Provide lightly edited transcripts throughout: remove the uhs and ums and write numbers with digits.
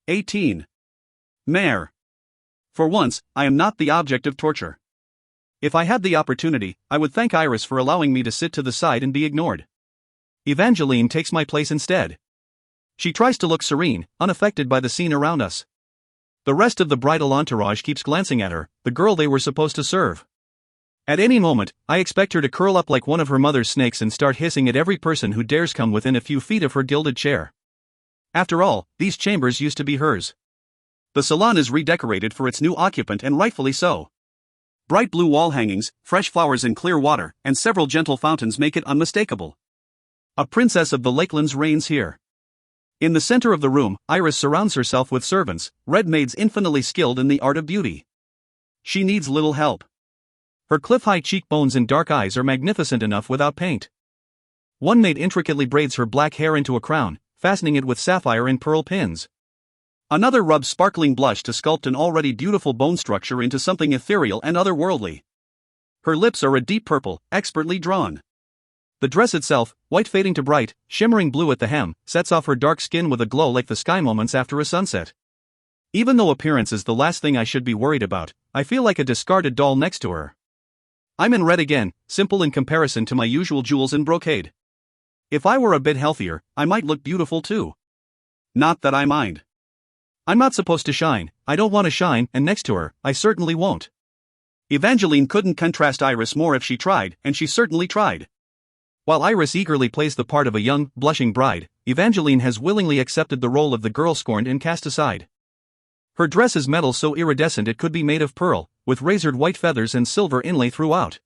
18. Mare. For once, I am not the object of torture. If I had the opportunity, I would thank Iris for allowing me to sit to the side and be ignored. Evangeline takes my place instead. She tries to look serene, unaffected by the scene around us. The rest of the bridal entourage keeps glancing at her, the girl they were supposed to serve. At any moment, I expect her to curl up like one of her mother's snakes and start hissing at every person who dares come within a few feet of her gilded chair. After all, these chambers used to be hers. The salon is redecorated for its new occupant, and rightfully so. Bright blue wall hangings, fresh flowers in clear water, and several gentle fountains make it unmistakable. A princess of the Lakelands reigns here. In the center of the room, Iris surrounds herself with servants, red maids infinitely skilled in the art of beauty. She needs little help. Her cliff-high cheekbones and dark eyes are magnificent enough without paint. One maid intricately braids her black hair into a crown, fastening it with sapphire and pearl pins. Another rubs sparkling blush to sculpt an already beautiful bone structure into something ethereal and otherworldly. Her lips are a deep purple, expertly drawn. The dress itself, white fading to bright, shimmering blue at the hem, sets off her dark skin with a glow like the sky moments after a sunset. Even though appearance is the last thing I should be worried about, I feel like a discarded doll next to her. I'm in red again, simple in comparison to my usual jewels and brocade. If I were a bit healthier, I might look beautiful too. Not that I mind. I'm not supposed to shine, I don't want to shine, and next to her, I certainly won't. Evangeline couldn't contrast Iris more if she tried, and she certainly tried. While Iris eagerly plays the part of a young, blushing bride, Evangeline has willingly accepted the role of the girl scorned and cast aside. Her dress is metal so iridescent it could be made of pearl, with razored white feathers and silver inlay throughout.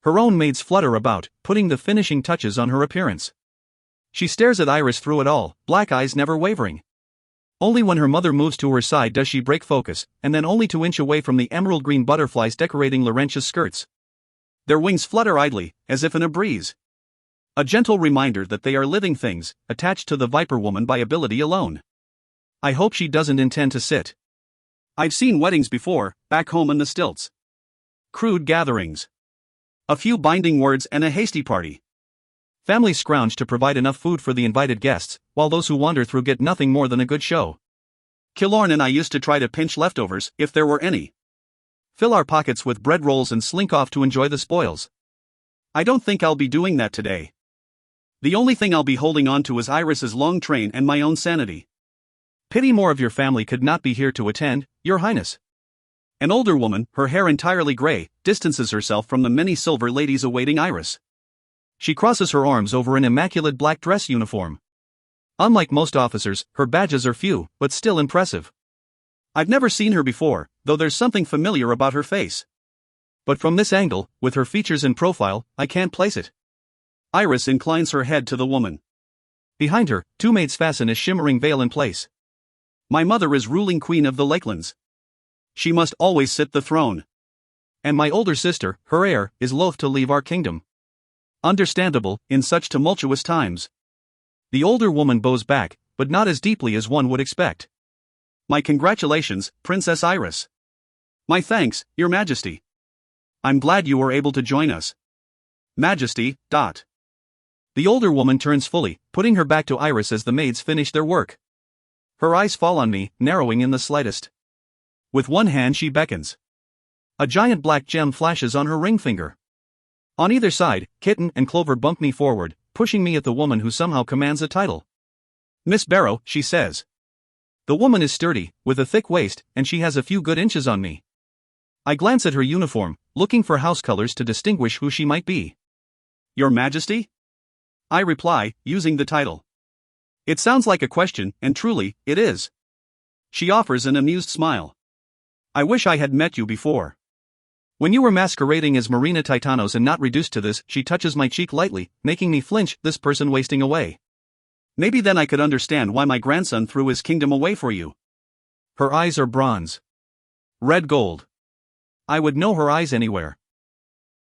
Her own maids flutter about, putting the finishing touches on her appearance. She stares at Iris through it all, black eyes never wavering. Only when her mother moves to her side does she break focus, and then only to inch away from the emerald green butterflies decorating Laurentia's skirts. Their wings flutter idly, as if in a breeze. A gentle reminder that they are living things, attached to the Viper Woman by ability alone. I hope she doesn't intend to sit. I've seen weddings before, back home in the stilts. Crude gatherings. A few binding words and a hasty party. Families scrounge to provide enough food for the invited guests, while those who wander through get nothing more than a good show. Killorn and I used to try to pinch leftovers, if there were any. Fill our pockets with bread rolls and slink off to enjoy the spoils. I don't think I'll be doing that today. The only thing I'll be holding on to is Iris's long train and my own sanity. Pity more of your family could not be here to attend, Your Highness. An older woman, her hair entirely gray, distances herself from the many silver ladies awaiting Iris. She crosses her arms over an immaculate black dress uniform. Unlike most officers, her badges are few, but still impressive. I've never seen her before, though there's something familiar about her face. But from this angle, with her features in profile, I can't place it. Iris inclines her head to the woman. Behind her, two maids fasten a shimmering veil in place. My mother is ruling queen of the Lakelands. She must always sit the throne. And my older sister, her heir, is loath to leave our kingdom. Understandable, in such tumultuous times. The older woman bows back, but not as deeply as one would expect. My congratulations, Princess Iris. My thanks, Your Majesty. I'm glad you were able to join us. Majesty. The older woman turns fully, putting her back to Iris as the maids finish their work. Her eyes fall on me, narrowing in the slightest. With one hand she beckons. A giant black gem flashes on her ring finger. On either side, Kitten and Clover bump me forward, pushing me at the woman who somehow commands a title. Miss Barrow, she says. The woman is sturdy, with a thick waist, and she has a few good inches on me. I glance at her uniform, looking for house colors to distinguish who she might be. Your Majesty? I reply, using the title. It sounds like a question, and truly, it is. She offers an amused smile. I wish I had met you before. When you were masquerading as Marina Titanos and not reduced to this, she touches my cheek lightly, making me flinch, this person wasting away. Maybe then I could understand why my grandson threw his kingdom away for you. Her eyes are bronze. Red gold. I would know her eyes anywhere.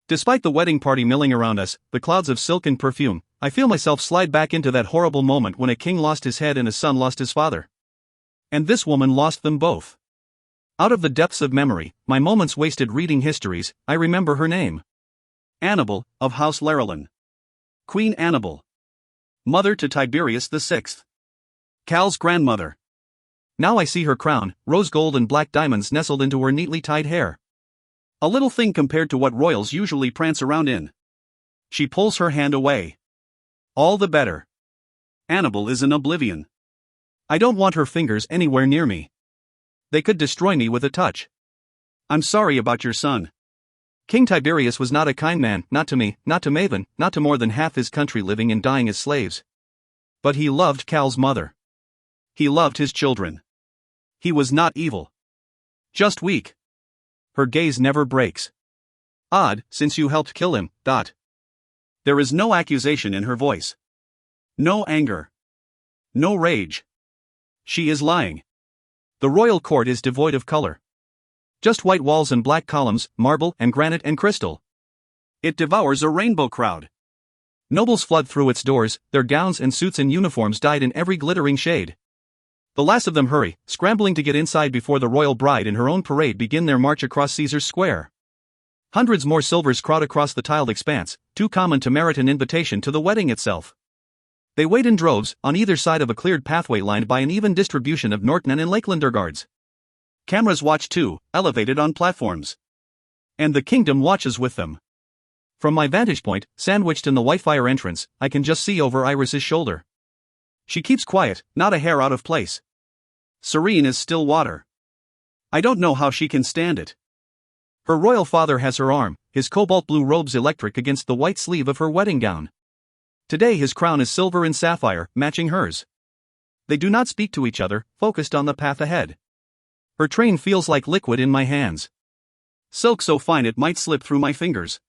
Despite the wedding party milling around us, the clouds of silk and perfume, I feel myself slide back into that horrible moment when a king lost his head and a son lost his father. And this woman lost them both. Out of the depths of memory, my moments wasted reading histories, I remember her name. Annabel, of House Larolin. Queen Annabel. Mother to Tiberius VI. Cal's grandmother. Now I see her crown, rose gold and black diamonds nestled into her neatly tied hair. A little thing compared to what royals usually prance around in. She pulls her hand away. All the better. Annabel is in oblivion. I don't want her fingers anywhere near me. They could destroy me with a touch. I'm sorry about your son. King Tiberius was not a kind man, not to me, not to Maven, not to more than half his country living and dying as slaves. But he loved Cal's mother. He loved his children. He was not evil. Just weak. Her gaze never breaks. Odd, since you helped kill him, . There is no accusation in her voice. No anger. No rage. She is lying. The royal court is devoid of color. Just white walls and black columns, marble and granite and crystal. It devours a rainbow crowd. Nobles flood through its doors, their gowns and suits and uniforms dyed in every glittering shade. The last of them hurry, scrambling to get inside before the royal bride and her own parade begin their march across Caesar's Square. Hundreds more silvers crowd across the tiled expanse, too common to merit an invitation to the wedding itself. They wait in droves, on either side of a cleared pathway lined by an even distribution of Northmen and Lakelander guards. Cameras watch too, elevated on platforms. And the kingdom watches with them. From my vantage point, sandwiched in the Whitefire entrance, I can just see over Iris's shoulder. She keeps quiet, not a hair out of place. Serene as still water. I don't know how she can stand it. Her royal father has her arm, his cobalt blue robes electric against the white sleeve of her wedding gown. Today his crown is silver and sapphire, matching hers. They do not speak to each other, focused on the path ahead. Her train feels like liquid in my hands. Silk so fine it might slip through my fingers.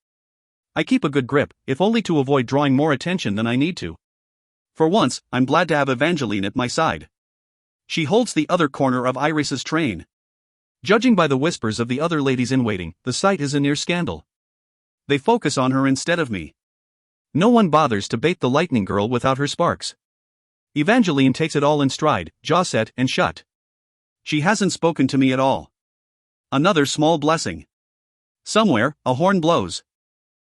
I keep a good grip, if only to avoid drawing more attention than I need to. For once, I'm glad to have Evangeline at my side. She holds the other corner of Iris's train. Judging by the whispers of the other ladies in waiting, the sight is a near scandal. They focus on her instead of me. No one bothers to bait the lightning girl without her sparks. Evangeline takes it all in stride, jaw set and shut. She hasn't spoken to me at all. Another small blessing. Somewhere, a horn blows.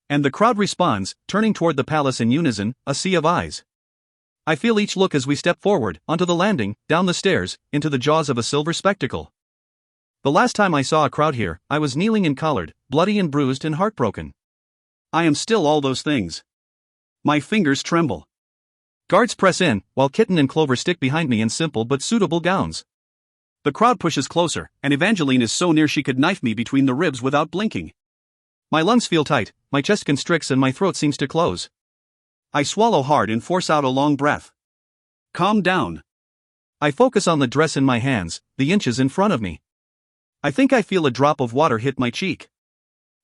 And the crowd responds, turning toward the palace in unison, a sea of eyes. I feel each look as we step forward, onto the landing, down the stairs, into the jaws of a silver spectacle. The last time I saw a crowd here, I was kneeling and collared, bloody and bruised and heartbroken. I am still all those things. My fingers tremble. Guards press in, while Kitten and Clover stick behind me in simple but suitable gowns. The crowd pushes closer, and Evangeline is so near she could knife me between the ribs without blinking. My lungs feel tight, my chest constricts and my throat seems to close. I swallow hard and force out a long breath. Calm down. I focus on the dress in my hands, the inches in front of me. I think I feel a drop of water hit my cheek.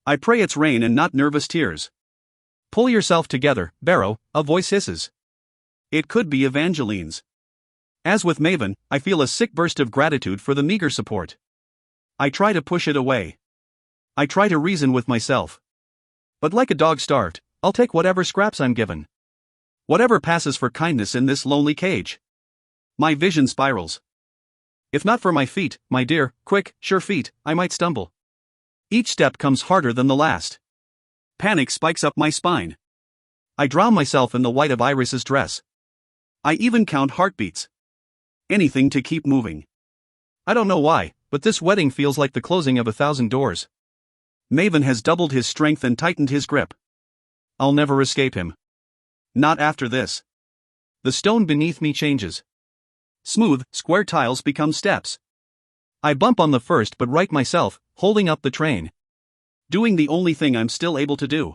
I pray it's rain and not nervous tears. Pull yourself together, Barrow, a voice hisses. It could be Evangeline's. As with Maven, I feel a sick burst of gratitude for the meager support. I try to push it away. I try to reason with myself. But like a dog starved, I'll take whatever scraps I'm given. Whatever passes for kindness in this lonely cage. My vision spirals. If not for my feet, my dear, quick, sure feet, I might stumble. Each step comes harder than the last. Panic spikes up my spine. I drown myself in the white of Iris's dress. I even count heartbeats. Anything to keep moving. I don't know why, but this wedding feels like the closing of 1,000 doors. Maven has doubled his strength and tightened his grip. I'll never escape him. Not after this. The stone beneath me changes. Smooth, square tiles become steps. I bump on the first but right myself, holding up the train. Doing the only thing I'm still able to do.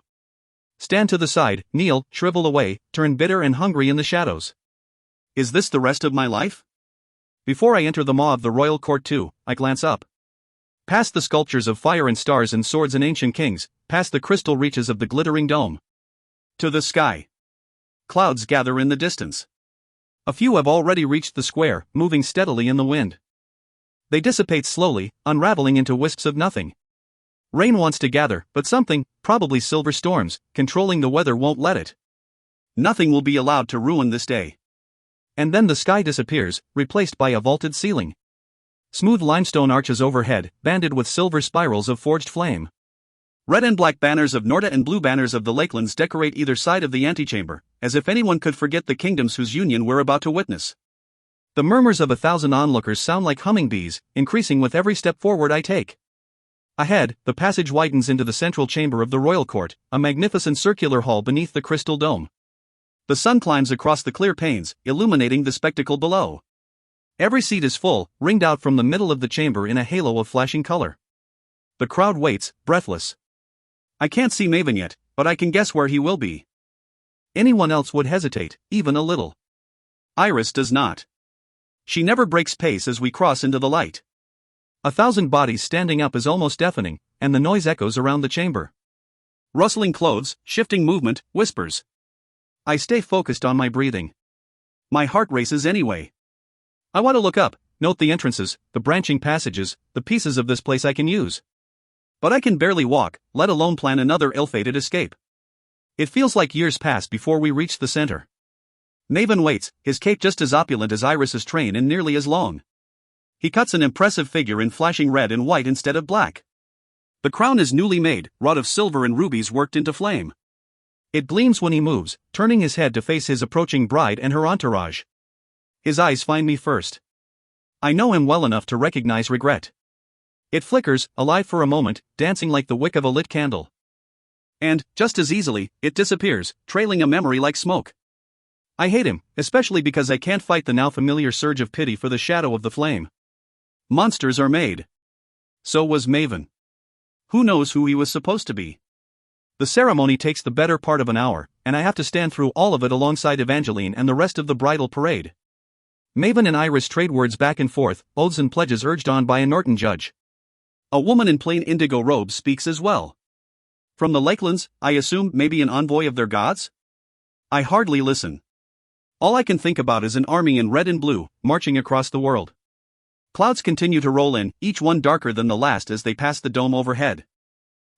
Stand to the side, kneel, shrivel away, turn bitter and hungry in the shadows. Is this the rest of my life? Before I enter the maw of the royal court too, I glance up. Past the sculptures of fire and stars and swords and ancient kings, past the crystal reaches of the glittering dome. To the sky. Clouds gather in the distance. A few have already reached the square, moving steadily in the wind. They dissipate slowly, unraveling into wisps of nothing. Rain wants to gather, but something, probably silver storms, controlling the weather won't let it. Nothing will be allowed to ruin this day. And then the sky disappears, replaced by a vaulted ceiling. Smooth limestone arches overhead, banded with silver spirals of forged flame. Red and black banners of Norda and blue banners of the Lakelands decorate either side of the antechamber, as if anyone could forget the kingdoms whose union we're about to witness. The murmurs of 1,000 onlookers sound like humming bees, increasing with every step forward I take. Ahead, the passage widens into the central chamber of the royal court, a magnificent circular hall beneath the crystal dome. The sun climbs across the clear panes, illuminating the spectacle below. Every seat is full, ringed out from the middle of the chamber in a halo of flashing color. The crowd waits, breathless. I can't see Maven yet, but I can guess where he will be. Anyone else would hesitate, even a little. Iris does not. She never breaks pace as we cross into the light. 1,000 bodies standing up is almost deafening, and the noise echoes around the chamber. Rustling clothes, shifting movement, whispers. I stay focused on my breathing. My heart races anyway. I want to look up, note the entrances, the branching passages, the pieces of this place I can use. But I can barely walk, let alone plan another ill-fated escape. It feels like years pass before we reach the center. Maven waits, his cape just as opulent as Iris's train and nearly as long. He cuts an impressive figure in flashing red and white instead of black. The crown is newly made, wrought of silver and rubies worked into flame. It gleams when he moves, turning his head to face his approaching bride and her entourage. His eyes find me first. I know him well enough to recognize regret. It flickers, alive for a moment, dancing like the wick of a lit candle. And, just as easily, it disappears, trailing a memory like smoke. I hate him, especially because I can't fight the now familiar surge of pity for the shadow of the flame. Monsters are made. So was Maven. Who knows who he was supposed to be? The ceremony takes the better part of an hour, and I have to stand through all of it alongside Evangeline and the rest of the bridal parade. Maven and Iris trade words back and forth, oaths and pledges urged on by a Norton judge. A woman in plain indigo robes speaks as well. From the Lakelands, I assume maybe an envoy of their gods? I hardly listen. All I can think about is an army in red and blue, marching across the world. Clouds continue to roll in, each one darker than the last as they pass the dome overhead.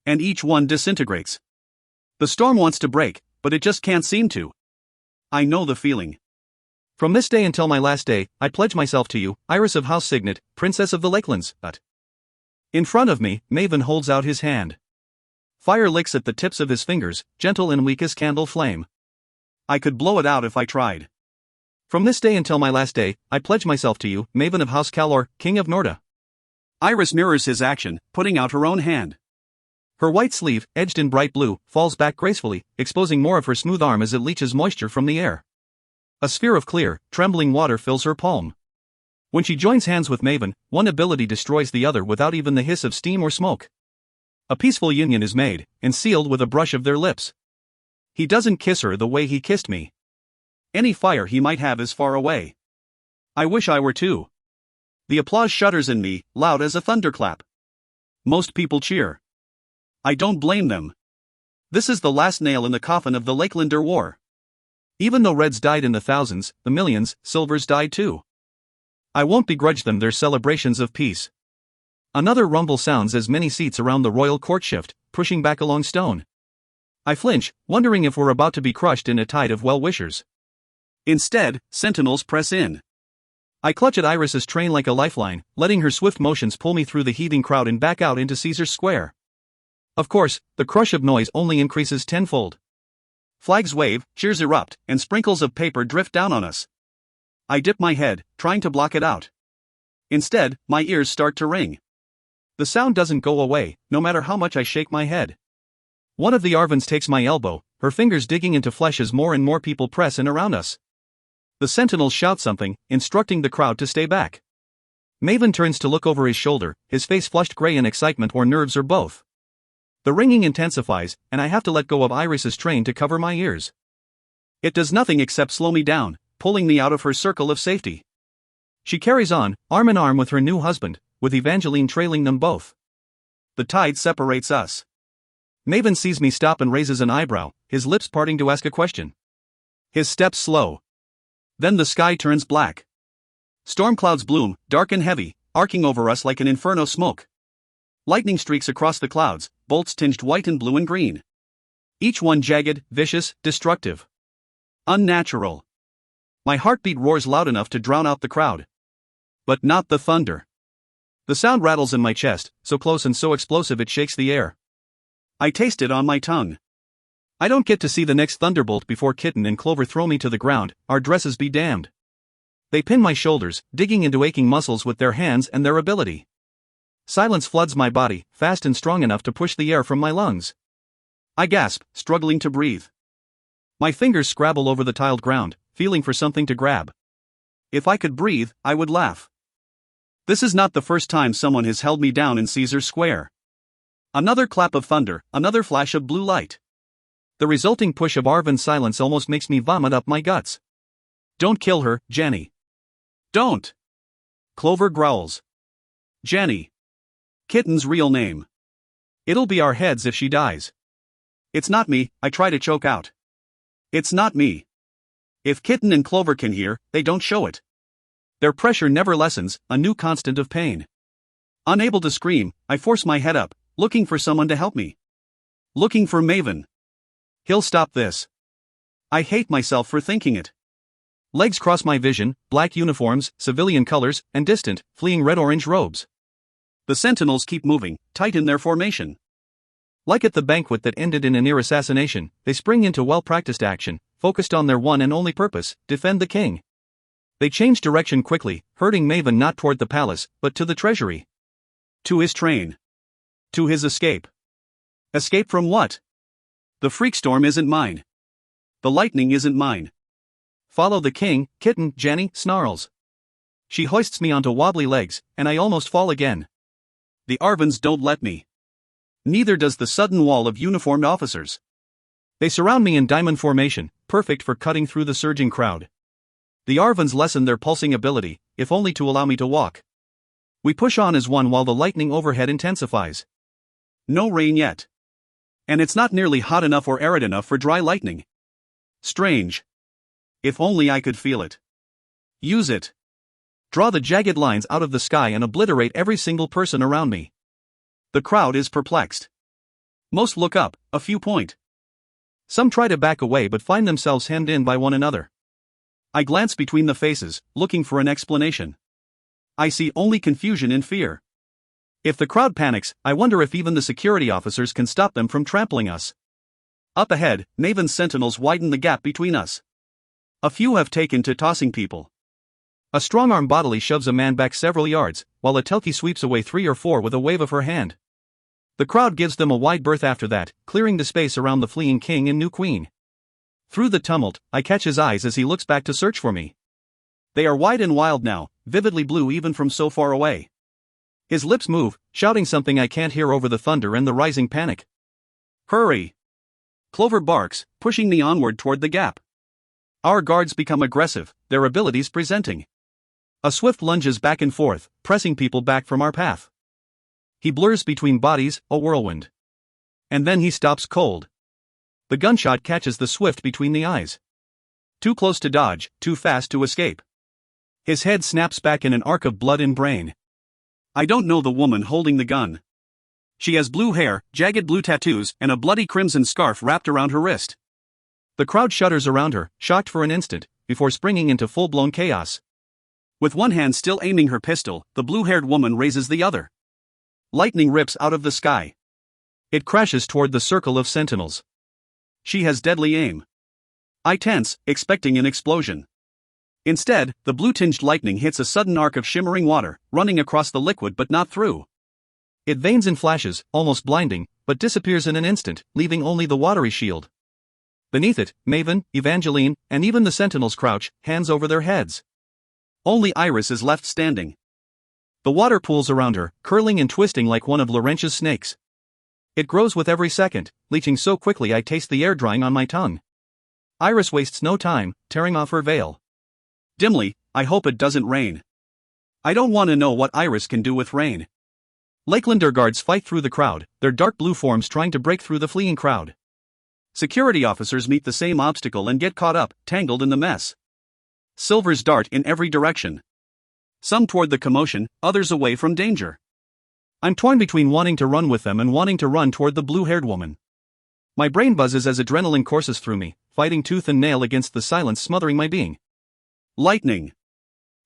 And each one disintegrates. The storm wants to break, but it just can't seem to. I know the feeling. From this day until my last day, I pledge myself to you, Iris of House Signet, Princess of the Lakelands, but... In front of me, Maven holds out his hand. Fire licks at the tips of his fingers, gentle and weak as candle flame. I could blow it out if I tried. From this day until my last day, I pledge myself to you, Maven of House Calor, King of Norda. Iris mirrors his action, putting out her own hand. Her white sleeve, edged in bright blue, falls back gracefully, exposing more of her smooth arm as it leaches moisture from the air. A sphere of clear, trembling water fills her palm. When she joins hands with Maven, one ability destroys the other without even the hiss of steam or smoke. A peaceful union is made, and sealed with a brush of their lips. He doesn't kiss her the way he kissed me. Any fire he might have is far away. I wish I were too. The applause shudders in me, loud as a thunderclap. Most people cheer. I don't blame them. This is the last nail in the coffin of the Lakelander War. Even though Reds died in the thousands, the millions, Silvers died too. I won't begrudge them their celebrations of peace. Another rumble sounds as many seats around the royal court shift, pushing back along stone. I flinch, wondering if we're about to be crushed in a tide of well-wishers. Instead, sentinels press in. I clutch at Iris's train like a lifeline, letting her swift motions pull me through the heaving crowd and back out into Caesar's Square. Of course, the crush of noise only increases tenfold. Flags wave, cheers erupt, and sprinkles of paper drift down on us. I dip my head, trying to block it out. Instead, my ears start to ring. The sound doesn't go away, no matter how much I shake my head. One of the Arvans takes my elbow, her fingers digging into flesh as more and more people press in around us. The sentinels shout something, instructing the crowd to stay back. Maven turns to look over his shoulder, his face flushed gray in excitement or nerves or both. The ringing intensifies, and I have to let go of Iris's train to cover my ears. It does nothing except slow me down, pulling me out of her circle of safety. She carries on, arm in arm with her new husband, with Evangeline trailing them both. The tide separates us. Maven sees me stop and raises an eyebrow, his lips parting to ask a question. His steps slow. Then the sky turns black. Storm clouds bloom, dark and heavy, arcing over us like an inferno smoke. Lightning streaks across the clouds, bolts tinged white and blue and green. Each one jagged, vicious, destructive. Unnatural. My heartbeat roars loud enough to drown out the crowd. But not the thunder. The sound rattles in my chest, so close and so explosive it shakes the air. I taste it on my tongue. I don't get to see the next thunderbolt before Kitten and Clover throw me to the ground, our dresses be damned. They pin my shoulders, digging into aching muscles with their hands and their ability. Silence floods my body, fast and strong enough to push the air from my lungs. I gasp, struggling to breathe. My fingers scrabble over the tiled ground, feeling for something to grab. If I could breathe, I would laugh. This is not the first time someone has held me down in Caesar's Square. Another clap of thunder, another flash of blue light. The resulting push of Arvin's silence almost makes me vomit up my guts. Don't kill her, Jenny. Don't. Clover growls. Jenny. Kitten's real name. It'll be our heads if she dies. It's not me, I try to choke out. It's not me. If Kitten and Clover can hear, they don't show it. Their pressure never lessens, a new constant of pain. Unable to scream, I force my head up, looking for someone to help me. Looking for Maven. He'll stop this. I hate myself for thinking it. Legs cross my vision, black uniforms, civilian colors, and distant, fleeing red-orange robes. The sentinels keep moving, tight in their formation. Like at the banquet that ended in a near assassination, they spring into well-practiced action, focused on their one and only purpose, defend the king. They change direction quickly, herding Maven not toward the palace, but to the treasury. To his train. To his escape. Escape from what? The freakstorm isn't mine. The lightning isn't mine. Follow the king, Kitten, Jenny, snarls. She hoists me onto wobbly legs, and I almost fall again. The Arvins don't let me. Neither does the sudden wall of uniformed officers. They surround me in diamond formation, perfect for cutting through the surging crowd. The Arvins lessen their pulsing ability, if only to allow me to walk. We push on as one while the lightning overhead intensifies. No rain yet. And it's not nearly hot enough or arid enough for dry lightning. Strange. If only I could feel it. Use it. Draw the jagged lines out of the sky and obliterate every single person around me. The crowd is perplexed. Most look up, a few point. Some try to back away but find themselves hemmed in by one another. I glance between the faces, looking for an explanation. I see only confusion and fear. If the crowd panics, I wonder if even the security officers can stop them from trampling us. Up ahead, Maven's sentinels widen the gap between us. A few have taken to tossing people. A strong arm bodily shoves a man back several yards, while a Telki sweeps away 3 or 4 with a wave of her hand. The crowd gives them a wide berth after that, clearing the space around the fleeing king and new queen. Through the tumult, I catch his eyes as he looks back to search for me. They are wide and wild now, vividly blue even from so far away. His lips move, shouting something I can't hear over the thunder and the rising panic. Hurry! Clover barks, pushing me onward toward the gap. Our guards become aggressive, their abilities presenting. A swift lunges back and forth, pressing people back from our path. He blurs between bodies, a whirlwind. And then he stops cold. The gunshot catches the swift between the eyes. Too close to dodge, too fast to escape. His head snaps back in an arc of blood and brain. I don't know the woman holding the gun. She has blue hair, jagged blue tattoos, and a bloody crimson scarf wrapped around her wrist. The crowd shudders around her, shocked for an instant, before springing into full-blown chaos. With one hand still aiming her pistol, the blue-haired woman raises the other. Lightning rips out of the sky. It crashes toward the circle of sentinels. She has deadly aim. I tense, expecting an explosion. Instead, the blue-tinged lightning hits a sudden arc of shimmering water, running across the liquid but not through. It veins and flashes, almost blinding, but disappears in an instant, leaving only the watery shield. Beneath it, Maven, Evangeline, and even the sentinels crouch, hands over their heads. Only Iris is left standing. The water pools around her, curling and twisting like one of Laurentia's snakes. It grows with every second, leaching so quickly I taste the air drying on my tongue. Iris wastes no time, tearing off her veil. Dimly, I hope it doesn't rain. I don't want to know what Iris can do with rain. Lakelander guards fight through the crowd, their dark blue forms trying to break through the fleeing crowd. Security officers meet the same obstacle and get caught up, tangled in the mess. Silvers dart in every direction. Some toward the commotion, others away from danger. I'm torn between wanting to run with them and wanting to run toward the blue-haired woman. My brain buzzes as adrenaline courses through me, fighting tooth and nail against the silence smothering my being. Lightning.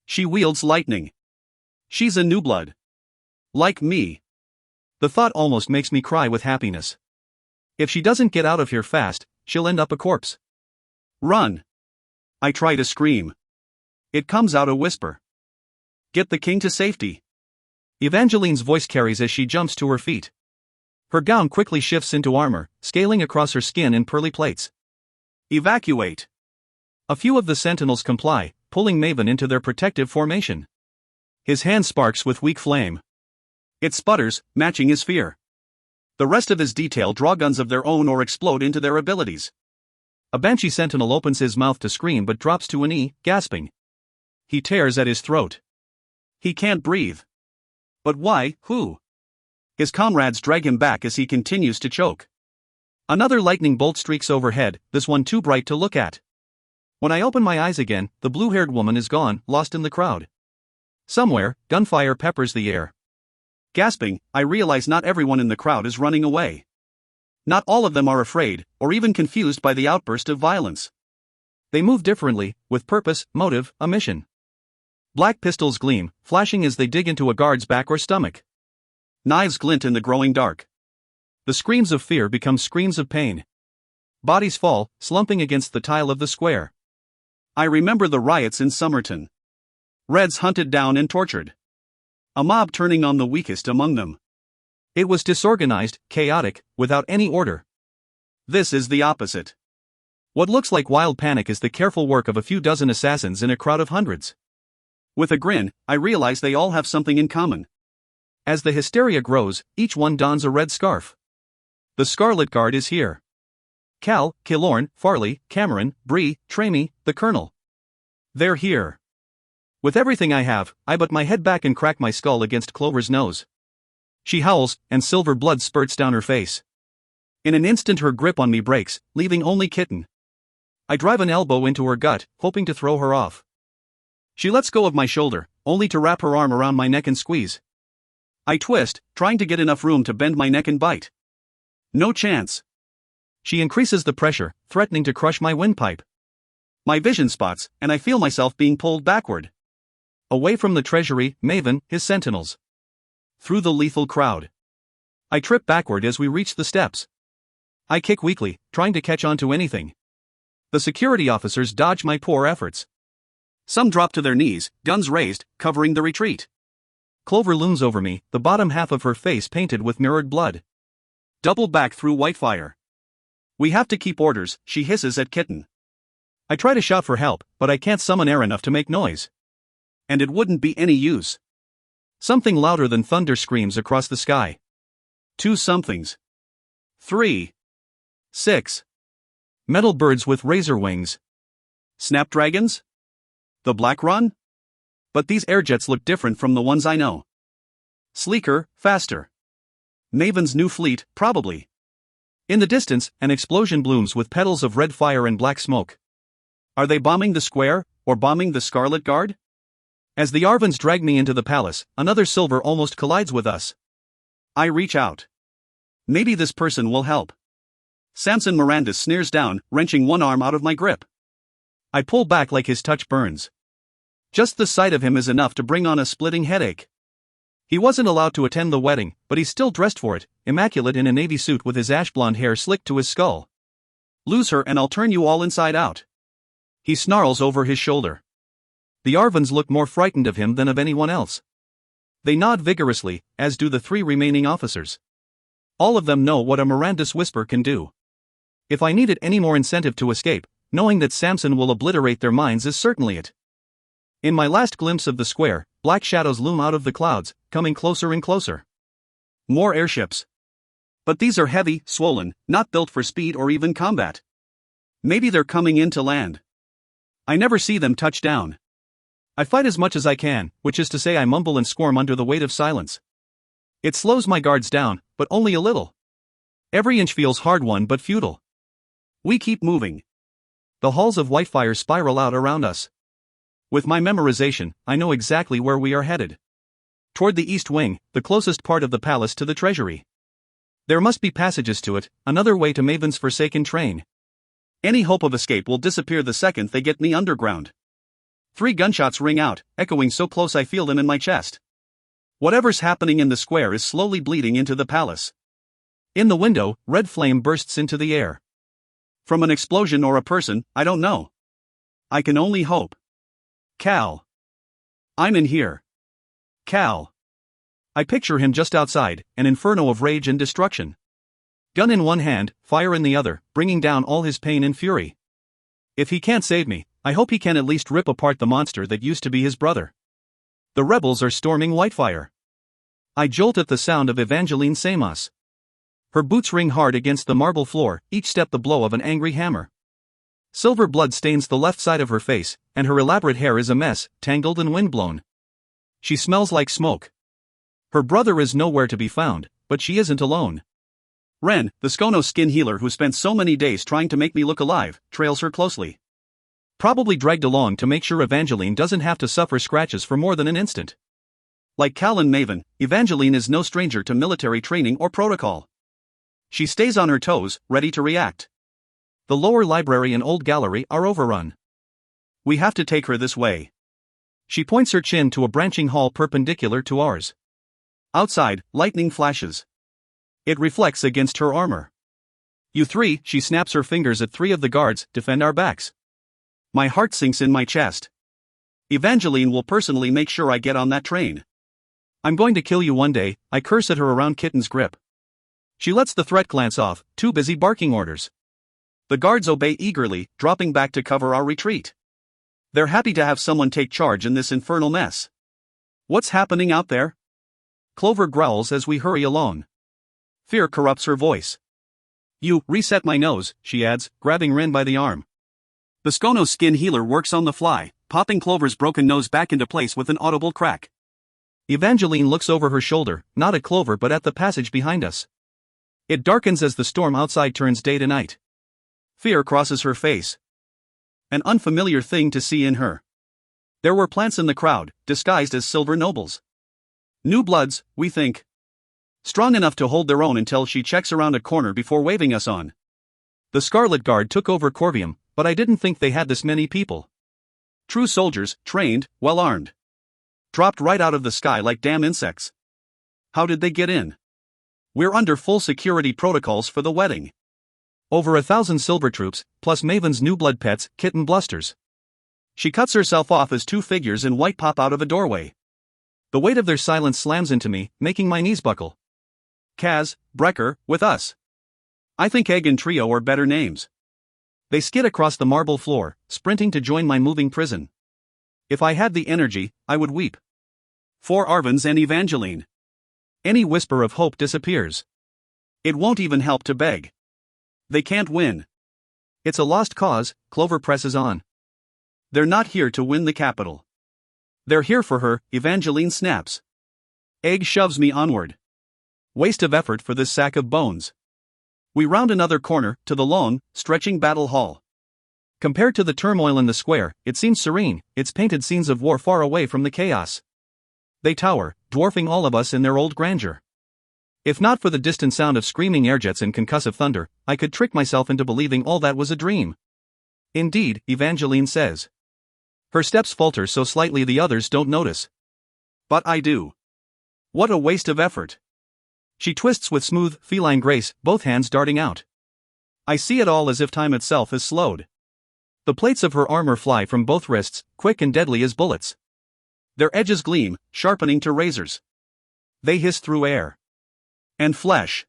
She wields lightning. She's a new blood. Like me. The thought almost makes me cry with happiness. If she doesn't get out of here fast, she'll end up a corpse. Run. I try to scream. It comes out a whisper. Get the king to safety. Evangeline's voice carries as she jumps to her feet. Her gown quickly shifts into armor, scaling across her skin in pearly plates. Evacuate. A few of the sentinels comply, pulling Maven into their protective formation. His hand sparks with weak flame. It sputters, matching his fear. The rest of his detail draw guns of their own or explode into their abilities. A Banshee sentinel opens his mouth to scream but drops to a knee, gasping. He tears at his throat. He can't breathe. But why? Who? His comrades drag him back as he continues to choke. Another lightning bolt streaks overhead, this one too bright to look at. When I open my eyes again, the blue-haired woman is gone, lost in the crowd. Somewhere, gunfire peppers the air. Gasping, I realize not everyone in the crowd is running away. Not all of them are afraid, or even confused by the outburst of violence. They move differently, with purpose, motive, a mission. Black pistols gleam, flashing as they dig into a guard's back or stomach. Knives glint in the growing dark. The screams of fear become screams of pain. Bodies fall, slumping against the tile of the square. I remember the riots in Somerton. Reds hunted down and tortured. A mob turning on the weakest among them. It was disorganized, chaotic, without any order. This is the opposite. What looks like wild panic is the careful work of a few dozen assassins in a crowd of hundreds. With a grin, I realize they all have something in common. As the hysteria grows, each one dons a red scarf. The Scarlet Guard is here. Cal, Killorn, Farley, Cameron, Bree, Tramy, the Colonel. They're here. With everything I have, I butt my head back and crack my skull against Clover's nose. She howls, and silver blood spurts down her face. In an instant her grip on me breaks, leaving only Kitten. I drive an elbow into her gut, hoping to throw her off. She lets go of my shoulder, only to wrap her arm around my neck and squeeze. I twist, trying to get enough room to bend my neck and bite. No chance. She increases the pressure, threatening to crush my windpipe. My vision spots, and I feel myself being pulled backward. Away from the treasury, Maven, his sentinels. Through the lethal crowd. I trip backward as we reach the steps. I kick weakly, trying to catch on to anything. The security officers dodge my poor efforts. Some drop to their knees, guns raised, covering the retreat. Clover looms over me, the bottom half of her face painted with mirrored blood. Double back through white fire. We have to keep orders, she hisses at Kitten. I try to shout for help, but I can't summon air enough to make noise. And it wouldn't be any use. Something louder than thunder screams across the sky. 2 somethings. 3. 6. Metal birds with razor wings. Snapdragons? The Black Run? But these airjets look different from the ones I know. Sleeker, faster. Maven's new fleet, probably. In the distance, an explosion blooms with petals of red fire and black smoke. Are they bombing the square, or bombing the Scarlet Guard? As the Arvans drag me into the palace, another silver almost collides with us. I reach out. Maybe this person will help. Samson Miranda sneers down, wrenching one arm out of my grip. I pull back like his touch burns. Just the sight of him is enough to bring on a splitting headache. He wasn't allowed to attend the wedding, but he's still dressed for it, immaculate in a navy suit with his ash blonde hair slicked to his skull. Lose her and I'll turn you all inside out. He snarls over his shoulder. The Arvans look more frightened of him than of anyone else. They nod vigorously, as do the 3 remaining officers. All of them know what a Miranda's whisper can do. If I needed any more incentive to escape, knowing that Samson will obliterate their minds is certainly it. In my last glimpse of the square, black shadows loom out of the clouds, coming closer and closer. More airships. But these are heavy, swollen, not built for speed or even combat. Maybe they're coming in to land. I never see them touch down. I fight as much as I can, which is to say I mumble and squirm under the weight of silence. It slows my guards down, but only a little. Every inch feels hard-won but futile. We keep moving. The halls of whitefire spiral out around us. With my memorization, I know exactly where we are headed. Toward the east wing, the closest part of the palace to the treasury. There must be passages to it, another way to Maven's forsaken train. Any hope of escape will disappear the second they get me underground. 3 gunshots ring out, echoing so close I feel them in my chest. Whatever's happening in the square is slowly bleeding into the palace. In the window, red flame bursts into the air. From an explosion or a person, I don't know. I can only hope. Cal. I'm in here. Cal. I picture him just outside, an inferno of rage and destruction. Gun in one hand, fire in the other, bringing down all his pain and fury. If he can't save me, I hope he can at least rip apart the monster that used to be his brother. The rebels are storming Whitefire. I jolt at the sound of Evangeline Samos. Her boots ring hard against the marble floor, each step the blow of an angry hammer. Silver blood stains the left side of her face, and her elaborate hair is a mess, tangled and windblown. She smells like smoke. Her brother is nowhere to be found, but she isn't alone. Ren, the Skono skin healer who spent so many days trying to make me look alive, trails her closely. Probably dragged along to make sure Evangeline doesn't have to suffer scratches for more than an instant. Like Cal and Maven, Evangeline is no stranger to military training or protocol. She stays on her toes, ready to react. The lower library and old gallery are overrun. We have to take her this way. She points her chin to a branching hall perpendicular to ours. Outside, lightning flashes. It reflects against her armor. You three, she snaps her fingers at three of the guards, defend our backs. My heart sinks in my chest. Evangeline will personally make sure I get on that train. I'm going to kill you one day, I curse at her around Kitten's grip. She lets the threat glance off, too busy barking orders. The guards obey eagerly, dropping back to cover our retreat. They're happy to have someone take charge in this infernal mess. What's happening out there? Clover growls as we hurry along. Fear corrupts her voice. You, reset my nose, she adds, grabbing Ren by the arm. The Skono skin healer works on the fly, popping Clover's broken nose back into place with an audible crack. Evangeline looks over her shoulder, not at Clover but at the passage behind us. It darkens as the storm outside turns day to night. Fear crosses her face. An unfamiliar thing to see in her. There were plants in the crowd, disguised as silver nobles. New bloods, we think. Strong enough to hold their own until she checks around a corner before waving us on. The Scarlet Guard took over Corvium, but I didn't think they had this many people. True soldiers, trained, well armed. Dropped right out of the sky like damn insects. How did they get in? We're under full security protocols for the wedding. Over 1,000 silver troops, plus Maven's new blood pets, Kitten Blusters. She cuts herself off as two figures in white pop out of a doorway. The weight of their silence slams into me, making my knees buckle. Kaz, Brecker, with us. I think Egg and Trio are better names. They skid across the marble floor, sprinting to join my moving prison. If I had the energy, I would weep. 4 Arvins and Evangeline. Any whisper of hope disappears. It won't even help to beg. They can't win. It's a lost cause, Clover presses on. They're not here to win the capital. They're here for her, Evangeline snaps. Egg shoves me onward. Waste of effort for this sack of bones. We round another corner, to the long, stretching battle hall. Compared to the turmoil in the square, it seems serene, its painted scenes of war far away from the chaos. They tower, dwarfing all of us in their old grandeur. If not for the distant sound of screaming airjets and concussive thunder, I could trick myself into believing all that was a dream. Indeed, Evangeline says. Her steps falter so slightly the others don't notice. But I do. What a waste of effort. She twists with smooth, feline grace, both hands darting out. I see it all as if time itself is slowed. The plates of her armor fly from both wrists, quick and deadly as bullets. Their edges gleam, sharpening to razors. They hiss through air. And flesh.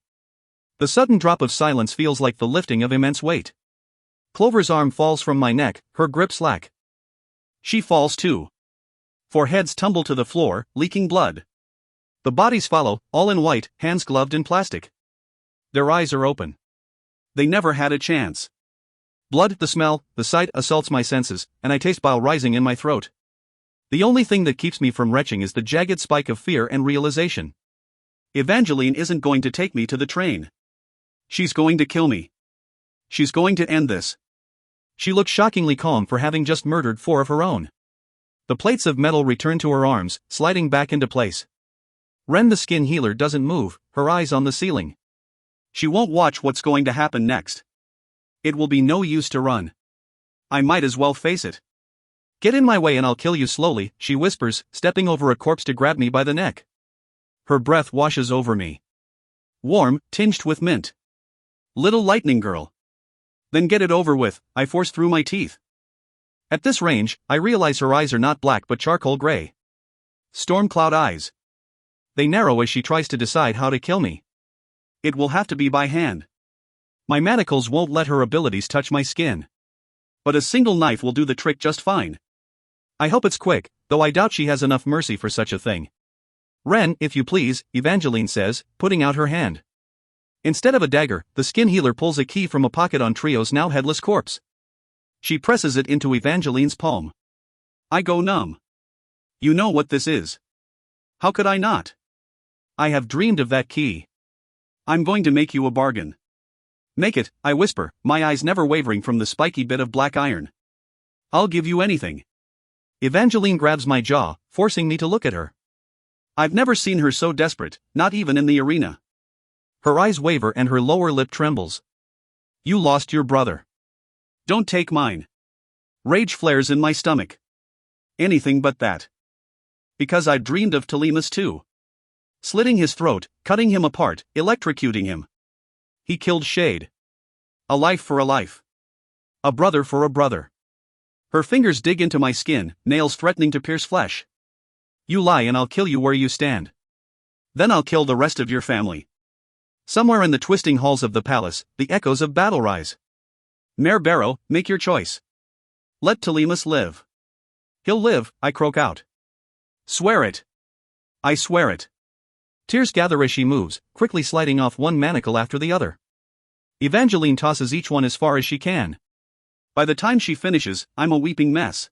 The sudden drop of silence feels like the lifting of immense weight. Clover's arm falls from my neck, her grip slack. She falls too. 4 heads tumble to the floor, leaking blood. The bodies follow, all in white, hands gloved in plastic. Their eyes are open. They never had a chance. Blood, the smell, the sight assaults my senses, and I taste bile rising in my throat. The only thing that keeps me from retching is the jagged spike of fear and realization. Evangeline isn't going to take me to the train. She's going to kill me. She's going to end this. She looks shockingly calm for having just murdered 4 of her own. The plates of metal return to her arms, sliding back into place. Ren the skin healer doesn't move, her eyes on the ceiling. She won't watch what's going to happen next. It will be no use to run. I might as well face it. Get in my way and I'll kill you slowly, she whispers, stepping over a corpse to grab me by the neck. Her breath washes over me. Warm, tinged with mint. Little lightning girl. Then get it over with, I force through my teeth. At this range, I realize her eyes are not black but charcoal gray. Storm cloud eyes. They narrow as she tries to decide how to kill me. It will have to be by hand. My manacles won't let her abilities touch my skin. But a single knife will do the trick just fine. I hope it's quick, though I doubt she has enough mercy for such a thing. Ren, if you please, Evangeline says, putting out her hand. Instead of a dagger, the skin healer pulls a key from a pocket on Trio's now headless corpse. She presses it into Evangeline's palm. I go numb. You know what this is. How could I not? I have dreamed of that key. I'm going to make you a bargain. Make it, I whisper, my eyes never wavering from the spiky bit of black iron. I'll give you anything. Evangeline grabs my jaw, forcing me to look at her. I've never seen her so desperate, not even in the arena. Her eyes waver and her lower lip trembles. You lost your brother. Don't take mine. Rage flares in my stomach. Anything but that. Because I've dreamed of Telemus too. Slitting his throat, cutting him apart, electrocuting him. He killed Shade. A life for a life. A brother for a brother. Her fingers dig into my skin, nails threatening to pierce flesh. You lie and I'll kill you where you stand. Then I'll kill the rest of your family. Somewhere in the twisting halls of the palace, the echoes of battle rise. Mare Barrow, make your choice. Let Telemus live. He'll live, I croak out. Swear it. I swear it. Tears gather as she moves, quickly sliding off one manacle after the other. Evangeline tosses each one as far as she can. By the time she finishes, I'm a weeping mess.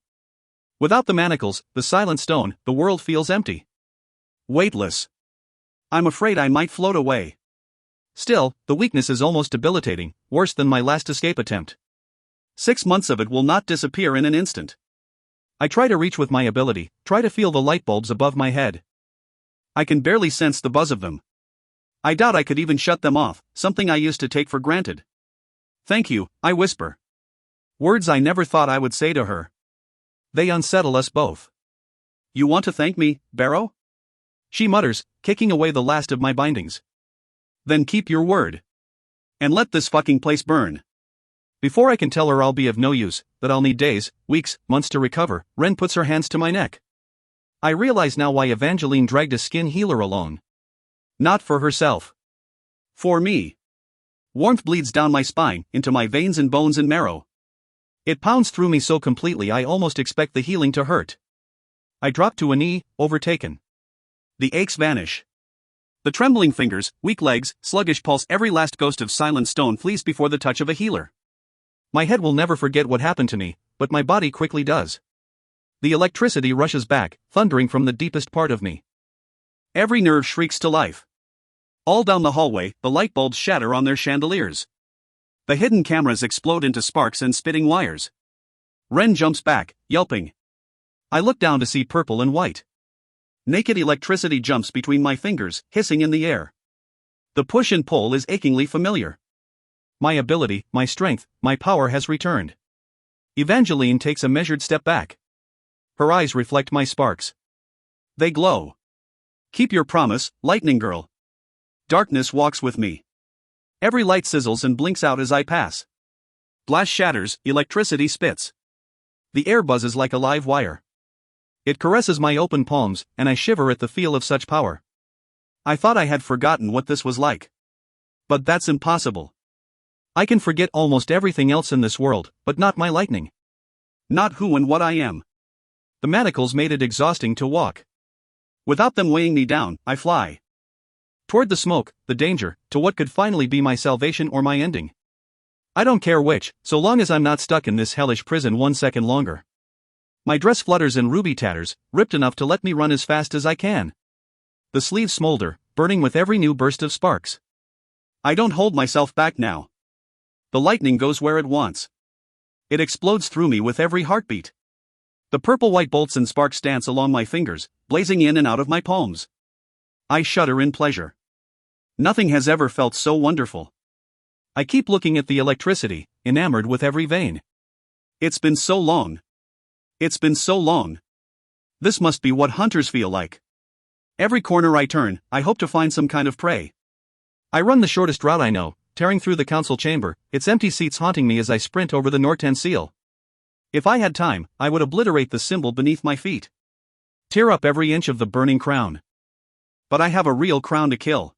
Without the manacles, the silent stone, the world feels empty. Weightless. I'm afraid I might float away. Still, the weakness is almost debilitating, worse than my last escape attempt. 6 months of it will not disappear in an instant. I try to reach with my ability, try to feel the light bulbs above my head. I can barely sense the buzz of them. I doubt I could even shut them off, something I used to take for granted. Thank you, I whisper. Words I never thought I would say to her. They unsettle us both. You want to thank me, Barrow? She mutters, kicking away the last of my bindings. Then keep your word. And let this fucking place burn. Before I can tell her I'll be of no use, that I'll need days, weeks, months to recover, Ren puts her hands to my neck. I realize now why Evangeline dragged a skin healer alone. Not for herself. For me. Warmth bleeds down my spine, into my veins and bones and marrow. It pounds through me so completely I almost expect the healing to hurt. I drop to a knee, overtaken. The aches vanish. The trembling fingers, weak legs, sluggish pulse, every last ghost of silent stone flees before the touch of a healer. My head will never forget what happened to me, but my body quickly does. The electricity rushes back, thundering from the deepest part of me. Every nerve shrieks to life. All down the hallway, the light bulbs shatter on their chandeliers. The hidden cameras explode into sparks and spitting wires. Ren jumps back, yelping. I look down to see purple and white. Naked electricity jumps between my fingers, hissing in the air. The push and pull is achingly familiar. My ability, my strength, my power has returned. Evangeline takes a measured step back. Her eyes reflect my sparks. They glow. Keep your promise, lightning girl. Darkness walks with me. Every light sizzles and blinks out as I pass. Glass shatters, electricity spits. The air buzzes like a live wire. It caresses my open palms, and I shiver at the feel of such power. I thought I had forgotten what this was like. But that's impossible. I can forget almost everything else in this world, but not my lightning. Not who and what I am. The manacles made it exhausting to walk. Without them weighing me down, I fly. Toward the smoke, the danger, to what could finally be my salvation or my ending. I don't care which, so long as I'm not stuck in this hellish prison 1 second longer. My dress flutters in ruby tatters, ripped enough to let me run as fast as I can. The sleeves smolder, burning with every new burst of sparks. I don't hold myself back now. The lightning goes where it wants. It explodes through me with every heartbeat. The purple-white bolts and sparks dance along my fingers, blazing in and out of my palms. I shudder in pleasure. Nothing has ever felt so wonderful. I keep looking at the electricity, enamored with every vein. It's been so long. It's been so long. This must be what hunters feel like. Every corner I turn, I hope to find some kind of prey. I run the shortest route I know, tearing through the council chamber, its empty seats haunting me as I sprint over the Norten seal. If I had time, I would obliterate the symbol beneath my feet. Tear up every inch of the burning crown. But I have a real crown to kill.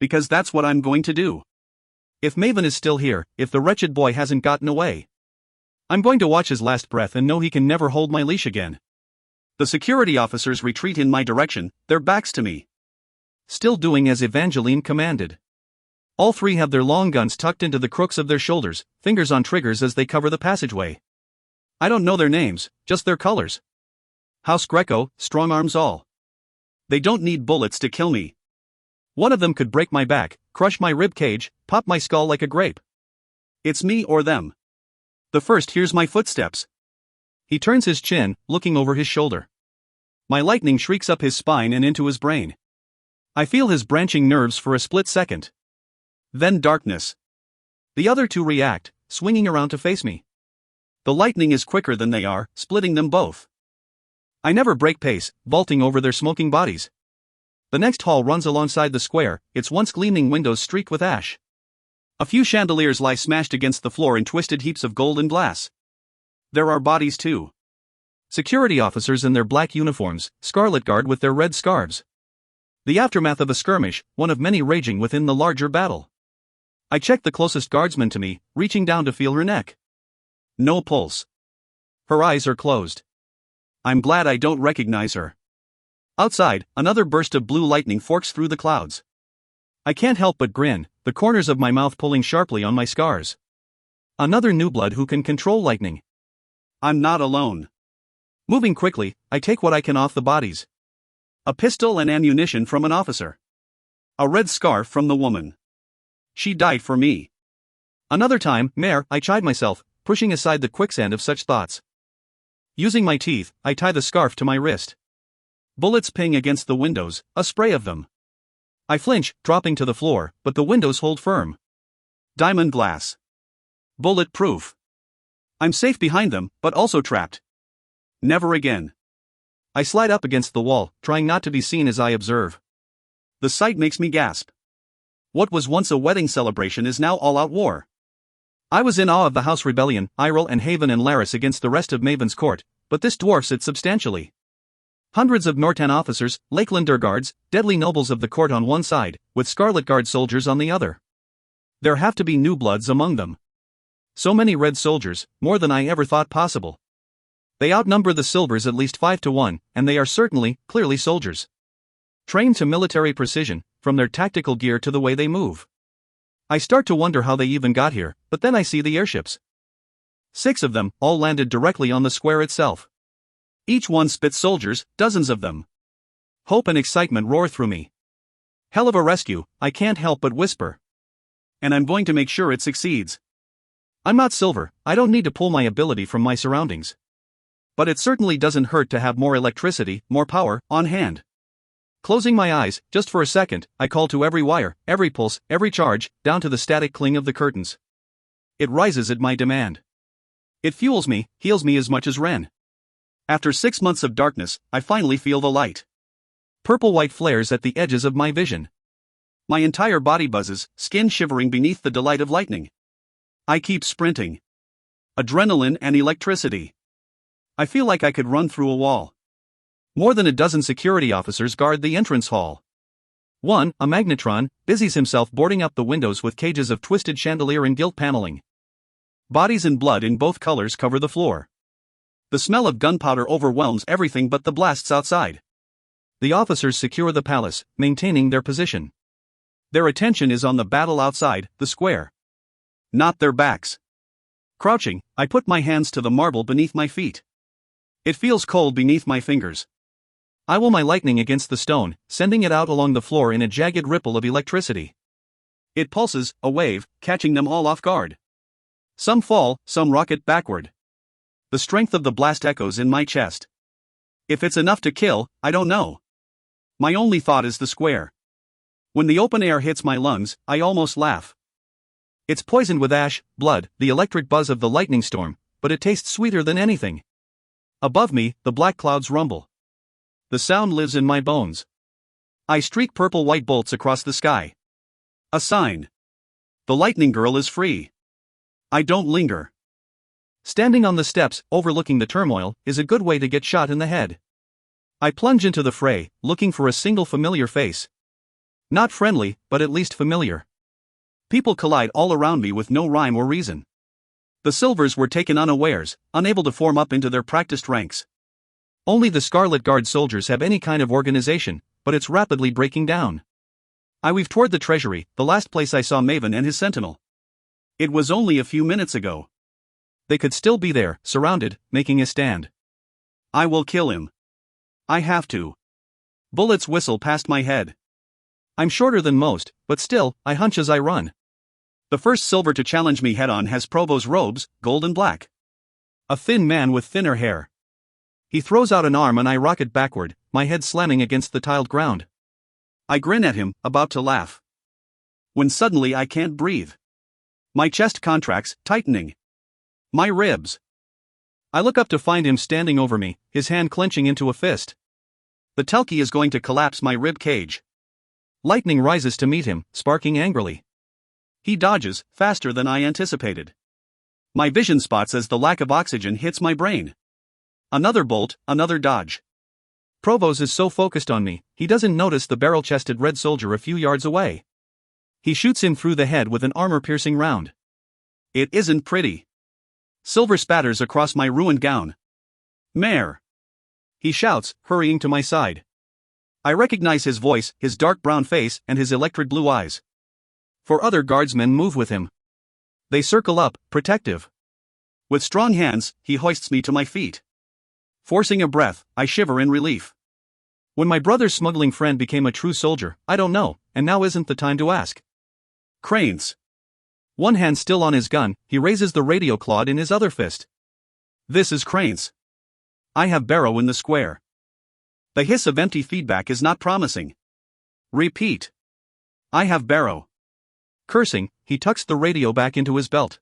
Because that's what I'm going to do. If Maven is still here, if the wretched boy hasn't gotten away, I'm going to watch his last breath and know he can never hold my leash again. The security officers retreat in my direction, their backs to me. Still doing as Evangeline commanded. All three have their long guns tucked into the crooks of their shoulders, fingers on triggers as they cover the passageway. I don't know their names, just their colors. House Greco, strong arms all. They don't need bullets to kill me. One of them could break my back, crush my rib cage, pop my skull like a grape. It's me or them. The first hears my footsteps. He turns his chin, looking over his shoulder. My lightning shrieks up his spine and into his brain. I feel his branching nerves for a split second. Then darkness. The other two react, swinging around to face me. The lightning is quicker than they are, splitting them both. I never break pace, vaulting over their smoking bodies. The next hall runs alongside the square, its once gleaming windows streaked with ash. A few chandeliers lie smashed against the floor in twisted heaps of gold and glass. There are bodies too. Security officers in their black uniforms, Scarlet Guard with their red scarves. The aftermath of a skirmish, one of many raging within the larger battle. I check the closest guardsman to me, reaching down to feel her neck. No pulse. Her eyes are closed. I'm glad I don't recognize her. Outside, another burst of blue lightning forks through the clouds. I can't help but grin, the corners of my mouth pulling sharply on my scars. Another new blood who can control lightning. I'm not alone. Moving quickly, I take what I can off the bodies. A pistol and ammunition from an officer. A red scarf from the woman. She died for me. Another time, Mare, I chide myself, pushing aside the quicksand of such thoughts. Using my teeth, I tie the scarf to my wrist. Bullets ping against the windows, a spray of them. I flinch, dropping to the floor, but the windows hold firm. Diamond glass. Bulletproof. I'm safe behind them, but also trapped. Never again. I slide up against the wall, trying not to be seen as I observe. The sight makes me gasp. What was once a wedding celebration is now all-out war. I was in awe of the House Rebellion, Irel and Haven and Laris against the rest of Maven's court, but this dwarfs it substantially. Hundreds of Nortan officers, Lakelander guards, deadly nobles of the court on one side, with Scarlet Guard soldiers on the other. There have to be new bloods among them. So many red soldiers, more than I ever thought possible. They outnumber the silvers at least 5-1, and they are certainly, clearly soldiers. Trained to military precision, from their tactical gear to the way they move. I start to wonder how they even got here, but then I see the airships. 6 of them, all landed directly on the square itself. Each one spits soldiers, dozens of them. Hope and excitement roar through me. Hell of a rescue, I can't help but whisper. And I'm going to make sure it succeeds. I'm not silver, I don't need to pull my ability from my surroundings. But it certainly doesn't hurt to have more electricity, more power, on hand. Closing my eyes, just for a second, I call to every wire, every pulse, every charge, down to the static cling of the curtains. It rises at my demand. It fuels me, heals me as much as Ren. After 6 months of darkness, I finally feel the light. Purple-white flares at the edges of my vision. My entire body buzzes, skin shivering beneath the delight of lightning. I keep sprinting. Adrenaline and electricity. I feel like I could run through a wall. More than a dozen security officers guard the entrance hall. One, a magnetron, busies himself boarding up the windows with cages of twisted chandelier and gilt paneling. Bodies and blood in both colors cover the floor. The smell of gunpowder overwhelms everything but the blasts outside. The officers secure the palace, maintaining their position. Their attention is on the battle outside, the square. Not their backs. Crouching, I put my hands to the marble beneath my feet. It feels cold beneath my fingers. I will my lightning against the stone, sending it out along the floor in a jagged ripple of electricity. It pulses, a wave, catching them all off guard. Some fall, some rocket backward. The strength of the blast echoes in my chest. If it's enough to kill, I don't know. My only thought is the square. When the open air hits my lungs, I almost laugh. It's poisoned with ash, blood, the electric buzz of the lightning storm, but it tastes sweeter than anything. Above me, the black clouds rumble. The sound lives in my bones. I streak purple-white bolts across the sky. A sign. The lightning girl is free. I don't linger. Standing on the steps, overlooking the turmoil, is a good way to get shot in the head. I plunge into the fray, looking for a single familiar face. Not friendly, but at least familiar. People collide all around me with no rhyme or reason. The Silvers were taken unawares, unable to form up into their practiced ranks. Only the Scarlet Guard soldiers have any kind of organization, but it's rapidly breaking down. I weave toward the treasury, the last place I saw Maven and his sentinel. It was only a few minutes ago. They could still be there, surrounded, making a stand. I will kill him. I have to. Bullets whistle past my head. I'm shorter than most, but still, I hunch as I run. The first Silver to challenge me head-on has Provost's robes, gold and black. A thin man with thinner hair. He throws out an arm and I rocket backward, my head slamming against the tiled ground. I grin at him, about to laugh. When suddenly I can't breathe. My chest contracts, tightening. My ribs. I look up to find him standing over me, his hand clenching into a fist. The Telki is going to collapse my rib cage. Lightning rises to meet him, sparking angrily. He dodges, faster than I anticipated. My vision spots as the lack of oxygen hits my brain. Another bolt, another dodge. Provost is so focused on me, he doesn't notice the barrel-chested red soldier a few yards away. He shoots him through the head with an armor-piercing round. It isn't pretty. Silver spatters across my ruined gown. Mare! He shouts, hurrying to my side. I recognize his voice, his dark brown face, and his electric blue eyes. 4 other guardsmen move with him. They circle up, protective. With strong hands, he hoists me to my feet. Forcing a breath, I shiver in relief. When my brother's smuggling friend became a true soldier, I don't know, and now isn't the time to ask. Cranes. One hand still on his gun, he raises the radio clod in his other fist. This is Cranes. I have Barrow in the square. The hiss of empty feedback is not promising. Repeat. I have Barrow. Cursing, he tucks the radio back into his belt.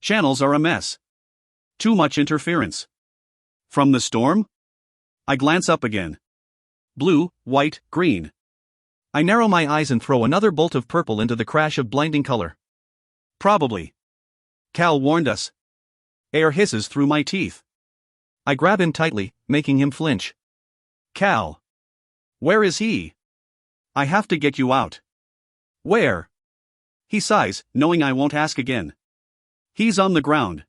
Channels are a mess. Too much interference. From the storm? I glance up again. Blue, white, green. I narrow my eyes and throw another bolt of purple into the crash of blinding color. Probably. Cal warned us. Air hisses through my teeth. I grab him tightly, making him flinch. Cal. Where is he? I have to get you out. Where? He sighs, knowing I won't ask again. He's on the ground.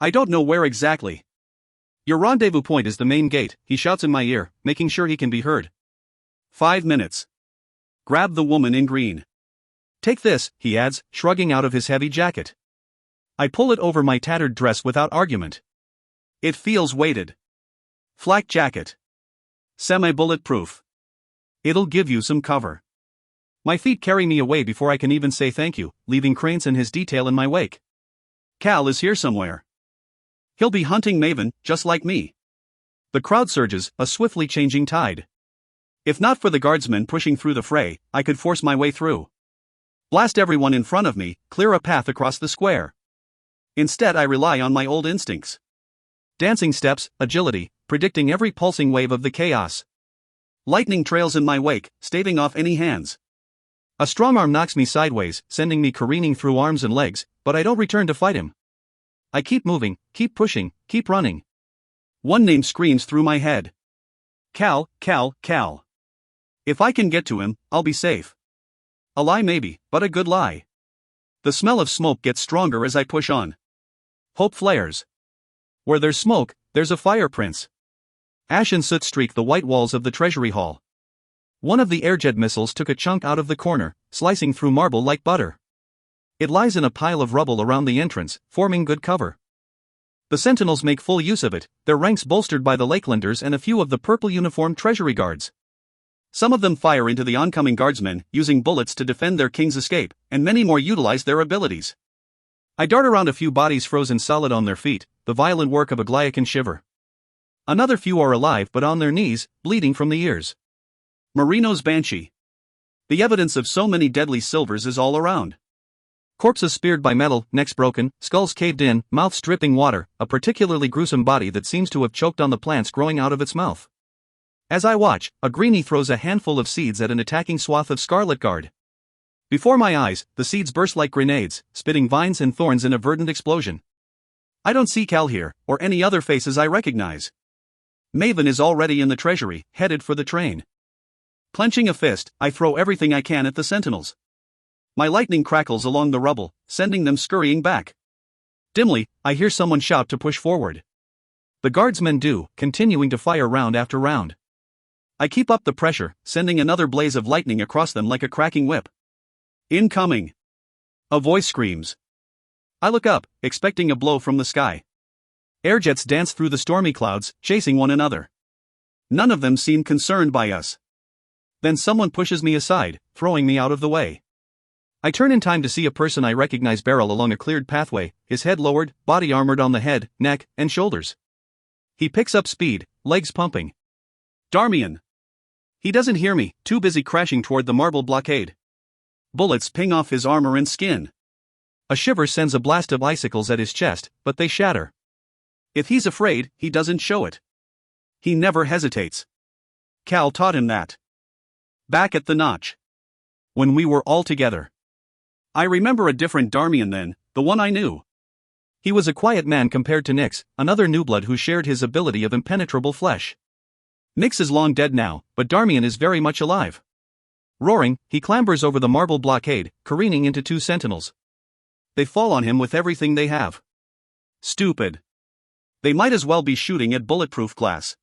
I don't know where exactly. Your rendezvous point is the main gate, he shouts in my ear, making sure he can be heard. 5 minutes. Grab the woman in green. Take this, he adds, shrugging out of his heavy jacket. I pull it over my tattered dress without argument. It feels weighted. Flak jacket. Semi-bulletproof. It'll give you some cover. My feet carry me away before I can even say thank you, leaving Cranes and his detail in my wake. Cal is here somewhere. He'll be hunting Maven, just like me. The crowd surges, a swiftly changing tide. If not for the guardsmen pushing through the fray, I could force my way through. Blast everyone in front of me, clear a path across the square. Instead, I rely on my old instincts. Dancing steps, agility, predicting every pulsing wave of the chaos. Lightning trails in my wake, staving off any hands. A strong arm knocks me sideways, sending me careening through arms and legs, but I don't return to fight him. I keep moving, keep pushing, keep running. One name screams through my head. Cal, Cal, Cal. If I can get to him, I'll be safe. A lie maybe, but a good lie. The smell of smoke gets stronger as I push on. Hope flares. Where there's smoke, there's a fire, Prince. Ash and soot streak the white walls of the Treasury Hall. One of the airjet missiles took a chunk out of the corner, slicing through marble like butter. It lies in a pile of rubble around the entrance, forming good cover. The sentinels make full use of it, their ranks bolstered by the Lakelanders and a few of the purple-uniformed Treasury Guards. Some of them fire into the oncoming guardsmen, using bullets to defend their king's escape, and many more utilize their abilities. I dart around a few bodies frozen solid on their feet, the violent work of a Glyacan shiver. Another few are alive but on their knees, bleeding from the ears. Marino's Banshee. The evidence of so many deadly Silvers is all around. Corpses speared by metal, necks broken, skulls caved in, mouths dripping water, a particularly gruesome body that seems to have choked on the plants growing out of its mouth. As I watch, a greenie throws a handful of seeds at an attacking swath of Scarlet Guard. Before my eyes, the seeds burst like grenades, spitting vines and thorns in a verdant explosion. I don't see Cal here, or any other faces I recognize. Maven is already in the treasury, headed for the train. Clenching a fist, I throw everything I can at the sentinels. My lightning crackles along the rubble, sending them scurrying back. Dimly, I hear someone shout to push forward. The guardsmen do, continuing to fire round after round. I keep up the pressure, sending another blaze of lightning across them like a cracking whip. Incoming! A voice screams. I look up, expecting a blow from the sky. Airjets dance through the stormy clouds, chasing one another. None of them seem concerned by us. Then someone pushes me aside, throwing me out of the way. I turn in time to see a person I recognize barrel along a cleared pathway, his head lowered, body armored on the head, neck, and shoulders. He picks up speed, legs pumping. Darmian! He doesn't hear me, too busy crashing toward the marble blockade. Bullets ping off his armor and skin. A shiver sends a blast of icicles at his chest, but they shatter. If he's afraid, he doesn't show it. He never hesitates. Cal taught him that. Back at the notch. When we were all together. I remember a different Darmian then, the one I knew. He was a quiet man compared to Nyx, another newblood who shared his ability of impenetrable flesh. Nyx is long dead now, but Darmian is very much alive. Roaring, he clambers over the marble blockade, careening into two sentinels. They fall on him with everything they have. Stupid. They might as well be shooting at bulletproof glass.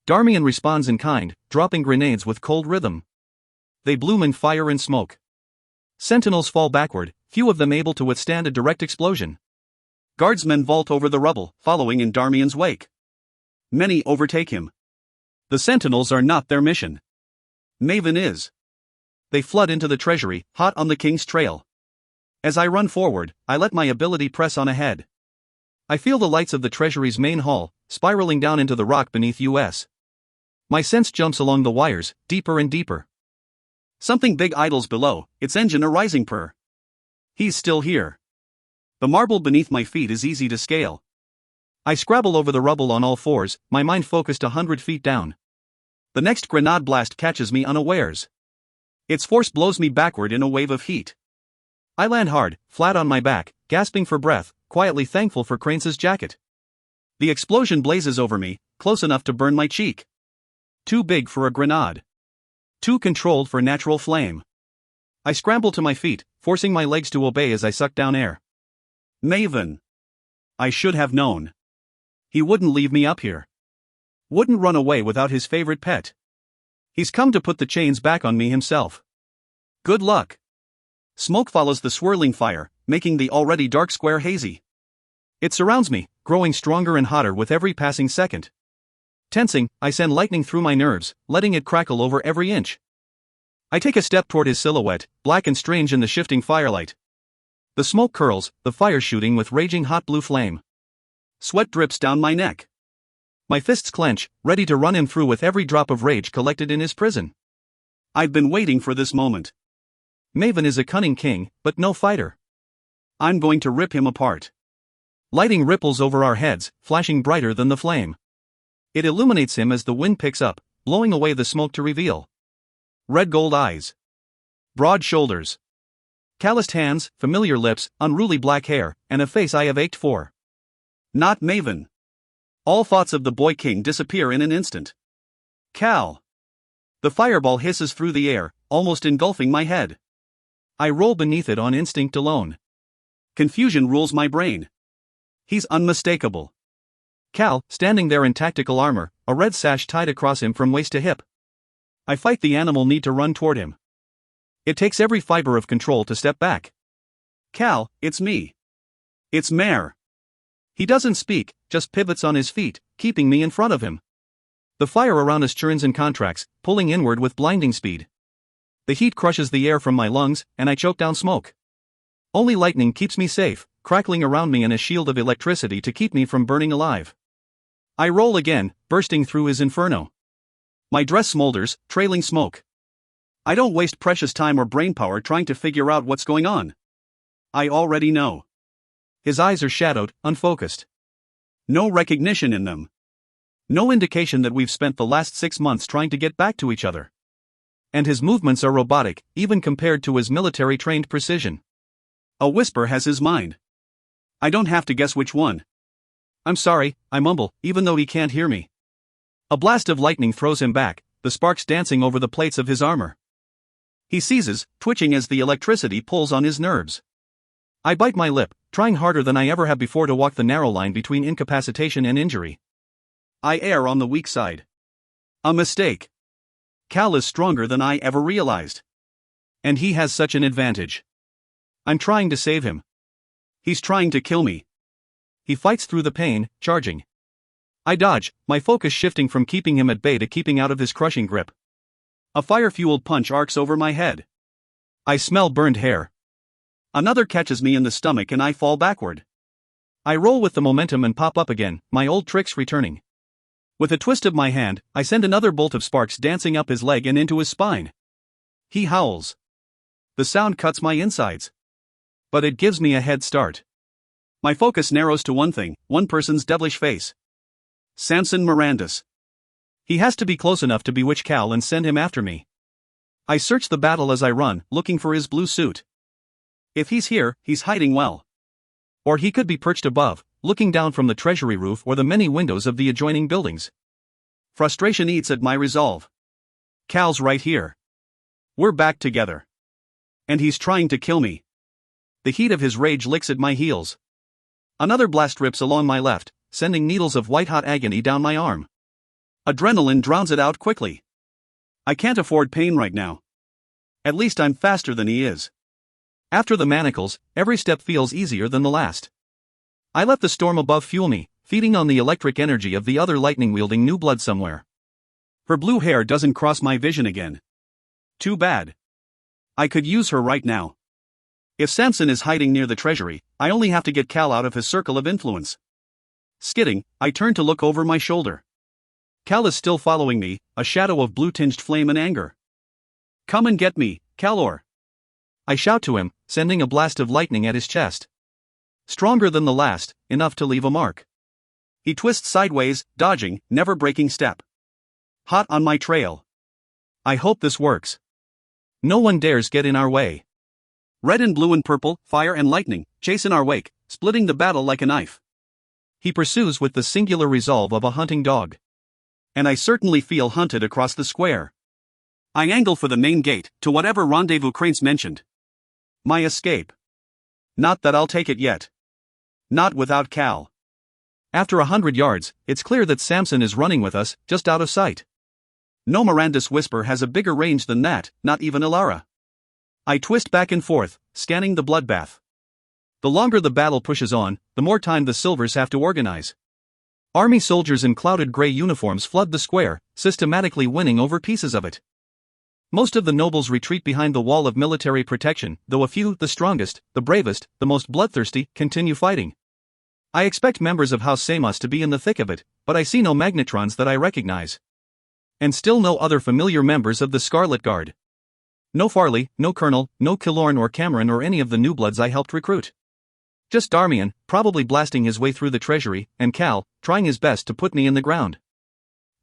Darmian responds in kind, dropping grenades with cold rhythm. They bloom in fire and smoke. Sentinels fall backward, few of them able to withstand a direct explosion. Guardsmen vault over the rubble, following in Darmian's wake. Many overtake him. The sentinels are not their mission. Maven is. They flood into the treasury, hot on the king's trail. As I run forward, I let my ability press on ahead. I feel the lights of the treasury's main hall, spiraling down into the rock beneath us. My sense jumps along the wires, deeper and deeper. Something big idles below, its engine a rising purr. He's still here. The marble beneath my feet is easy to scale. I scrabble over the rubble on all fours, my mind focused 100 feet down. The next grenade blast catches me unawares. Its force blows me backward in a wave of heat. I land hard, flat on my back, gasping for breath, quietly thankful for Cranes's jacket. The explosion blazes over me, close enough to burn my cheek. Too big for a grenade. Too controlled for natural flame. I scramble to my feet, forcing my legs to obey as I suck down air. Maven. I should have known. He wouldn't leave me up here. Wouldn't run away without his favorite pet. He's come to put the chains back on me himself. Good luck. Smoke follows the swirling fire, making the already dark square hazy. It surrounds me, growing stronger and hotter with every passing second. Tensing, I send lightning through my nerves, letting it crackle over every inch. I take a step toward his silhouette, black and strange in the shifting firelight. The smoke curls, the fire shooting with raging hot blue flame. Sweat drips down my neck. My fists clench, ready to run him through with every drop of rage collected in his prison. I've been waiting for this moment. Maven is a cunning king, but no fighter. I'm going to rip him apart. Lighting ripples over our heads, flashing brighter than the flame. It illuminates him as the wind picks up, blowing away the smoke to reveal red gold eyes, broad shoulders, calloused hands, familiar lips, unruly black hair, and a face I have ached for. Not Maven. All thoughts of the boy king disappear in an instant. Cal. The fireball hisses through the air, almost engulfing my head. I roll beneath it on instinct alone. Confusion rules my brain. He's unmistakable. Cal, standing there in tactical armor, a red sash tied across him from waist to hip. I fight the animal need to run toward him. It takes every fiber of control to step back. Cal, it's me. It's Mare. He doesn't speak, just pivots on his feet, keeping me in front of him. The fire around us churns and contracts, pulling inward with blinding speed. The heat crushes the air from my lungs, and I choke down smoke. Only lightning keeps me safe, crackling around me in a shield of electricity to keep me from burning alive. I roll again, bursting through his inferno. My dress smolders, trailing smoke. I don't waste precious time or brainpower trying to figure out what's going on. I already know. His eyes are shadowed, unfocused. No recognition in them. No indication that we've spent the last 6 months trying to get back to each other. And his movements are robotic, even compared to his military-trained precision. A whisper has his mind. I don't have to guess which one. I'm sorry, I mumble, even though he can't hear me. A blast of lightning throws him back, the sparks dancing over the plates of his armor. He seizes, twitching as the electricity pulls on his nerves. I bite my lip, trying harder than I ever have before to walk the narrow line between incapacitation and injury. I err on the weak side. A mistake. Cal is stronger than I ever realized. And he has such an advantage. I'm trying to save him. He's trying to kill me. He fights through the pain, charging. I dodge, my focus shifting from keeping him at bay to keeping out of his crushing grip. A fire-fueled punch arcs over my head. I smell burned hair. Another catches me in the stomach and I fall backward. I roll with the momentum and pop up again, my old tricks returning. With a twist of my hand, I send another bolt of sparks dancing up his leg and into his spine. He howls. The sound cuts my insides. But it gives me a head start. My focus narrows to one thing, one person's devilish face. Samson Mirandas. He has to be close enough to bewitch Cal and send him after me. I search the battle as I run, looking for his blue suit. If he's here, he's hiding well. Or he could be perched above, looking down from the treasury roof or the many windows of the adjoining buildings. Frustration eats at my resolve. Cal's right here. We're back together. And he's trying to kill me. The heat of his rage licks at my heels. Another blast rips along my left, sending needles of white-hot agony down my arm. Adrenaline drowns it out quickly. I can't afford pain right now. At least I'm faster than he is. After the manacles, every step feels easier than the last. I let the storm above fuel me, feeding on the electric energy of the other lightning-wielding new blood somewhere. Her blue hair doesn't cross my vision again. Too bad. I could use her right now. If Samson is hiding near the treasury, I only have to get Cal out of his circle of influence. Skidding, I turn to look over my shoulder. Cal is still following me, a shadow of blue-tinged flame and anger. Come and get me, Calor. I shout to him, sending a blast of lightning at his chest. Stronger than the last, enough to leave a mark. He twists sideways, dodging, never breaking step. Hot on my trail. I hope this works. No one dares get in our way. Red and blue and purple, fire and lightning, chase in our wake, splitting the battle like a knife. He pursues with the singular resolve of a hunting dog. And I certainly feel hunted across the square. I angle for the main gate, to whatever rendezvous Cranes mentioned. My escape. Not that I'll take it yet. Not without Cal. After 100 yards, it's clear that Samson is running with us, just out of sight. No Miranda's whisper has a bigger range than that, not even Ilara. I twist back and forth, scanning the bloodbath. The longer the battle pushes on, the more time the Silvers have to organize. Army soldiers in clouded gray uniforms flood the square, systematically winning over pieces of it. Most of the nobles retreat behind the wall of military protection, though a few, the strongest, the bravest, the most bloodthirsty, continue fighting. I expect members of House Samos to be in the thick of it, but I see no magnetrons that I recognize. And still no other familiar members of the Scarlet Guard. No Farley, no Colonel, no Killorn or Cameron or any of the new bloods I helped recruit. Just Darmian, probably blasting his way through the treasury, and Cal, trying his best to put me in the ground.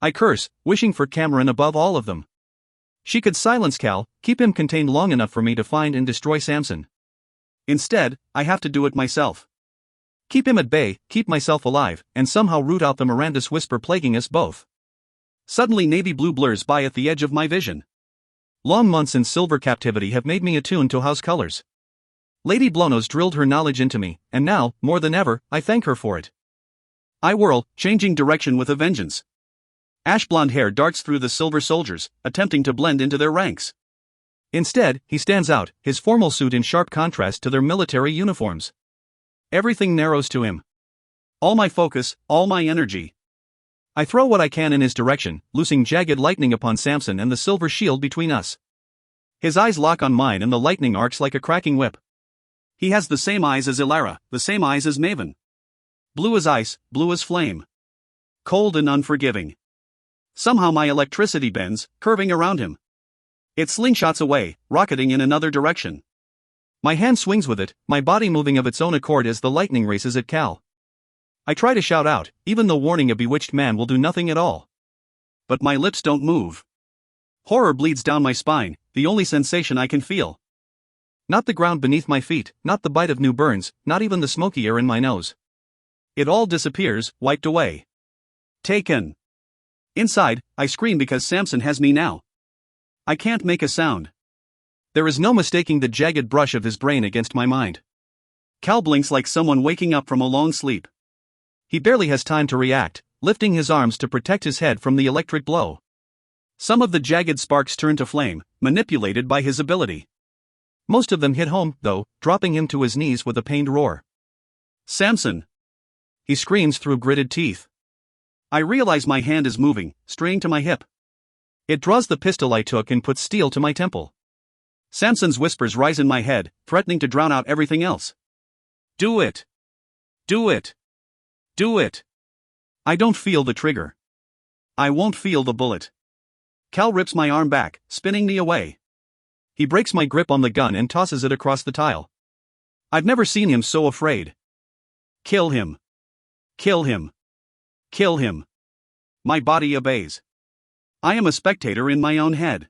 I curse, wishing for Cameron above all of them. She could silence Cal, keep him contained long enough for me to find and destroy Samson. Instead, I have to do it myself. Keep him at bay, keep myself alive, and somehow root out the Miranda's whisper plaguing us both. Suddenly navy blue blurs by at the edge of my vision. Long months in silver captivity have made me attuned to house colors. Lady Blonos drilled her knowledge into me, and now, more than ever, I thank her for it. I whirl, changing direction with a vengeance. Ash blonde hair darts through the silver soldiers, attempting to blend into their ranks. Instead, he stands out, his formal suit in sharp contrast to their military uniforms. Everything narrows to him. All my focus, all my energy. I throw what I can in his direction, loosing jagged lightning upon Samson and the silver shield between us. His eyes lock on mine and the lightning arcs like a cracking whip. He has the same eyes as Ilara, the same eyes as Maven. Blue as ice, blue as flame. Cold and unforgiving. Somehow my electricity bends, curving around him. It slingshots away, rocketing in another direction. My hand swings with it, my body moving of its own accord as the lightning races at Cal. I try to shout out, even though warning a bewitched man will do nothing at all. But my lips don't move. Horror bleeds down my spine, the only sensation I can feel. Not the ground beneath my feet, not the bite of new burns, not even the smoky air in my nose. It all disappears, wiped away. Taken. Inside, I scream because Samson has me now. I can't make a sound. There is no mistaking the jagged brush of his brain against my mind. Cal blinks like someone waking up from a long sleep. He barely has time to react, lifting his arms to protect his head from the electric blow. Some of the jagged sparks turn to flame, manipulated by his ability. Most of them hit home, though, dropping him to his knees with a pained roar. Samson! He screams through gritted teeth. I realize my hand is moving, straying to my hip. It draws the pistol I took and puts steel to my temple. Samson's whispers rise in my head, threatening to drown out everything else. Do it! Do it! Do it! I don't feel the trigger. I won't feel the bullet. Cal rips my arm back, spinning me away. He breaks my grip on the gun and tosses it across the tile. I've never seen him so afraid. Kill him. Kill him. Kill him. My body obeys. I am a spectator in my own head.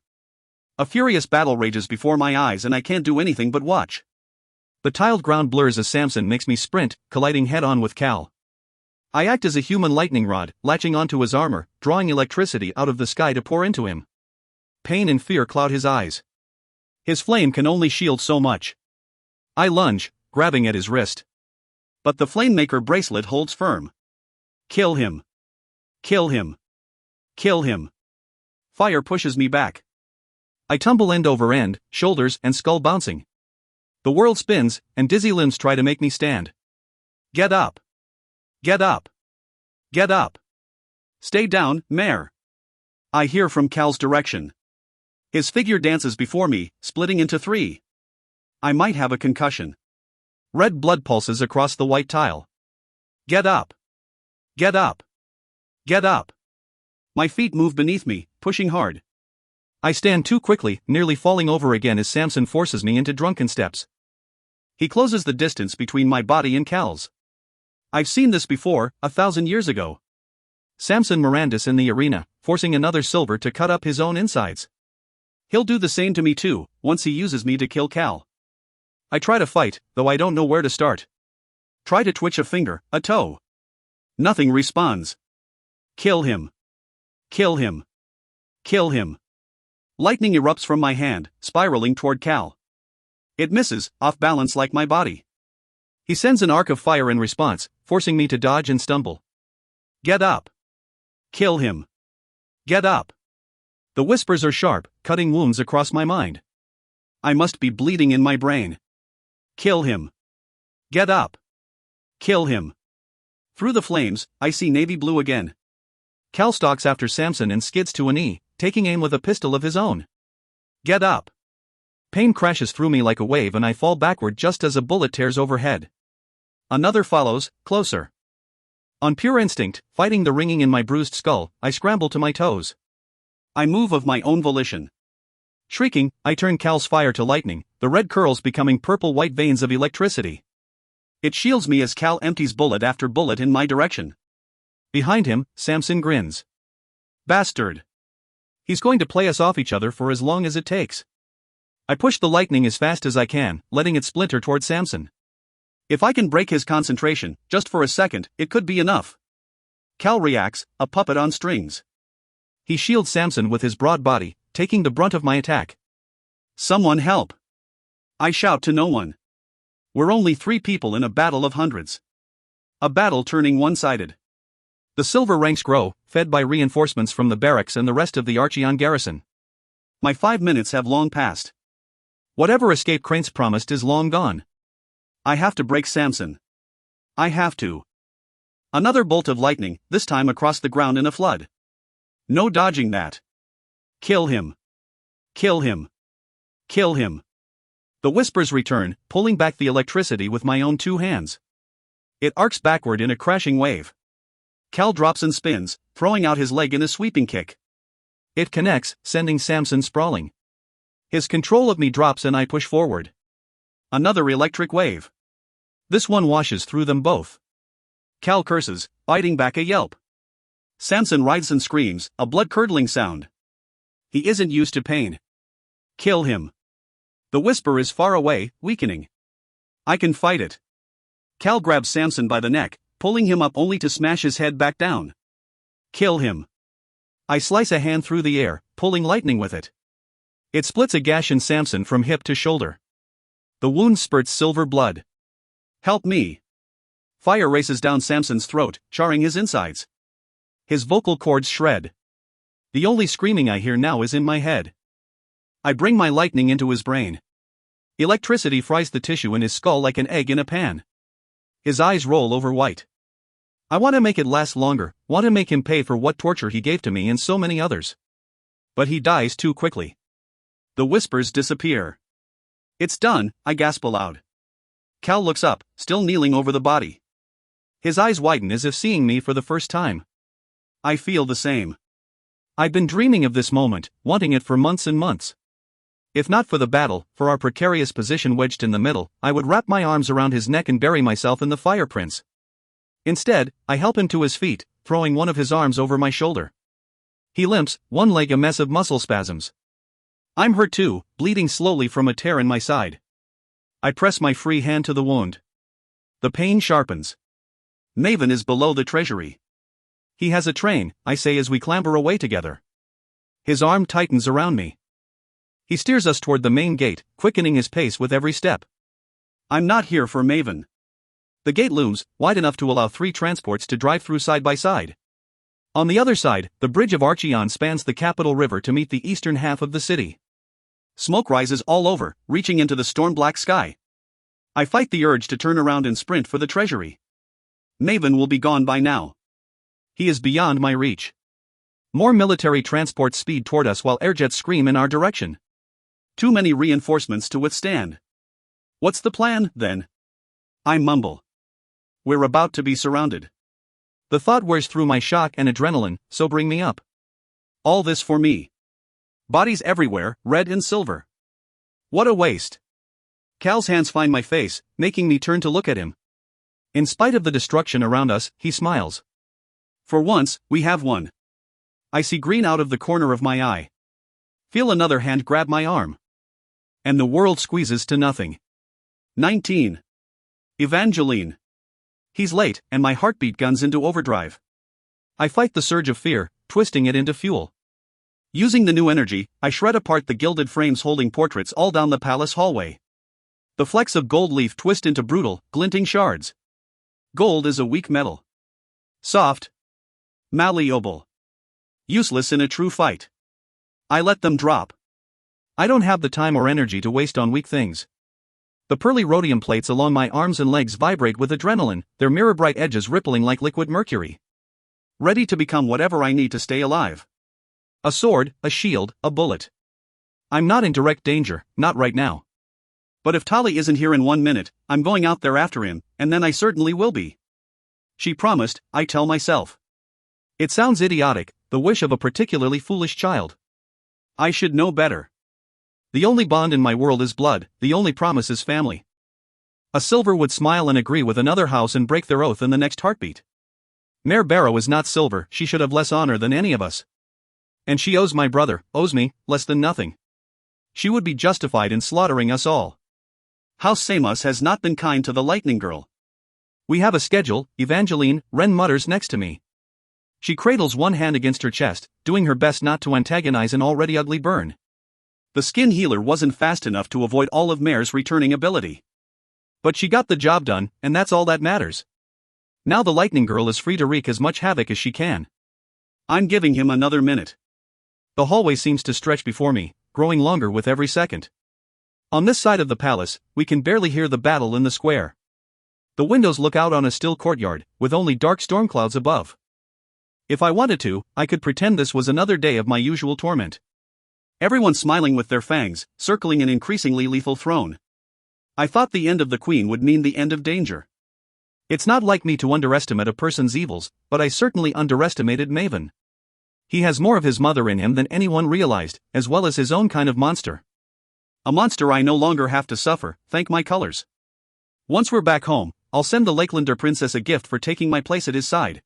A furious battle rages before my eyes and I can't do anything but watch. The tiled ground blurs as Samson makes me sprint, colliding head-on with Cal. I act as a human lightning rod, latching onto his armor, drawing electricity out of the sky to pour into him. Pain and fear cloud his eyes. His flame can only shield so much. I lunge, grabbing at his wrist. But the Flamemaker bracelet holds firm. Kill him. Kill him. Kill him. Fire pushes me back. I tumble end over end, shoulders and skull bouncing. The world spins, and dizzy limbs try to make me stand. Get up. Get up. Get up. Stay down, Mare. I hear from Cal's direction. His figure dances before me, splitting into three. I might have a concussion. Red blood pulses across the white tile. Get up. Get up. Get up. My feet move beneath me, pushing hard. I stand too quickly, nearly falling over again as Samson forces me into drunken steps. He closes the distance between my body and Cal's. I've seen this before, 1,000 years ago. Samson Mirandus in the arena, forcing another silver to cut up his own insides. He'll do the same to me too, once he uses me to kill Cal. I try to fight, though I don't know where to start. Try to twitch a finger, a toe. Nothing responds. Kill him. Kill him. Kill him. Lightning erupts from my hand, spiraling toward Cal. It misses, off balance like my body. He sends an arc of fire in response, forcing me to dodge and stumble. Get up. Kill him. Get up. The whispers are sharp, cutting wounds across my mind. I must be bleeding in my brain. Kill him. Get up. Kill him. Through the flames, I see navy blue again. Cal stalks after Samson and skids to a knee, taking aim with a pistol of his own. Get up. Pain crashes through me like a wave and I fall backward just as a bullet tears overhead. Another follows, closer. On pure instinct, fighting the ringing in my bruised skull, I scramble to my toes. I move of my own volition. Shrieking, I turn Cal's fire to lightning, the red curls becoming purple-white veins of electricity. It shields me as Cal empties bullet after bullet in my direction. Behind him, Samson grins. Bastard. He's going to play us off each other for as long as it takes. I push the lightning as fast as I can, letting it splinter toward Samson. If I can break his concentration, just for a second, it could be enough. Cal reacts, a puppet on strings. He shields Samson with his broad body, taking the brunt of my attack. Someone help. I shout to no one. We're only 3 people in a battle of hundreds. A battle turning one-sided. The silver ranks grow, fed by reinforcements from the barracks and the rest of the Archeon garrison. My 5 minutes have long passed. Whatever escape Cranes promised is long gone. I have to break Samson. I have to. Another bolt of lightning, this time across the ground in a flood. No dodging that. Kill him. Kill him. Kill him. The whispers return, pulling back the electricity with my own 2 hands. It arcs backward in a crashing wave. Cal drops and spins, throwing out his leg in a sweeping kick. It connects, sending Samson sprawling. His control of me drops and I push forward. Another electric wave. This one washes through them both. Cal curses, biting back a yelp. Samson writhes and screams, a blood-curdling sound. He isn't used to pain. Kill him. The whisper is far away, weakening. I can fight it. Cal grabs Samson by the neck, pulling him up only to smash his head back down. Kill him. I slice a hand through the air, pulling lightning with it. It splits a gash in Samson from hip to shoulder. The wound spurts silver blood. Help me. Fire races down Samson's throat, charring his insides. His vocal cords shred. The only screaming I hear now is in my head. I bring my lightning into his brain. Electricity fries the tissue in his skull like an egg in a pan. His eyes roll over white. I want to make it last longer, want to make him pay for what torture he gave to me and so many others. But he dies too quickly. The whispers disappear. It's done, I gasp aloud. Cal looks up, still kneeling over the body. His eyes widen as if seeing me for the first time. I feel the same. I've been dreaming of this moment, wanting it for months and months. If not for the battle, for our precarious position wedged in the middle, I would wrap my arms around his neck and bury myself in the fire prints. Instead, I help him to his feet, throwing one of his arms over my shoulder. He limps, one leg a mess of muscle spasms. I'm hurt too, bleeding slowly from a tear in my side. I press my free hand to the wound. The pain sharpens. Maven is below the treasury. He has a train, I say as we clamber away together. His arm tightens around me. He steers us toward the main gate, quickening his pace with every step. I'm not here for Maven. The gate looms, wide enough to allow 3 transports to drive through side by side. On the other side, the bridge of Archeon spans the capital river to meet the eastern half of the city. Smoke rises all over, reaching into the storm-black sky. I fight the urge to turn around and sprint for the treasury. Maven will be gone by now. He is beyond my reach. More military transports speed toward us while airjets scream in our direction. Too many reinforcements to withstand. What's the plan, then? I mumble. We're about to be surrounded. The thought wears through my shock and adrenaline, sobering me up. All this for me. Bodies everywhere, red and silver. What a waste. Cal's hands find my face, making me turn to look at him. In spite of the destruction around us, he smiles. For once, we have won. I see green out of the corner of my eye. Feel another hand grab my arm. And the world squeezes to nothing. 19. Evangeline. He's late, and my heartbeat guns into overdrive. I fight the surge of fear, twisting it into fuel. Using the new energy, I shred apart the gilded frames holding portraits all down the palace hallway. The flecks of gold leaf twist into brutal, glinting shards. Gold is a weak metal. Soft. Malleable. Useless in a true fight. I let them drop. I don't have the time or energy to waste on weak things. The pearly rhodium plates along my arms and legs vibrate with adrenaline, their mirror-bright edges rippling like liquid mercury. Ready to become whatever I need to stay alive. A sword, a shield, a bullet. I'm not in direct danger, not right now. But if Tali isn't here in 1 minute, I'm going out there after him, and then I certainly will be. She promised, I tell myself. It sounds idiotic, the wish of a particularly foolish child. I should know better. The only bond in my world is blood, the only promise is family. A Silver would smile and agree with another house and break their oath in the next heartbeat. Mare Barrow is not Silver, she should have less honor than any of us. And she owes my brother, owes me, less than nothing. She would be justified in slaughtering us all. House Samos has not been kind to the Lightning Girl. We have a schedule, Evangeline, Wren mutters next to me. She cradles one hand against her chest, doing her best not to antagonize an already ugly burn. The skin healer wasn't fast enough to avoid all of Mare's returning ability. But she got the job done, and that's all that matters. Now the Lightning Girl is free to wreak as much havoc as she can. I'm giving him another minute. The hallway seems to stretch before me, growing longer with every second. On this side of the palace, we can barely hear the battle in the square. The windows look out on a still courtyard, with only dark storm clouds above. If I wanted to, I could pretend this was another day of my usual torment. Everyone smiling with their fangs, circling an increasingly lethal throne. I thought the end of the Queen would mean the end of danger. It's not like me to underestimate a person's evils, but I certainly underestimated Maven. He has more of his mother in him than anyone realized, as well as his own kind of monster. A monster I no longer have to suffer, thank my colors. Once we're back home, I'll send the Lakelander princess a gift for taking my place at his side.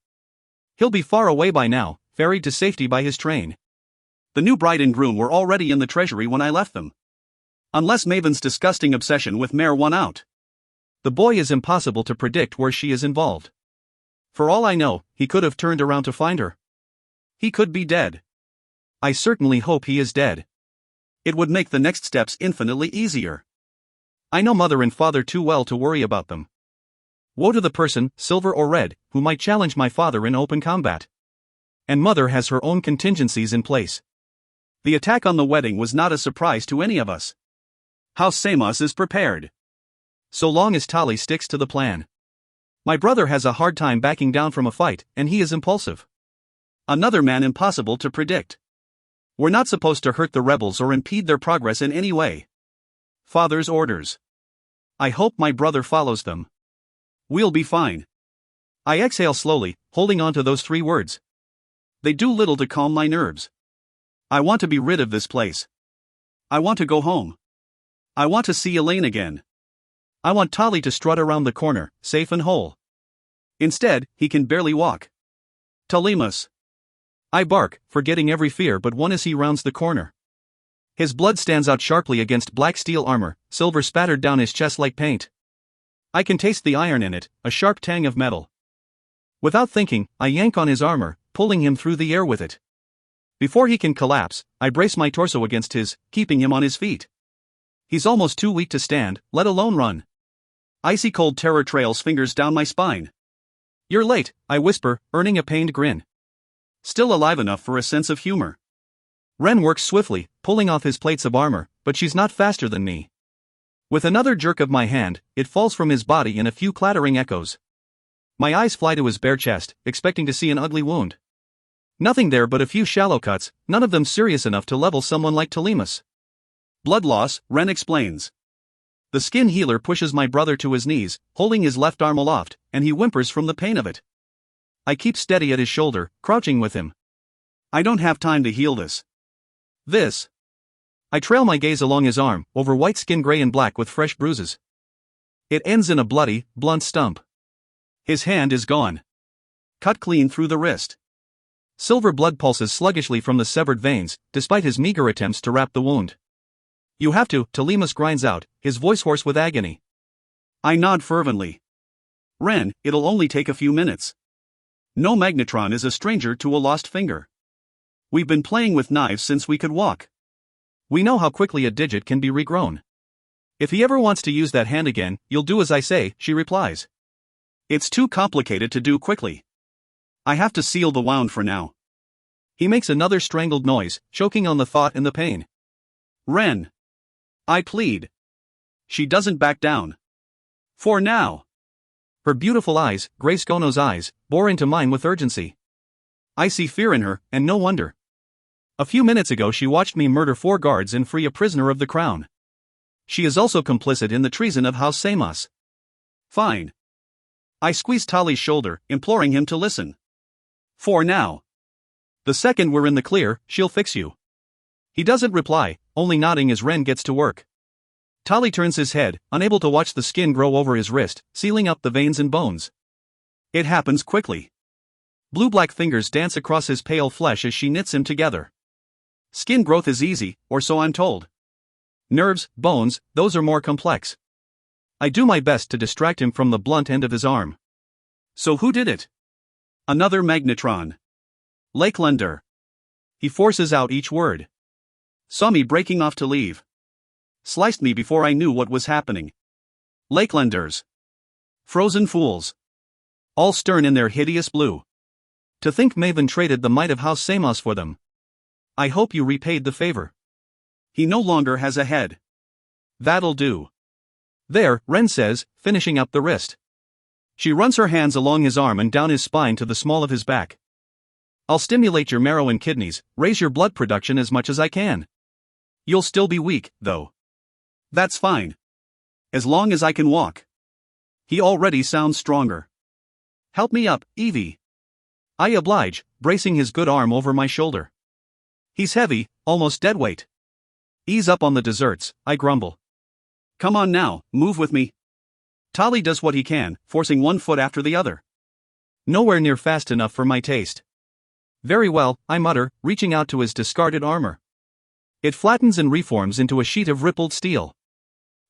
He'll be far away by now, ferried to safety by his train. The new bride and groom were already in the treasury when I left them. Unless Maven's disgusting obsession with Mare won out. The boy is impossible to predict where she is involved. For all I know, he could have turned around to find her. He could be dead. I certainly hope he is dead. It would make the next steps infinitely easier. I know mother and father too well to worry about them. Woe to the person, silver or red, who might challenge my father in open combat. And mother has her own contingencies in place. The attack on the wedding was not a surprise to any of us. House Samos is prepared. So long as Tali sticks to the plan. My brother has a hard time backing down from a fight, and he is impulsive. Another man impossible to predict. We're not supposed to hurt the rebels or impede their progress in any way. Father's orders. I hope my brother follows them. We'll be fine. I exhale slowly, holding on to those 3 words. They do little to calm my nerves. I want to be rid of this place. I want to go home. I want to see Elaine again. I want Tali to strut around the corner, safe and whole. Instead, he can barely walk. Talimas. I bark, forgetting every fear but one as he rounds the corner. His blood stands out sharply against black steel armor, silver spattered down his chest like paint. I can taste the iron in it, a sharp tang of metal. Without thinking, I yank on his armor, pulling him through the air with it. Before he can collapse, I brace my torso against his, keeping him on his feet. He's almost too weak to stand, let alone run. Icy cold terror trails fingers down my spine. You're late, I whisper, earning a pained grin. Still alive enough for a sense of humor. Ren works swiftly, pulling off his plates of armor, but she's not faster than me. With another jerk of my hand, it falls from his body in a few clattering echoes. My eyes fly to his bare chest, expecting to see an ugly wound. Nothing there but a few shallow cuts, none of them serious enough to level someone like Talimas. Blood loss, Ren explains. The skin healer pushes my brother to his knees, holding his left arm aloft, and he whimpers from the pain of it. I keep steady at his shoulder, crouching with him. I don't have time to heal this. I trail my gaze along his arm, over white skin gray and black with fresh bruises. It ends in a bloody, blunt stump. His hand is gone. Cut clean through the wrist. Silver blood pulses sluggishly from the severed veins, despite his meager attempts to wrap the wound. You have to, Talimas grinds out, his voice hoarse with agony. I nod fervently. Ren, it'll only take a few minutes. No magnetron is a stranger to a lost finger. We've been playing with knives since we could walk. We know how quickly a digit can be regrown. If he ever wants to use that hand again, you'll do as I say, she replies. It's too complicated to do quickly. I have to seal the wound for now. He makes another strangled noise, choking on the thought and the pain. Ren. I plead. She doesn't back down. For now. Her beautiful eyes, Grace Gono's eyes, bore into mine with urgency. I see fear in her, and no wonder. A few minutes ago she watched me murder 4 guards and free a prisoner of the crown. She is also complicit in the treason of House Samos. Fine. I squeeze Tali's shoulder, imploring him to listen. For now. The second we're in the clear, she'll fix you. He doesn't reply, only nodding as Ren gets to work. Tali turns his head, unable to watch the skin grow over his wrist, sealing up the veins and bones. It happens quickly. Blue-black fingers dance across his pale flesh as she knits him together. Skin growth is easy, or so I'm told. Nerves, bones, those are more complex. I do my best to distract him from the blunt end of his arm. So who did it? Another magnetron. Lakelander. He forces out each word. Saw me breaking off to leave. Sliced me before I knew what was happening. Lakelanders. Frozen fools. All stern in their hideous blue. To think Maven traded the might of House Samos for them. I hope you repaid the favor. He no longer has a head. That'll do. There, Ren says, finishing up the wrist. She runs her hands along his arm and down his spine to the small of his back. I'll stimulate your marrow and kidneys, raise your blood production as much as I can. You'll still be weak, though. That's fine. As long as I can walk. He already sounds stronger. Help me up, Evie. I oblige, bracing his good arm over my shoulder. He's heavy, almost dead weight. Ease up on the desserts, I grumble. Come on now, move with me. Tali does what he can, forcing one foot after the other. Nowhere near fast enough for my taste. Very well, I mutter, reaching out to his discarded armor. It flattens and reforms into a sheet of rippled steel.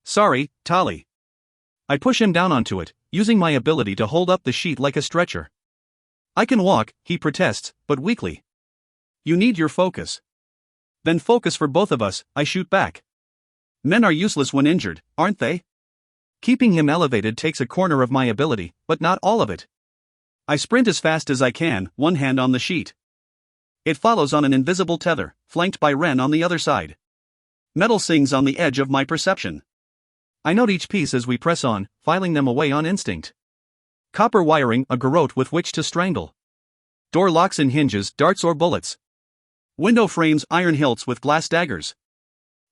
Sorry, Tali. I push him down onto it, using my ability to hold up the sheet like a stretcher. I can walk, he protests, but weakly. You need your focus. Then focus for both of us, I shoot back. Men are useless when injured, aren't they? Keeping him elevated takes a corner of my ability, but not all of it. I sprint as fast as I can, one hand on the sheet. It follows on an invisible tether, flanked by Ren on the other side. Metal sings on the edge of my perception. I note each piece as we press on, filing them away on instinct. Copper wiring, a garrote with which to strangle. Door locks and hinges, darts or bullets. Window frames, iron hilts with glass daggers.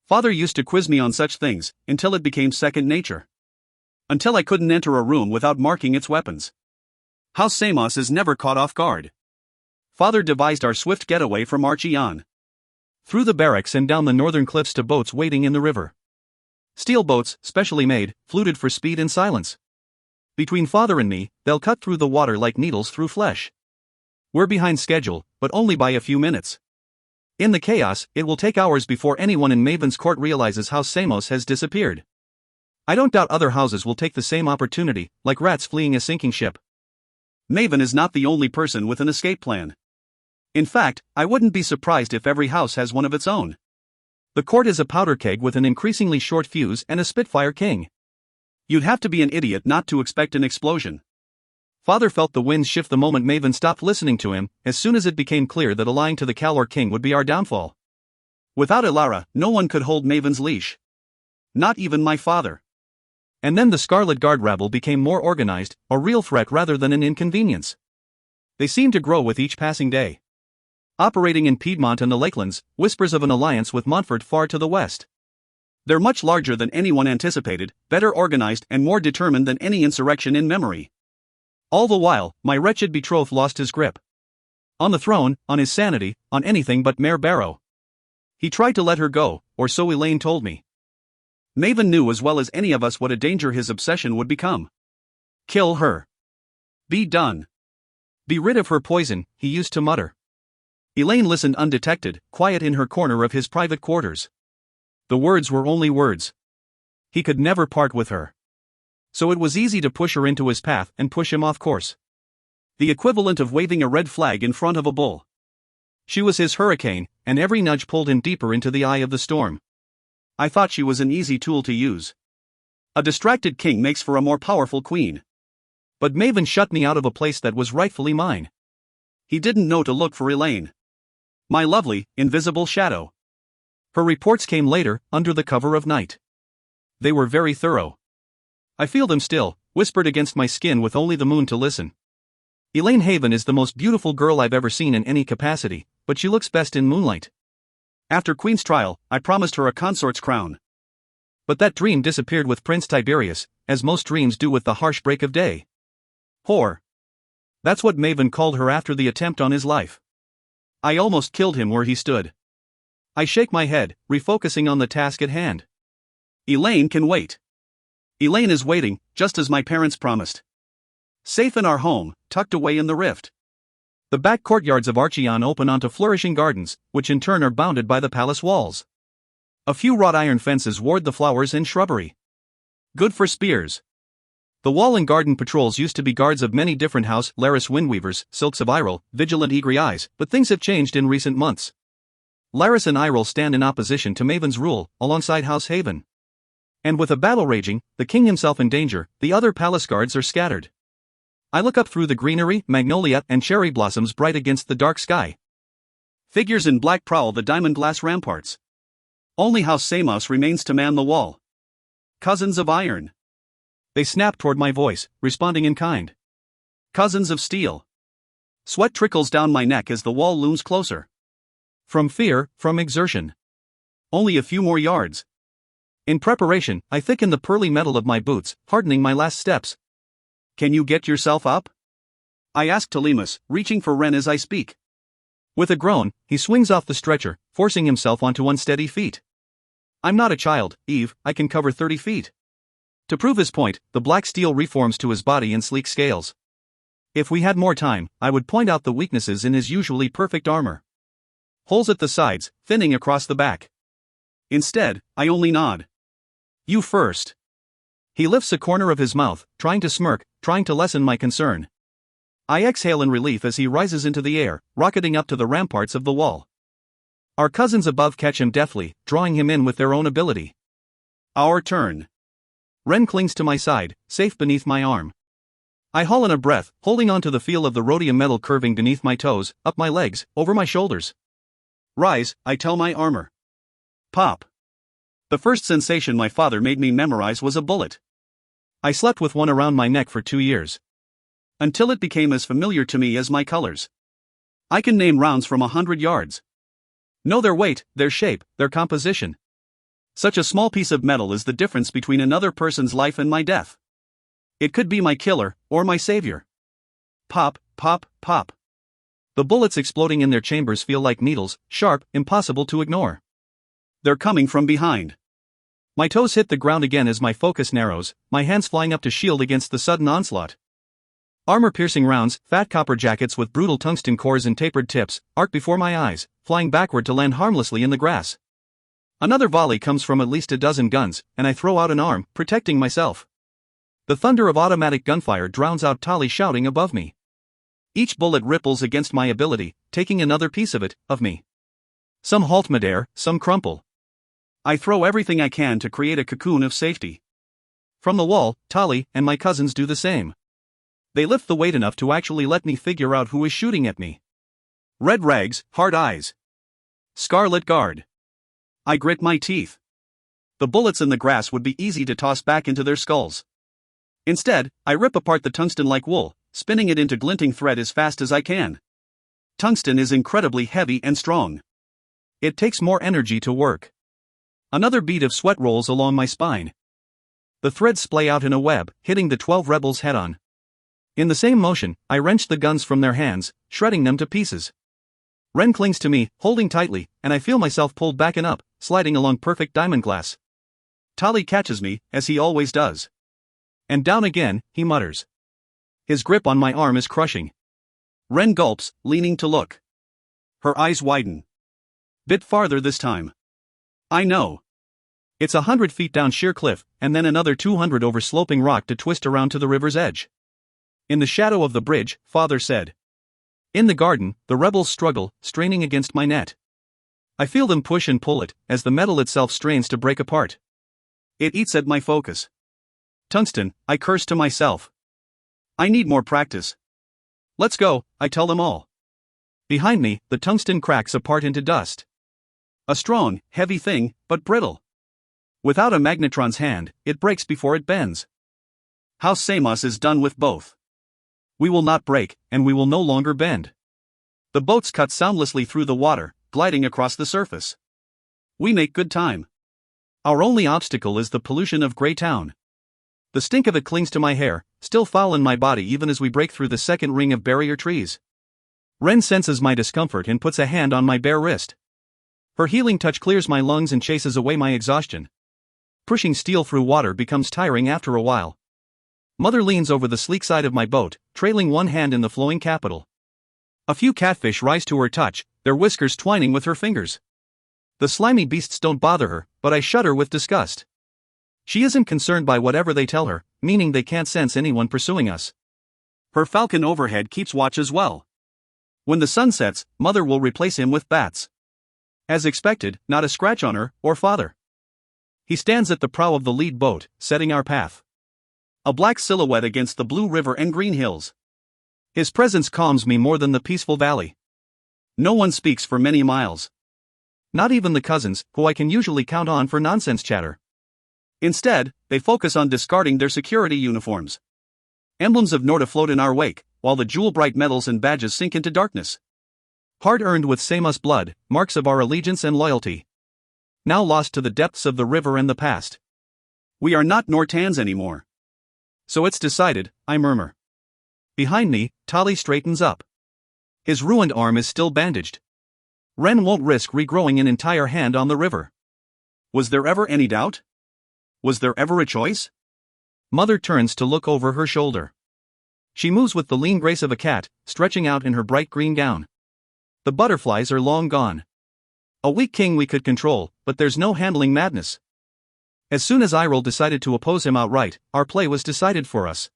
Father used to quiz me on such things, until it became second nature. Until I couldn't enter a room without marking its weapons. House Samos is never caught off guard. Father devised our swift getaway from Archeon. Through the barracks and down the northern cliffs to boats waiting in the river. Steel boats, specially made, fluted for speed and silence. Between Father and me, they'll cut through the water like needles through flesh. We're behind schedule, but only by a few minutes. In the chaos, it will take hours before anyone in Maven's court realizes House Samos has disappeared. I don't doubt other houses will take the same opportunity, like rats fleeing a sinking ship. Maven is not the only person with an escape plan. In fact, I wouldn't be surprised if every house has one of its own. The court is a powder keg with an increasingly short fuse and a Spitfire King. You'd have to be an idiot not to expect an explosion. Father felt the winds shift the moment Maven stopped listening to him, as soon as it became clear that allying to the Kalor King would be our downfall. Without Ilara, no one could hold Maven's leash. Not even my father. And then the Scarlet Guard rabble became more organized, a real threat rather than an inconvenience. They seemed to grow with each passing day. Operating in Piedmont and the Lakelands, whispers of an alliance with Montfort far to the west. They're much larger than anyone anticipated, better organized and more determined than any insurrection in memory. All the while, my wretched betrothed lost his grip. On the throne, on his sanity, on anything but Mare Barrow. He tried to let her go, or so Elaine told me. Maven knew as well as any of us what a danger his obsession would become. Kill her. Be done. Be rid of her poison, he used to mutter. Elaine listened undetected, quiet in her corner of his private quarters. The words were only words. He could never part with her. So it was easy to push her into his path and push him off course. The equivalent of waving a red flag in front of a bull. She was his hurricane, and every nudge pulled him deeper into the eye of the storm. I thought she was an easy tool to use. A distracted king makes for a more powerful queen. But Maven shut me out of a place that was rightfully mine. He didn't know to look for Elaine. My lovely, invisible shadow. Her reports came later, under the cover of night. They were very thorough. I feel them still, whispered against my skin with only the moon to listen. Elaine Haven is the most beautiful girl I've ever seen in any capacity, but she looks best in moonlight. After Queen's trial, I promised her a consort's crown. But that dream disappeared with Prince Tiberius, as most dreams do with the harsh break of day. Whore. That's what Maven called her after the attempt on his life. I almost killed him where he stood. I shake my head, refocusing on the task at hand. Elaine can wait. Elaine is waiting, just as my parents promised. Safe in our home, tucked away in the rift. The back courtyards of Archeon open onto flourishing gardens, which in turn are bounded by the palace walls. A few wrought iron fences ward the flowers and shrubbery. Good for spears. The wall and garden patrols used to be guards of many different house Laris windweavers, Silks of Irel, vigilant eager eyes, but things have changed in recent months. Laris and Irel stand in opposition to Maven's rule, alongside House Haven. And with a battle raging, the king himself in danger, the other palace guards are scattered. I look up through the greenery, magnolia and cherry blossoms bright against the dark sky. Figures in black prowl the diamond glass ramparts. Only House Samos remains to man the wall. Cousins of iron. They snap toward my voice, responding in kind. Cousins of steel. Sweat trickles down my neck as the wall looms closer. From fear, from exertion. Only a few more yards. In preparation, I thicken the pearly metal of my boots, hardening my last steps. Can you get yourself up? I ask Telemus, reaching for Ren as I speak. With a groan, he swings off the stretcher, forcing himself onto unsteady feet. I'm not a child, Eve, I can cover 30 feet. To prove his point, the black steel reforms to his body in sleek scales. If we had more time, I would point out the weaknesses in his usually perfect armor. Holes at the sides, thinning across the back. Instead, I only nod. You first. He lifts a corner of his mouth, trying to smirk, trying to lessen my concern. I exhale in relief as he rises into the air, rocketing up to the ramparts of the wall. Our cousins above catch him deftly, drawing him in with their own ability. Our turn. Ren clings to my side, safe beneath my arm. I haul in a breath, holding on to the feel of the rhodium metal curving beneath my toes, up my legs, over my shoulders. Rise, I tell my armor. Pop. The first sensation my father made me memorize was a bullet. I slept with one around my neck for 2 years. Until it became as familiar to me as my colors. I can name rounds from 100 yards. Know their weight, their shape, their composition. Such a small piece of metal is the difference between another person's life and my death. It could be my killer, or my savior. Pop, pop, pop. The bullets exploding in their chambers feel like needles, sharp, impossible to ignore. They're coming from behind. My toes hit the ground again as my focus narrows, my hands flying up to shield against the sudden onslaught. Armor-piercing rounds, fat copper jackets with brutal tungsten cores and tapered tips, arc before my eyes, flying backward to land harmlessly in the grass. Another volley comes from at least a dozen guns, and I throw out an arm, protecting myself. The thunder of automatic gunfire drowns out Tali shouting above me. Each bullet ripples against my ability, taking another piece of me. Some halt midair, some crumple. I throw everything I can to create a cocoon of safety. From the wall, Tali and my cousins do the same. They lift the weight enough to actually let me figure out who is shooting at me. Red rags, hard eyes. Scarlet guard. I grit my teeth. The bullets in the grass would be easy to toss back into their skulls. Instead, I rip apart the tungsten like wool, spinning it into glinting thread as fast as I can. Tungsten is incredibly heavy and strong. It takes more energy to work. Another bead of sweat rolls along my spine. The threads splay out in a web, hitting the 12 rebels head-on. In the same motion, I wrench the guns from their hands, shredding them to pieces. Ren clings to me, holding tightly, and I feel myself pulled back and up, sliding along perfect diamond glass. Tali catches me, as he always does. And down again, he mutters. His grip on my arm is crushing. Ren gulps, leaning to look. Her eyes widen. Bit farther this time. I know. It's 100 feet down sheer cliff, and then another 200 over sloping rock to twist around to the river's edge. In the shadow of the bridge, Father said. In the garden, the rebels struggle, straining against my net. I feel them push and pull it, as the metal itself strains to break apart. It eats at my focus. Tungsten, I curse to myself. I need more practice. Let's go, I tell them all. Behind me, the tungsten cracks apart into dust. A strong, heavy thing, but brittle. Without a magnetron's hand, it breaks before it bends. How Samos is done with both. We will not break, and we will no longer bend. The boats cut soundlessly through the water, gliding across the surface. We make good time. Our only obstacle is the pollution of Greytown. The stink of it clings to my hair, still foul in my body even as we break through the second ring of barrier trees. Ren senses my discomfort and puts a hand on my bare wrist. Her healing touch clears my lungs and chases away my exhaustion. Pushing steel through water becomes tiring after a while. Mother leans over the sleek side of my boat, trailing one hand in the flowing capital. A few catfish rise to her touch, their whiskers twining with her fingers. The slimy beasts don't bother her, but I shudder with disgust. She isn't concerned by whatever they tell her, meaning they can't sense anyone pursuing us. Her falcon overhead keeps watch as well. When the sun sets, Mother will replace him with bats. As expected, not a scratch on her, or Father. He stands at the prow of the lead boat, setting our path. A black silhouette against the blue river and green hills. His presence calms me more than the peaceful valley. No one speaks for many miles. Not even the cousins, who I can usually count on for nonsense chatter. Instead, they focus on discarding their security uniforms. Emblems of Norta float in our wake, while the jewel-bright medals and badges sink into darkness. Hard-earned with Samos blood, marks of our allegiance and loyalty. Now lost to the depths of the river and the past. We are not Nortans anymore. So it's decided, I murmur. Behind me, Tali straightens up. His ruined arm is still bandaged. Ren won't risk regrowing an entire hand on the river. Was there ever any doubt? Was there ever a choice? Mother turns to look over her shoulder. She moves with the lean grace of a cat, stretching out in her bright green gown. The butterflies are long gone. A weak king we could control, but there's no handling madness. As soon as Irol decided to oppose him outright, our play was decided for us.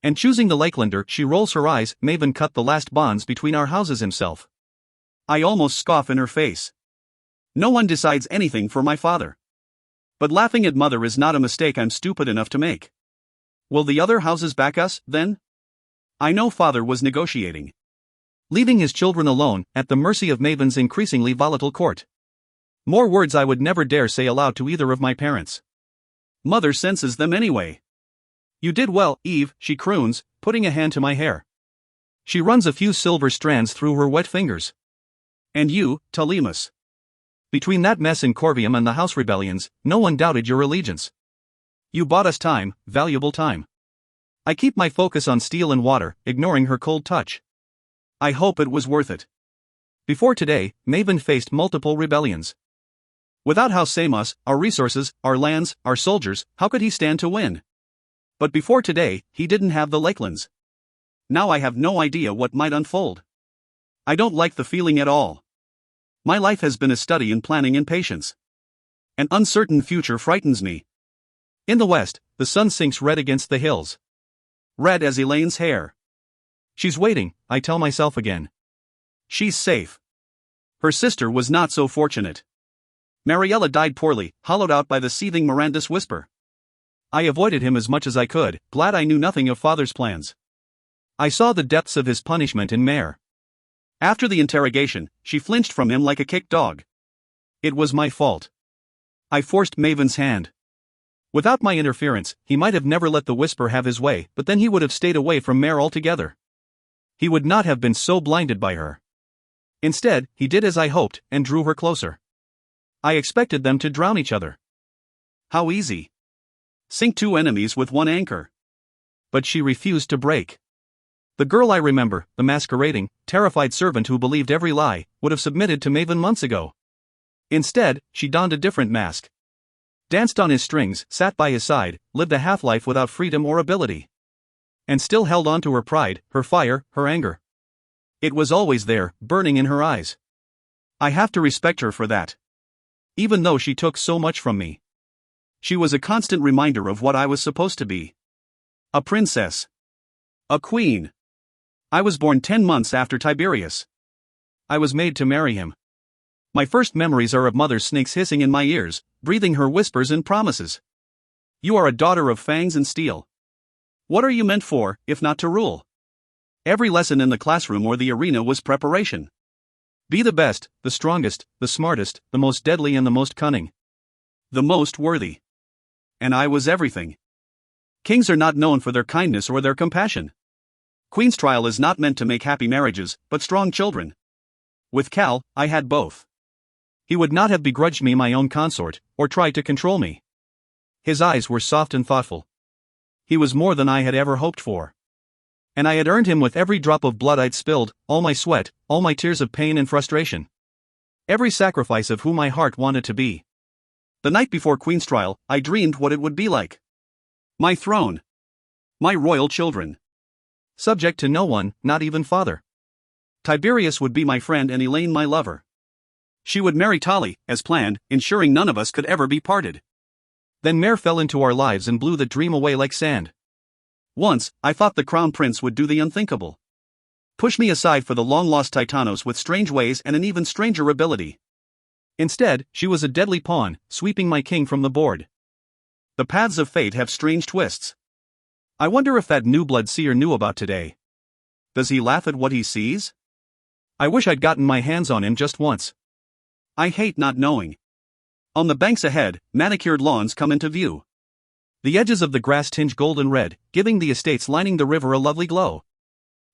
And choosing the Lakelander, she rolls her eyes. Maven cut the last bonds between our houses himself. I almost scoff in her face. No one decides anything for my father. But laughing at mother is not a mistake I'm stupid enough to make. Will the other houses back us, then? I know father was negotiating, leaving his children alone, at the mercy of Maven's increasingly volatile court. More words I would never dare say aloud to either of my parents. Mother senses them anyway. You did well, Eve, she croons, putting a hand to my hair. She runs a few silver strands through her wet fingers. And you, Telemus. Between that mess in Corvium and the house rebellions, no one doubted your allegiance. You bought us time, valuable time. I keep my focus on steel and water, ignoring her cold touch. I hope it was worth it. Before today, Maven faced multiple rebellions. Without House Samos, our resources, our lands, our soldiers, how could he stand to win? But before today, he didn't have the Lakelands. Now I have no idea what might unfold. I don't like the feeling at all. My life has been a study in planning and patience. An uncertain future frightens me. In the west, the sun sinks red against the hills. Red as Elaine's hair. She's waiting, I tell myself again. She's safe. Her sister was not so fortunate. Mariella died poorly, hollowed out by the seething Miranda's whisper. I avoided him as much as I could, glad I knew nothing of father's plans. I saw the depths of his punishment in Mare. After the interrogation, she flinched from him like a kicked dog. It was my fault. I forced Maven's hand. Without my interference, he might have never let the whisper have his way, but then he would have stayed away from Mare altogether. He would not have been so blinded by her. Instead, he did as I hoped, and drew her closer. I expected them to drown each other. How easy. Sink two enemies with one anchor. But she refused to break. The girl I remember, the masquerading, terrified servant who believed every lie, would have submitted to Maven months ago. Instead, she donned a different mask. Danced on his strings, sat by his side, lived a half-life without freedom or ability. And still held on to her pride, her fire, her anger. It was always there, burning in her eyes. I have to respect her for that. Even though she took so much from me. She was a constant reminder of what I was supposed to be. A princess. A queen. I was born 10 months after Tiberius. I was made to marry him. My first memories are of mother's snakes hissing in my ears, breathing her whispers and promises. You are a daughter of fangs and steel. What are you meant for, if not to rule? Every lesson in the classroom or the arena was preparation. Be the best, the strongest, the smartest, the most deadly and the most cunning. The most worthy. And I was everything. Kings are not known for their kindness or their compassion. Queen's trial is not meant to make happy marriages, but strong children. With Cal, I had both. He would not have begrudged me my own consort, or tried to control me. His eyes were soft and thoughtful. He was more than I had ever hoped for. And I had earned him with every drop of blood I'd spilled, all my sweat, all my tears of pain and frustration. Every sacrifice of who my heart wanted to be. The night before Queen's trial, I dreamed what it would be like. My throne. My royal children. Subject to no one, not even father. Tiberius would be my friend and Elaine my lover. She would marry Tali, as planned, ensuring none of us could ever be parted. Then Mare fell into our lives and blew the dream away like sand. Once, I thought the crown prince would do the unthinkable. Push me aside for the long-lost Titanos with strange ways and an even stranger ability. Instead, she was a deadly pawn, sweeping my king from the board. The paths of fate have strange twists. I wonder if that new blood seer knew about today. Does he laugh at what he sees? I wish I'd gotten my hands on him just once. I hate not knowing. On the banks ahead, manicured lawns come into view. The edges of the grass tinge golden red, giving the estates lining the river a lovely glow.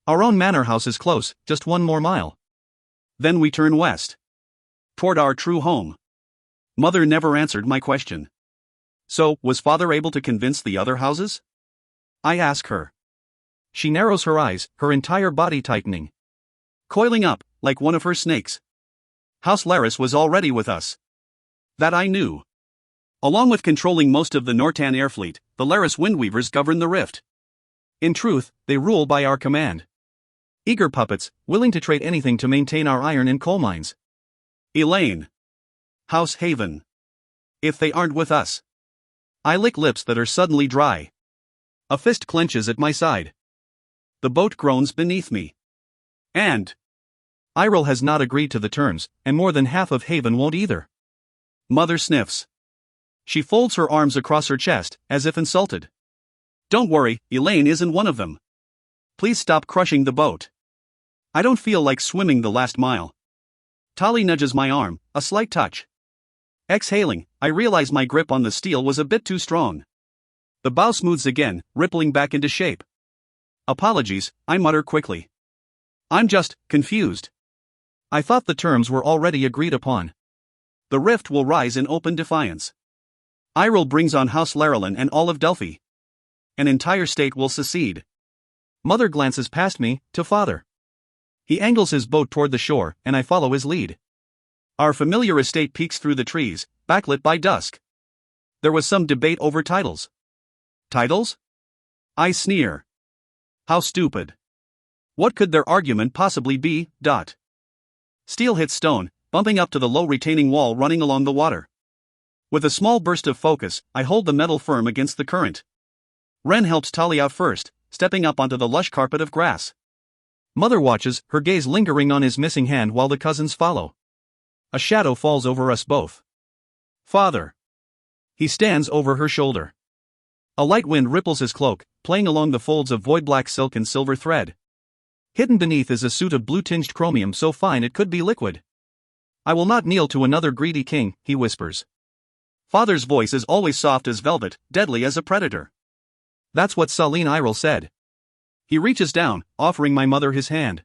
Our own manor house is close, just 1 more mile. Then we turn west. Toward our true home. Mother never answered my question. So, was father able to convince the other houses? I ask her. She narrows her eyes, her entire body tightening. Coiling up, like one of her snakes. House Laris was already with us. That I knew. Along with controlling most of the Nortan air fleet, the Laris Windweavers govern the rift. In truth, they rule by our command. Eager puppets, willing to trade anything to maintain our iron and coal mines. Elaine. House Haven. If they aren't with us. I lick lips that are suddenly dry. A fist clenches at my side. The boat groans beneath me. And Iril has not agreed to the terms, and more than half of Haven won't either. Mother sniffs. She folds her arms across her chest, as if insulted. Don't worry, Elaine isn't one of them. Please stop crushing the boat. I don't feel like swimming the last mile. Tali nudges my arm, a slight touch. Exhaling, I realize my grip on the steel was a bit too strong. The bow smooths again, rippling back into shape. Apologies, I mutter quickly. I'm just confused. I thought the terms were already agreed upon. The rift will rise in open defiance. Iril brings on House Larelin and all of Delphi. An entire state will secede. Mother glances past me, to father. He angles his boat toward the shore, and I follow his lead. Our familiar estate peeks through the trees, backlit by dusk. There was some debate over titles. Titles? I sneer. How stupid. What could their argument possibly be? Steel hits stone, bumping up to the low retaining wall running along the water. With a small burst of focus, I hold the metal firm against the current. Ren helps Tali out first, stepping up onto the lush carpet of grass. Mother watches, her gaze lingering on his missing hand while the cousins follow. A shadow falls over us both. Father. He stands over her shoulder. A light wind ripples his cloak, playing along the folds of void-black silk and silver thread. Hidden beneath is a suit of blue-tinged chromium so fine it could be liquid. I will not kneel to another greedy king, he whispers. Father's voice is always soft as velvet, deadly as a predator. That's what Saline Iril said. He reaches down, offering my mother his hand.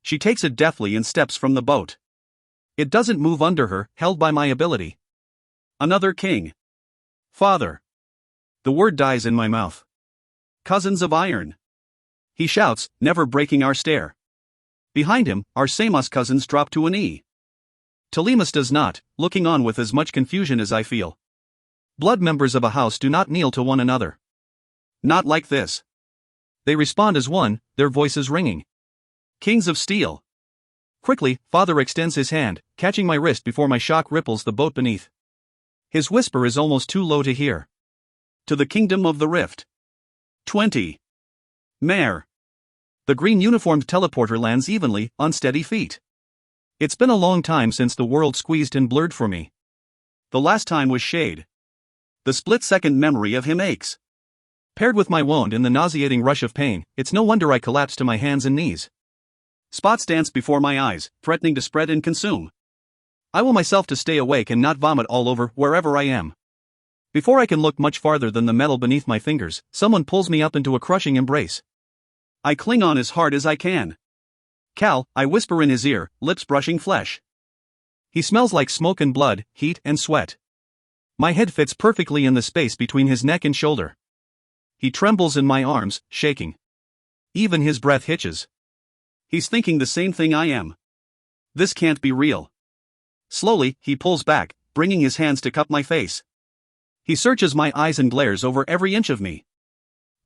She takes it deftly and steps from the boat. It doesn't move under her, held by my ability. Another king. Father. The word dies in my mouth. Cousins of iron. He shouts, never breaking our stare. Behind him, our Samos cousins drop to an E. Telemus does not, looking on with as much confusion as I feel. Blood members of a house do not kneel to one another. Not like this. They respond as one, their voices ringing. Kings of steel. Quickly, father extends his hand, catching my wrist before my shock ripples the boat beneath. His whisper is almost too low to hear. To the kingdom of the rift. 20. Mare. The green uniformed teleporter lands evenly, on steady feet. It's been a long time since the world squeezed and blurred for me. The last time was Shade. The split-second memory of him aches. Paired with my wound and the nauseating rush of pain, it's no wonder I collapse to my hands and knees. Spots dance before my eyes, threatening to spread and consume. I will myself to stay awake and not vomit all over wherever I am. Before I can look much farther than the metal beneath my fingers, someone pulls me up into a crushing embrace. I cling on as hard as I can. Cal, I whisper in his ear, lips brushing flesh. He smells like smoke and blood, heat and sweat. My head fits perfectly in the space between his neck and shoulder. He trembles in my arms, shaking. Even his breath hitches. He's thinking the same thing I am. This can't be real. Slowly, he pulls back, bringing his hands to cup my face. He searches my eyes and glares over every inch of me.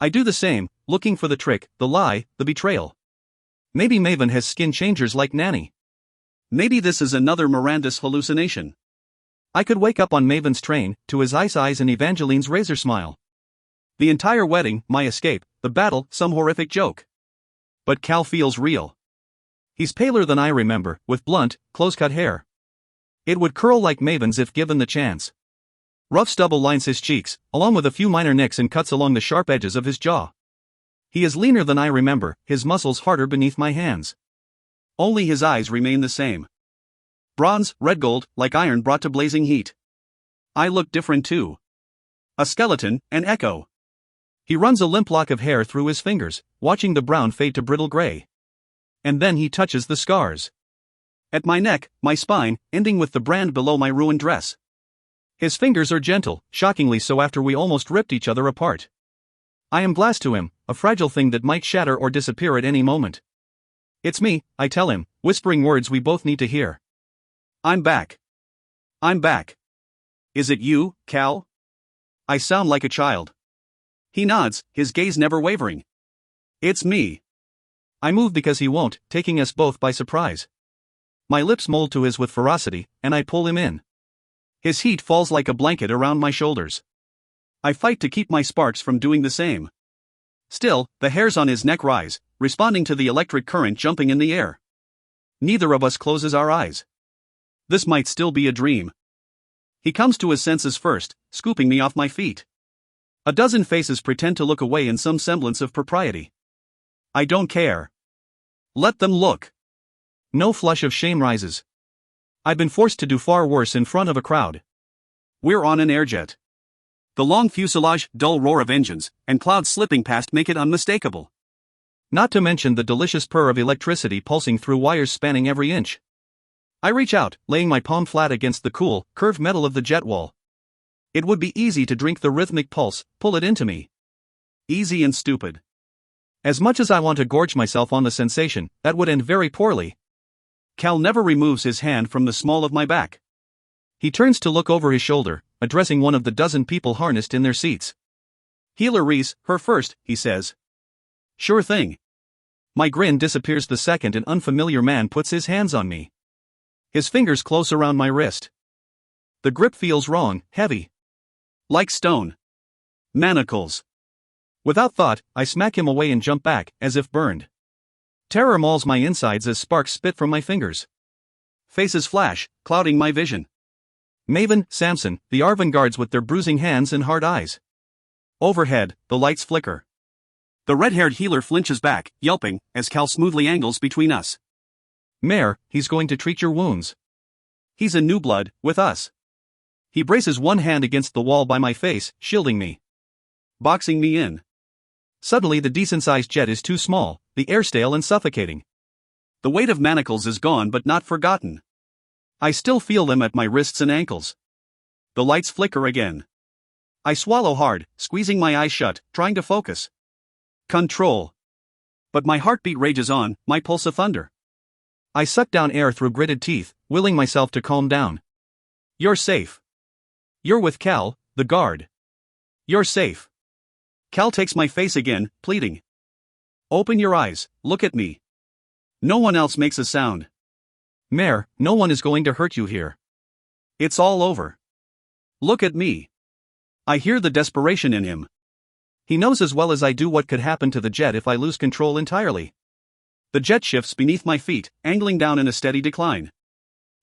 I do the same, looking for the trick, the lie, the betrayal. Maybe Maven has skin changers like Nanny. Maybe this is another Miranda's hallucination. I could wake up on Maven's train, to his ice eyes and Evangeline's razor smile. The entire wedding, my escape, the battle, some horrific joke. But Cal feels real. He's paler than I remember, with blunt, close-cut hair. It would curl like Maven's if given the chance. Rough stubble lines his cheeks, along with a few minor nicks and cuts along the sharp edges of his jaw. He is leaner than I remember, his muscles harder beneath my hands. Only his eyes remain the same. Bronze, red gold, like iron brought to blazing heat. I look different too. A skeleton, an echo. He runs a limp lock of hair through his fingers, watching the brown fade to brittle gray. And then he touches the scars. At my neck, my spine, ending with the brand below my ruined dress. His fingers are gentle, shockingly so after we almost ripped each other apart. I am glass to him, a fragile thing that might shatter or disappear at any moment. It's me, I tell him, whispering words we both need to hear. I'm back. I'm back. Is it you, Cal? I sound like a child. He nods, his gaze never wavering. It's me. I move because he won't, taking us both by surprise. My lips mold to his with ferocity, and I pull him in. His heat falls like a blanket around my shoulders. I fight to keep my sparks from doing the same. Still, the hairs on his neck rise, responding to the electric current jumping in the air. Neither of us closes our eyes. This might still be a dream. He comes to his senses first, scooping me off my feet. A dozen faces pretend to look away in some semblance of propriety. I don't care. Let them look. No flush of shame rises. I've been forced to do far worse in front of a crowd. We're on an airjet. The long fuselage, dull roar of engines, and clouds slipping past make it unmistakable. Not to mention the delicious purr of electricity pulsing through wires spanning every inch. I reach out, laying my palm flat against the cool, curved metal of the jet wall. It would be easy to drink the rhythmic pulse, pull it into me. Easy and stupid. As much as I want to gorge myself on the sensation, that would end very poorly. Cal never removes his hand from the small of my back. He turns to look over his shoulder, addressing one of the dozen people harnessed in their seats. "Healer Reese, her first," he says. "Sure thing." My grin disappears the second an unfamiliar man puts his hands on me. His fingers close around my wrist. The grip feels wrong, heavy. Like stone. Manacles. Without thought, I smack him away and jump back, as if burned. Terror mauls my insides as sparks spit from my fingers. Faces flash, clouding my vision. Maven, Samson, the Arvin guards with their bruising hands and hard eyes. Overhead, the lights flicker. The red-haired healer flinches back, yelping, as Cal smoothly angles between us. "Mare, he's going to treat your wounds. He's a new blood, with us." He braces one hand against the wall by my face, shielding me. Boxing me in. Suddenly the decent-sized jet is too small, the air stale and suffocating. The weight of manacles is gone but not forgotten. I still feel them at my wrists and ankles. The lights flicker again. I swallow hard, squeezing my eyes shut, trying to focus. Control. But my heartbeat rages on, my pulse a thunder. I suck down air through gritted teeth, willing myself to calm down. "You're safe. You're with Cal, the guard. You're safe." Cal takes my face again, pleading. "Open your eyes, look at me." No one else makes a sound. "Mare, no one is going to hurt you here. It's all over. Look at me." I hear the desperation in him. He knows as well as I do what could happen to the jet if I lose control entirely. The jet shifts beneath my feet, angling down in a steady decline.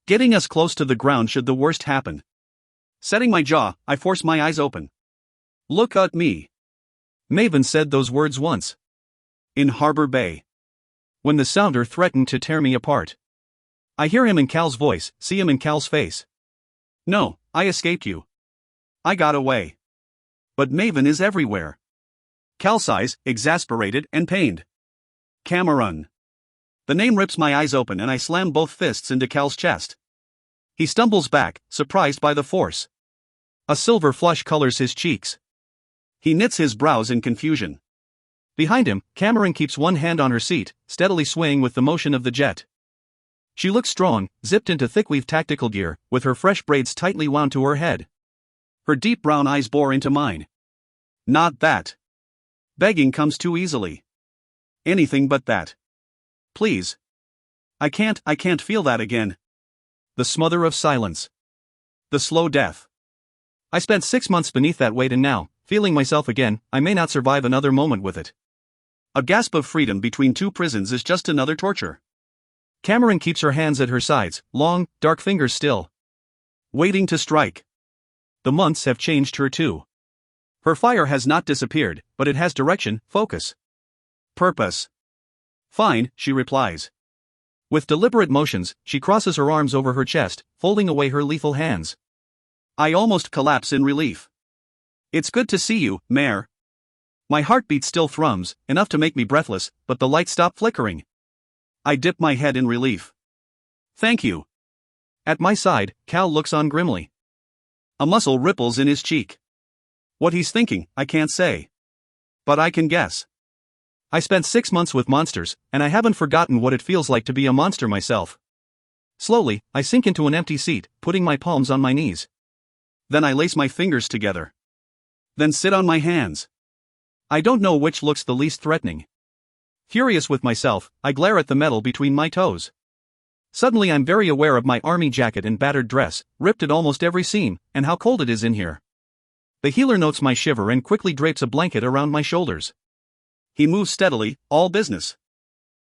Getting us close to the ground should the worst happen. Setting my jaw, I force my eyes open. "Look at me." Maven said those words once. In Harbor Bay. When the sounder threatened to tear me apart. I hear him in Cal's voice, see him in Cal's face. "No, I escaped you. I got away." But Maven is everywhere. Cal sighs, exasperated and pained. Cameron. The name rips my eyes open and I slam both fists into Cal's chest. He stumbles back, surprised by the force. A silver flush colors his cheeks. He knits his brows in confusion. Behind him, Cameron keeps one hand on her seat, steadily swaying with the motion of the jet. She looks strong, zipped into thick-weave tactical gear, with her fresh braids tightly wound to her head. Her deep brown eyes bore into mine. Not that. Begging comes too easily. Anything but that. Please. I can't feel that again. The smother of silence. The slow death. I spent 6 months beneath that weight and now, feeling myself again, I may not survive another moment with it. A gasp of freedom between two prisons is just another torture. Cameron keeps her hands at her sides, long, dark fingers still. Waiting to strike. The months have changed her too. Her fire has not disappeared, but it has direction, focus. Purpose. "Fine," she replies. With deliberate motions, she crosses her arms over her chest, folding away her lethal hands. I almost collapse in relief. "It's good to see you, Mare." My heartbeat still thrums, enough to make me breathless, but the lights stop flickering. I dip my head in relief. "Thank you." At my side, Cal looks on grimly. A muscle ripples in his cheek. What he's thinking, I can't say. But I can guess. I spent 6 months with monsters, and I haven't forgotten what it feels like to be a monster myself. Slowly, I sink into an empty seat, putting my palms on my knees. Then I lace my fingers together. Then sit on my hands. I don't know which looks the least threatening. Furious with myself, I glare at the metal between my toes. Suddenly I'm very aware of my army jacket and battered dress, ripped at almost every seam, and how cold it is in here. The healer notes my shiver and quickly drapes a blanket around my shoulders. He moves steadily, all business.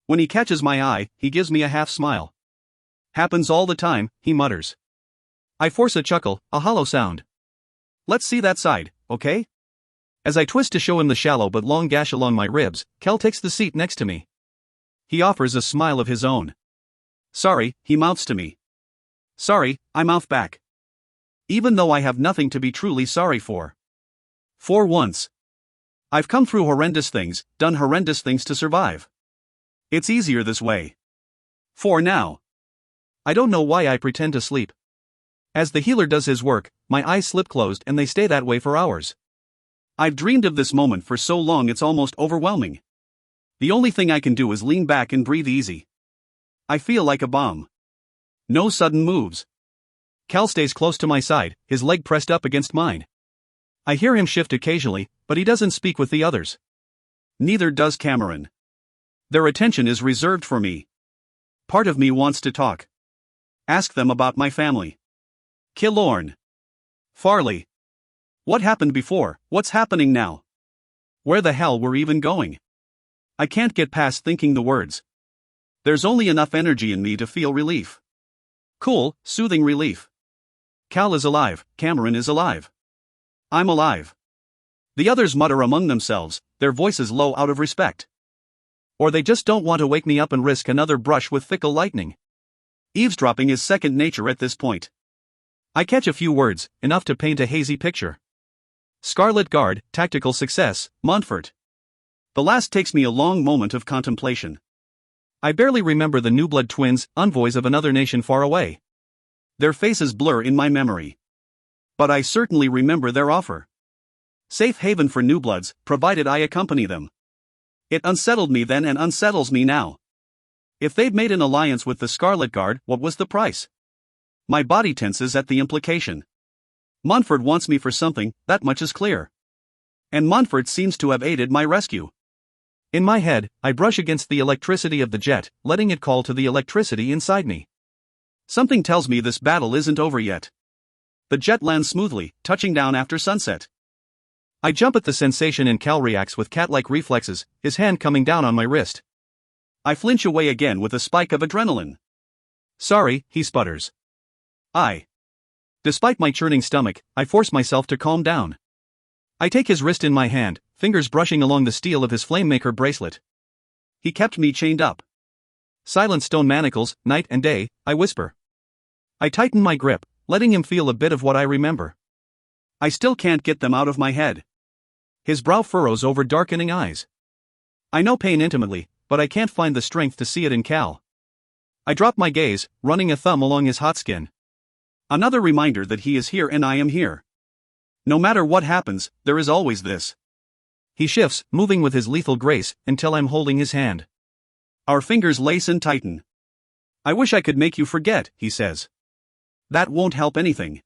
When he catches my eye, he gives me a half smile. Happens all the time, he mutters. I force a chuckle, a hollow sound. Let's see that side, okay? As I twist to show him the shallow but long gash along my ribs, Cal takes the seat next to me. He offers a smile of his own. Sorry, he mouths to me. Sorry, I mouth back. Even though I have nothing to be truly sorry for. For once. I've come through horrendous things, done horrendous things to survive. It's easier this way. For now. I don't know why I pretend to sleep. As the healer does his work, my eyes slip closed and they stay that way for hours. I've dreamed of this moment for so long it's almost overwhelming. The only thing I can do is lean back and breathe easy. I feel like a bomb. No sudden moves. Cal stays close to my side, his leg pressed up against mine. I hear him shift occasionally, but he doesn't speak with the others. Neither does Cameron. Their attention is reserved for me. Part of me wants to talk. Ask them about my family. Killorn. Farley. What happened before, what's happening now? Where the hell we're even going? I can't get past thinking the words. There's only enough energy in me to feel relief. Cool, soothing relief. Cal is alive, Cameron is alive. I'm alive. The others mutter among themselves, their voices low out of respect. Or they just don't want to wake me up and risk another brush with fickle lightning. Eavesdropping is second nature at this point. I catch a few words, enough to paint a hazy picture. Scarlet Guard, tactical success, Montfort. The last takes me a long moment of contemplation. I barely remember the Newblood twins, envoys of another nation far away. Their faces blur in my memory. But I certainly remember their offer. Safe haven for Newbloods, provided I accompany them. It unsettled me then and unsettles me now. If they'd made an alliance with the Scarlet Guard, what was the price? My body tenses at the implication. Montfort wants me for something, that much is clear. And Montfort seems to have aided my rescue. In my head, I brush against the electricity of the jet, letting it call to the electricity inside me. Something tells me this battle isn't over yet. The jet lands smoothly, touching down after sunset. I jump at the sensation and Cal reacts with cat-like reflexes, his hand coming down on my wrist. I flinch away again with a spike of adrenaline. Sorry, he sputters. Despite my churning stomach, I force myself to calm down. I take his wrist in my hand, fingers brushing along the steel of his Flamemaker bracelet. He kept me chained up. Silent stone manacles, night and day, I whisper. I tighten my grip, letting him feel a bit of what I remember. I still can't get them out of my head. His brow furrows over darkening eyes. I know pain intimately, but I can't find the strength to see it in Cal. I drop my gaze, running a thumb along his hot skin. Another reminder that he is here and I am here. No matter what happens, there is always this. He shifts, moving with his lethal grace, until I'm holding his hand. Our fingers lace and tighten. I wish I could make you forget, he says. That won't help anything.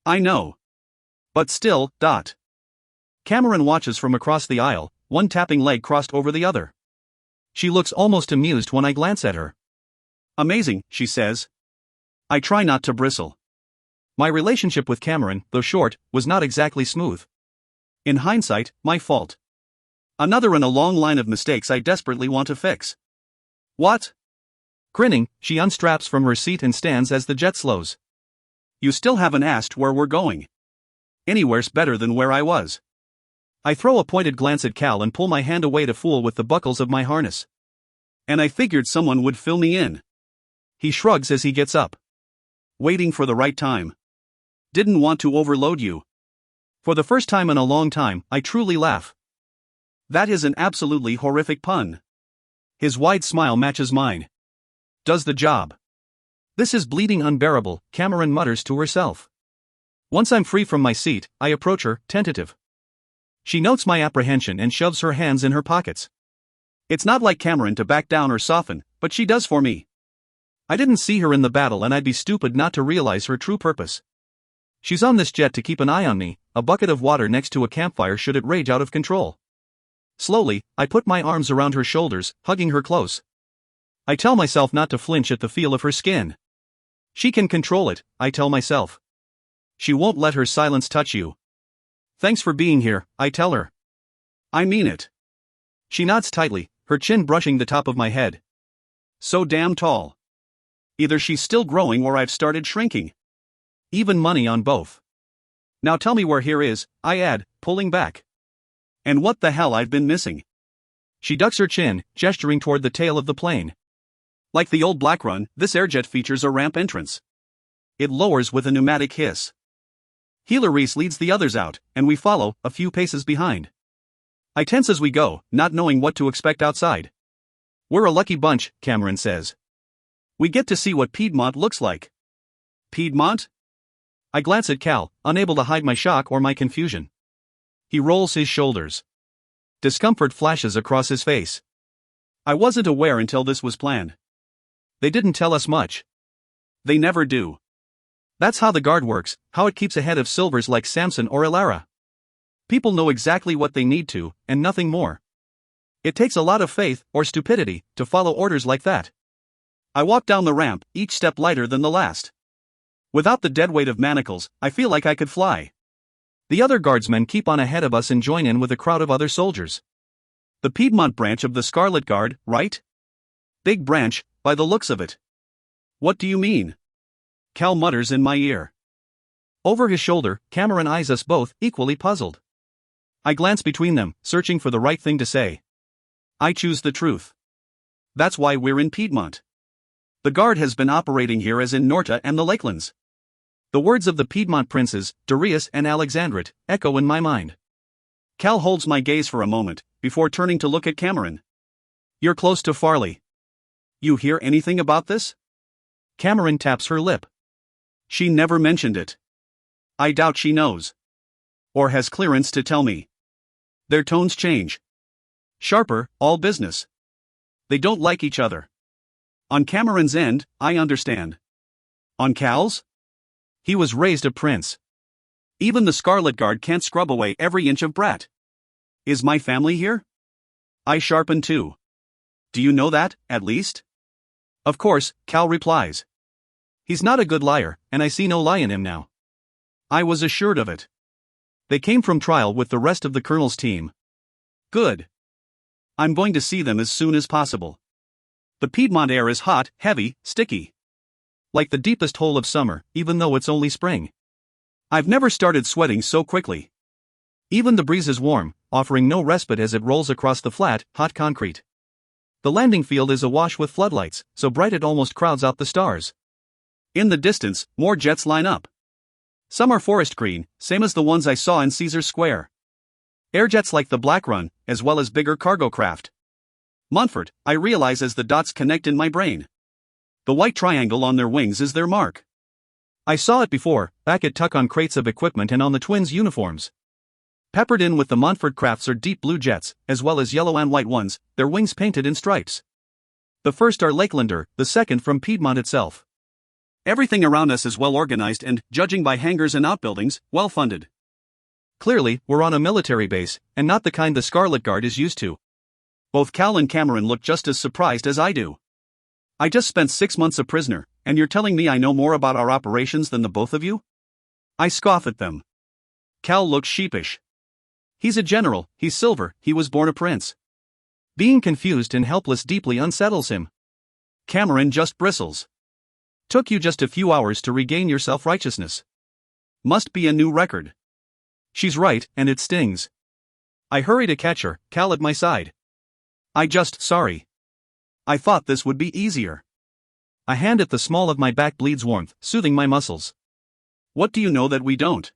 I know. But still, Cameron watches from across the aisle, one tapping leg crossed over the other. She looks almost amused when I glance at her. Amazing, she says. I try not to bristle. My relationship with Cameron, though short, was not exactly smooth. In hindsight, my fault. Another in a long line of mistakes I desperately want to fix. What? Grinning, she unstraps from her seat and stands as the jet slows. You still haven't asked where we're going. Anywhere's better than where I was. I throw a pointed glance at Cal and pull my hand away to fool with the buckles of my harness. And I figured someone would fill me in. He shrugs as he gets up. Waiting for the right time. Didn't want to overload you. For the first time in a long time, I truly laugh. That is an absolutely horrific pun. His wide smile matches mine. Does the job. This is bleeding unbearable, Cameron mutters to herself. Once I'm free from my seat, I approach her, tentative. She notes my apprehension and shoves her hands in her pockets. It's not like Cameron to back down or soften, but she does for me. I didn't see her in the battle and I'd be stupid not to realize her true purpose. She's on this jet to keep an eye on me, a bucket of water next to a campfire should it rage out of control. Slowly, I put my arms around her shoulders, hugging her close. I tell myself not to flinch at the feel of her skin. She can control it, I tell myself. She won't let her silence touch you. Thanks for being here, I tell her. I mean it. She nods tightly, her chin brushing the top of my head. So damn tall. Either she's still growing or I've started shrinking. Even money on both. Now tell me where here is, I add, pulling back. And what the hell I've been missing. She ducks her chin, gesturing toward the tail of the plane. Like the old Black Run, this airjet features a ramp entrance. It lowers with a pneumatic hiss. Healer Reese leads the others out, and we follow, a few paces behind. I tense as we go, not knowing what to expect outside. We're a lucky bunch, Cameron says. We get to see what Piedmont looks like. Piedmont? I glance at Cal, unable to hide my shock or my confusion. He rolls his shoulders. Discomfort flashes across his face. I wasn't aware until this was planned. They didn't tell us much. They never do. That's how the guard works, how it keeps ahead of silvers like Samson or Ilara. People know exactly what they need to, and nothing more. It takes a lot of faith, or stupidity, to follow orders like that. I walk down the ramp, each step lighter than the last. Without the dead weight of manacles, I feel like I could fly. The other guardsmen keep on ahead of us and join in with a crowd of other soldiers. The Piedmont branch of the Scarlet Guard, right? Big branch, by the looks of it. What do you mean? Cal mutters in my ear. Over his shoulder, Cameron eyes us both, equally puzzled. I glance between them, searching for the right thing to say. I choose the truth. That's why we're in Piedmont. The guard has been operating here as in Norta and the Lakelands. The words of the Piedmont princes, Darius and Alexandrite, echo in my mind. Cal holds my gaze for a moment, before turning to look at Cameron. You're close to Farley. You hear anything about this? Cameron taps her lip. She never mentioned it. I doubt she knows. Or has clearance to tell me. Their tones change. Sharper, all business. They don't like each other. On Cameron's end, I understand. On Cal's? He was raised a prince. Even the Scarlet Guard can't scrub away every inch of brat. Is my family here? I sharpen too. Do you know that, at least? Of course, Cal replies. He's not a good liar, and I see no lie in him now. I was assured of it. They came from trial with the rest of the Colonel's team. Good. I'm going to see them as soon as possible. The Piedmont air is hot, heavy, sticky. Like the deepest hole of summer, even though it's only spring. I've never started sweating so quickly. Even the breeze is warm, offering no respite as it rolls across the flat, hot concrete. The landing field is awash with floodlights, so bright it almost crowds out the stars. In the distance, more jets line up. Some are forest green, same as the ones I saw in Caesar's Square. Airjets like the Black Run, as well as bigger cargo craft. Montfort, I realize as the dots connect in my brain. The white triangle on their wings is their mark. I saw it before, back at Tuck on crates of equipment and on the twins' uniforms. Peppered in with the Montfort crafts are deep blue jets, as well as yellow and white ones, their wings painted in stripes. The first are Lakelander, the second from Piedmont itself. Everything around us is well organized and, judging by hangars and outbuildings, well funded. Clearly, we're on a military base, and not the kind the Scarlet Guard is used to. Both Cal and Cameron look just as surprised as I do. I just spent 6 months a prisoner, and you're telling me I know more about our operations than the both of you? I scoff at them. Cal looks sheepish. He's a general, he's silver, he was born a prince. Being confused and helpless deeply unsettles him. Cameron just bristles. Took you just a few hours to regain your self-righteousness. Must be a new record. She's right, and it stings. I hurry to catch her, Cal at my side. Sorry. I thought this would be easier. A hand at the small of my back bleeds warmth, soothing my muscles. What do you know that we don't?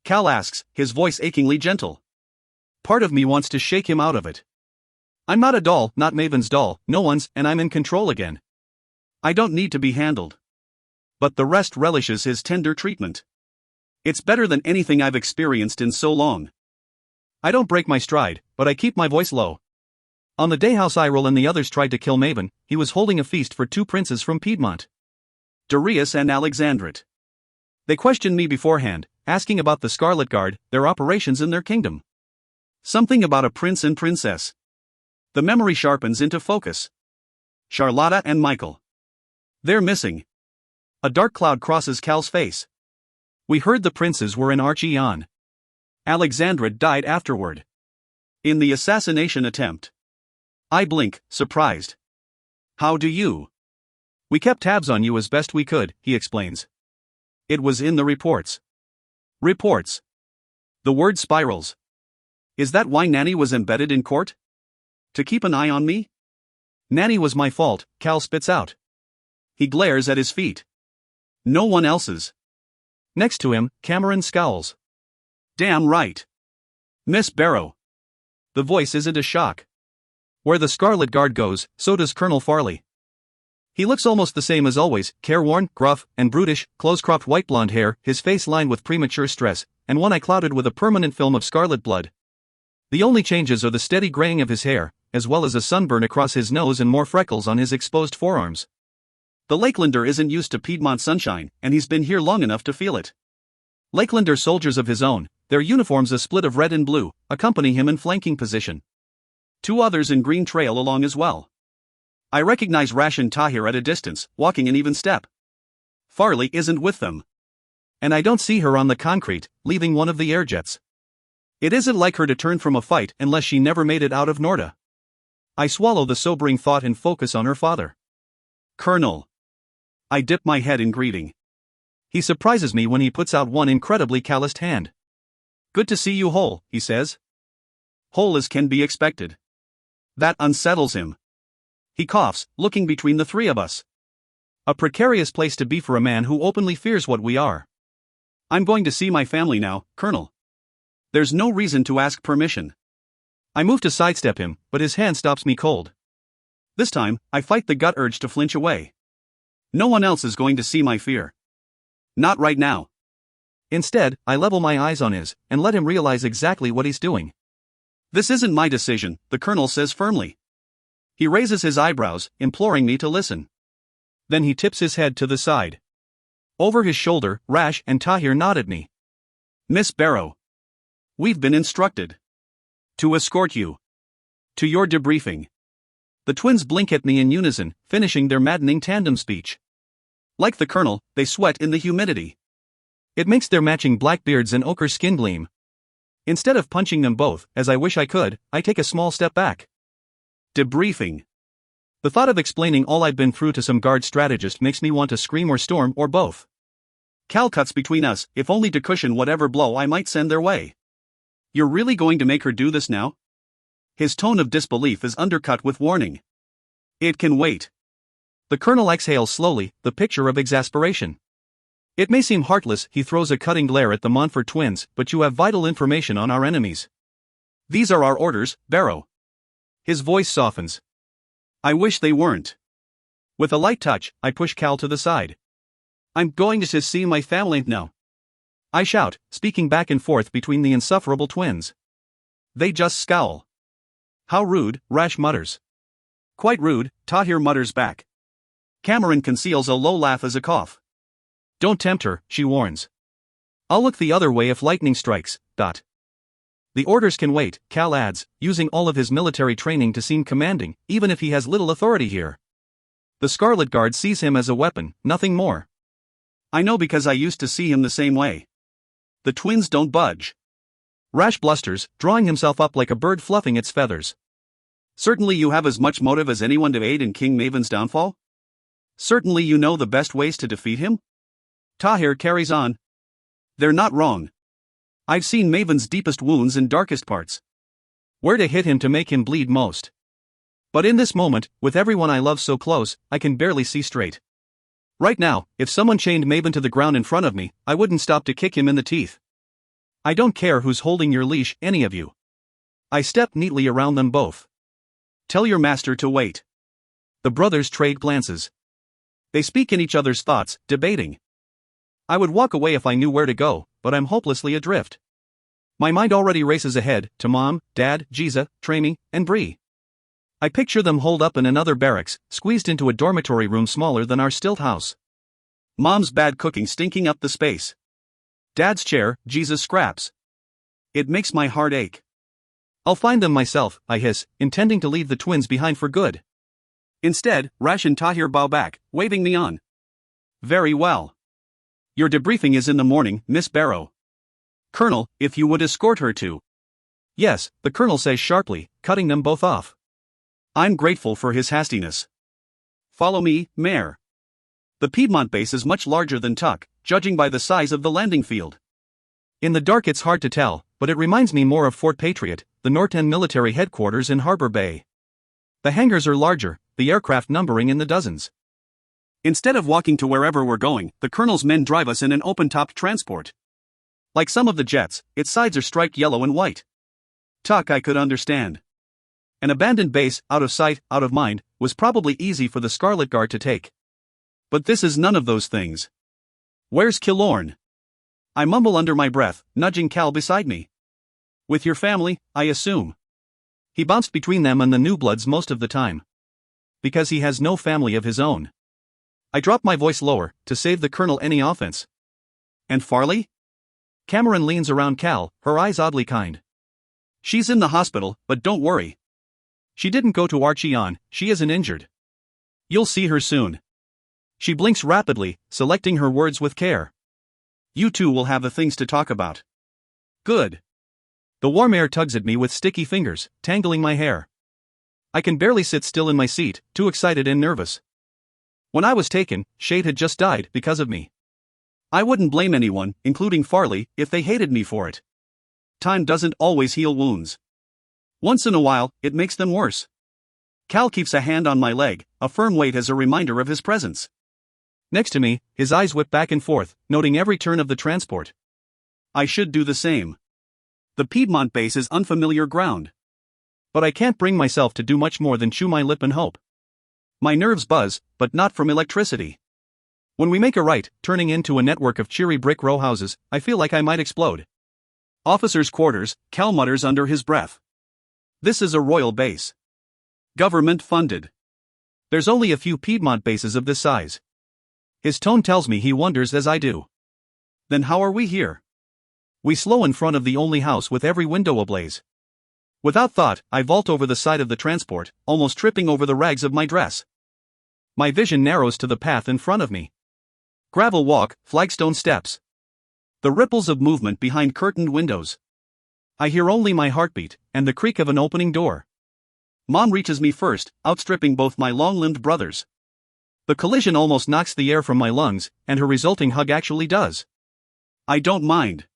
Cal asks, his voice achingly gentle. Part of me wants to shake him out of it. I'm not a doll, not Maven's doll, no one's, and I'm in control again. I don't need to be handled. But the rest relishes his tender treatment. It's better than anything I've experienced in so long. I don't break my stride, but I keep my voice low. On the day House Irel and the others tried to kill Maven, he was holding a feast for 2 princes from Piedmont. Darius and Alexandrite. They questioned me beforehand, asking about the Scarlet Guard, their operations in their kingdom. Something about a prince and princess. The memory sharpens into focus. Charlotta and Michael. They're missing. A dark cloud crosses Cal's face. We heard the princes were in Archeon. Alexandra died afterward. In the assassination attempt. I blink, surprised. How do you? We kept tabs on you as best we could, he explains. It was in the reports. Reports. The word spirals. Is that why Nanny was embedded in court? To keep an eye on me? Nanny was my fault, Cal spits out. He glares at his feet. No one else's. Next to him, Cameron scowls. Damn right. Miss Barrow. The voice isn't a shock. Where the Scarlet Guard goes, so does Colonel Farley. He looks almost the same as always, careworn, gruff, and brutish, close-cropped white blonde hair, his face lined with premature stress, and one eye clouded with a permanent film of scarlet blood. The only changes are the steady graying of his hair, as well as a sunburn across his nose and more freckles on his exposed forearms. The Lakelander isn't used to Piedmont sunshine, and he's been here long enough to feel it. Lakelander soldiers of his own, their uniforms a split of red and blue, accompany him in flanking position. 2 others in green trail along as well. I recognize Rash and Tahir at a distance, walking in even step. Farley isn't with them. And I don't see her on the concrete, leaving one of the air jets. It isn't like her to turn from a fight unless she never made it out of Norda. I swallow the sobering thought and focus on her father. Colonel. I dip my head in greeting. He surprises me when he puts out one incredibly calloused hand. Good to see you whole, he says. Whole as can be expected. That unsettles him. He coughs, looking between the 3 of us. A precarious place to be for a man who openly fears what we are. I'm going to see my family now, Colonel. There's no reason to ask permission. I move to sidestep him, but his hand stops me cold. This time, I fight the gut urge to flinch away. No one else is going to see my fear. Not right now. Instead, I level my eyes on his, and let him realize exactly what he's doing. This isn't my decision, the Colonel says firmly. He raises his eyebrows, imploring me to listen. Then he tips his head to the side. Over his shoulder, Rash and Tahir nod at me. Miss Barrow. We've been instructed to escort you to your debriefing. The twins blink at me in unison, finishing their maddening tandem speech. Like the Colonel, they sweat in the humidity. It makes their matching black beards and ochre skin gleam. Instead of punching them both, as I wish I could, I take a small step back. Debriefing. The thought of explaining all I've been through to some guard strategist makes me want to scream or storm or both. Cal cuts between us, if only to cushion whatever blow I might send their way. You're really going to make her do this now? His tone of disbelief is undercut with warning. It can wait. The Colonel exhales slowly, the picture of exasperation. It may seem heartless, he throws a cutting glare at the Montfort twins, but you have vital information on our enemies. These are our orders, Barrow. His voice softens. I wish they weren't. With a light touch, I push Cal to the side. I'm going to see my family now. I shout, speaking back and forth between the insufferable twins. They just scowl. How rude, Rash mutters. Quite rude, Tahir mutters back. Cameron conceals a low laugh as a cough. Don't tempt her, she warns. I'll look the other way if lightning strikes, ... The orders can wait, Cal adds, using all of his military training to seem commanding, even if he has little authority here. The Scarlet Guard sees him as a weapon, nothing more. I know because I used to see him the same way. The twins don't budge. Rash blusters, drawing himself up like a bird fluffing its feathers. Certainly you have as much motive as anyone to aid in King Maven's downfall? Certainly you know the best ways to defeat him? Tahir carries on. They're not wrong. I've seen Maven's deepest wounds and darkest parts. Where to hit him to make him bleed most. But in this moment, with everyone I love so close, I can barely see straight. Right now, if someone chained Maven to the ground in front of me, I wouldn't stop to kick him in the teeth. I don't care who's holding your leash, any of you. I step neatly around them both. Tell your master to wait. The brothers trade glances. They speak in each other's thoughts, debating. I would walk away if I knew where to go, but I'm hopelessly adrift. My mind already races ahead, to Mom, Dad, Giza, Tramy, and Bree. I picture them holed up in another barracks, squeezed into a dormitory room smaller than our stilt house. Mom's bad cooking stinking up the space. Dad's chair, Giza's scraps. It makes my heart ache. I'll find them myself, I hiss, intending to leave the twins behind for good. Instead, Rash and Tahir bow back, waving me on. Very well. Your debriefing is in the morning, Miss Barrow. Colonel, if you would escort her to. Yes, the Colonel says sharply, cutting them both off. I'm grateful for his hastiness. Follow me, Mare. The Piedmont base is much larger than Tuck, judging by the size of the landing field. In the dark it's hard to tell, but it reminds me more of Fort Patriot, the Norton military headquarters in Harbor Bay. The hangars are larger, the aircraft numbering in the dozens. Instead of walking to wherever we're going, the colonel's men drive us in an open-topped transport. Like some of the jets, its sides are striped yellow and white. Tuck I could understand. An abandoned base, out of sight, out of mind, was probably easy for the Scarlet Guard to take. But this is none of those things. Where's Killorn? I mumble under my breath, nudging Cal beside me. With your family, I assume. He bounced between them and the New Bloods most of the time. Because he has no family of his own. I drop my voice lower, to save the colonel any offense. And Farley? Cameron leans around Cal, her eyes oddly kind. She's in the hospital, but don't worry. She didn't go to Archeon, she isn't injured. You'll see her soon. She blinks rapidly, selecting her words with care. You two will have the things to talk about. Good. The warm air tugs at me with sticky fingers, tangling my hair. I can barely sit still in my seat, too excited and nervous. When I was taken, Shade had just died because of me. I wouldn't blame anyone, including Farley, if they hated me for it. Time doesn't always heal wounds. Once in a while, it makes them worse. Cal keeps a hand on my leg, a firm weight as a reminder of his presence. Next to me, his eyes whip back and forth, noting every turn of the transport. I should do the same. The Piedmont base is unfamiliar ground. But I can't bring myself to do much more than chew my lip and hope. My nerves buzz, but not from electricity. When we make a right, turning into a network of cheery brick row houses, I feel like I might explode. Officers' quarters, Cal mutters under his breath. This is a royal base. Government funded. There's only a few Piedmont bases of this size. His tone tells me he wonders as I do. Then how are we here? We slow in front of the only house with every window ablaze. Without thought, I vault over the side of the transport, almost tripping over the rags of my dress. My vision narrows to the path in front of me. Gravel walk, flagstone steps. The ripples of movement behind curtained windows. I hear only my heartbeat, and the creak of an opening door. Mom reaches me first, outstripping both my long-limbed brothers. The collision almost knocks the air from my lungs, and her resulting hug actually does. I don't mind.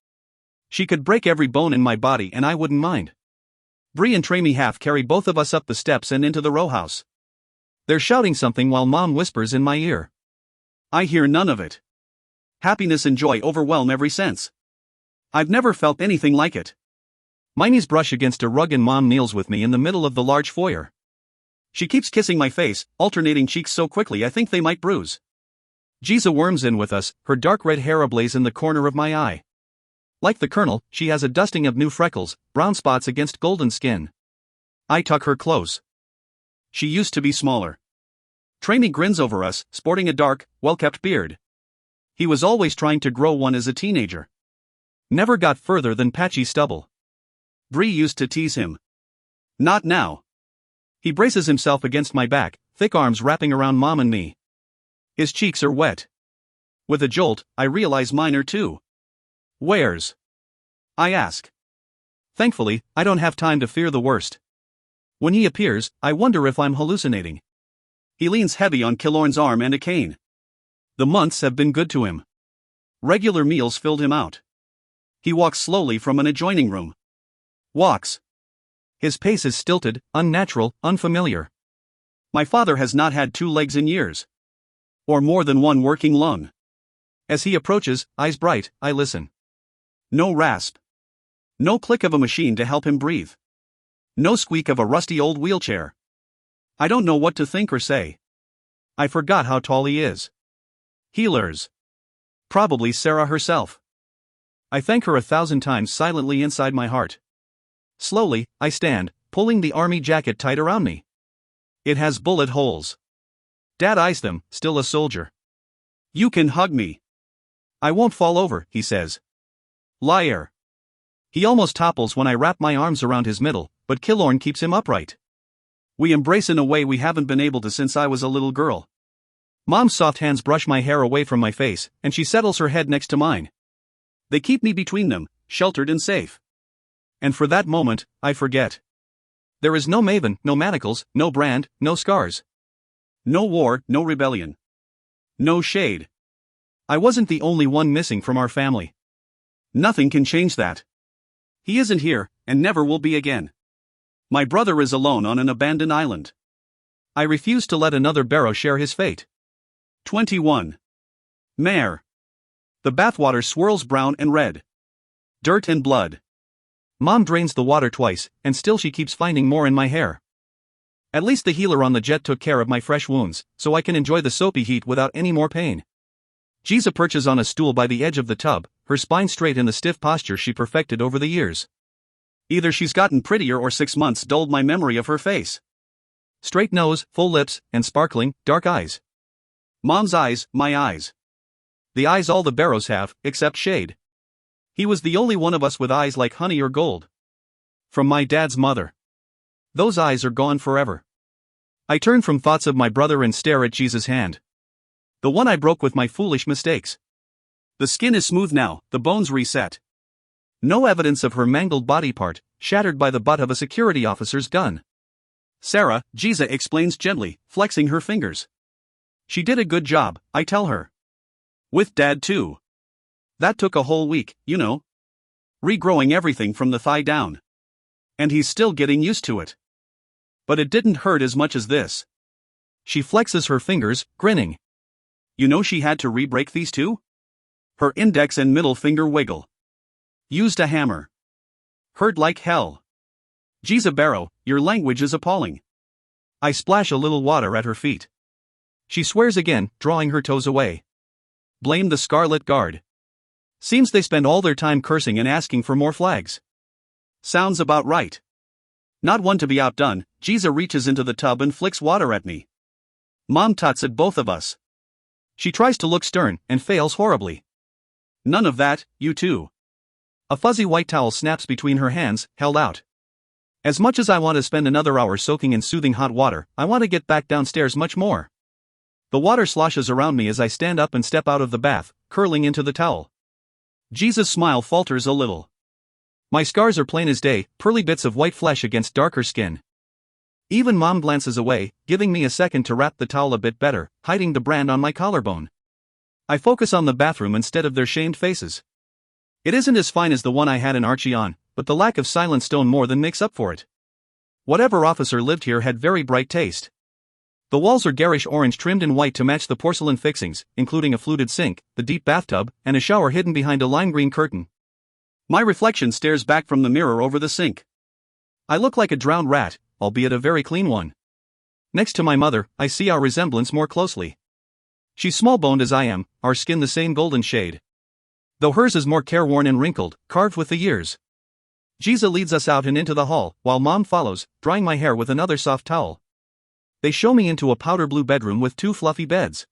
She could break every bone in my body and I wouldn't mind. Bree and Tramy half carry both of us up the steps and into the row house. They're shouting something while Mom whispers in my ear. I hear none of it. Happiness and joy overwhelm every sense. I've never felt anything like it. My knees brush against a rug and Mom kneels with me in the middle of the large foyer. She keeps kissing my face, alternating cheeks so quickly I think they might bruise. Giza worms in with us, her dark red hair ablaze in the corner of my eye. Like the colonel, she has a dusting of new freckles, brown spots against golden skin. I tuck her close. She used to be smaller. Tramy grins over us, sporting a dark, well-kept beard. He was always trying to grow one as a teenager. Never got further than patchy stubble. Bree used to tease him. Not now. He braces himself against my back, thick arms wrapping around Mom and me. His cheeks are wet. With a jolt, I realize mine are too. Where's? I ask. Thankfully, I don't have time to fear the worst. When he appears, I wonder if I'm hallucinating. He leans heavy on Killorn's arm and a cane. The months have been good to him. Regular meals filled him out. He walks slowly from an adjoining room. Walks. His pace is stilted, unnatural, unfamiliar. My father has not had 2 legs in years. Or more than one working lung. As he approaches, eyes bright, I listen. No rasp. No click of a machine to help him breathe. No squeak of a rusty old wheelchair. I don't know what to think or say. I forgot how tall he is. Healers. Probably Sarah herself. I thank her 1,000 times silently inside my heart. Slowly, I stand, pulling the army jacket tight around me. It has bullet holes. Dad eyes them, still a soldier. You can hug me. I won't fall over, he says. Liar. He almost topples when I wrap my arms around his middle, but Killorn keeps him upright. We embrace in a way we haven't been able to since I was a little girl. Mom's soft hands brush my hair away from my face, and she settles her head next to mine. They keep me between them, sheltered and safe. And for that moment, I forget. There is no maven, no manacles, no brand, no scars. No war, no rebellion. No shade. I wasn't the only one missing from our family. Nothing can change that. He isn't here, and never will be again. My brother is alone on an abandoned island. I refuse to let another Barrow share his fate. 21. Mare. The bathwater swirls brown and red. Dirt and blood. Mom drains the water twice, and still she keeps finding more in my hair. At least the healer on the jet took care of my fresh wounds, so I can enjoy the soapy heat without any more pain. Giza perches on a stool by the edge of the tub, her spine straight in the stiff posture she perfected over the years. Either she's gotten prettier or 6 months dulled my memory of her face. Straight nose, full lips, and sparkling, dark eyes. Mom's eyes, my eyes. The eyes all the Barrows have, except Shade. He was the only one of us with eyes like honey or gold. From my dad's mother. Those eyes are gone forever. I turn from thoughts of my brother and stare at Giza's hand. The one I broke with my foolish mistakes. The skin is smooth now, the bones reset. No evidence of her mangled body part, shattered by the butt of a security officer's gun. Sarah, Giza explains gently, flexing her fingers. She did a good job, I tell her. With Dad too. That took a whole week, you know. Regrowing everything from the thigh down. And he's still getting used to it. But it didn't hurt as much as this. She flexes her fingers, grinning. You know she had to re-break these two? Her index and middle finger wiggle. Used a hammer. Hurt like hell. Giza Barrow, your language is appalling. I splash a little water at her feet. She swears again, drawing her toes away. Blame the Scarlet Guard. Seems they spend all their time cursing and asking for more flags. Sounds about right. Not one to be outdone, Giza reaches into the tub and flicks water at me. Mom tuts at both of us. She tries to look stern, and fails horribly. None of that, you too. A fuzzy white towel snaps between her hands, held out. As much as I want to spend another hour soaking in soothing hot water, I want to get back downstairs much more. The water sloshes around me as I stand up and step out of the bath, curling into the towel. Giza's smile falters a little. My scars are plain as day, pearly bits of white flesh against darker skin. Even Mom glances away, giving me a second to wrap the towel a bit better, hiding the brand on my collarbone. I focus on the bathroom instead of their shamed faces. It isn't as fine as the one I had in Archie on, but the lack of silent stone more than makes up for it. Whatever officer lived here had very bright taste. The walls are garish orange trimmed in white to match the porcelain fixings, including a fluted sink, the deep bathtub, and a shower hidden behind a lime green curtain. My reflection stares back from the mirror over the sink. I look like a drowned rat, albeit a very clean one. Next to my mother, I see our resemblance more closely. She's small-boned as I am, our skin the same golden shade. Though hers is more careworn and wrinkled, carved with the years. Giza leads us out and into the hall, while Mom follows, drying my hair with another soft towel. They show me into a powder blue bedroom with 2 fluffy beds.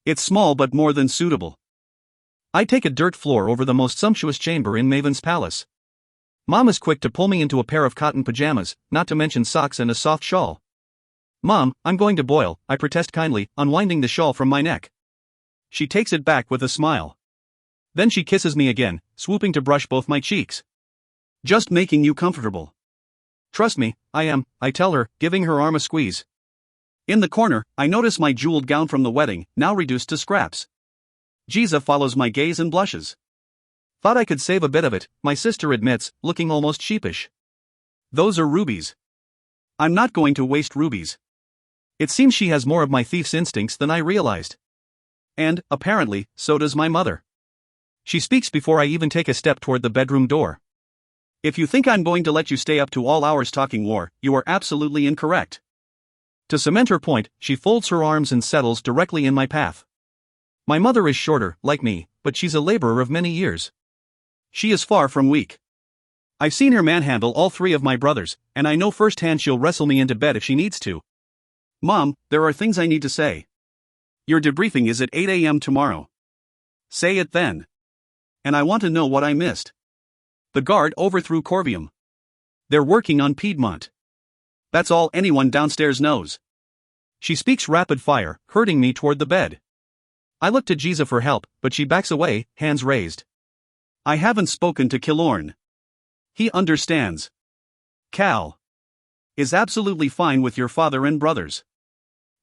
It's small but more than suitable. I take a dirt floor over the most sumptuous chamber in Maven's palace. Mom is quick to pull me into a pair of cotton pajamas, not to mention socks and a soft shawl. Mom, I'm going to boil, I protest kindly, unwinding the shawl from my neck. She takes it back with a smile. Then she kisses me again, swooping to brush both my cheeks. Just making you comfortable. Trust me, I am, I tell her, giving her arm a squeeze. In the corner, I notice my jeweled gown from the wedding, now reduced to scraps. Giza follows my gaze and blushes. Thought I could save a bit of it, my sister admits, looking almost sheepish. Those are rubies. I'm not going to waste rubies. It seems she has more of my thief's instincts than I realized. And, apparently, so does my mother. She speaks before I even take a step toward the bedroom door. If you think I'm going to let you stay up to all hours talking war, you are absolutely incorrect. To cement her point, she folds her arms and settles directly in my path. My mother is shorter, like me, but she's a laborer of many years. She is far from weak. I've seen her manhandle all 3 of my brothers, and I know firsthand she'll wrestle me into bed if she needs to. Mom, there are things I need to say. Your debriefing is at 8 a.m. tomorrow. Say it then. And I want to know what I missed. The guard overthrew Corvium. They're working on Piedmont. That's all anyone downstairs knows. She speaks rapid fire, herding me toward the bed. I look to Giza for help, but she backs away, hands raised. I haven't spoken to Killorn. He understands. Cal. is absolutely fine with your father and brothers.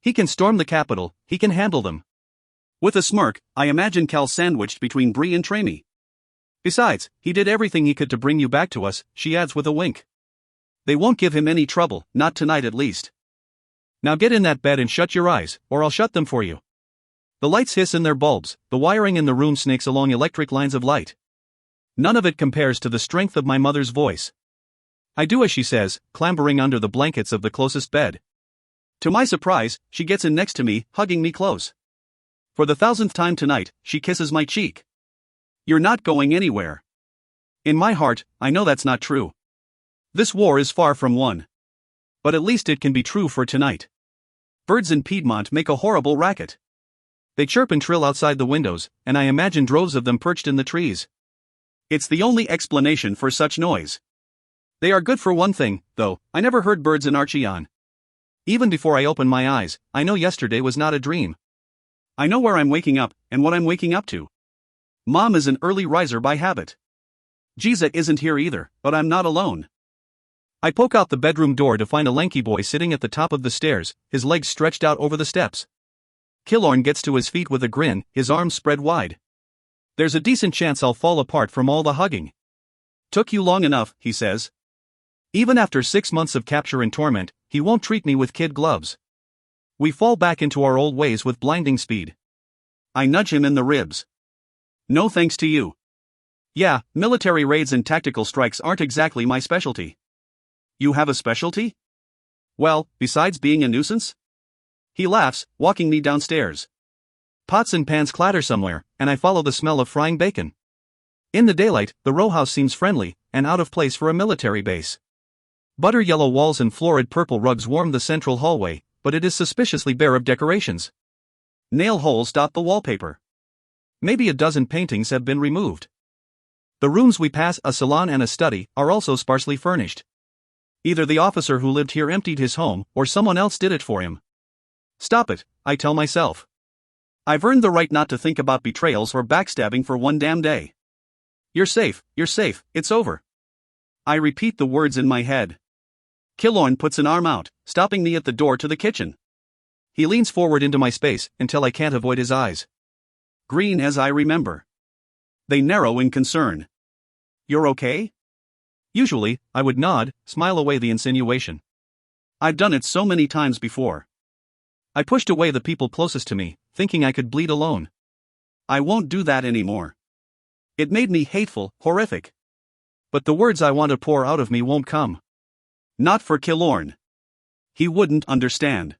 He can storm the Capitol, he can handle them. With a smirk, I imagine Cal sandwiched between Bree and Tramy. Besides, he did everything he could to bring you back to us, she adds with a wink. They won't give him any trouble, not tonight at least. Now get in that bed and shut your eyes, or I'll shut them for you. The lights hiss in their bulbs, the wiring in the room snakes along electric lines of light. None of it compares to the strength of my mother's voice. I do as she says, clambering under the blankets of the closest bed. To my surprise, she gets in next to me, hugging me close. For the 1000th time tonight, she kisses my cheek. You're not going anywhere. In my heart, I know that's not true. This war is far from won. But at least it can be true for tonight. Birds in Piedmont make a horrible racket. They chirp and trill outside the windows, and I imagine droves of them perched in the trees. It's the only explanation for such noise. They are good for one thing, though. I never heard birds in Archeon. Even before I open my eyes, I know yesterday was not a dream. I know where I'm waking up, and what I'm waking up to. Mom is an early riser by habit. Giza isn't here either, but I'm not alone. I poke out the bedroom door to find a lanky boy sitting at the top of the stairs, his legs stretched out over the steps. Killorn gets to his feet with a grin, his arms spread wide. There's a decent chance I'll fall apart from all the hugging. Took you long enough, he says. Even after 6 months of capture and torment, he won't treat me with kid gloves. We fall back into our old ways with blinding speed. I nudge him in the ribs. No thanks to you. Yeah, military raids and tactical strikes aren't exactly my specialty. You have a specialty? Well, besides being a nuisance? He laughs, walking me downstairs. Pots and pans clatter somewhere, and I follow the smell of frying bacon. In the daylight, the row house seems friendly, and out of place for a military base. Butter yellow walls and florid purple rugs warm the central hallway, but it is suspiciously bare of decorations. Nail holes dot the wallpaper. Maybe a dozen paintings have been removed. The rooms we pass, a salon and a study, are also sparsely furnished. Either the officer who lived here emptied his home, or someone else did it for him. Stop it, I tell myself. I've earned the right not to think about betrayals or backstabbing for one damn day. You're safe, it's over. I repeat the words in my head. Killorn puts an arm out, stopping me at the door to the kitchen. He leans forward into my space, until I can't avoid his eyes. Green as I remember. They narrow in concern. You're okay? Usually, I would nod, smile away the insinuation. I've done it so many times before. I pushed away the people closest to me, thinking I could bleed alone. I won't do that anymore. It made me hateful, horrific. But the words I want to pour out of me won't come. Not for Killorn. He wouldn't understand.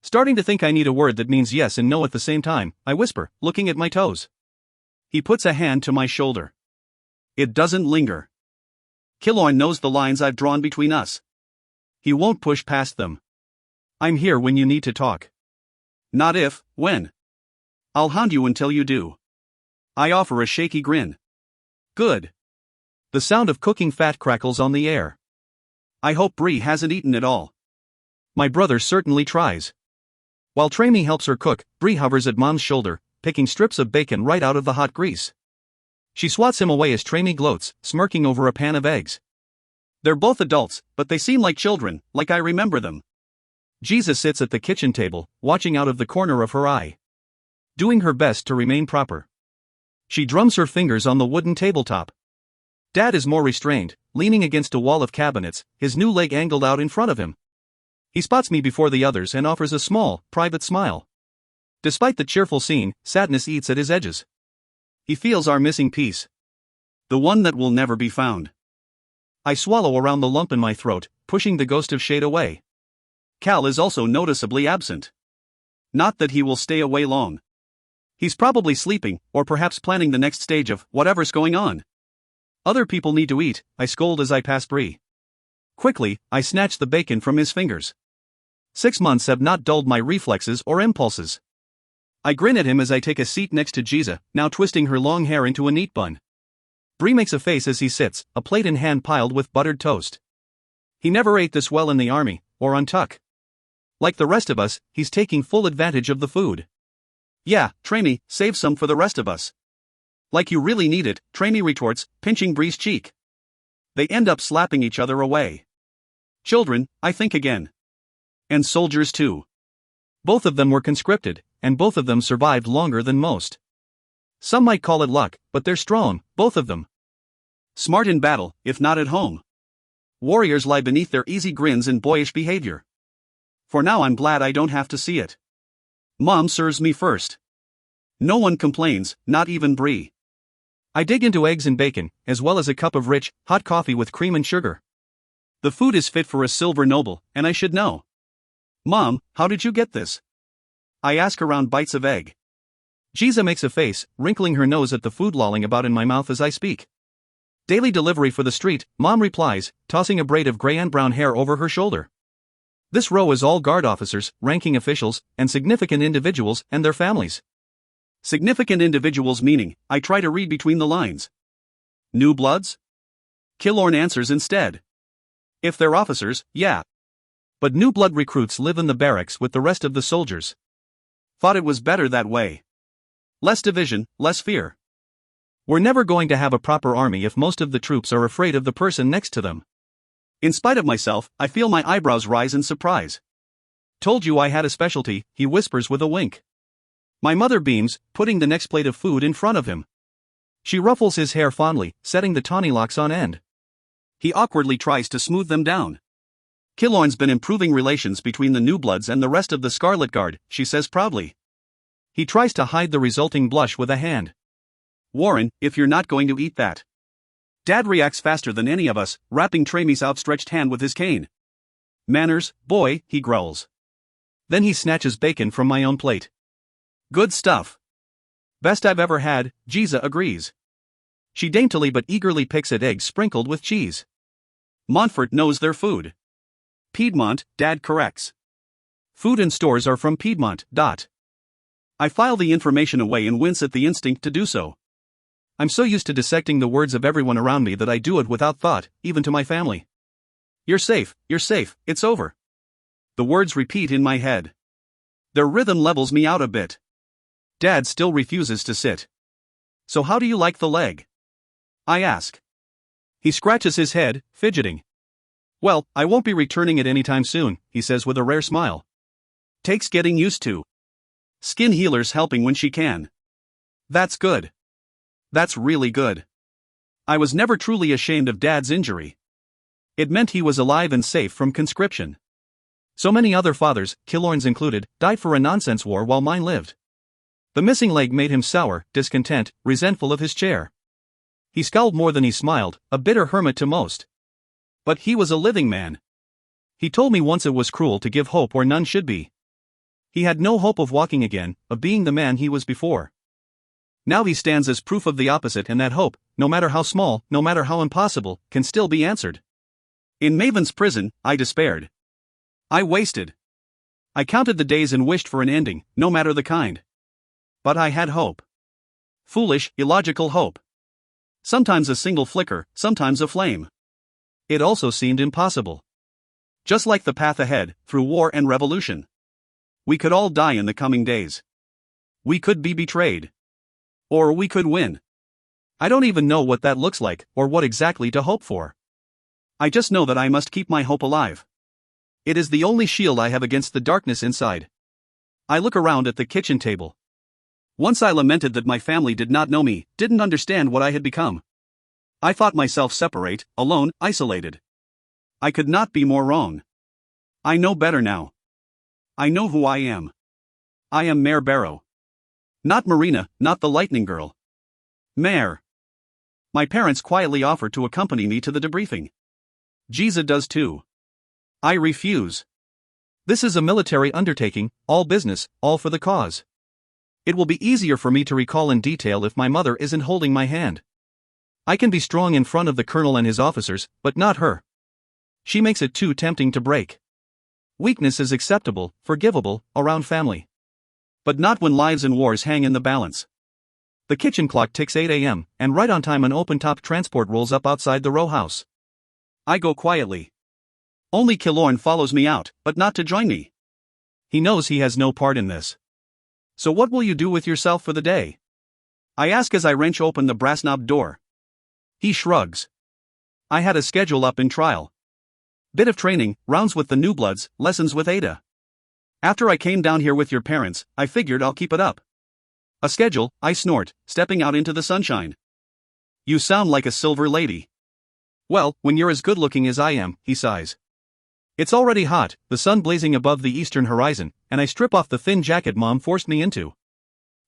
Starting to think I need a word that means yes and no at the same time, I whisper, looking at my toes. He puts a hand to my shoulder. It doesn't linger. Killorn knows the lines I've drawn between us. He won't push past them. I'm here when you need to talk. Not if, when. I'll hound you until you do. I offer a shaky grin. Good. The sound of cooking fat crackles on the air. I hope Bree hasn't eaten it all. My brother certainly tries. While Tramy helps her cook, Bree hovers at Mom's shoulder, picking strips of bacon right out of the hot grease. She swats him away as Tramy gloats, smirking over a pan of eggs. They're both adults, but they seem like children, like I remember them. Jesus sits at the kitchen table, watching out of the corner of her eye. Doing her best to remain proper. She drums her fingers on the wooden tabletop. Dad is more restrained, leaning against a wall of cabinets, his new leg angled out in front of him. He spots me before the others and offers a small, private smile. Despite the cheerful scene, sadness eats at his edges. He feels our missing piece. The one that will never be found. I swallow around the lump in my throat, pushing the ghost of shade away. Cal is also noticeably absent. Not that he will stay away long. He's probably sleeping, or perhaps planning the next stage of whatever's going on. Other people need to eat, I scold as I pass Bree. Quickly, I snatch the bacon from his fingers. 6 months have not dulled my reflexes or impulses. I grin at him as I take a seat next to Giza, now twisting her long hair into a neat bun. Bree makes a face as he sits, a plate in hand piled with buttered toast. He never ate this well in the army, or on tuck. Like the rest of us, he's taking full advantage of the food. Yeah, Tramy, save some for the rest of us. Like you really need it, Tramy retorts, pinching Bree's cheek. They end up slapping each other away. Children, I think again. And soldiers too. Both of them were conscripted, and both of them survived longer than most. Some might call it luck, but they're strong, both of them. Smart in battle, if not at home. Warriors lie beneath their easy grins and boyish behavior. For now I'm glad I don't have to see it. Mom serves me first. No one complains, not even Brie. I dig into eggs and bacon, as well as a cup of rich, hot coffee with cream and sugar. The food is fit for a silver noble, and I should know. Mom, how did you get this? I ask around bites of egg. Giza makes a face, wrinkling her nose at the food lolling about in my mouth as I speak. Daily delivery for the street, Mom replies, tossing a braid of gray and brown hair over her shoulder. This row is all guard officers, ranking officials, and significant individuals and their families. Significant individuals meaning, I try to read between the lines. New bloods? Killorn answers instead. If they're officers, yeah. But new blood recruits live in the barracks with the rest of the soldiers. Thought it was better that way. Less division, less fear. We're never going to have a proper army if most of the troops are afraid of the person next to them. In spite of myself, I feel my eyebrows rise in surprise. Told you I had a specialty, he whispers with a wink. My mother beams, putting the next plate of food in front of him. She ruffles his hair fondly, setting the tawny locks on end. He awkwardly tries to smooth them down. Killorn's been improving relations between the new bloods and the rest of the Scarlet Guard, she says proudly. He tries to hide the resulting blush with a hand. Warren, if you're not going to eat that. Dad reacts faster than any of us, wrapping Trami's outstretched hand with his cane. Manners, boy, he growls. Then he snatches bacon from my own plate. Good stuff. Best I've ever had, Giza agrees. She daintily but eagerly picks at eggs sprinkled with cheese. Montfort knows their food. Piedmont, Dad corrects. Food and stores are from Piedmont. I file the information away and wince at the instinct to do so. I'm so used to dissecting the words of everyone around me that I do it without thought, even to my family. You're safe, it's over. The words repeat in my head. Their rhythm levels me out a bit. Dad still refuses to sit. So how do you like the leg? I ask. He scratches his head, fidgeting. Well, I won't be returning it anytime soon, he says with a rare smile. Takes getting used to. Skin healers helping when she can. That's good. That's really good. I was never truly ashamed of Dad's injury. It meant he was alive and safe from conscription. So many other fathers, Killorn's included, died for a nonsense war while mine lived. The missing leg made him sour, discontent, resentful of his chair. He scowled more than he smiled, a bitter hermit to most. But he was a living man. He told me once it was cruel to give hope where none should be. He had no hope of walking again, of being the man he was before. Now he stands as proof of the opposite, and that hope, no matter how small, no matter how impossible, can still be answered. In Maven's prison, I despaired. I wasted. I counted the days and wished for an ending, no matter the kind. But I had hope. Foolish, illogical hope. Sometimes a single flicker, sometimes a flame. It also seemed impossible. Just like the path ahead, through war and revolution. We could all die in the coming days. We could be betrayed. Or we could win. I don't even know what that looks like, or what exactly to hope for. I just know that I must keep my hope alive. It is the only shield I have against the darkness inside. I look around at the kitchen table. Once I lamented that my family did not know me, didn't understand what I had become. I thought myself separate, alone, isolated. I could not be more wrong. I know better now. I know who I am. I am Mare Barrow. Not Marina, not the lightning girl. Mare. My parents quietly offer to accompany me to the debriefing. Giza does too. I refuse. This is a military undertaking, all business, all for the cause. It will be easier for me to recall in detail if my mother isn't holding my hand. I can be strong in front of the colonel and his officers, but not her. She makes it too tempting to break. Weakness is acceptable, forgivable, around family. But not when lives and wars hang in the balance. The kitchen clock ticks 8 a.m., and right on time an open-top transport rolls up outside the row house. I go quietly. Only Killorn follows me out, but not to join me. He knows he has no part in this. So what will you do with yourself for the day? I ask as I wrench open the brass-knobbed door. He shrugs. I had a schedule up in trial. Bit of training, rounds with the new bloods, lessons with Ada. After I came down here with your parents, I figured I'll keep it up. A schedule, I snort, stepping out into the sunshine. You sound like a silver lady. Well, when you're as good looking as I am, he sighs. It's already hot, the sun blazing above the eastern horizon, and I strip off the thin jacket Mom forced me into.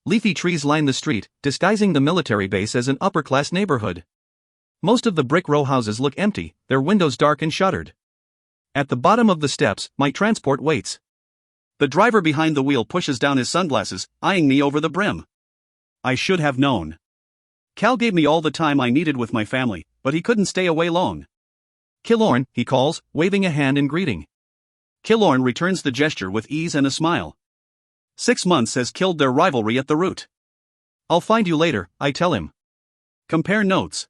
Leafy trees line the street, disguising the military base as an upper-class neighborhood. Most of the brick row houses look empty, their windows dark and shuttered. At the bottom of the steps, my transport waits. The driver behind the wheel pushes down his sunglasses, eyeing me over the brim. I should have known. Cal gave me all the time I needed with my family, but he couldn't stay away long. Killorn, he calls, waving a hand in greeting. Killorn returns the gesture with ease and a smile. 6 months has killed their rivalry at the root. I'll find you later, I tell him. Compare notes.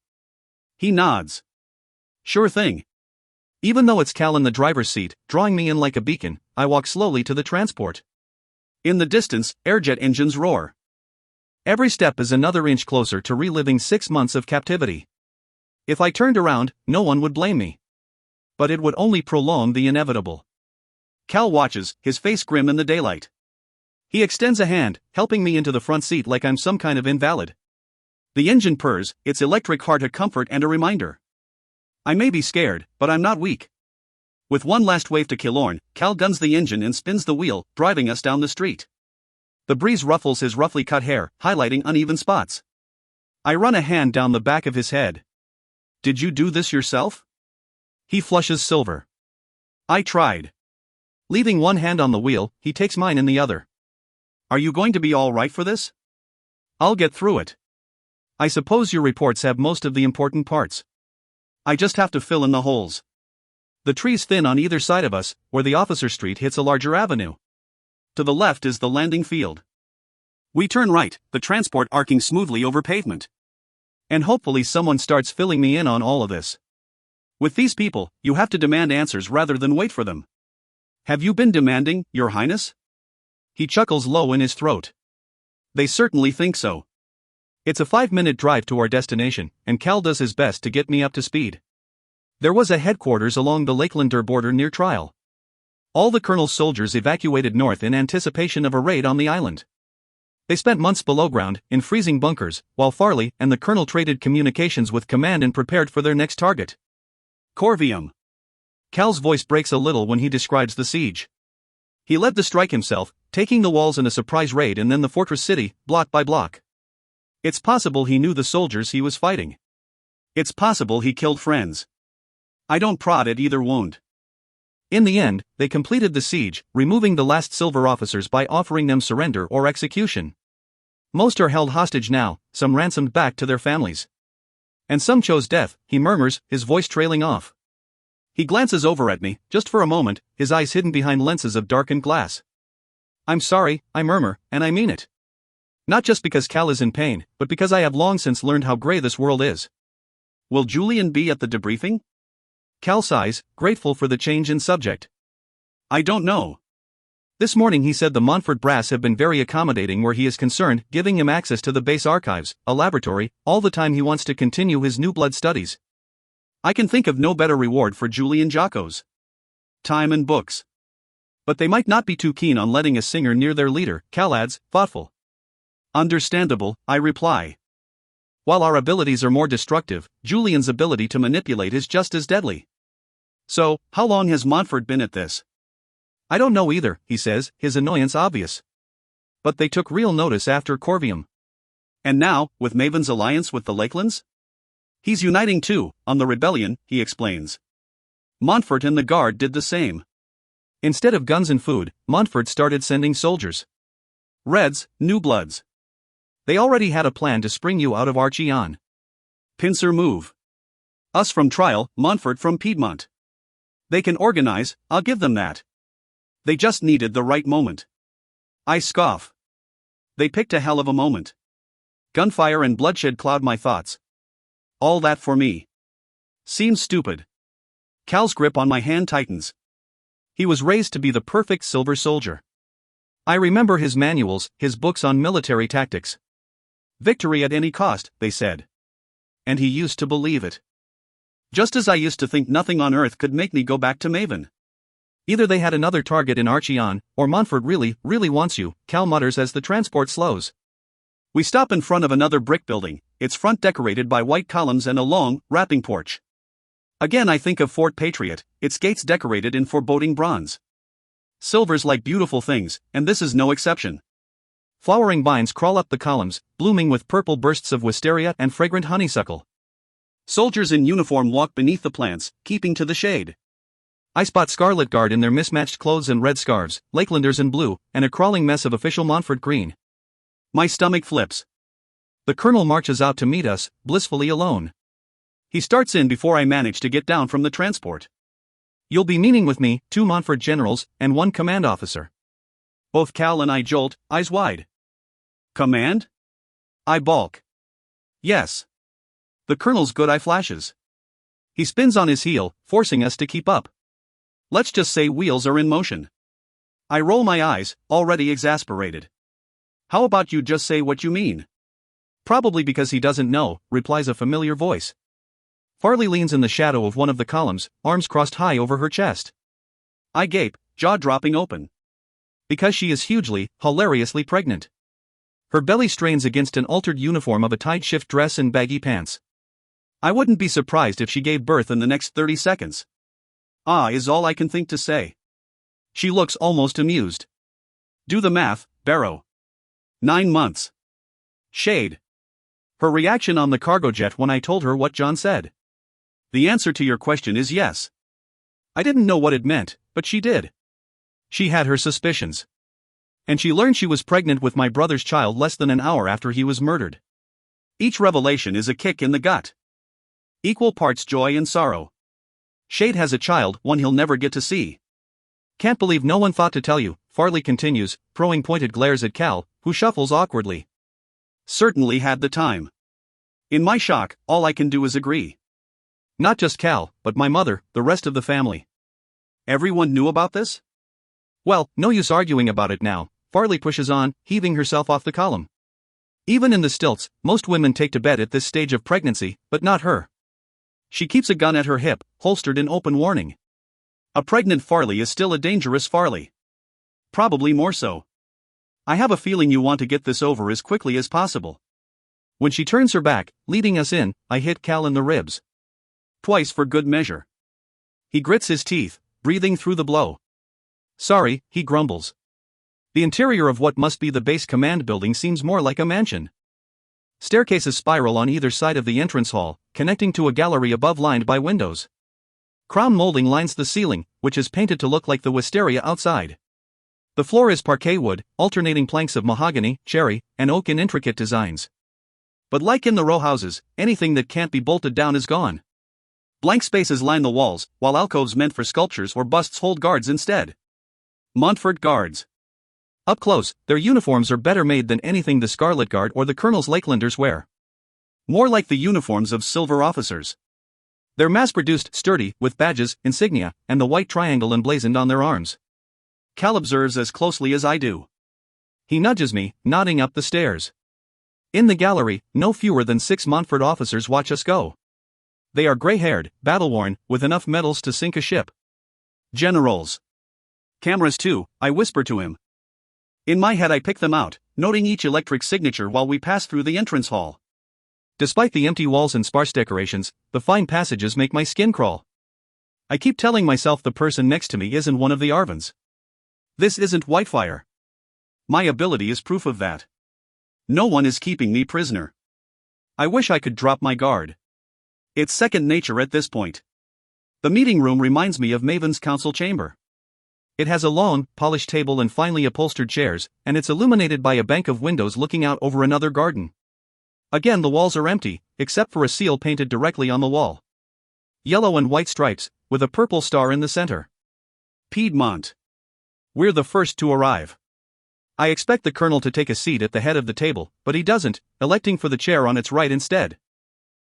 He nods. Sure thing. Even though it's Cal in the driver's seat, drawing me in like a beacon, I walk slowly to the transport. In the distance, airjet engines roar. Every step is another inch closer to reliving 6 months of captivity. If I turned around, no one would blame me. But it would only prolong the inevitable. Cal watches, his face grim in the daylight. He extends a hand, helping me into the front seat like I'm some kind of invalid. The engine purrs, its electric heart a comfort and a reminder. I may be scared, but I'm not weak. With one last wave to Killorn, Cal guns the engine and spins the wheel, driving us down the street. The breeze ruffles his roughly cut hair, highlighting uneven spots. I run a hand down the back of his head. Did you do this yourself? He flushes silver. I tried. Leaving one hand on the wheel, he takes mine in the other. Are you going to be all right for this? I'll get through it. I suppose your reports have most of the important parts. I just have to fill in the holes. The trees thin on either side of us, where the officer street hits a larger avenue. To the left is the landing field. We turn right, the transport arcing smoothly over pavement. And hopefully someone starts filling me in on all of this. With these people, you have to demand answers rather than wait for them. Have you been demanding, Your Highness? He chuckles low in his throat. They certainly think so. It's a 5-minute drive to our destination, and Cal does his best to get me up to speed. There was a headquarters along the Lakelander border near Trial. All the colonel's soldiers evacuated north in anticipation of a raid on the island. They spent months below ground, in freezing bunkers, while Farley and the colonel traded communications with command and prepared for their next target. Corvium. Cal's voice breaks a little when he describes the siege. He led the strike himself, taking the walls in a surprise raid and then the fortress city, block by block. It's possible he knew the soldiers he was fighting. It's possible he killed friends. I don't prod at either wound. In the end, they completed the siege, removing the last silver officers by offering them surrender or execution. Most are held hostage now, some ransomed back to their families. And some chose death, he murmurs, his voice trailing off. He glances over at me, just for a moment, his eyes hidden behind lenses of darkened glass. I'm sorry, I murmur, and I mean it. Not just because Cal is in pain, but because I have long since learned how gray this world is. Will Julian be at the debriefing? Cal sighs, grateful for the change in subject. I don't know. This morning he said the Montfort brass have been very accommodating where he is concerned, giving him access to the base archives, a laboratory, all the time he wants to continue his new blood studies. I can think of no better reward for Julian Jacos. Time and books. But they might not be too keen on letting a singer near their leader, Cal adds, thoughtful. Understandable, I reply. While our abilities are more destructive, Julian's ability to manipulate is just as deadly. So, how long has Montfort been at this? I don't know either, he says, his annoyance obvious. But they took real notice after Corvium. And now, with Maven's alliance with the Lakelands? He's uniting too, on the rebellion, he explains. Montfort and the Guard did the same. Instead of guns and food, Montfort started sending soldiers. Reds, new bloods. They already had a plan to spring you out of Archeon. Pincer move. Us from Trial, Montfort from Piedmont. They can organize, I'll give them that. They just needed the right moment. I scoff. They picked a hell of a moment. Gunfire and bloodshed cloud my thoughts. All that for me. Seems stupid. Cal's grip on my hand tightens. He was raised to be the perfect silver soldier. I remember his manuals, his books on military tactics. Victory at any cost, they said. And he used to believe it. Just as I used to think nothing on earth could make me go back to Maven. Either they had another target in Archeon, or Montfort really wants you, Cal mutters as the transport slows. We stop in front of another brick building, its front decorated by white columns and a long, wrapping porch. Again I think of Fort Patriot, its gates decorated in foreboding bronze. Silvers like beautiful things, and this is no exception. Flowering vines crawl up the columns, blooming with purple bursts of wisteria and fragrant honeysuckle. Soldiers in uniform walk beneath the plants, keeping to the shade. I spot Scarlet Guard in their mismatched clothes and red scarves, Lakelanders in blue, and a crawling mess of official Montfort green. My stomach flips. The colonel marches out to meet us, blissfully alone. He starts in before I manage to get down from the transport. You'll be meeting with me, 2 Montfort generals, and 1 command officer. Both Cal and I jolt, eyes wide. Command? I balk. Yes. The colonel's good eye flashes. He spins on his heel, forcing us to keep up. Let's just say wheels are in motion. I roll my eyes, already exasperated. How about you just say what you mean? Probably because he doesn't know, replies a familiar voice. Farley leans in the shadow of one of the columns, arms crossed high over her chest. I gape, jaw dropping open. Because she is hugely, hilariously pregnant. Her belly strains against an altered uniform of a tight shift dress and baggy pants. I wouldn't be surprised if she gave birth in the next 30 seconds. Ah is all I can think to say. She looks almost amused. Do the math, Barrow. 9 months. Shade. Her reaction on the cargo jet when I told her what John said. The answer to your question is yes. I didn't know what it meant, but she did. She had her suspicions. And she learned she was pregnant with my brother's child less than an hour after he was murdered. Each revelation is a kick in the gut. Equal parts joy and sorrow. Shade has a child, one he'll never get to see. Can't believe no one thought to tell you, Farley continues, throwing pointed glares at Cal, who shuffles awkwardly. Certainly had the time. In my shock, all I can do is agree. Not just Cal, but my mother, the rest of the family. Everyone knew about this? Well, no use arguing about it now, Farley pushes on, heaving herself off the column. Even in the stilts, most women take to bed at this stage of pregnancy, but not her. She keeps a gun at her hip, holstered in open warning. A pregnant Farley is still a dangerous Farley. Probably more so. I have a feeling you want to get this over as quickly as possible. When she turns her back, leading us in, I hit Cal in the ribs. Twice for good measure. He grits his teeth, breathing through the blow. Sorry, he grumbles. The interior of what must be the base command building seems more like a mansion. Staircases spiral on either side of the entrance hall, connecting to a gallery above lined by windows. Crown molding lines the ceiling, which is painted to look like the wisteria outside. The floor is parquet wood, alternating planks of mahogany, cherry, and oak in intricate designs. But like in the row houses, anything that can't be bolted down is gone. Blank spaces line the walls, while alcoves meant for sculptures or busts hold guards instead. Montfort Guards. Up close, their uniforms are better made than anything the Scarlet Guard or the Colonel's Lakelanders wear. More like the uniforms of silver officers. They're mass-produced, sturdy, with badges, insignia, and the white triangle emblazoned on their arms. Cal observes as closely as I do. He nudges me, nodding up the stairs. In the gallery, no fewer than 6 Montfort officers watch us go. They are gray-haired, battle-worn, with enough medals to sink a ship. Generals. Cameras too, I whisper to him. In my head I pick them out, noting each electric signature while we pass through the entrance hall. Despite the empty walls and sparse decorations, the fine passages make my skin crawl. I keep telling myself the person next to me isn't one of the Arvins. This isn't Whitefire. My ability is proof of that. No one is keeping me prisoner. I wish I could drop my guard. It's second nature at this point. The meeting room reminds me of Maven's council chamber. It has a long, polished table and finely upholstered chairs, and it's illuminated by a bank of windows looking out over another garden. Again the walls are empty, except for a seal painted directly on the wall. Yellow and white stripes, with a purple star in the center. Piedmont. We're the first to arrive. I expect the colonel to take a seat at the head of the table, but he doesn't, electing for the chair on its right instead.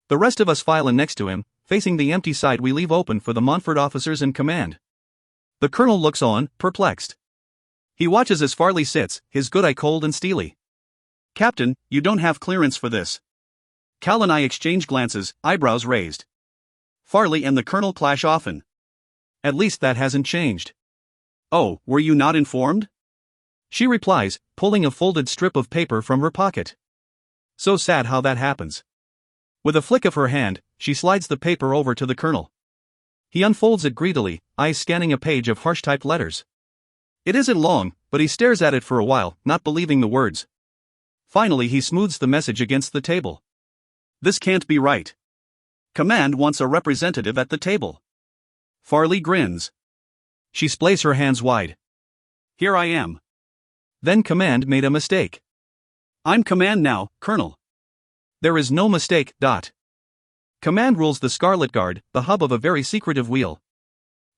The rest of us file in next to him, facing the empty side we leave open for the Montfort officers in command. The colonel looks on, perplexed. He watches as Farley sits, his good eye cold and steely. Captain, you don't have clearance for this. Cal and I exchange glances, eyebrows raised. Farley and the Colonel clash often. At least that hasn't changed. Oh, were you not informed? She replies, pulling a folded strip of paper from her pocket. So sad how that happens. With a flick of her hand, she slides the paper over to the Colonel. He unfolds it greedily, eyes scanning a page of harsh-typed letters. It isn't long, but he stares at it for a while, not believing the words. Finally he smooths the message against the table. This can't be right. Command wants a representative at the table. Farley grins. She splays her hands wide. Here I am. Then Command made a mistake. I'm Command now, Colonel. There is no mistake. Command rules the Scarlet Guard, the hub of a very secretive wheel.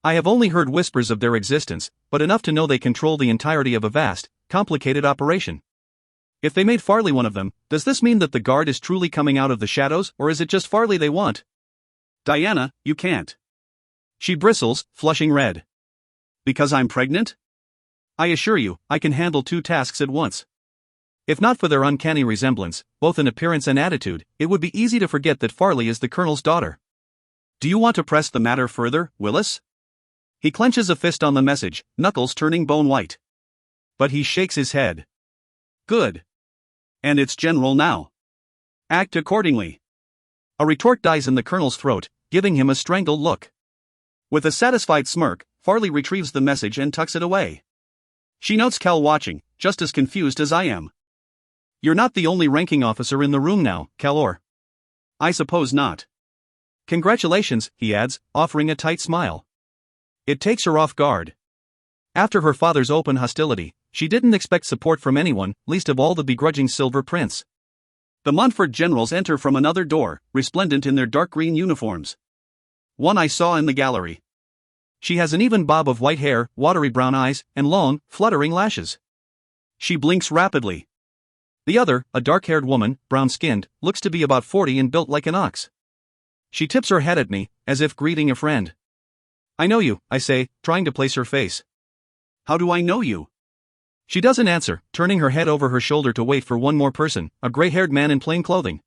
I have only heard whispers of their existence, but enough to know they control the entirety of a vast, complicated operation. If they made Farley one of them, does this mean that the Guard is truly coming out of the shadows, or is it just Farley they want? Diana, you can't. She bristles, flushing red. Because I'm pregnant? I assure you, I can handle 2 tasks at once. If not for their uncanny resemblance, both in appearance and attitude, it would be easy to forget that Farley is the Colonel's daughter. Do you want to press the matter further, Willis? He clenches a fist on the message, knuckles turning bone white. But he shakes his head. Good. And it's general now. Act accordingly. A retort dies in the Colonel's throat, giving him a strangled look. With a satisfied smirk, Farley retrieves the message and tucks it away. She notes Cal watching, just as confused as I am. You're not the only ranking officer in the room now, Cal, or? I suppose not. Congratulations, he adds, offering a tight smile. It takes her off guard. After her father's open hostility, she didn't expect support from anyone, least of all the begrudging Silver Prince. The Montfort generals enter from another door, resplendent in their dark green uniforms. One I saw in the gallery. She has an even bob of white hair, watery brown eyes, and long, fluttering lashes. She blinks rapidly. The other, a dark-haired woman, brown-skinned, looks to be about 40 and built like an ox. She tips her head at me, as if greeting a friend. I know you, I say, trying to place her face. How do I know you? She doesn't answer, turning her head over her shoulder to wait for one more person, a gray-haired man in plain clothing.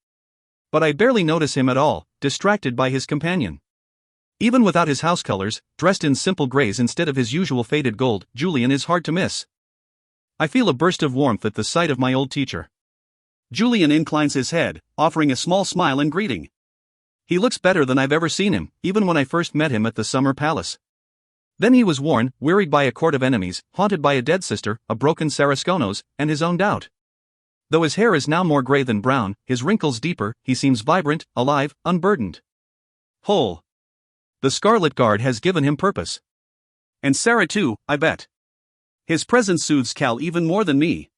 But I barely notice him at all, distracted by his companion. Even without his house colors, dressed in simple grays instead of his usual faded gold, Julian is hard to miss. I feel a burst of warmth at the sight of my old teacher. Julian inclines his head, offering a small smile in greeting. He looks better than I've ever seen him, even when I first met him at the Summer Palace. Then he was worn, wearied by a court of enemies, haunted by a dead sister, a broken Sarasconos, and his own doubt. Though his hair is now more gray than brown, his wrinkles deeper, he seems vibrant, alive, unburdened. Whole. The Scarlet Guard has given him purpose. And Sarah too, I bet. His presence soothes Cal even more than me.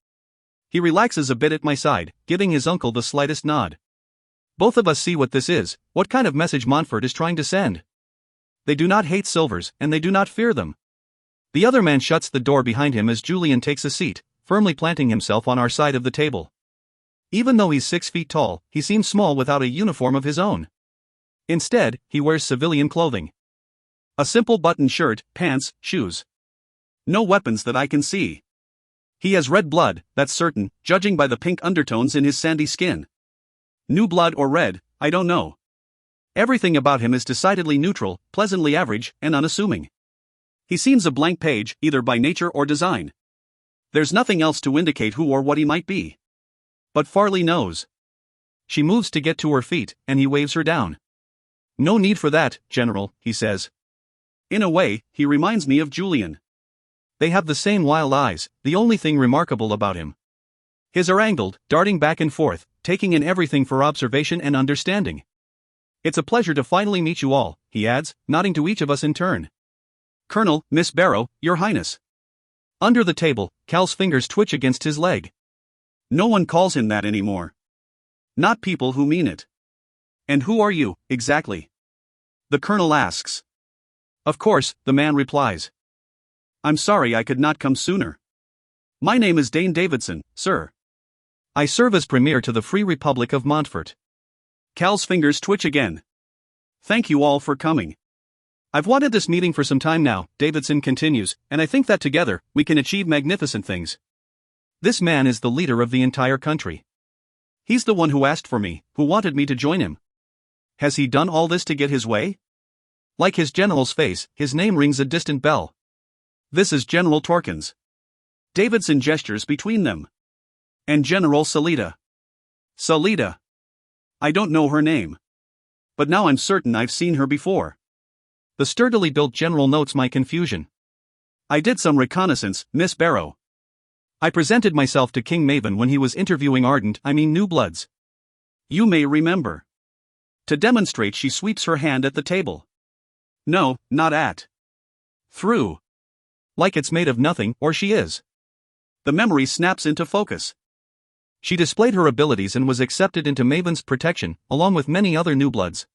He relaxes a bit at my side, giving his uncle the slightest nod. Both of us see what this is, what kind of message Montfort is trying to send. They do not hate Silvers, and they do not fear them. The other man shuts the door behind him as Julian takes a seat, firmly planting himself on our side of the table. Even though he's 6 feet tall, he seems small without a uniform of his own. Instead, he wears civilian clothing. A simple buttoned shirt, pants, shoes. No weapons that I can see. He has red blood, that's certain, judging by the pink undertones in his sandy skin. New blood or red, I don't know. Everything about him is decidedly neutral, pleasantly average, and unassuming. He seems a blank page, either by nature or design. There's nothing else to indicate who or what he might be. But Farley knows. She moves to get to her feet, and he waves her down. No need for that, General, he says. In a way, he reminds me of Julian. They have the same wild eyes, the only thing remarkable about him. His are angled, darting back and forth, taking in everything for observation and understanding. It's a pleasure to finally meet you all, he adds, nodding to each of us in turn. Colonel, Miss Barrow, Your Highness. Under the table, Cal's fingers twitch against his leg. No one calls him that anymore. Not people who mean it. And who are you, exactly? The Colonel asks. Of course, the man replies. I'm sorry I could not come sooner. My name is Dane Davidson, sir. I serve as Premier to the Free Republic of Montfort. Cal's fingers twitch again. Thank you all for coming. I've wanted this meeting for some time now, Davidson continues, and I think that together, we can achieve magnificent things. This man is the leader of the entire country. He's the one who asked for me, who wanted me to join him. Has he done all this to get his way? Like his general's face, his name rings a distant bell. This is General Torkins. Davidson gestures between them. And General Salida. Salida. I don't know her name. But now I'm certain I've seen her before. The sturdily built general notes my confusion. I did some reconnaissance, Miss Barrow. I presented myself to King Maven when he was interviewing new bloods. You may remember. To demonstrate, she sweeps her hand at the table. No, not at. Through. Like it's made of nothing, or she is. The memory snaps into focus. She displayed her abilities and was accepted into Maven's protection, along with many other new bloods.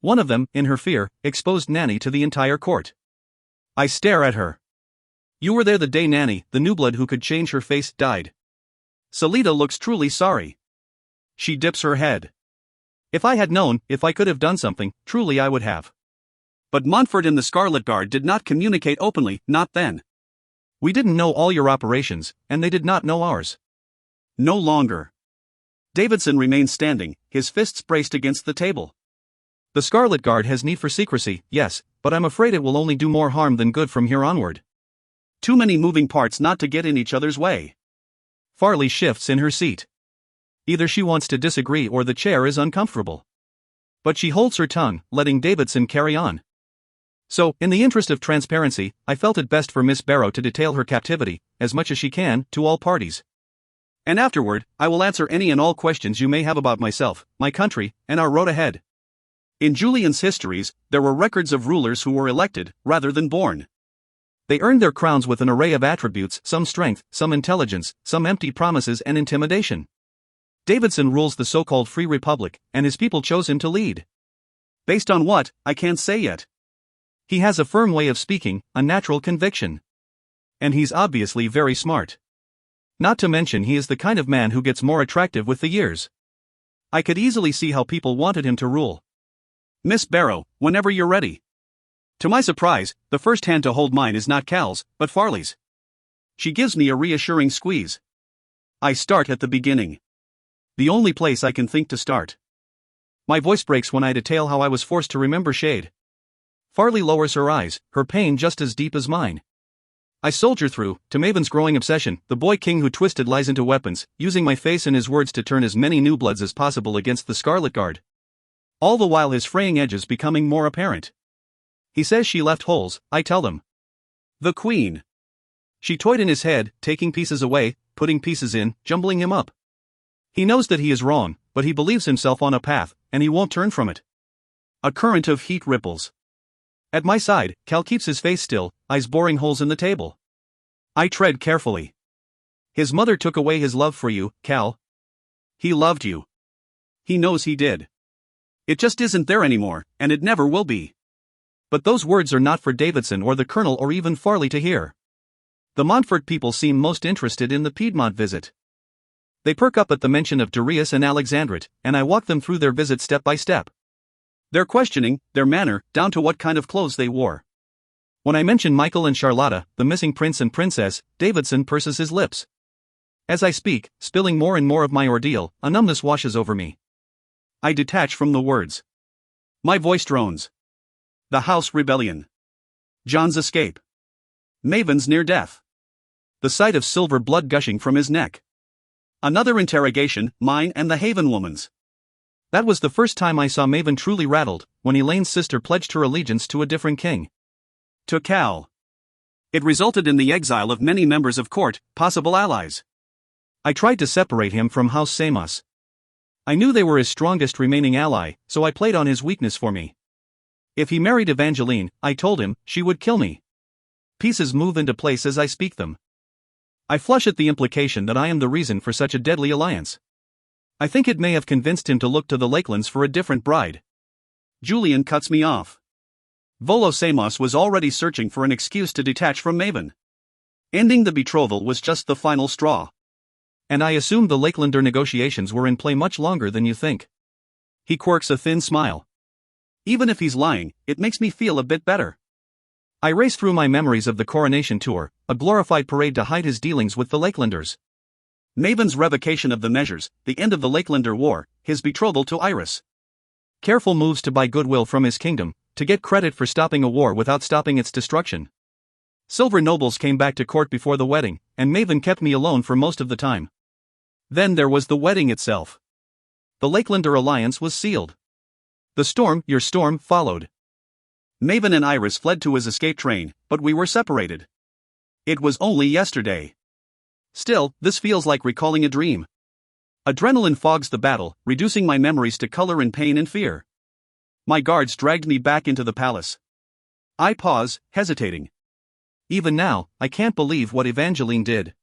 One of them, in her fear, exposed Nanny to the entire court. I stare at her. You were there the day Nanny, the new blood who could change her face, died. Salida looks truly sorry. She dips her head. If I had known, if I could have done something, truly I would have. But Montfort and the Scarlet Guard did not communicate openly, not then. We didn't know all your operations, and they did not know ours. No longer. Davidson remains standing, his fists braced against the table. The Scarlet Guard has need for secrecy, yes, but I'm afraid it will only do more harm than good from here onward. Too many moving parts not to get in each other's way. Farley shifts in her seat. Either she wants to disagree or the chair is uncomfortable. But she holds her tongue, letting Davidson carry on. So, in the interest of transparency, I felt it best for Miss Barrow to detail her captivity, as much as she can, to all parties. And afterward, I will answer any and all questions you may have about myself, my country, and our road ahead. In Julian's histories, there were records of rulers who were elected, rather than born. They earned their crowns with an array of attributes, some strength, some intelligence, some empty promises and intimidation. Davidson rules the so-called Free Republic, and his people chose him to lead. Based on what, I can't say yet. He has a firm way of speaking, a natural conviction. And he's obviously very smart. Not to mention he is the kind of man who gets more attractive with the years. I could easily see how people wanted him to rule. Miss Barrow, whenever you're ready. To my surprise, the first hand to hold mine is not Cal's, but Farley's. She gives me a reassuring squeeze. I start at the beginning. The only place I can think to start. My voice breaks when I detail how I was forced to remember Shade. Farley lowers her eyes, her pain just as deep as mine. I soldier through, to Maven's growing obsession, the boy king who twisted lies into weapons, using my face and his words to turn as many new bloods as possible against the Scarlet Guard. All the while his fraying edges becoming more apparent. He says she left holes, I tell them. The Queen. She toyed in his head, taking pieces away, putting pieces in, jumbling him up. He knows that he is wrong, but he believes himself on a path, and he won't turn from it. A current of heat ripples. At my side, Cal keeps his face still, eyes boring holes in the table. I tread carefully. His mother took away his love for you, Cal. He loved you. He knows he did. It just isn't there anymore, and it never will be. But those words are not for Davidson or the Colonel or even Farley to hear. The Montfort people seem most interested in the Piedmont visit. They perk up at the mention of Darius and Alexandrite, and I walk them through their visit step by step. Their questioning, their manner, down to what kind of clothes they wore. When I mention Michael and Charlotta, the missing prince and princess, Davidson purses his lips. As I speak, spilling more and more of my ordeal, a numbness washes over me. I detach from the words. My voice drones. The House Rebellion. John's escape. Maven's near death. The sight of silver blood gushing from his neck. Another interrogation, mine and the Haven woman's. That was the first time I saw Maven truly rattled, when Elaine's sister pledged her allegiance to a different king. To Cal. It resulted in the exile of many members of court, possible allies. I tried to separate him from House Samos. I knew they were his strongest remaining ally, so I played on his weakness for me. If he married Evangeline, I told him, she would kill me. Pieces move into place as I speak them. I flush at the implication that I am the reason for such a deadly alliance. I think it may have convinced him to look to the Lakelands for a different bride. Julian cuts me off. Volo Samos was already searching for an excuse to detach from Maven. Ending the betrothal was just the final straw. And I assumed the Lakelander negotiations were in play much longer than you think. He quirks a thin smile. Even if he's lying, it makes me feel a bit better. I race through my memories of the coronation tour, a glorified parade to hide his dealings with the Lakelanders. Maven's revocation of the measures, the end of the Lakelander War, his betrothal to Iris. Careful moves to buy goodwill from his kingdom, to get credit for stopping a war without stopping its destruction. Silver nobles came back to court before the wedding, and Maven kept me alone for most of the time. Then there was the wedding itself. The Lakelander alliance was sealed. The storm, your storm, followed. Maven and Iris fled to his escape train, but we were separated. It was only yesterday. Still, this feels like recalling a dream. Adrenaline fogs the battle, reducing my memories to color and pain and fear. My guards dragged me back into the palace. I pause, hesitating. Even now, I can't believe what Evangeline did.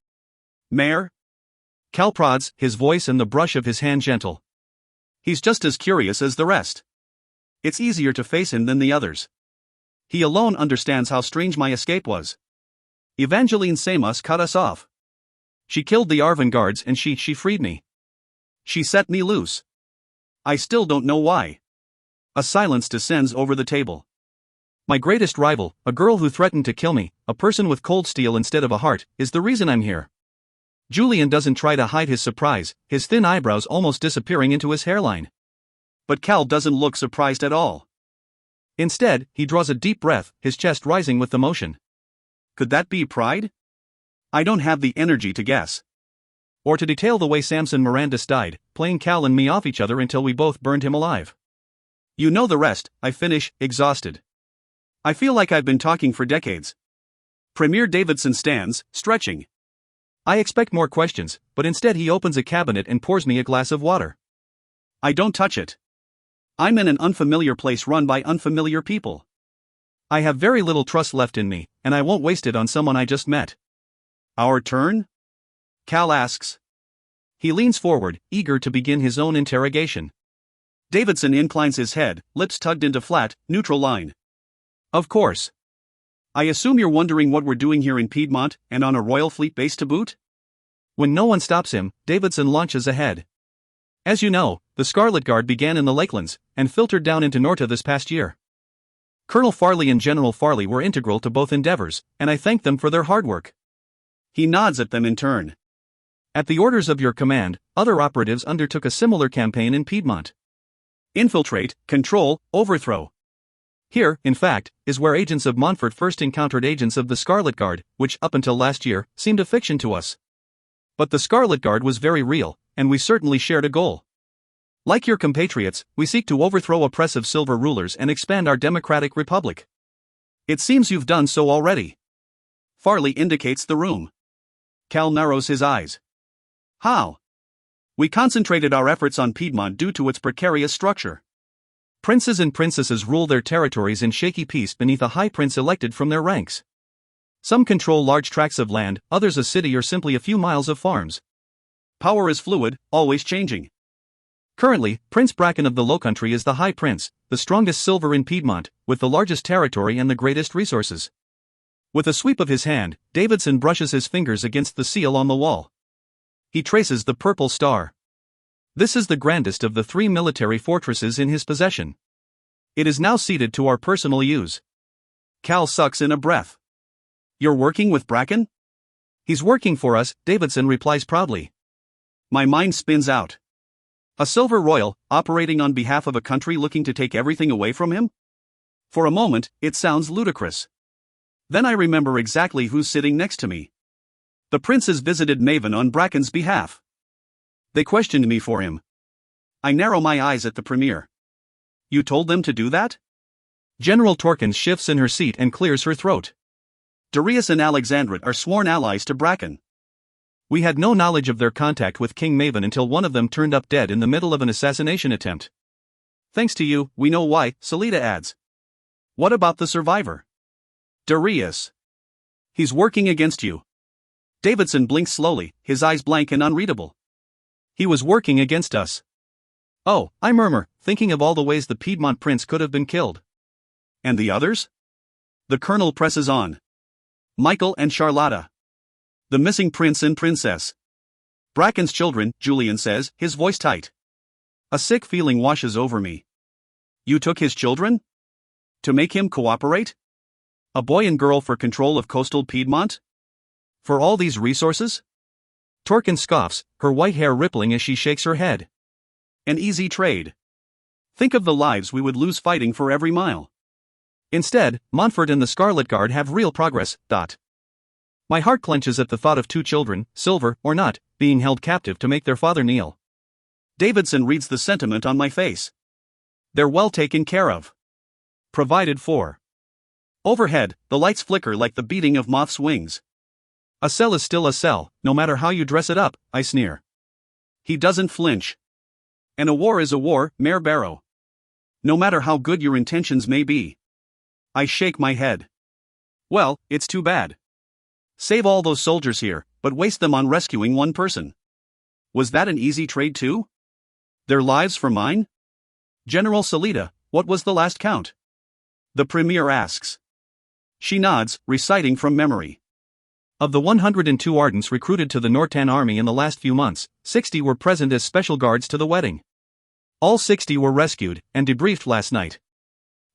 Mare? Cal prods, his voice and the brush of his hand gentle. He's just as curious as the rest. It's easier to face him than the others. He alone understands how strange my escape was. Evangeline Samos cut us off. She killed the Arvan guards and she freed me. She set me loose. I still don't know why. A silence descends over the table. My greatest rival, a girl who threatened to kill me, a person with cold steel instead of a heart, is the reason I'm here. Julian doesn't try to hide his surprise, his thin eyebrows almost disappearing into his hairline. But Cal doesn't look surprised at all. Instead, he draws a deep breath, his chest rising with emotion. Could that be pride? I don't have the energy to guess. Or to detail the way Samson Mirandus died, playing Cal and me off each other until we both burned him alive. You know the rest, I finish, exhausted. I feel like I've been talking for decades. Premier Davidson stands, stretching. I expect more questions, but instead he opens a cabinet and pours me a glass of water. I don't touch it. I'm in an unfamiliar place run by unfamiliar people. I have very little trust left in me, and I won't waste it on someone I just met. Our turn? Cal asks. He leans forward, eager to begin his own interrogation. Davidson inclines his head, lips tugged into flat, neutral line. Of course. I assume you're wondering what we're doing here in Piedmont, and on a Royal Fleet base to boot? When no one stops him, Davidson launches ahead. As you know, the Scarlet Guard began in the Lakelands, and filtered down into Norta this past year. Colonel Farley and General Farley were integral to both endeavors, and I thank them for their hard work. He nods at them in turn. At the orders of your command, other operatives undertook a similar campaign in Piedmont. Infiltrate, control, overthrow. Here, in fact, is where agents of Montfort first encountered agents of the Scarlet Guard, which up until last year, seemed a fiction to us. But the Scarlet Guard was very real, and we certainly shared a goal. Like your compatriots, we seek to overthrow oppressive silver rulers and expand our democratic republic. It seems you've done so already. Farley indicates the room. Cal narrows his eyes. How? We concentrated our efforts on Piedmont due to its precarious structure. Princes and princesses rule their territories in shaky peace beneath a high prince elected from their ranks. Some control large tracts of land, others a city or simply a few miles of farms. Power is fluid, always changing. Currently, Prince Bracken of the Lowcountry is the High Prince, the strongest silver in Piedmont, with the largest territory and the greatest resources. With a sweep of his hand, Davidson brushes his fingers against the seal on the wall. He traces the purple star. This is the grandest of the 3 military fortresses in his possession. It is now ceded to our personal use. Cal sucks in a breath. You're working with Bracken? He's working for us, Davidson replies proudly. My mind spins out. A Silver Royal, operating on behalf of a country looking to take everything away from him? For a moment, it sounds ludicrous. Then I remember exactly who's sitting next to me. The princes visited Maven on Bracken's behalf. They questioned me for him. I narrow my eyes at the premier. You told them to do that? General Torkins shifts in her seat and clears her throat. Darius and Alexandrite are sworn allies to Bracken. We had no knowledge of their contact with King Maven until one of them turned up dead in the middle of an assassination attempt. Thanks to you, we know why, Salida adds. What about the survivor? Darius. He's working against you. Davidson blinks slowly, his eyes blank and unreadable. He was working against us. Oh, I murmur, thinking of all the ways the Piedmont prince could have been killed. And the others? The colonel presses on. Michael and Charlotta. The missing prince and princess. Bracken's children, Julian says, his voice tight. A sick feeling washes over me. You took his children? To make him cooperate? A boy and girl for control of coastal Piedmont? For all these resources? Torkin scoffs, her white hair rippling as she shakes her head. An easy trade. Think of the lives we would lose fighting for every mile. Instead, Montfort and the Scarlet Guard have real progress. My heart clenches at the thought of 2 children, silver or not, being held captive to make their father kneel. Davidson reads the sentiment on my face. They're well taken care of. Provided for. Overhead, the lights flicker like the beating of moths' wings. A cell is still a cell, no matter how you dress it up, I sneer. He doesn't flinch. And a war is a war, Mare Barrow. No matter how good your intentions may be. I shake my head. Well, it's too bad. Save all those soldiers here, but waste them on rescuing one person. Was that an easy trade too? Their lives for mine? General Salida, what was the last count? The Premier asks. She nods, reciting from memory. Of the 102 Ardents recruited to the Nortan army in the last few months, 60 were present as special guards to the wedding. All 60 were rescued and debriefed last night.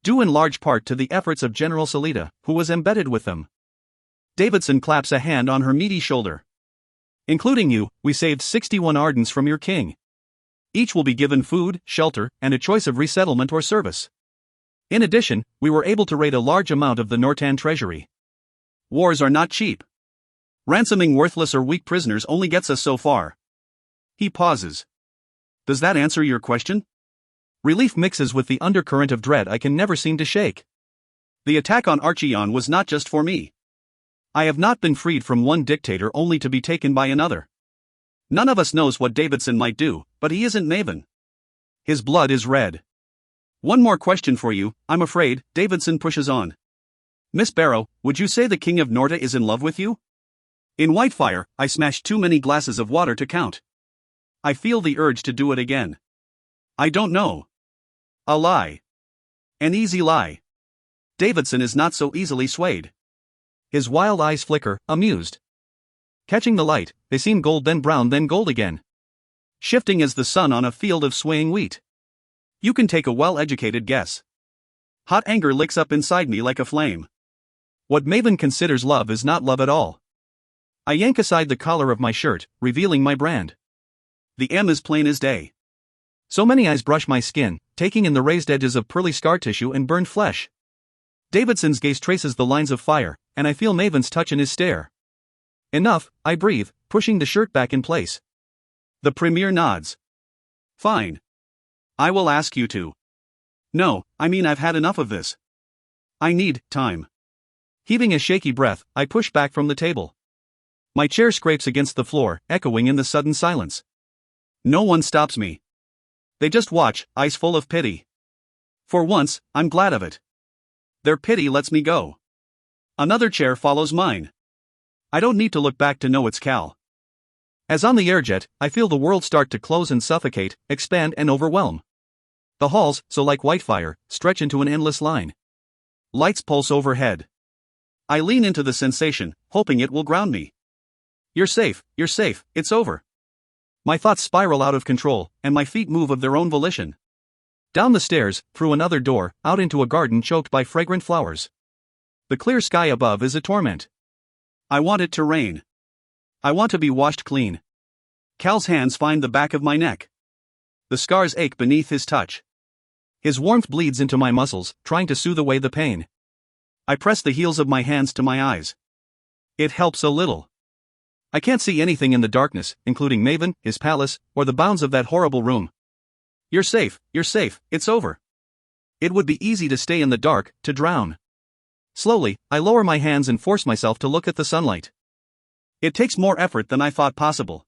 Due in large part to the efforts of General Salida, who was embedded with them. Davidson claps a hand on her meaty shoulder. Including you, we saved 61 Ardents from your king. Each will be given food, shelter, and a choice of resettlement or service. In addition, we were able to raid a large amount of the Nortan treasury. Wars are not cheap. Ransoming worthless or weak prisoners only gets us so far. He pauses. Does that answer your question? Relief mixes with the undercurrent of dread I can never seem to shake. The attack on Archeon was not just for me. I have not been freed from one dictator only to be taken by another. None of us knows what Davidson might do, but he isn't Maven. His blood is red. One more question for you, I'm afraid, Davidson pushes on. Miss Barrow, would you say the King of Norta is in love with you? In Whitefire, I smashed too many glasses of water to count. I feel the urge to do it again. I don't know. A lie. An easy lie. Davidson is not so easily swayed. His wild eyes flicker, amused. Catching the light, they seem gold then brown then gold again. Shifting as the sun on a field of swaying wheat. You can take a well-educated guess. Hot anger licks up inside me like a flame. What Maven considers love is not love at all. I yank aside the collar of my shirt, revealing my brand. The M is plain as day. So many eyes brush my skin, taking in the raised edges of pearly scar tissue and burned flesh. Davidson's gaze traces the lines of fire, and I feel Maven's touch in his stare. Enough, I breathe, pushing the shirt back in place. The Premier nods. Fine. I will ask you to. No, I mean I've had enough of this. I need time. Heaving a shaky breath, I push back from the table. My chair scrapes against the floor, echoing in the sudden silence. No one stops me. They just watch, eyes full of pity. For once, I'm glad of it. Their pity lets me go. Another chair follows mine. I don't need to look back to know it's Cal. As on the airjet, I feel the world start to close and suffocate, expand and overwhelm. The halls, so like Whitefire, stretch into an endless line. Lights pulse overhead. I lean into the sensation, hoping it will ground me. You're safe, it's over. My thoughts spiral out of control, and my feet move of their own volition. Down the stairs, through another door, out into a garden choked by fragrant flowers. The clear sky above is a torment. I want it to rain. I want to be washed clean. Cal's hands find the back of my neck. The scars ache beneath his touch. His warmth bleeds into my muscles, trying to soothe away the pain. I press the heels of my hands to my eyes. It helps a little. I can't see anything in the darkness, including Maven, his palace, or the bounds of that horrible room. You're safe, it's over. It would be easy to stay in the dark, to drown. Slowly, I lower my hands and force myself to look at the sunlight. It takes more effort than I thought possible.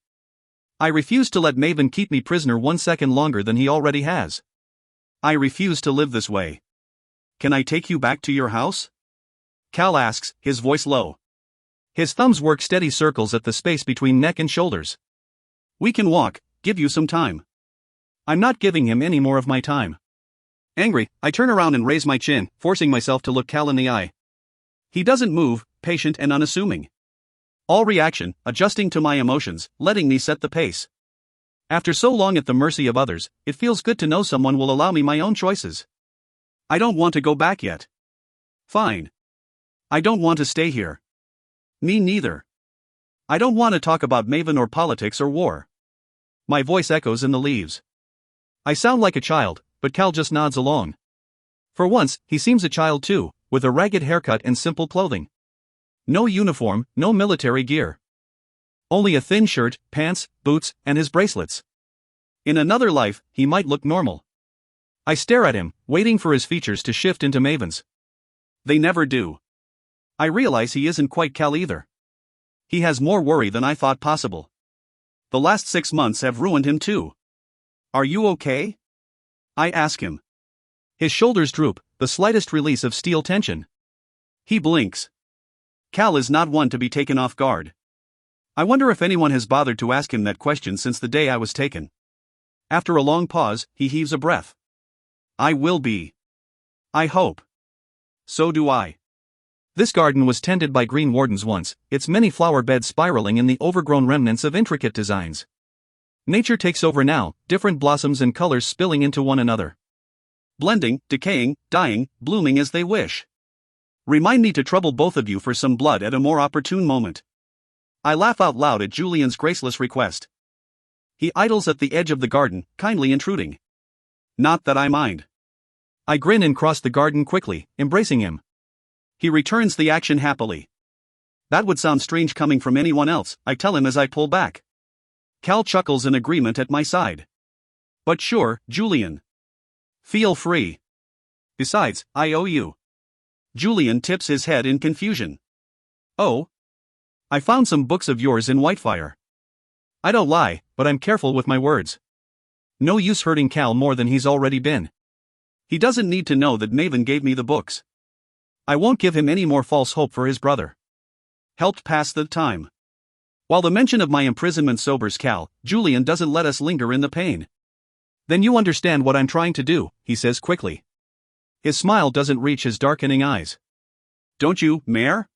I refuse to let Maven keep me prisoner 1 second longer than he already has. I refuse to live this way. Can I take you back to your house? Cal asks, his voice low. His thumbs work steady circles at the space between neck and shoulders. We can walk, give you some time. I'm not giving him any more of my time. Angry, I turn around and raise my chin, forcing myself to look Cal in the eye. He doesn't move, patient and unassuming. All reaction, adjusting to my emotions, letting me set the pace. After so long at the mercy of others, it feels good to know someone will allow me my own choices. I don't want to go back yet. Fine. I don't want to stay here. Me neither. I don't want to talk about Maven or politics or war. My voice echoes in the leaves. I sound like a child, but Cal just nods along. For once, he seems a child too, with a ragged haircut and simple clothing. No uniform, no military gear. Only a thin shirt, pants, boots, and his bracelets. In another life, he might look normal. I stare at him, waiting for his features to shift into Maven's. They never do. I realize he isn't quite Cal either. He has more worry than I thought possible. The last 6 months have ruined him too. Are you okay? I ask him. His shoulders droop, the slightest release of steel tension. He blinks. Cal is not one to be taken off guard. I wonder if anyone has bothered to ask him that question since the day I was taken. After a long pause, he heaves a breath. I will be. I hope. So do I. This garden was tended by green wardens once, its many flower beds spiraling in the overgrown remnants of intricate designs. Nature takes over now, different blossoms and colors spilling into one another. Blending, decaying, dying, blooming as they wish. Remind me to trouble both of you for some blood at a more opportune moment. I laugh out loud at Julian's graceless request. He idles at the edge of the garden, kindly intruding. Not that I mind. I grin and cross the garden quickly, embracing him. He returns the action happily. That would sound strange coming from anyone else, I tell him as I pull back. Cal chuckles in agreement at my side. But sure, Julian. Feel free. Besides, I owe you. Julian tips his head in confusion. Oh? I found some books of yours in Whitefire. I don't lie, but I'm careful with my words. No use hurting Cal more than he's already been. He doesn't need to know that Maven gave me the books. I won't give him any more false hope for his brother. Helped pass the time. While the mention of my imprisonment sobers Cal, Julian doesn't let us linger in the pain. Then you understand what I'm trying to do, he says quickly. His smile doesn't reach his darkening eyes. Don't you, Mare?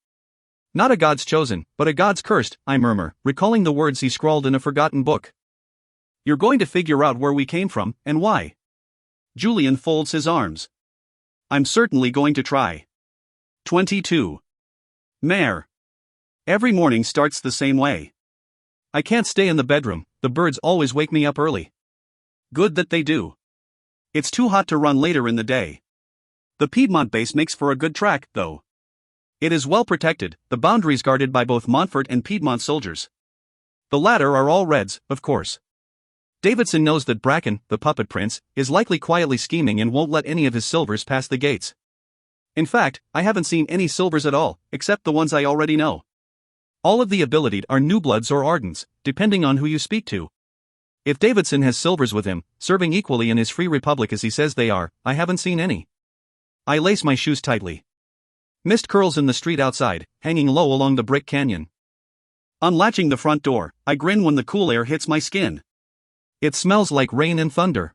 Not a god's chosen, but a god's cursed, I murmur, recalling the words he scrawled in a forgotten book. You're going to figure out where we came from, and why. Julian folds his arms. I'm certainly going to try. 22. Mare. Every morning starts the same way. I can't stay in the bedroom, the birds always wake me up early. Good that they do. It's too hot to run later in the day. The Piedmont base makes for a good track, though. It is well protected, the boundaries guarded by both Montfort and Piedmont soldiers. The latter are all Reds, of course. Davidson knows that Bracken, the puppet prince, is likely quietly scheming and won't let any of his silvers pass the gates. In fact, I haven't seen any silvers at all, except the ones I already know. All of the abilitied are newbloods or ardents, depending on who you speak to. If Davidson has silvers with him, serving equally in his free republic as he says they are, I haven't seen any. I lace my shoes tightly. Mist curls in the street outside, hanging low along the brick canyon. Unlatching the front door, I grin when the cool air hits my skin. It smells like rain and thunder.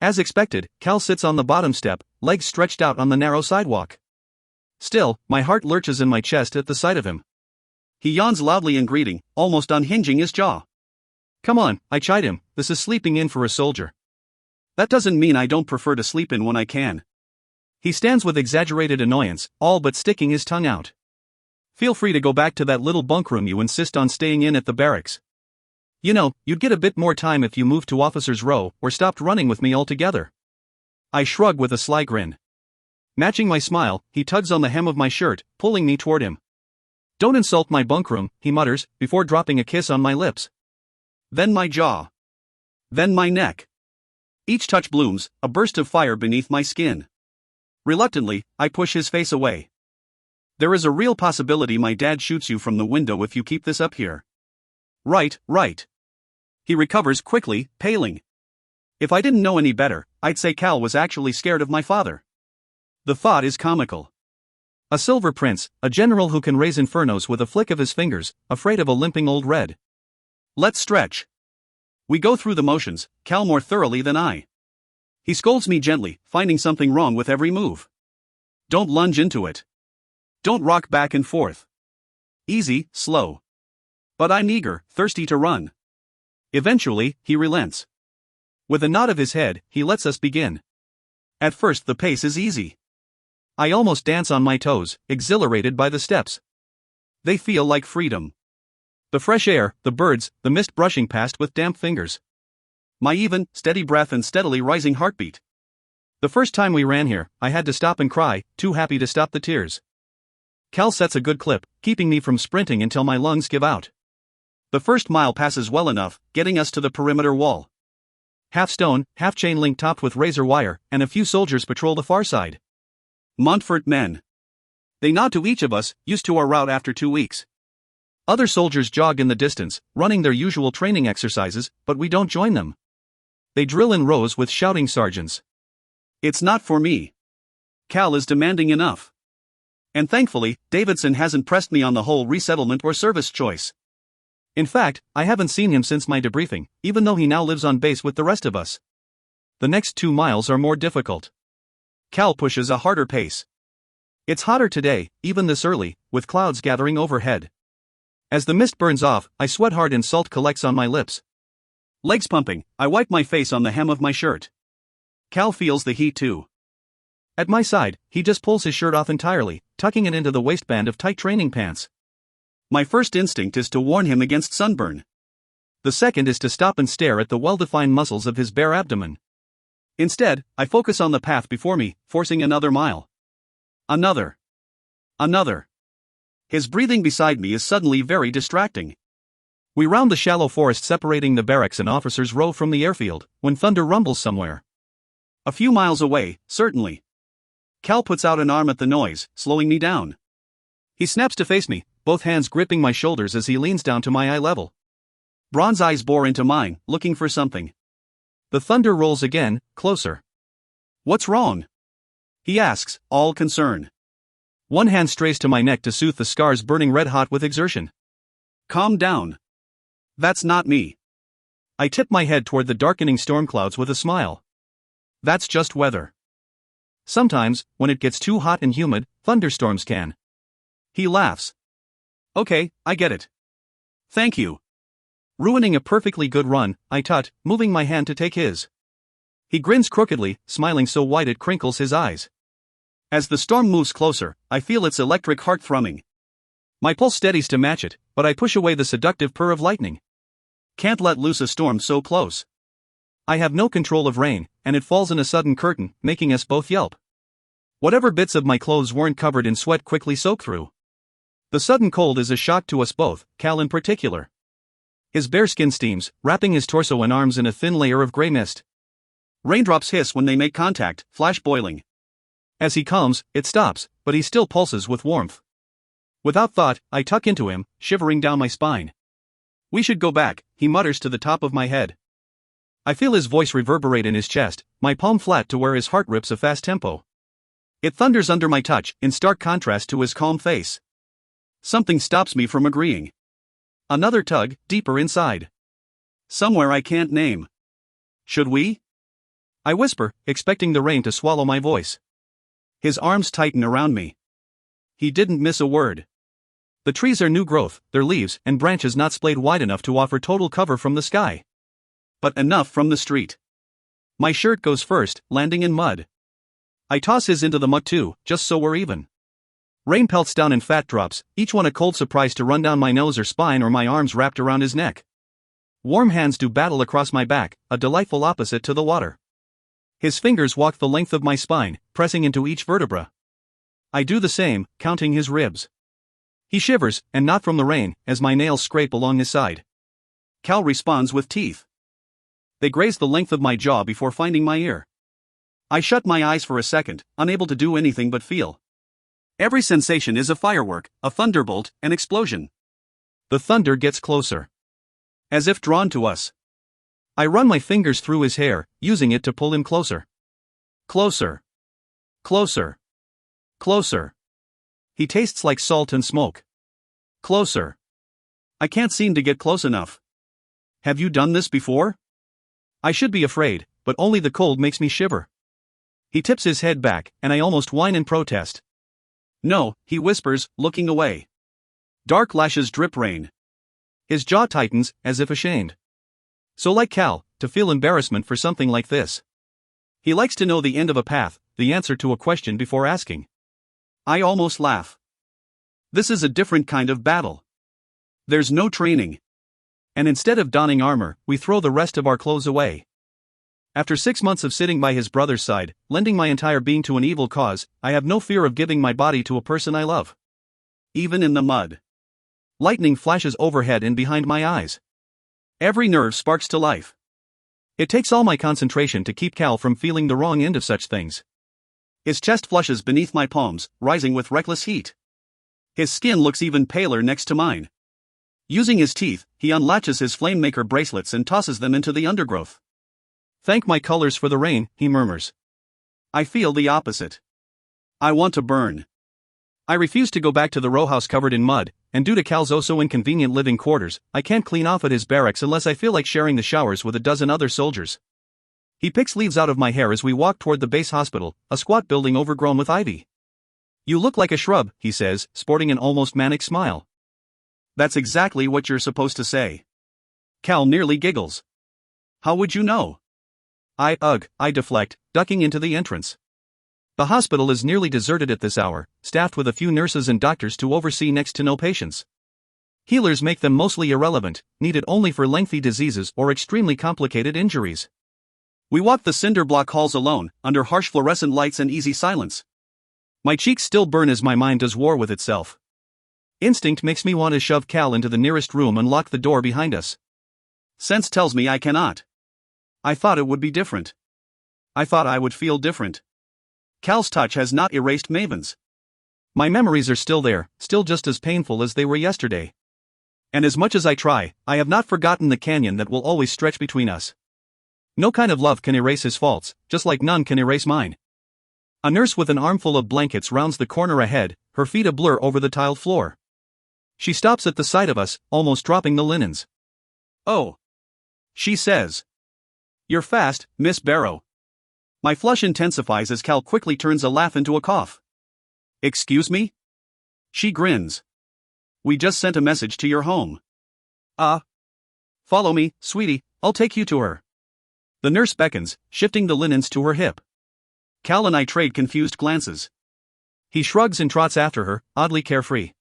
As expected, Cal sits on the bottom step, legs stretched out on the narrow sidewalk. Still, my heart lurches in my chest at the sight of him. He yawns loudly in greeting, almost unhinging his jaw. Come on, I chide him, this is sleeping in for a soldier. That doesn't mean I don't prefer to sleep in when I can. He stands with exaggerated annoyance, all but sticking his tongue out. Feel free to go back to that little bunk room you insist on staying in at the barracks. You know, you'd get a bit more time if you moved to Officers' Row or stopped running with me altogether. I shrug with a sly grin. Matching my smile, he tugs on the hem of my shirt, pulling me toward him. Don't insult my bunk room, he mutters, before dropping a kiss on my lips. Then my jaw. Then my neck. Each touch blooms, a burst of fire beneath my skin. Reluctantly, I push his face away. There is a real possibility my dad shoots you from the window if you keep this up here. Right. He recovers quickly, paling. If I didn't know any better, I'd say Cal was actually scared of my father. The thought is comical. A silver prince, a general who can raise infernos with a flick of his fingers, afraid of a limping old red. Let's stretch. We go through the motions, Cal more thoroughly than I. He scolds me gently, finding something wrong with every move. Don't lunge into it. Don't rock back and forth. Easy, slow. But I'm eager, thirsty to run. Eventually, he relents. With a nod of his head, he lets us begin. At first the pace is easy. I almost dance on my toes, exhilarated by the steps. They feel like freedom. The fresh air, the birds, the mist brushing past with damp fingers. My even, steady breath and steadily rising heartbeat. The first time we ran here, I had to stop and cry, too happy to stop the tears. Cal sets a good clip, keeping me from sprinting until my lungs give out. The first mile passes well enough, getting us to the perimeter wall. Half stone, half chain link topped with razor wire, and a few soldiers patrol the far side. Montfort men. They nod to each of us, used to our route after 2 weeks. Other soldiers jog in the distance, running their usual training exercises, but we don't join them. They drill in rows with shouting sergeants. It's not for me. Cal is demanding enough. And thankfully, Davidson hasn't pressed me on the whole resettlement or service choice. In fact, I haven't seen him since my debriefing, even though he now lives on base with the rest of us. The next 2 miles are more difficult. Cal pushes a harder pace. It's hotter today, even this early, with clouds gathering overhead. As the mist burns off, I sweat hard and salt collects on my lips. Legs pumping, I wipe my face on the hem of my shirt. Cal feels the heat too. At my side, he just pulls his shirt off entirely, tucking it into the waistband of tight training pants. My first instinct is to warn him against sunburn. The second is to stop and stare at the well-defined muscles of his bare abdomen. Instead, I focus on the path before me, forcing another mile. Another. His breathing beside me is suddenly very distracting. We round the shallow forest separating the barracks and officers' row from the airfield, when thunder rumbles somewhere. A few miles away, certainly. Cal puts out an arm at the noise, slowing me down. He snaps to face me, both hands gripping my shoulders as he leans down to my eye level. Bronze eyes bore into mine, looking for something. The thunder rolls again, closer. What's wrong? He asks, all concern. One hand strays to my neck to soothe the scars burning red hot with exertion. Calm down. That's not me. I tip my head toward the darkening storm clouds with a smile. That's just weather. Sometimes, when it gets too hot and humid, thunderstorms can. He laughs. Okay, I get it. Thank you. Ruining a perfectly good run, I tut, moving my hand to take his. He grins crookedly, smiling so wide it crinkles his eyes. As the storm moves closer, I feel its electric heart thrumming. My pulse steadies to match it, but I push away the seductive purr of lightning. Can't let loose a storm so close. I have no control of rain, and it falls in a sudden curtain, making us both yelp. Whatever bits of my clothes weren't covered in sweat quickly soak through. The sudden cold is a shock to us both, Cal in particular. His bare skin steams, wrapping his torso and arms in a thin layer of gray mist. Raindrops hiss when they make contact, flash boiling. As he calms, it stops, but he still pulses with warmth. Without thought, I tuck into him, shivering down my spine. We should go back, he mutters to the top of my head. I feel his voice reverberate in his chest, my palm flat to where his heart rips a fast tempo. It thunders under my touch, in stark contrast to his calm face. Something stops me from agreeing. Another tug, deeper inside. Somewhere I can't name. Should we? I whisper, expecting the rain to swallow my voice. His arms tighten around me. He didn't miss a word. The trees are new growth, their leaves and branches not splayed wide enough to offer total cover from the sky. But enough from the street. My shirt goes first, landing in mud. I toss his into the muck too, just so we're even. Rain pelts down in fat drops, each one a cold surprise to run down my nose or spine or my arms wrapped around his neck. Warm hands do battle across my back, a delightful opposite to the water. His fingers walk the length of my spine, pressing into each vertebra. I do the same, counting his ribs. He shivers, and not from the rain, as my nails scrape along his side. Cal responds with teeth. They graze the length of my jaw before finding my ear. I shut my eyes for a second, unable to do anything but feel. Every sensation is a firework, a thunderbolt, an explosion. The thunder gets closer. As if drawn to us. I run my fingers through his hair, using it to pull him closer. Closer. Closer. Closer. He tastes like salt and smoke. Closer. I can't seem to get close enough. Have you done this before? I should be afraid, but only the cold makes me shiver. He tips his head back, and I almost whine in protest. No, he whispers, looking away. Dark lashes drip rain. His jaw tightens, as if ashamed. So like Cal, to feel embarrassment for something like this. He likes to know the end of a path, the answer to a question before asking. I almost laugh. This is a different kind of battle. There's no training. And instead of donning armor, we throw the rest of our clothes away. After 6 months of sitting by his brother's side, lending my entire being to an evil cause, I have no fear of giving my body to a person I love. Even in the mud. Lightning flashes overhead and behind my eyes. Every nerve sparks to life. It takes all my concentration to keep Cal from feeling the wrong end of such things. His chest flushes beneath my palms, rising with reckless heat. His skin looks even paler next to mine. Using his teeth, he unlatches his Flamemaker bracelets and tosses them into the undergrowth. "Thank my colors for the rain," he murmurs. I feel the opposite. I want to burn. I refuse to go back to the row house covered in mud, and due to Cal's oh-so inconvenient living quarters, I can't clean off at his barracks unless I feel like sharing the showers with a dozen other soldiers. He picks leaves out of my hair as we walk toward the base hospital, a squat building overgrown with ivy. "You look like a shrub," he says, sporting an almost manic smile. "That's exactly what you're supposed to say." Cal nearly giggles. "How would you know?" I deflect, ducking into the entrance. The hospital is nearly deserted at this hour, staffed with a few nurses and doctors to oversee next to no patients. Healers make them mostly irrelevant, needed only for lengthy diseases or extremely complicated injuries. We walk the cinder block halls alone, under harsh fluorescent lights and easy silence. My cheeks still burn as my mind does war with itself. Instinct makes me want to shove Cal into the nearest room and lock the door behind us. Sense tells me I cannot. I thought it would be different. I thought I would feel different. Cal's touch has not erased Maven's. My memories are still there, still just as painful as they were yesterday. And as much as I try, I have not forgotten the canyon that will always stretch between us. No kind of love can erase his faults, just like none can erase mine. A nurse with an armful of blankets rounds the corner ahead, her feet a blur over the tiled floor. She stops at the sight of us, almost dropping the linens. "Oh," she says. "You're fast, Miss Barrow." My flush intensifies as Cal quickly turns a laugh into a cough. "Excuse me?" She grins. "We just sent a message to your home." Follow me, sweetie, I'll take you to her." The nurse beckons, shifting the linens to her hip. Cal and I trade confused glances. He shrugs and trots after her, oddly carefree.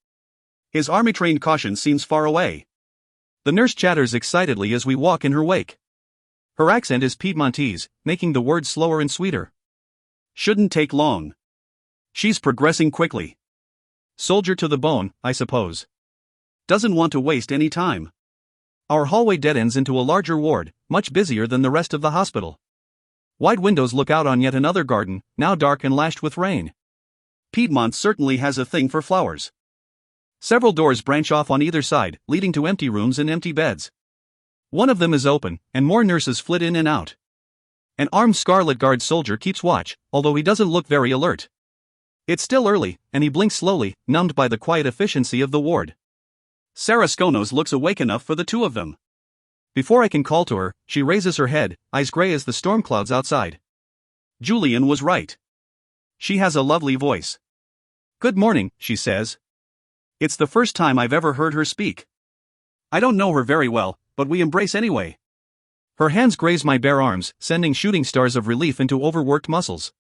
His army-trained caution seems far away. The nurse chatters excitedly as we walk in her wake. Her accent is Piedmontese, making the words slower and sweeter. "Shouldn't take long." She's progressing quickly. Soldier to the bone, I suppose. Doesn't want to waste any time. Our hallway dead ends into a larger ward, much busier than the rest of the hospital. Wide windows look out on yet another garden, now dark and lashed with rain. Piedmont certainly has a thing for flowers. Several doors branch off on either side, leading to empty rooms and empty beds. One of them is open, and more nurses flit in and out. An armed Scarlet Guard soldier keeps watch, although he doesn't look very alert. It's still early, and he blinks slowly, numbed by the quiet efficiency of the ward. Sarah Skonos looks awake enough for the two of them. Before I can call to her, she raises her head, eyes gray as the storm clouds outside. Julian was right. She has a lovely voice. "Good morning," she says. It's the first time I've ever heard her speak. I don't know her very well, but we embrace anyway. Her hands graze my bare arms, sending shooting stars of relief into overworked muscles.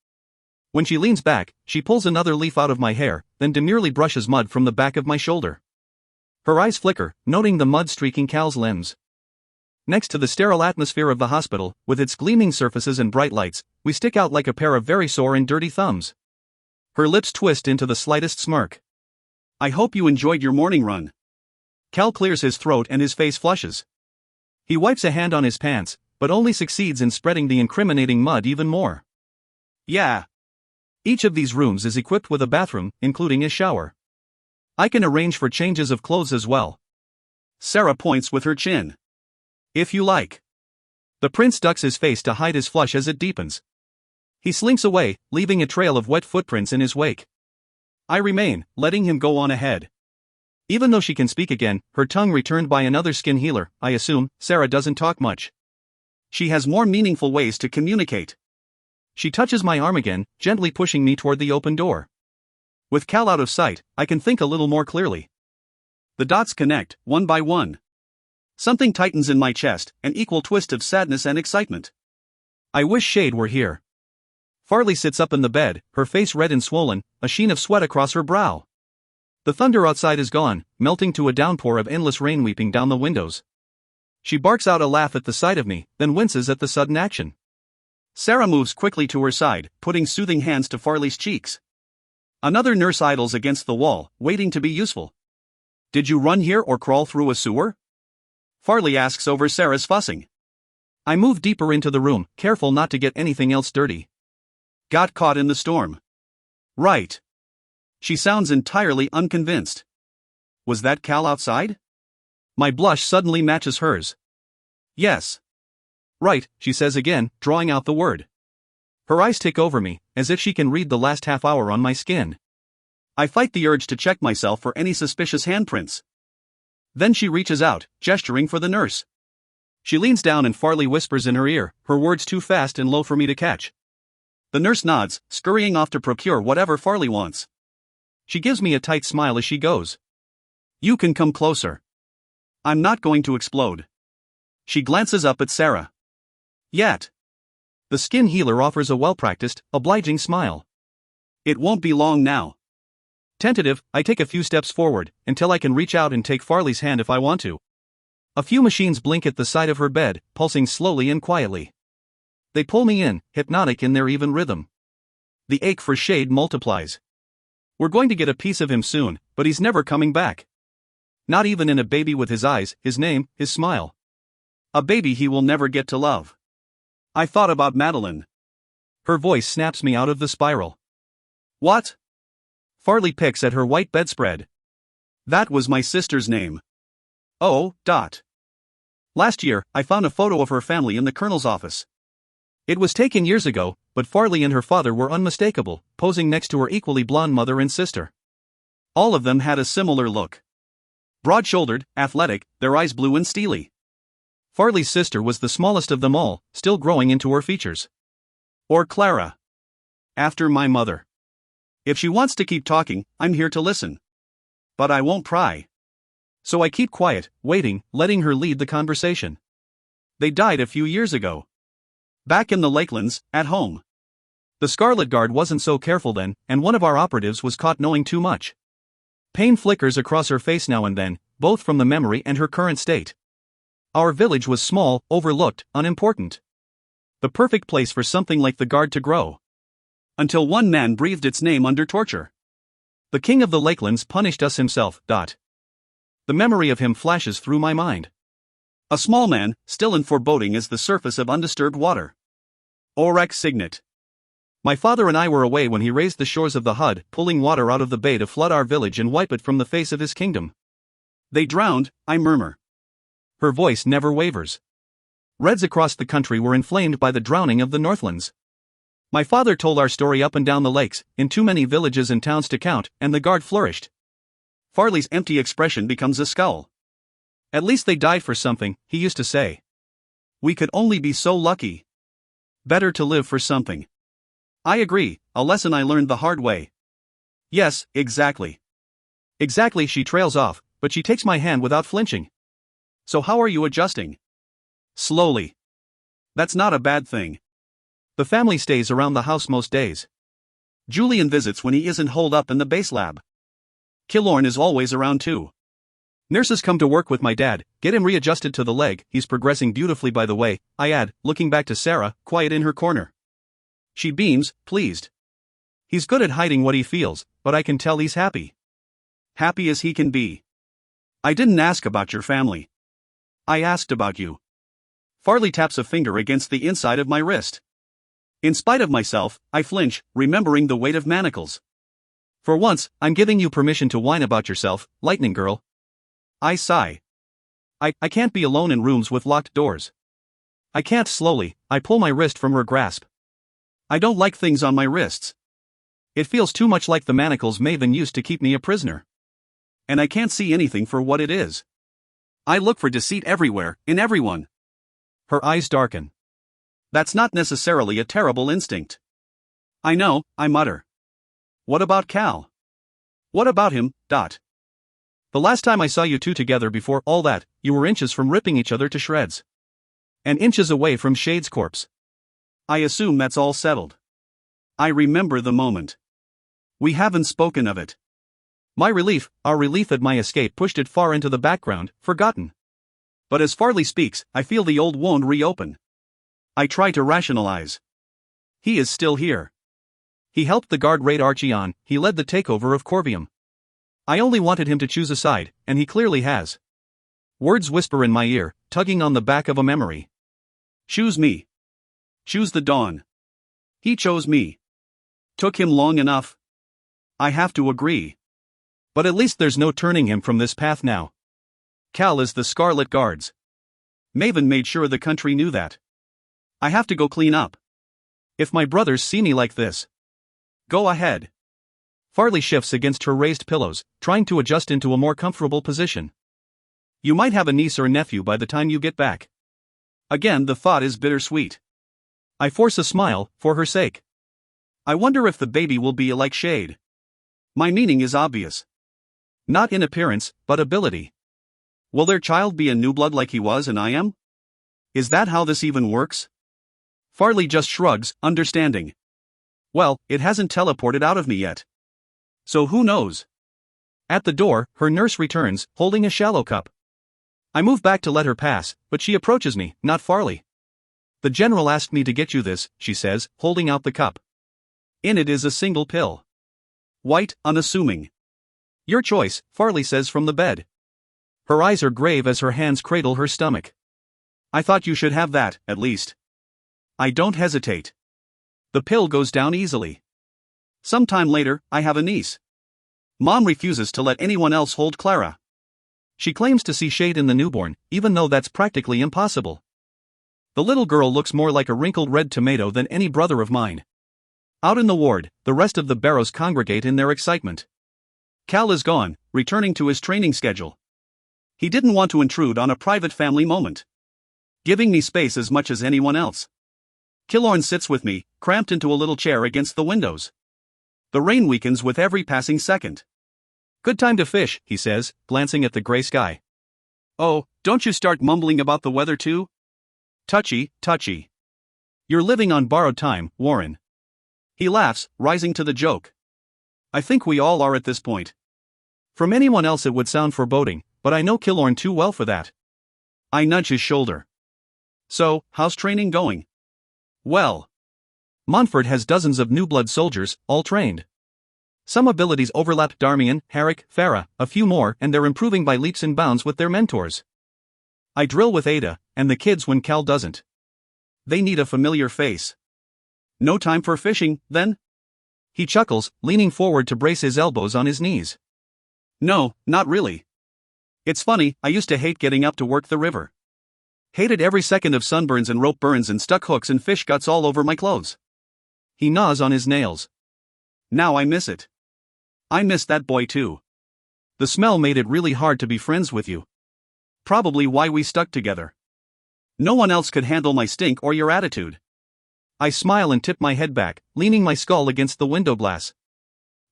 When she leans back, she pulls another leaf out of my hair, then demurely brushes mud from the back of my shoulder. Her eyes flicker, noting the mud streaking Cal's limbs. Next to the sterile atmosphere of the hospital, with its gleaming surfaces and bright lights, we stick out like a pair of very sore and dirty thumbs. Her lips twist into the slightest smirk. "I hope you enjoyed your morning run." Cal clears his throat and his face flushes. He wipes a hand on his pants, but only succeeds in spreading the incriminating mud even more. "Yeah." Each of these rooms is equipped with a bathroom, including a shower. I can arrange for changes of clothes as well. Sarah points with her chin. "If you like." The prince ducks his face to hide his flush as it deepens. He slinks away, leaving a trail of wet footprints in his wake. I remain, letting him go on ahead. Even though she can speak again, her tongue returned by another skin healer, I assume, Sarah doesn't talk much. She has more meaningful ways to communicate. She touches my arm again, gently pushing me toward the open door. With Cal out of sight, I can think a little more clearly. The dots connect, one by one. Something tightens in my chest, an equal twist of sadness and excitement. I wish Shade were here. Farley sits up in the bed, her face red and swollen, a sheen of sweat across her brow. The thunder outside is gone, melting to a downpour of endless rain weeping down the windows. She barks out a laugh at the sight of me, then winces at the sudden action. Sarah moves quickly to her side, putting soothing hands to Farley's cheeks. Another nurse idles against the wall, waiting to be useful. Did you run here or crawl through a sewer? Farley asks over Sarah's fussing. I move deeper into the room, careful not to get anything else dirty. Got caught in the storm. Right. She sounds entirely unconvinced. Was that Cal outside? My blush suddenly matches hers. Yes. Right, she says again, drawing out the word. Her eyes tick over me, as if she can read the last half hour on my skin. I fight the urge to check myself for any suspicious handprints. Then she reaches out, gesturing for the nurse. She leans down and Farley whispers in her ear, her words too fast and low for me to catch. The nurse nods, scurrying off to procure whatever Farley wants. She gives me a tight smile as she goes. You can come closer. I'm not going to explode. She glances up at Sarah. Yet. The skin healer offers a well-practiced, obliging smile. It won't be long now. Tentative, I take a few steps forward, until I can reach out and take Farley's hand if I want to. A few machines blink at the side of her bed, pulsing slowly and quietly. They pull me in, hypnotic in their even rhythm. The ache for shade multiplies. We're going to get a piece of him soon, but he's never coming back. Not even in a baby with his eyes, his name, his smile. A baby he will never get to love. I thought about Madeline. Her voice snaps me out of the spiral. What? Farley picks at her white bedspread. That was my sister's name. Oh. Last year, I found a photo of her family in the colonel's office. It was taken years ago, but Farley and her father were unmistakable, posing next to her equally blonde mother and sister. All of them had a similar look. Broad-shouldered, athletic, their eyes blue and steely. Farley's sister was the smallest of them all, still growing into her features. Or Clara. After my mother. If she wants to keep talking, I'm here to listen. But I won't pry. So I keep quiet, waiting, letting her lead the conversation. They died a few years ago. Back in the Lakelands, at home. The Scarlet Guard wasn't so careful then, and one of our operatives was caught knowing too much. Pain flickers across her face now and then, both from the memory and her current state. Our village was small, overlooked, unimportant. The perfect place for something like the Guard to grow. Until one man breathed its name under torture. The king of the Lakelands punished us himself. The memory of him flashes through my mind. A small man, still and foreboding as the surface of undisturbed water. Orex Signet. My father and I were away when he raised the shores of the Hud, pulling water out of the bay to flood our village and wipe it from the face of his kingdom. They drowned, I murmur. Her voice never wavers. Reds across the country were inflamed by the drowning of the Northlands. My father told our story up and down the lakes, in too many villages and towns to count, and the Guard flourished. Farley's empty expression becomes a scowl. At least they died for something, he used to say. We could only be so lucky. Better to live for something. I agree, a lesson I learned the hard way. Yes, exactly. Exactly, she trails off, but she takes my hand without flinching. So how are you adjusting? Slowly. That's not a bad thing. The family stays around the house most days. Julian visits when he isn't holed up in the base lab. Killorn is always around too. Nurses come to work with my dad, get him readjusted to the leg, he's progressing beautifully by the way, I add, looking back to Sarah, quiet in her corner. She beams, pleased. He's good at hiding what he feels, but I can tell he's happy. Happy as he can be. I didn't ask about your family. I asked about you. Farley taps a finger against the inside of my wrist. In spite of myself, I flinch, remembering the weight of manacles. For once, I'm giving you permission to whine about yourself, Lightning Girl. I sigh. I can't be alone in rooms with locked doors. I can't. Slowly, I pull my wrist from her grasp. I don't like things on my wrists. It feels too much like the manacles Maven used to keep me a prisoner. And I can't see anything for what it is. I look for deceit everywhere, in everyone. Her eyes darken. That's not necessarily a terrible instinct. I know, I mutter. What about Cal? What about him? The last time I saw you two together before all that, you were inches from ripping each other to shreds. And inches away from Shade's corpse. I assume that's all settled. I remember the moment. We haven't spoken of it. My relief, our relief at my escape pushed it far into the background, forgotten. But as Farley speaks, I feel the old wound reopen. I try to rationalize. He is still here. He helped the guard raid Archie on, he led the takeover of Corvium. I only wanted him to choose a side, and he clearly has. Words whisper in my ear, tugging on the back of a memory. Choose me. Choose the dawn. He chose me. Took him long enough. I have to agree. But at least there's no turning him from this path now. Cal is the Scarlet Guards. Maven made sure the country knew that. I have to go clean up. If my brothers see me like this. Go ahead. Farley shifts against her raised pillows, trying to adjust into a more comfortable position. You might have a niece or nephew by the time you get back. Again, the thought is bittersweet. I force a smile, for her sake. I wonder if the baby will be like Shade. My meaning is obvious. Not in appearance, but ability. Will their child be a new blood like he was and I am? Is that how this even works? Farley just shrugs, understanding. Well, it hasn't teleported out of me yet. So who knows? At the door, her nurse returns, holding a shallow cup. I move back to let her pass, but she approaches me, not Farley. The general asked me to get you this, she says, holding out the cup. In it is a single pill. White, unassuming. Your choice, Farley says from the bed. Her eyes are grave as her hands cradle her stomach. I thought you should have that, at least. I don't hesitate. The pill goes down easily. Sometime later, I have a niece. Mom refuses to let anyone else hold Clara. She claims to see Shade in the newborn, even though that's practically impossible. The little girl looks more like a wrinkled red tomato than any brother of mine. Out in the ward, the rest of the Barrows congregate in their excitement. Cal is gone, returning to his training schedule. He didn't want to intrude on a private family moment. Giving me space as much as anyone else. Killorn sits with me, cramped into a little chair against the windows. The rain weakens with every passing second. Good time to fish, he says, glancing at the gray sky. Oh, don't you start mumbling about the weather too? Touchy, touchy. You're living on borrowed time, Warren. He laughs, rising to the joke. I think we all are at this point. From anyone else it would sound foreboding, but I know Killorn too well for that. I nudge his shoulder. So, how's training going? Well. Montfort has dozens of new blood soldiers, all trained. Some abilities overlap Darmian, Herrick, Farah, a few more, and they're improving by leaps and bounds with their mentors. I drill with Ada, and the kids when Cal doesn't. They need a familiar face. No time for fishing, then? He chuckles, leaning forward to brace his elbows on his knees. No, not really. It's funny, I used to hate getting up to work the river. Hated every second of sunburns and rope burns and stuck hooks and fish guts all over my clothes. He gnaws on his nails. Now I miss it. I miss that boy too. The smell made it really hard to be friends with you. Probably why we stuck together. No one else could handle my stink or your attitude. I smile and tip my head back, leaning my skull against the window glass.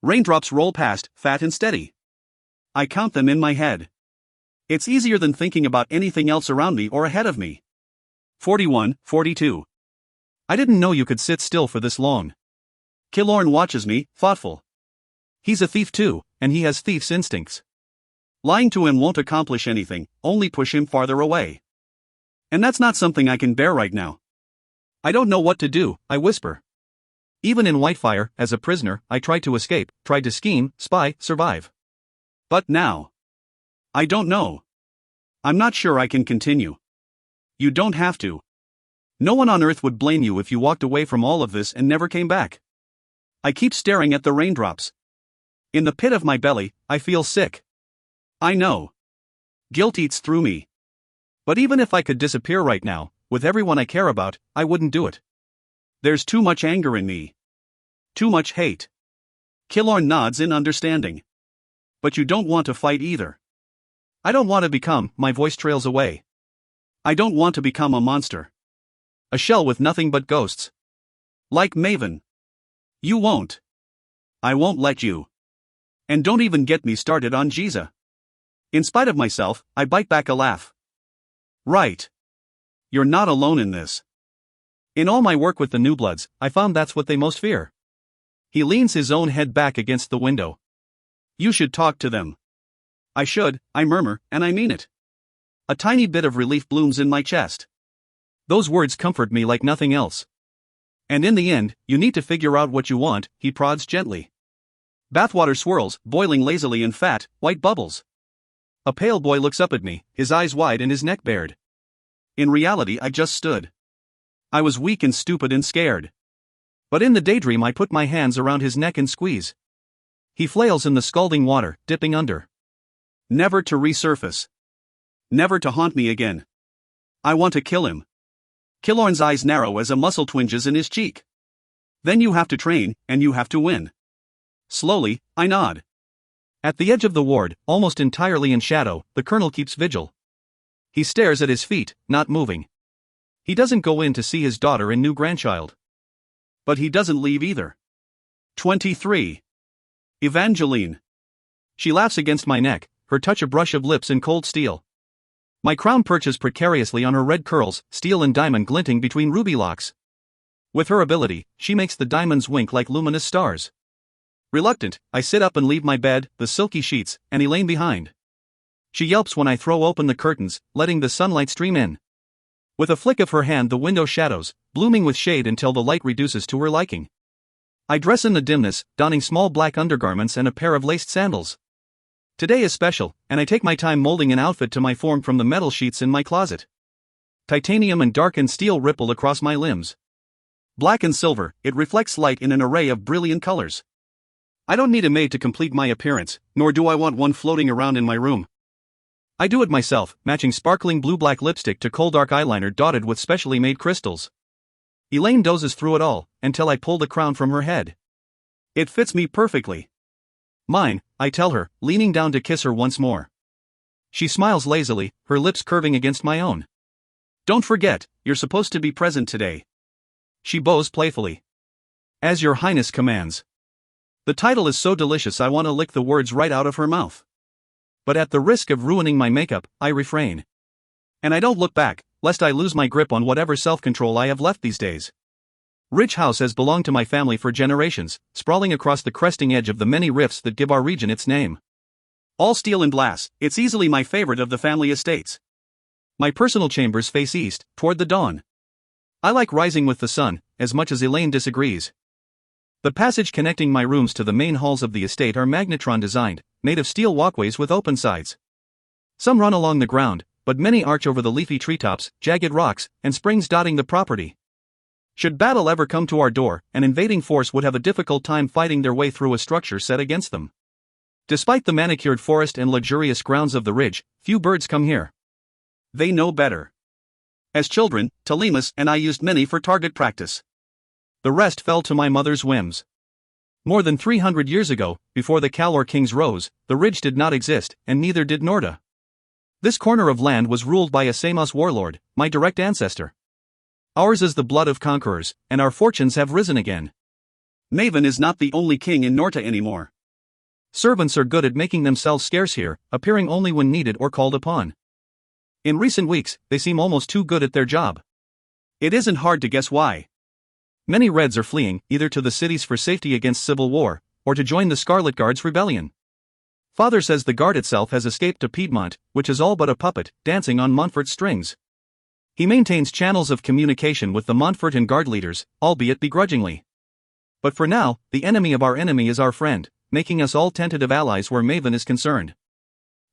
Raindrops roll past, fat and steady. I count them in my head. It's easier than thinking about anything else around me or ahead of me. 41, 42. I didn't know you could sit still for this long. Killorn watches me, thoughtful. He's a thief too, and he has thief's instincts. Lying to him won't accomplish anything, only push him farther away. And that's not something I can bear right now. I don't know what to do, I whisper. Even in Whitefire, as a prisoner, I tried to escape, tried to scheme, spy, survive. But now. I don't know. I'm not sure I can continue. You don't have to. No one on earth would blame you if you walked away from all of this and never came back. I keep staring at the raindrops. In the pit of my belly, I feel sick. I know. Guilt eats through me. But even if I could disappear right now, with everyone I care about, I wouldn't do it. There's too much anger in me. Too much hate. Killorn nods in understanding. But you don't want to fight either. I don't want to become, my voice trails away. I don't want to become a monster. A shell with nothing but ghosts. Like Maven. You won't. I won't let you. And don't even get me started on Giza. In spite of myself, I bite back a laugh. Right. You're not alone in this. In all my work with the New Bloods, I found that's what they most fear. He leans his own head back against the window. You should talk to them. I should, I murmur, and I mean it. A tiny bit of relief blooms in my chest. Those words comfort me like nothing else. And in the end, you need to figure out what you want, he prods gently. Bathwater swirls, boiling lazily in fat, white bubbles. A pale boy looks up at me, his eyes wide and his neck bared. In reality, I just stood. I was weak and stupid and scared. But in the daydream, I put my hands around his neck and squeeze. He flails in the scalding water, dipping under. Never to resurface. Never to haunt me again. I want to kill him. Killorn's eyes narrow as a muscle twinges in his cheek. Then you have to train, and you have to win. Slowly, I nod. At the edge of the ward, almost entirely in shadow, the colonel keeps vigil. He stares at his feet, not moving. He doesn't go in to see his daughter and new grandchild. But he doesn't leave either. 23. Evangeline. She laughs against my neck, her touch a brush of lips in cold steel. My crown perches precariously on her red curls, steel and diamond glinting between ruby locks. With her ability, she makes the diamonds wink like luminous stars. Reluctant, I sit up and leave my bed, the silky sheets, and Elaine behind. She yelps when I throw open the curtains, letting the sunlight stream in. With a flick of her hand, the window shadows, blooming with shade until the light reduces to her liking. I dress in the dimness, donning small black undergarments and a pair of laced sandals. Today is special, and I take my time molding an outfit to my form from the metal sheets in my closet. Titanium and darkened steel ripple across my limbs. Black and silver, it reflects light in an array of brilliant colors. I don't need a maid to complete my appearance, nor do I want one floating around in my room. I do it myself, matching sparkling blue-black lipstick to coal dark eyeliner dotted with specially made crystals. Elaine dozes through it all, until I pull the crown from her head. It fits me perfectly. Mine, I tell her, leaning down to kiss her once more. She smiles lazily, her lips curving against my own. Don't forget, you're supposed to be present today. She bows playfully. As your highness commands. The title is so delicious I want to lick the words right out of her mouth. But at the risk of ruining my makeup, I refrain. And I don't look back, lest I lose my grip on whatever self-control I have left these days. Rich House has belonged to my family for generations, sprawling across the cresting edge of the many rifts that give our region its name. All steel and glass, it's easily my favorite of the family estates. My personal chambers face east, toward the dawn. I like rising with the sun, as much as Elaine disagrees. The passage connecting my rooms to the main halls of the estate are magnetron designed, made of steel walkways with open sides. Some run along the ground, but many arch over the leafy treetops, jagged rocks, and springs dotting the property. Should battle ever come to our door, an invading force would have a difficult time fighting their way through a structure set against them. Despite the manicured forest and luxurious grounds of the ridge, few birds come here. They know better. As children, Telemus and I used many for target practice. The rest fell to my mother's whims. More than 300 years ago, before the Kalor kings rose, the ridge did not exist, and neither did Norda. This corner of land was ruled by a Samos warlord, my direct ancestor. Ours is the blood of conquerors, and our fortunes have risen again. Maven is not the only king in Norta anymore. Servants are good at making themselves scarce here, appearing only when needed or called upon. In recent weeks, they seem almost too good at their job. It isn't hard to guess why. Many Reds are fleeing, either to the cities for safety against civil war, or to join the Scarlet Guard's rebellion. Father says the Guard itself has escaped to Piedmont, which is all but a puppet, dancing on Montfort's strings. He maintains channels of communication with the Montfort and Guard leaders, albeit begrudgingly. But for now, the enemy of our enemy is our friend, making us all tentative allies where Maven is concerned.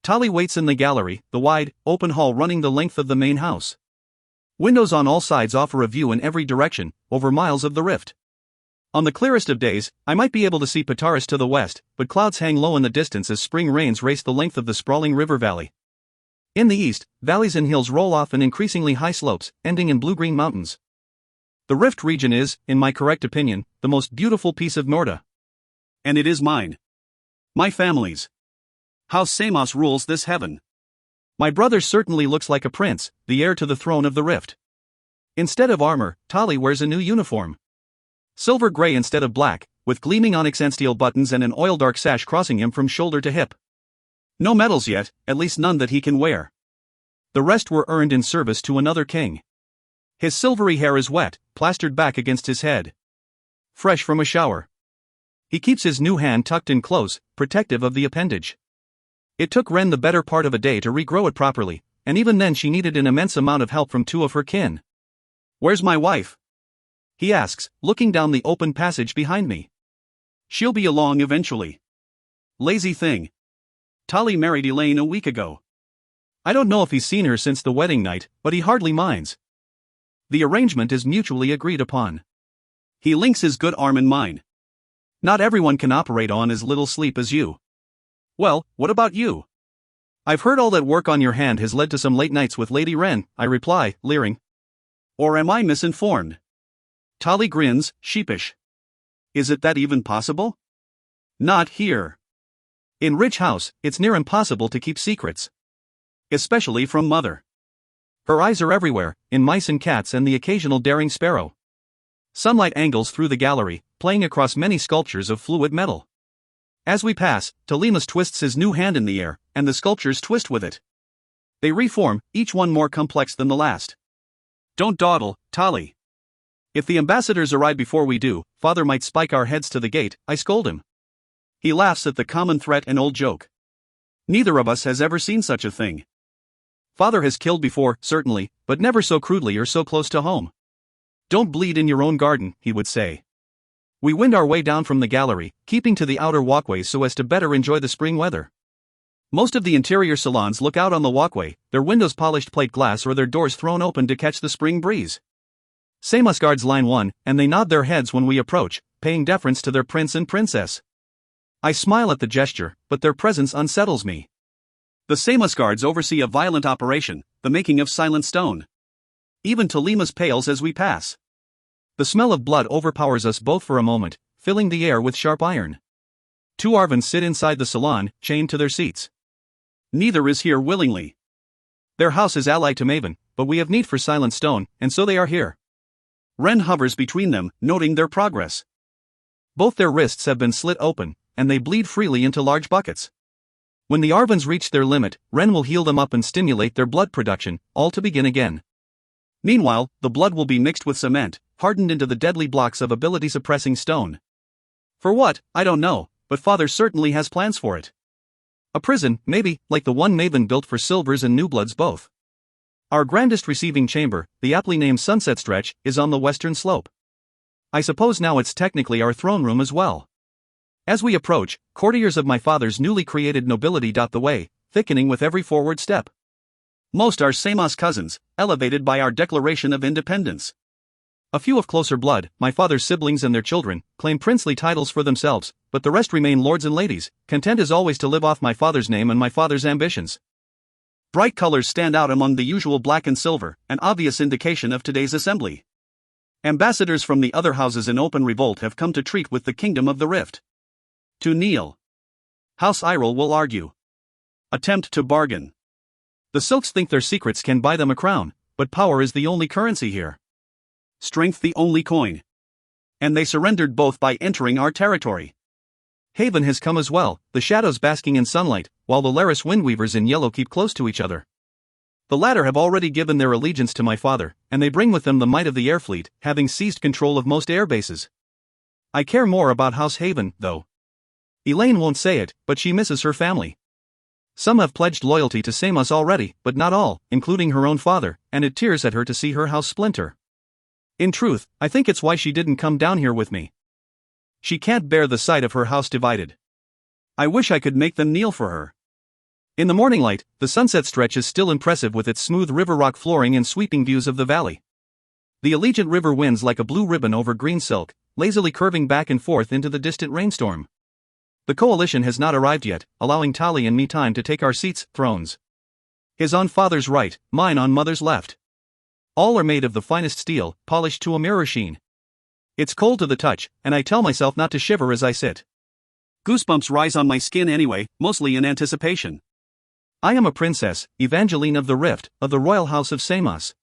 Tali waits in the gallery, the wide, open hall running the length of the main house. Windows on all sides offer a view in every direction, over miles of the rift. On the clearest of days, I might be able to see Pataris to the west, but clouds hang low in the distance as spring rains race the length of the sprawling river valley. In the east, valleys and hills roll off in increasingly high slopes, ending in blue-green mountains. The rift region is, in my correct opinion, the most beautiful piece of Norda. And it is mine. My family's. House Samos rules this heaven. My brother certainly looks like a prince, the heir to the throne of the rift. Instead of armor, Tali wears a new uniform. Silver gray instead of black, with gleaming onyx and steel buttons and an oil-dark sash crossing him from shoulder to hip. No medals yet, at least none that he can wear. The rest were earned in service to another king. His silvery hair is wet, plastered back against his head. Fresh from a shower. He keeps his new hand tucked in close, protective of the appendage. It took Ren the better part of a day to regrow it properly, and even then she needed an immense amount of help from two of her kin. Where's my wife? he asks, looking down the open passage behind me. She'll be along eventually. Lazy thing. Tali married Elaine a week ago. I don't know if he's seen her since the wedding night, but he hardly minds. The arrangement is mutually agreed upon. He links his good arm in mine. Not everyone can operate on as little sleep as you. Well, what about you? I've heard all that work on your hand has led to some late nights with Lady Wren, I reply, leering. Or am I misinformed? Tali grins, sheepish. Is it that even possible? Not here. In Ridge House, it's near impossible to keep secrets. Especially from Mother. Her eyes are everywhere, in mice and cats and the occasional daring sparrow. Sunlight angles through the gallery, playing across many sculptures of fluid metal. As we pass, Telemus twists his new hand in the air, and the sculptures twist with it. They reform, each one more complex than the last. Don't dawdle, Tali. If the ambassadors arrive before we do, Father might spike our heads to the gate, I scold him. He laughs at the common threat and old joke. Neither of us has ever seen such a thing. Father has killed before, certainly, but never so crudely or so close to home. Don't bleed in your own garden, he would say. We wind our way down from the gallery, keeping to the outer walkways so as to better enjoy the spring weather. Most of the interior salons look out on the walkway, their windows polished plate glass or their doors thrown open to catch the spring breeze. Samos guards line one, and they nod their heads when we approach, paying deference to their prince and princess. I smile at the gesture, but their presence unsettles me. The Samos guards oversee a violent operation, the making of silent stone. Even Telemus pales as we pass. The smell of blood overpowers us both for a moment, filling the air with sharp iron. Two Arvans sit inside the salon, chained to their seats. Neither is here willingly. Their house is allied to Maven, but we have need for silent stone, and so they are here. Wren hovers between them, noting their progress. Both their wrists have been slit open, and they bleed freely into large buckets. When the Arvans reach their limit, Wren will heal them up and stimulate their blood production, all to begin again. Meanwhile, the blood will be mixed with cement, hardened into the deadly blocks of ability-suppressing stone. For what, I don't know, but Father certainly has plans for it. A prison, maybe, like the one Maven built for Silvers and Newbloods both. Our grandest receiving chamber, the aptly named Sunset Stretch, is on the western slope. I suppose now it's technically our throne room as well. As we approach, courtiers of my father's newly created nobility dot the way, thickening with every forward step. Most are Samos cousins, elevated by our Declaration of Independence. A few of closer blood, my father's siblings and their children, claim princely titles for themselves, but the rest remain lords and ladies, content as always to live off my father's name and my father's ambitions. Bright colors stand out among the usual black and silver, an obvious indication of today's assembly. Ambassadors from the other houses in open revolt have come to treat with the Kingdom of the Rift. To kneel. House Irel will argue. Attempt to bargain. The Silks think their secrets can buy them a crown, but power is the only currency here. Strength the only coin. And they surrendered both by entering our territory. Haven has come as well, the shadows basking in sunlight, while the Laris Windweavers in yellow keep close to each other. The latter have already given their allegiance to my father, and they bring with them the might of the air fleet, having seized control of most air bases. I care more about House Haven, though. Elaine won't say it, but she misses her family. Some have pledged loyalty to Samos already, but not all, including her own father, and it tears at her to see her house splinter. In truth, I think it's why she didn't come down here with me. She can't bear the sight of her house divided. I wish I could make them kneel for her. In the morning light, the Sunset Stretch is still impressive with its smooth river rock flooring and sweeping views of the valley. The Allegiant River winds like a blue ribbon over green silk, lazily curving back and forth into the distant rainstorm. The coalition has not arrived yet, allowing Tali and me time to take our seats, thrones. His on father's right, mine on mother's left. All are made of the finest steel, polished to a mirror sheen. It's cold to the touch, and I tell myself not to shiver as I sit. Goosebumps rise on my skin anyway, mostly in anticipation. I am a princess, Evangeline of the Rift, of the royal house of Samos.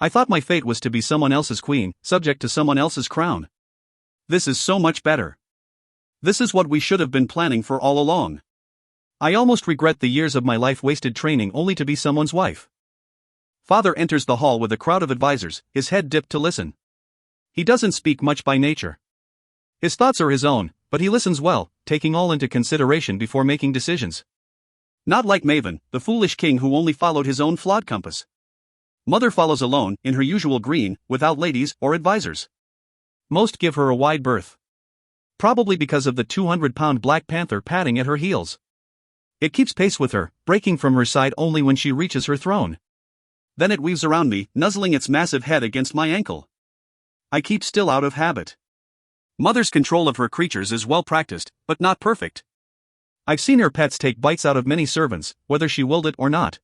I thought my fate was to be someone else's queen, subject to someone else's crown. This is so much better. This is what we should have been planning for all along. I almost regret the years of my life wasted training only to be someone's wife. Father enters the hall with a crowd of advisors, his head dipped to listen. He doesn't speak much by nature. His thoughts are his own, but he listens well, taking all into consideration before making decisions. Not like Maven, the foolish king who only followed his own flawed compass. Mother follows alone, in her usual green, without ladies or advisors. most give her a wide berth. Probably because of the 200-pound black panther padding at her heels. It keeps pace with her, breaking from her side only when she reaches her throne. Then it weaves around me, nuzzling its massive head against my ankle. I keep still out of habit. Mother's control of her creatures is well practiced, but not perfect. I've seen her pets take bites out of many servants, whether she willed it or not.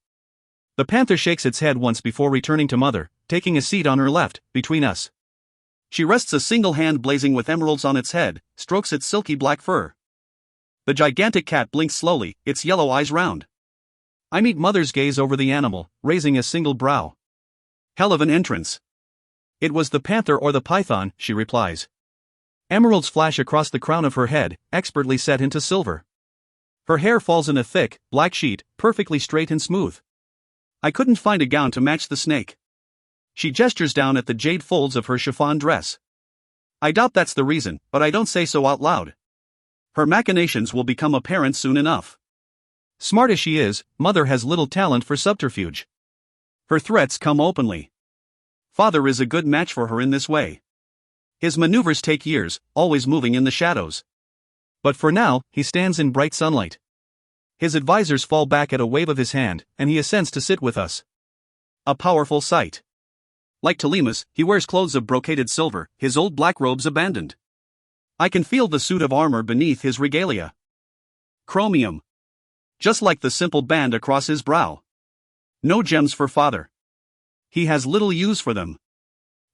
The panther shakes its head once before returning to Mother, taking a seat on her left, between us. She rests a single hand blazing with emeralds on its head, strokes its silky black fur. The gigantic cat blinks slowly, its yellow eyes round. I meet Mother's gaze over the animal, raising a single brow. Hell of an entrance. It was the panther or the python, she replies. Emeralds flash across the crown of her head, expertly set into silver. Her hair falls in a thick, black sheet, perfectly straight and smooth. I couldn't find a gown to match the snake. She gestures down at the jade folds of her chiffon dress. I doubt that's the reason, but I don't say so out loud. Her machinations will become apparent soon enough. Smart as she is, Mother has little talent for subterfuge. Her threats come openly. Father is a good match for her in this way. His maneuvers take years, always moving in the shadows. But for now, he stands in bright sunlight. His advisors fall back at a wave of his hand, and he assents to sit with us. A powerful sight. Like Telemus, he wears clothes of brocaded silver, his old black robes abandoned. I can feel the suit of armor beneath his regalia. Chromium. Just like the simple band across his brow. No gems for father. He has little use for them.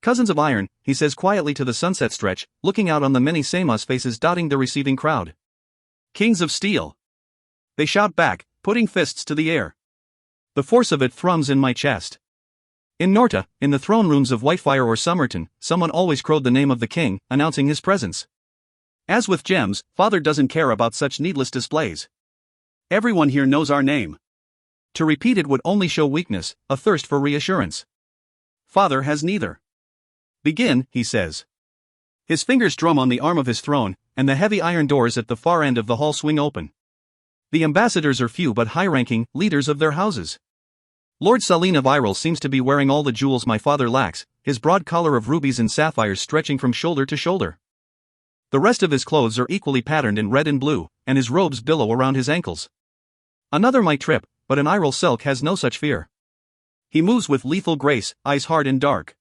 Cousins of iron, he says quietly to the sunset stretch, looking out on the many Samos faces dotting the receiving crowd. Kings of steel. They shout back, putting fists to the air. The force of it thrums in my chest. In Norta, in the throne rooms of Whitefire or Somerton, someone always crowed the name of the king, announcing his presence. As with gems, father doesn't care about such needless displays. Everyone here knows our name. To repeat it would only show weakness, a thirst for reassurance. Father has neither. Begin, he says. His fingers drum on the arm of his throne, and the heavy iron doors at the far end of the hall swing open. The ambassadors are few but high-ranking, leaders of their houses. Lord Saline of Irel seems to be wearing all the jewels my father lacks, his broad collar of rubies and sapphires stretching from shoulder to shoulder. The rest of his clothes are equally patterned in red and blue, and his robes billow around his ankles. Another might trip, but an Irel silk has no such fear. He moves with lethal grace, eyes hard and dark.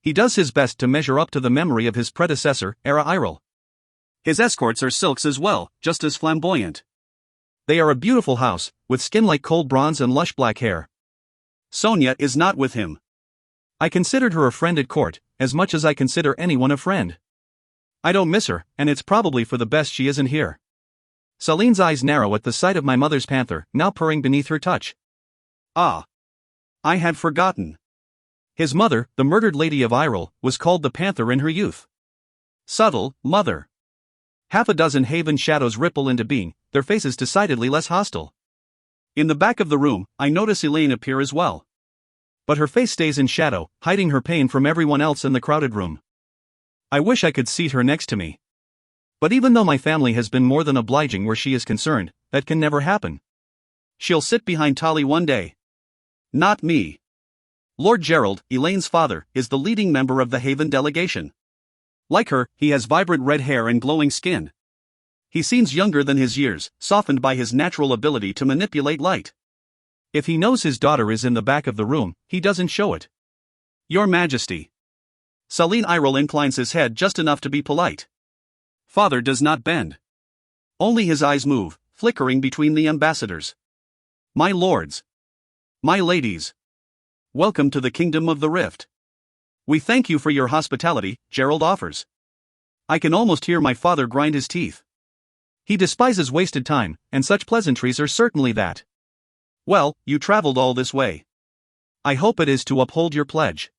He does his best to measure up to the memory of his predecessor, Era Irel. His escorts are silks as well, just as flamboyant. They are a beautiful house, with skin like cold bronze and lush black hair. Sonia is not with him. I considered her a friend at court, as much as I consider anyone a friend. I don't miss her, and it's probably for the best she isn't here. Saline's eyes narrow at the sight of my mother's panther, now purring beneath her touch. Ah. I had forgotten. His mother, the murdered lady of Irel, was called the Panther in her youth. Subtle, mother. Half a dozen Haven shadows ripple into being, their faces decidedly less hostile. In the back of the room, I notice Elaine appear as well. But her face stays in shadow, hiding her pain from everyone else in the crowded room. I wish I could seat her next to me. But even though my family has been more than obliging where she is concerned, that can never happen. She'll sit behind Tali one day. Not me. Lord Gerald, Elaine's father, is the leading member of the Haven delegation. Like her, he has vibrant red hair and glowing skin. He seems younger than his years, softened by his natural ability to manipulate light. If he knows his daughter is in the back of the room, he doesn't show it. Your Majesty. Saline Irel inclines his head just enough to be polite. Father does not bend. Only his eyes move, flickering between the ambassadors. My lords. My ladies. Welcome to the Kingdom of the Rift. We thank you for your hospitality, Gerald offers. I can almost hear my father grind his teeth. He despises wasted time, and such pleasantries are certainly that. Well, you traveled all this way. I hope it is to uphold your pledge.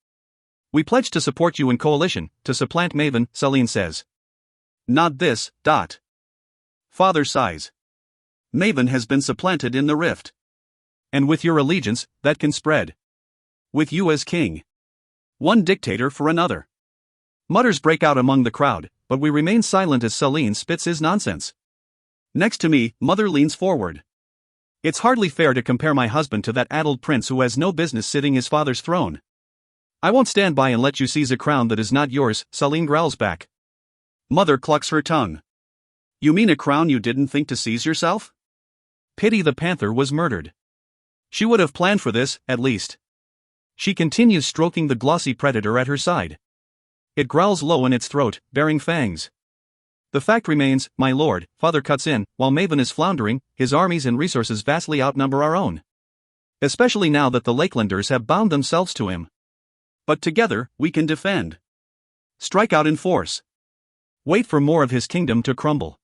We pledge to support you in coalition, to supplant Maven, Saline says. Not this, dot. Father sighs. Maven has been supplanted in the rift. And with your allegiance, that can spread. With you as king. One dictator for another. Mutters break out among the crowd, but we remain silent as Saline spits his nonsense. Next to me, Mother leans forward. It's hardly fair to compare my husband to that addled prince who has no business sitting his father's throne. I won't stand by and let you seize a crown that is not yours, Saleen growls back. Mother clucks her tongue. You mean a crown you didn't think to seize yourself? Pity the panther was murdered. She would have planned for this, at least. She continues stroking the glossy predator at her side. It growls low in its throat, baring fangs. The fact remains, my lord, father cuts in, while Maven is floundering, his armies and resources vastly outnumber our own. Especially now that the Lakelanders have bound themselves to him. But together, we can defend. Strike out in force. Wait for more of his kingdom to crumble.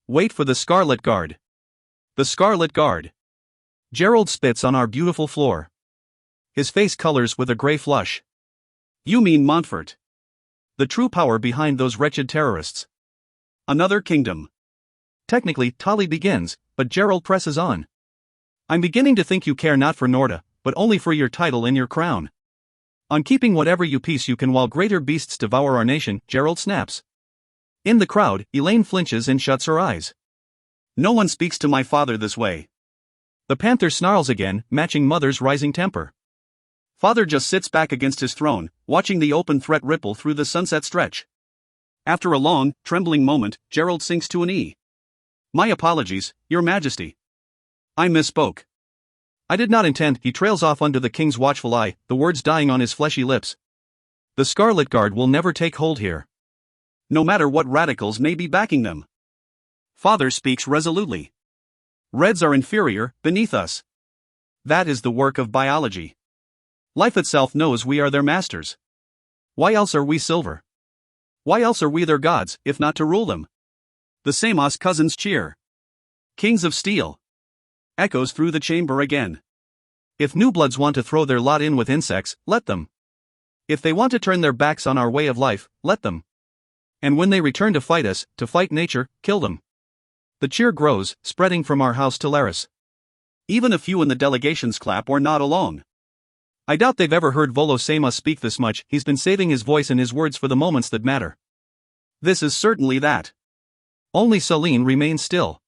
Wait for the Scarlet Guard. The Scarlet Guard. Gerald spits on our beautiful floor. His face colors with a grey flush. You mean Montfort. The true power behind those wretched terrorists. Another kingdom. Technically, Tali begins, but Gerald presses on. I'm beginning to think you care not for Norda, but only for your title and your crown. On keeping whatever you piece you can while greater beasts devour our nation, Gerald snaps. In the crowd, Elaine flinches and shuts her eyes. No one speaks to my father this way. The panther snarls again, matching Mother's rising temper. Father just sits back against his throne, watching the open threat ripple through the sunset stretch. After a long, trembling moment, Gerald sinks to an E. My apologies, Your Majesty. I misspoke. I did not intend. He trails off under the king's watchful eye, the words dying on his fleshy lips. The Scarlet Guard will never take hold here. No matter what radicals may be backing them. Father speaks resolutely. Reds are inferior, beneath us. That is the work of biology. Life itself knows we are their masters. Why else are we silver? Why else are we their gods, if not to rule them? The Samos cousins cheer. Kings of Steel. Echoes through the chamber again. If new bloods want to throw their lot in with insects, let them. If they want to turn their backs on our way of life, let them. And when they return to fight us, to fight nature, kill them. The cheer grows, spreading from our house to Laris. Even a few in the delegations clap or nod along. I doubt they've ever heard Volo Samos speak this much. He's been saving his voice and his words for the moments that matter. This is certainly that. Only Saleen remains still.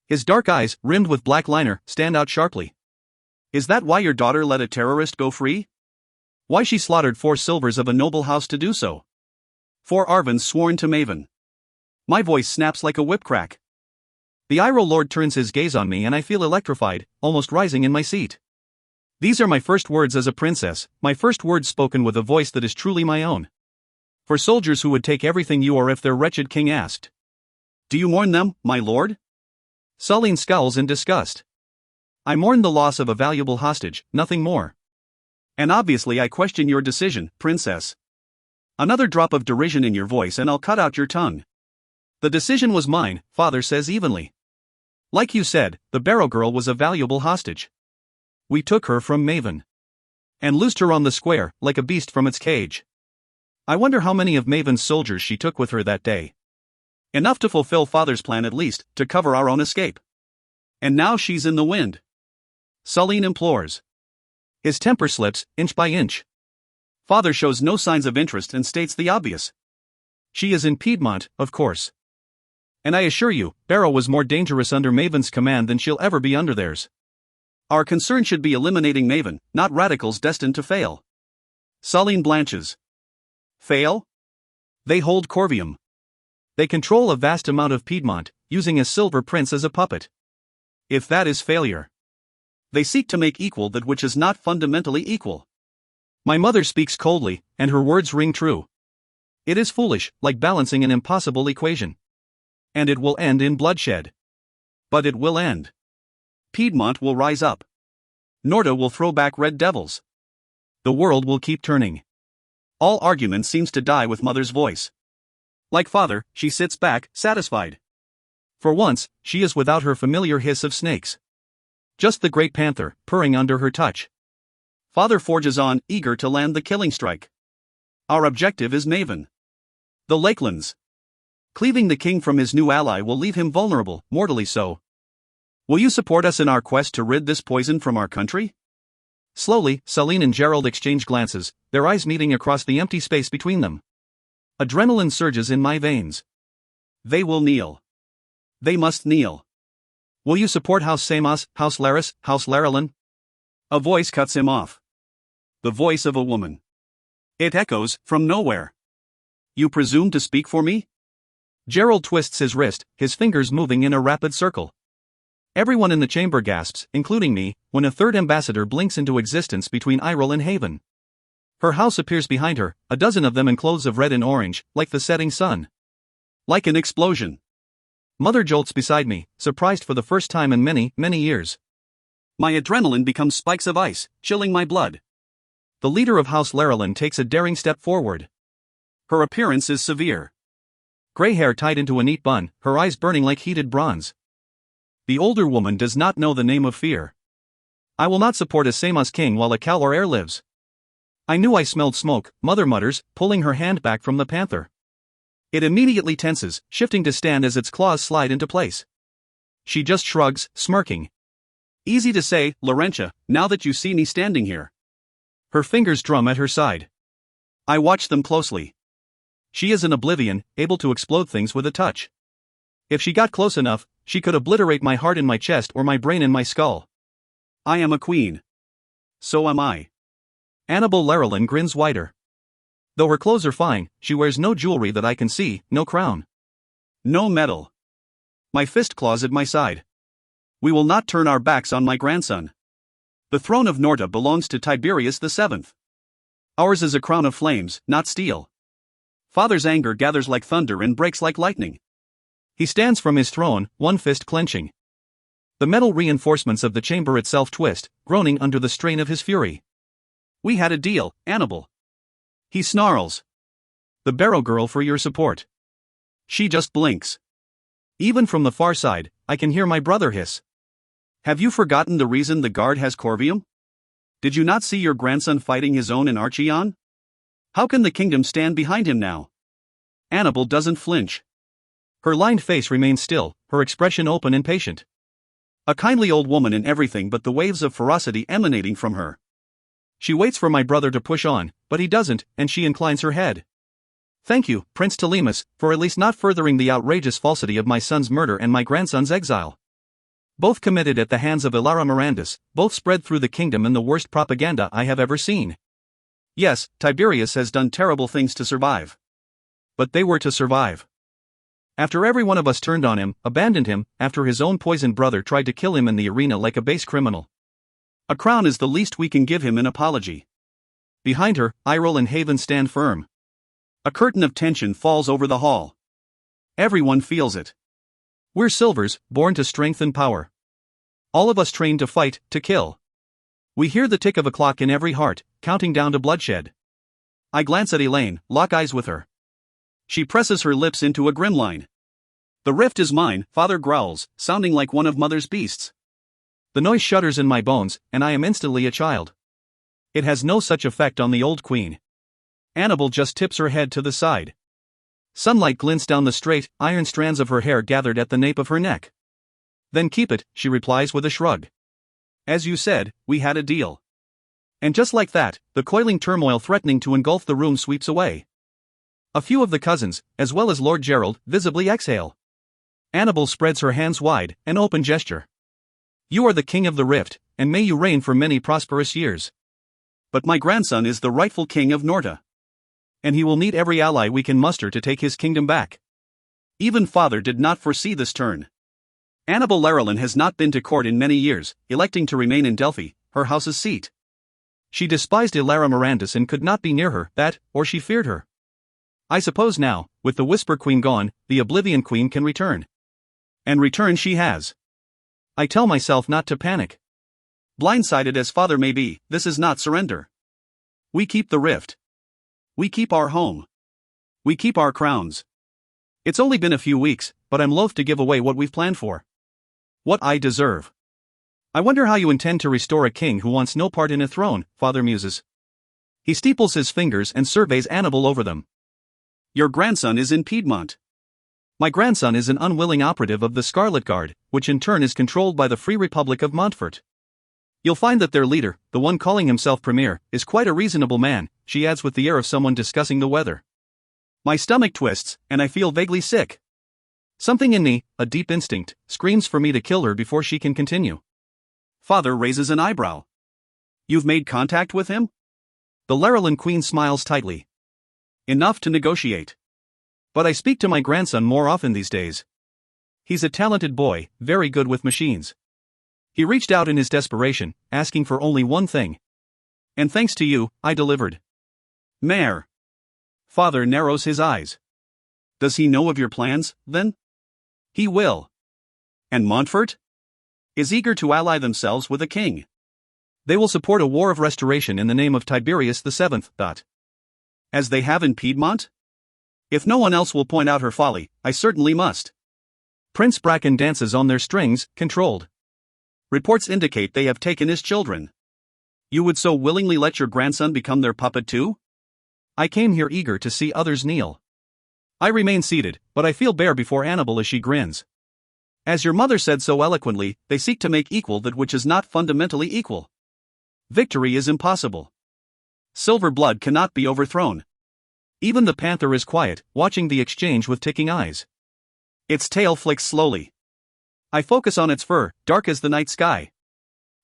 His dark eyes, rimmed with black liner, stand out sharply. Is that why your daughter let a terrorist go free? Why she slaughtered 4 silvers of a noble house to do so? 4 Arvans sworn to Maven. My voice snaps like a whip crack. The Iroh Lord turns his gaze on me and I feel electrified, almost rising in my seat. These are my first words as a princess, my first words spoken with a voice that is truly my own. For soldiers who would take everything you are if their wretched king asked. Do you mourn them, my lord? Saleen scowls in disgust. I mourn the loss of a valuable hostage, nothing more. And obviously I question your decision, princess. Another drop of derision in your voice and I'll cut out your tongue. The decision was mine, father says evenly. Like you said, the Barrow girl was a valuable hostage. We took her from Maven. And loosed her on the square, like a beast from its cage. I wonder how many of Maven's soldiers she took with her that day. Enough to fulfill father's plan at least, to cover our own escape. And now she's in the wind. Saleen implores. His temper slips, inch by inch. Father shows no signs of interest and states the obvious. She is in Piedmont, of course. And I assure you, Barrow was more dangerous under Maven's command than she'll ever be under theirs. Our concern should be eliminating Maven, not radicals destined to fail. Saleen blanches. Fail? They hold Corvium. They control a vast amount of Piedmont, using a silver prince as a puppet. If that is failure. They seek to make equal that which is not fundamentally equal. My mother speaks coldly, and her words ring true. It is foolish, like balancing an impossible equation. And it will end in bloodshed. But it will end. Piedmont will rise up. Norda will throw back red devils. The world will keep turning. All argument seems to die with mother's voice. Like father, she sits back, satisfied. For once, she is without her familiar hiss of snakes. Just the great panther, purring under her touch. Father forges on, eager to land the killing strike. Our objective is Maven. The Lakelands. Cleaving the king from his new ally will leave him vulnerable, mortally so. Will you support us in our quest to rid this poison from our country? Slowly, Saleen and Gerald exchange glances, their eyes meeting across the empty space between them. Adrenaline surges in my veins. They will kneel. They must kneel. Will you support House Samos, House Laris, House Laralin? A voice cuts him off. The voice of a woman. It echoes from nowhere. You presume to speak for me? Gerald twists his wrist, his fingers moving in a rapid circle. Everyone in the chamber gasps, including me, when a third ambassador blinks into existence between Irel and Haven. Her house appears behind her, a dozen of them in clothes of red and orange, like the setting sun. Like an explosion. Mother jolts beside me, surprised for the first time in many, many years. My adrenaline becomes spikes of ice, chilling my blood. The leader of House Larelin takes a daring step forward. Her appearance is severe. Gray hair tied into a neat bun, her eyes burning like heated bronze. The older woman does not know the name of fear. I will not support a Samos king while a Kalor heir lives. I knew I smelled smoke, Mother mutters, pulling her hand back from the panther. It immediately tenses, shifting to stand as its claws slide into place. She just shrugs, smirking. Easy to say, Laurentia, now that you see me standing here. Her fingers drum at her side. I watch them closely. She is an oblivion, able to explode things with a touch. If she got close enough, she could obliterate my heart in my chest or my brain in my skull. I am a queen. So am I. Annabel Larelin grins wider. Though her clothes are fine, she wears no jewelry that I can see, no crown. No medal. My fist claws at my side. We will not turn our backs on my grandson. The throne of Norta belongs to Tiberius VII. Ours is a crown of flames, not steel. Father's anger gathers like thunder and breaks like lightning. He stands from his throne, one fist clenching. The metal reinforcements of the chamber itself twist, groaning under the strain of his fury. We had a deal, Annabel. He snarls. The Barrow girl for your support. She just blinks. Even from the far side, I can hear my brother hiss. Have you forgotten the reason the guard has Corvium? Did you not see your grandson fighting his own in Archeon? How can the kingdom stand behind him now? Annabel doesn't flinch. Her lined face remains still, her expression open and patient. A kindly old woman in everything but the waves of ferocity emanating from her. She waits for my brother to push on, but he doesn't, and she inclines her head. Thank you, Prince Telemus, for at least not furthering the outrageous falsity of my son's murder and my grandson's exile. Both committed at the hands of Ilara Mirandus, both spread through the kingdom in the worst propaganda I have ever seen. Yes, Tiberius has done terrible things to survive. But they were to survive. After every one of us turned on him, abandoned him, after his own poisoned brother tried to kill him in the arena like a base criminal. A crown is the least we can give him in apology. Behind her, Irel and Haven stand firm. A curtain of tension falls over the hall. Everyone feels it. We're Silvers, born to strength and power. All of us trained to fight, to kill. We hear the tick of a clock in every heart, counting down to bloodshed. I glance at Elaine, lock eyes with her. She presses her lips into a grim line. The rift is mine, Father growls, sounding like one of Mother's beasts. The noise shudders in my bones, and I am instantly a child. It has no such effect on the old queen. Annabel just tips her head to the side. Sunlight glints down the straight, iron strands of her hair gathered at the nape of her neck. Then keep it, she replies with a shrug. As you said, we had a deal. And just like that, the coiling turmoil threatening to engulf the room sweeps away. A few of the cousins, as well as Lord Gerald, visibly exhale. Annabel spreads her hands wide, an open gesture. You are the king of the rift, and may you reign for many prosperous years. But my grandson is the rightful king of Norta. And he will need every ally we can muster to take his kingdom back. Even Father did not foresee this turn. Annabel Larelin has not been to court in many years, electing to remain in Delphi, her house's seat. She despised Ilara Mirandus and could not be near her, or she feared her. I suppose now, with the Whisper Queen gone, the Oblivion Queen can return. And return she has. I tell myself not to panic. Blindsided as Father may be, this is not surrender. We keep the rift. We keep our home. We keep our crowns. It's only been a few weeks, but I'm loath to give away what we've planned for. What I deserve. I wonder how you intend to restore a king who wants no part in a throne, Father muses. He steeples his fingers and surveys Annabel over them. Your grandson is in Piedmont. My grandson is an unwilling operative of the Scarlet Guard, which in turn is controlled by the Free Republic of Montfort. You'll find that their leader, the one calling himself Premier, is quite a reasonable man, she adds with the air of someone discussing the weather. My stomach twists, and I feel vaguely sick. Something in me, a deep instinct, screams for me to kill her before she can continue. Father raises an eyebrow. You've made contact with him? The Laurelin Queen smiles tightly. Enough to negotiate. But I speak to my grandson more often these days. He's a talented boy, very good with machines. He reached out in his desperation, asking for only one thing. And thanks to you, I delivered. Mare. Father narrows his eyes. Does he know of your plans, then? He will. And Montfort? Is eager to ally themselves with a king. They will support a war of restoration in the name of Tiberius VII. As they have in Piedmont? If no one else will point out her folly, I certainly must. Prince Bracken dances on their strings, controlled. Reports indicate they have taken his children. You would so willingly let your grandson become their puppet too? I came here eager to see others kneel. I remain seated, but I feel bare before Annabel as she grins. As your mother said so eloquently, they seek to make equal that which is not fundamentally equal. Victory is impossible. Silver blood cannot be overthrown. Even the panther is quiet, watching the exchange with ticking eyes. Its tail flicks slowly. I focus on its fur, dark as the night sky.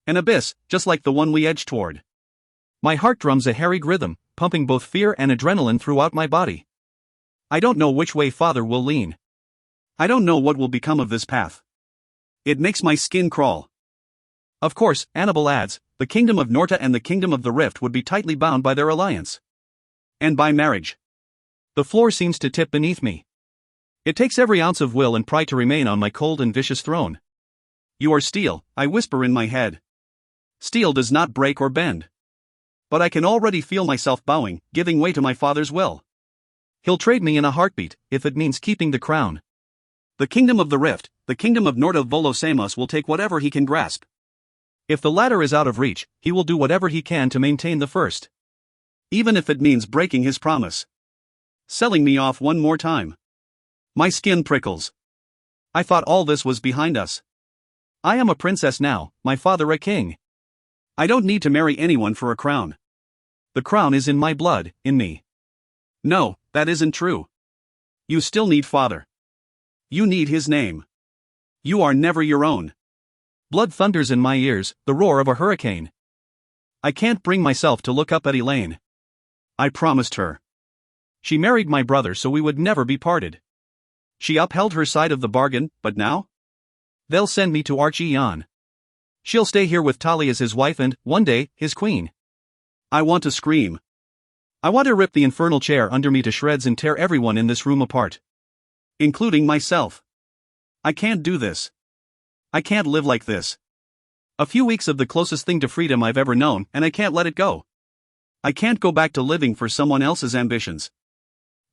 An abyss, just like the one we edge toward. My heart drums a harried rhythm, pumping both fear and adrenaline throughout my body. I don't know which way Father will lean. I don't know what will become of this path. It makes my skin crawl. Of course, Annabel adds, the kingdom of Norta and the kingdom of the Rift would be tightly bound by their alliance. And by marriage. The floor seems to tip beneath me. It takes every ounce of will and pride to remain on my cold and vicious throne. You are steel, I whisper in my head. Steel does not break or bend. But I can already feel myself bowing, giving way to my father's will. He'll trade me in a heartbeat, if it means keeping the crown. The kingdom of the Rift, the kingdom of Norta Volosamos will take whatever he can grasp. If the latter is out of reach, he will do whatever he can to maintain the first. Even if it means breaking his promise. Selling me off one more time. My skin prickles. I thought all this was behind us. I am a princess now, my father a king. I don't need to marry anyone for a crown. The crown is in my blood, in me. No, that isn't true. You still need father. You need his name. You are never your own. Blood thunders in my ears, the roar of a hurricane. I can't bring myself to look up at Elaine. I promised her. She married my brother so we would never be parted. She upheld her side of the bargain, but now? They'll send me to Archeon. She'll stay here with Talia as his wife and, one day, his queen. I want to scream. I want to rip the infernal chair under me to shreds and tear everyone in this room apart. Including myself. I can't do this. I can't live like this. A few weeks of the closest thing to freedom I've ever known, and I can't let it go. I can't go back to living for someone else's ambitions.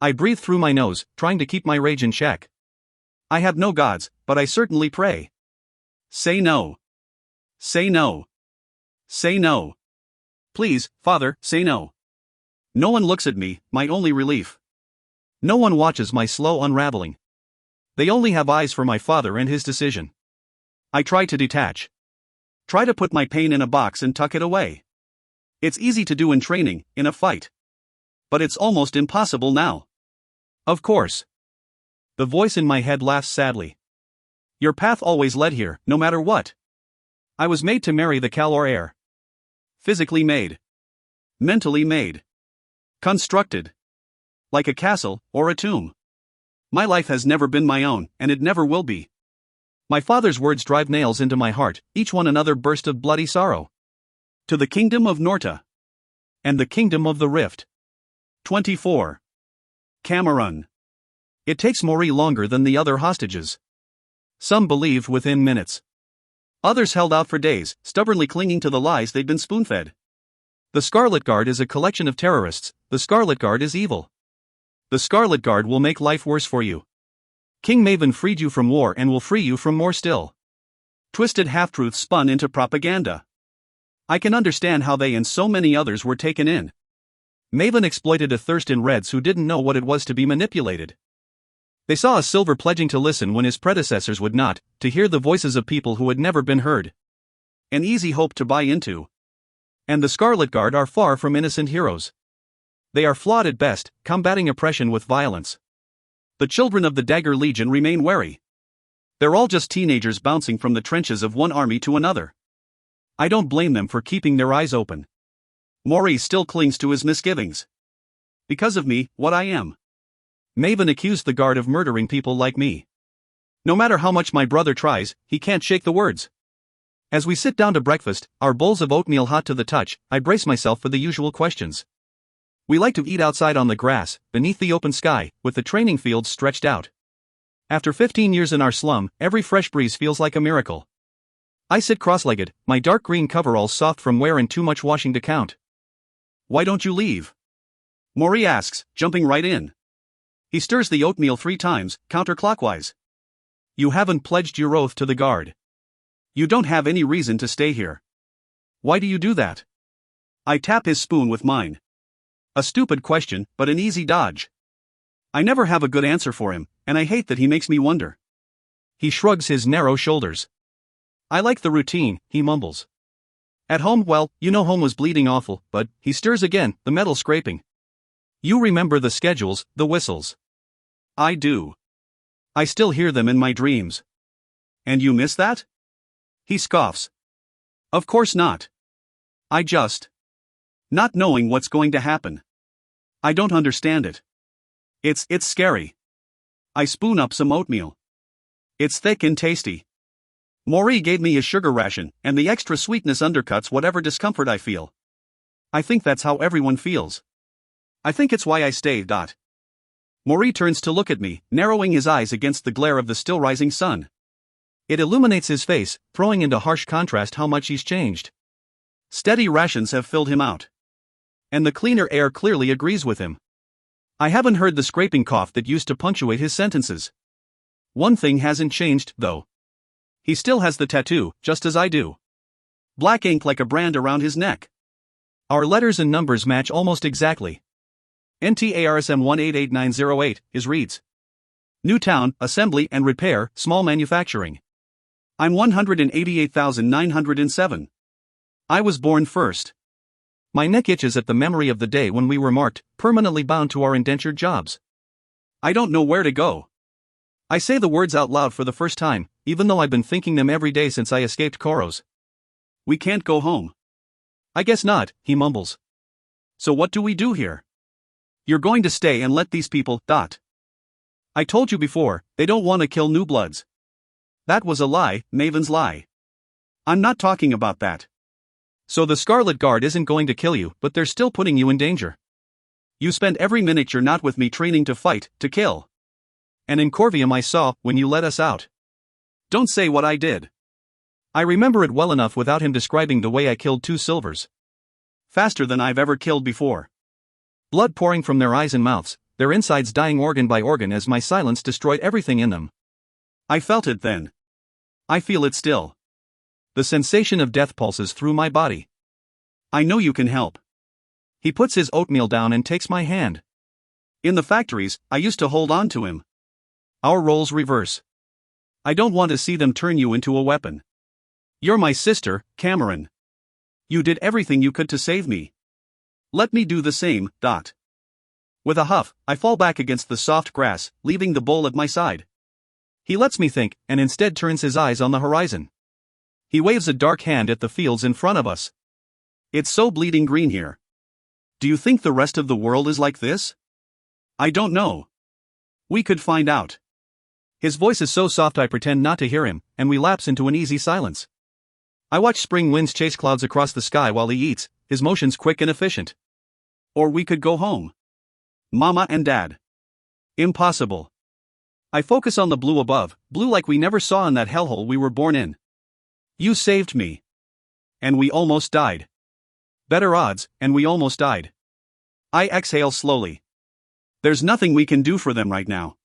I breathe through my nose, trying to keep my rage in check. I have no gods, but I certainly pray. Say no. Say no. Say no. Please, Father, say no. No one looks at me, my only relief. No one watches my slow unraveling. They only have eyes for my father and his decision. I try to detach. Try to put my pain in a box and tuck it away. It's easy to do in training, in a fight. But it's almost impossible now. Of course. The voice in my head laughs sadly. Your path always led here, no matter what. I was made to marry the Calor heir. Physically made. Mentally made. Constructed. Like a castle, or a tomb. My life has never been my own, and it never will be. My father's words drive nails into my heart, each one another burst of bloody sorrow. To the kingdom of Norta. And the kingdom of the Rift. 24. Cameron. It takes Maury longer than the other hostages. Some believed within minutes. Others held out for days, stubbornly clinging to the lies they'd been spoon-fed. The Scarlet Guard is a collection of terrorists, the Scarlet Guard is evil. The Scarlet Guard will make life worse for you. King Maven freed you from war and will free you from more still. Twisted half-truths spun into propaganda. I can understand how they and so many others were taken in. Maven exploited a thirst in Reds who didn't know what it was to be manipulated. They saw a Silver pledging to listen when his predecessors would not, to hear the voices of people who had never been heard. An easy hope to buy into. And the Scarlet Guard are far from innocent heroes. They are flawed at best, combating oppression with violence. The children of the Dagger Legion remain wary. They're all just teenagers bouncing from the trenches of one army to another. I don't blame them for keeping their eyes open. Maury still clings to his misgivings. Because of me, what I am. Maven accused the guard of murdering people like me. No matter how much my brother tries, he can't shake the words. As we sit down to breakfast, our bowls of oatmeal hot to the touch, I brace myself for the usual questions. We like to eat outside on the grass, beneath the open sky, with the training fields stretched out. After 15 years in our slum, every fresh breeze feels like a miracle. I sit cross-legged, my dark green coveralls soft from wear and too much washing to count. Why don't you leave? Maury asks, jumping right in. He stirs the oatmeal 3 times, counterclockwise. You haven't pledged your oath to the guard. You don't have any reason to stay here. Why do you do that? I tap his spoon with mine. A stupid question, but an easy dodge. I never have a good answer for him, and I hate that he makes me wonder. He shrugs his narrow shoulders. I like the routine, he mumbles. At home, well, you know home was bleeding awful, but, he stirs again, the metal scraping. You remember the schedules, the whistles. I do. I still hear them in my dreams. And you miss that? He scoffs. Of course not. I just. Not knowing what's going to happen. I don't understand it. It's scary. I spoon up some oatmeal. It's thick and tasty. Maury gave me a sugar ration, and the extra sweetness undercuts whatever discomfort I feel. I think that's how everyone feels. I think it's why I stay. Maury turns to look at me, narrowing his eyes against the glare of the still rising sun. It illuminates his face, throwing into harsh contrast how much he's changed. Steady rations have filled him out. And the cleaner air clearly agrees with him. I haven't heard the scraping cough that used to punctuate his sentences. One thing hasn't changed, though. He still has the tattoo, just as I do. Black ink like a brand around his neck. Our letters and numbers match almost exactly. NTARSM 188908, his reads. New town, assembly and repair, small manufacturing. I'm 188,907. I was born first. My neck itches at the memory of the day when we were marked, permanently bound to our indentured jobs. I don't know where to go. I say the words out loud for the first time, even though I've been thinking them every day since I escaped Koros. We can't go home. I guess not, he mumbles. So what do we do here? You're going to stay and let these people. I told you before, they don't want to kill new bloods. That was a lie, Maven's lie. I'm not talking about that. So the Scarlet Guard isn't going to kill you, but they're still putting you in danger. You spend every minute you're not with me training to fight, to kill. And in Corvium I saw, when you let us out. Don't say what I did. I remember it well enough without him describing the way I killed 2 silvers. Faster than I've ever killed before. Blood pouring from their eyes and mouths, their insides dying organ by organ as my silence destroyed everything in them. I felt it then. I feel it still. The sensation of death pulses through my body. I know you can help. He puts his oatmeal down and takes my hand. In the factories, I used to hold on to him. Our roles reverse. I don't want to see them turn you into a weapon. You're my sister, Cameron. You did everything you could to save me. Let me do the same. With a huff, I fall back against the soft grass, leaving the bowl at my side. He lets me think, and instead turns his eyes on the horizon. He waves a dark hand at the fields in front of us. It's so bleeding green here. Do you think the rest of the world is like this? I don't know. We could find out. His voice is so soft I pretend not to hear him, and we lapse into an easy silence. I watch spring winds chase clouds across the sky while he eats, his motions quick and efficient. Or we could go home. Mama and Dad. Impossible. I focus on the blue above, blue like we never saw in that hellhole we were born in. You saved me. And we almost died. Better odds, and we almost died. I exhale slowly. There's nothing we can do for them right now.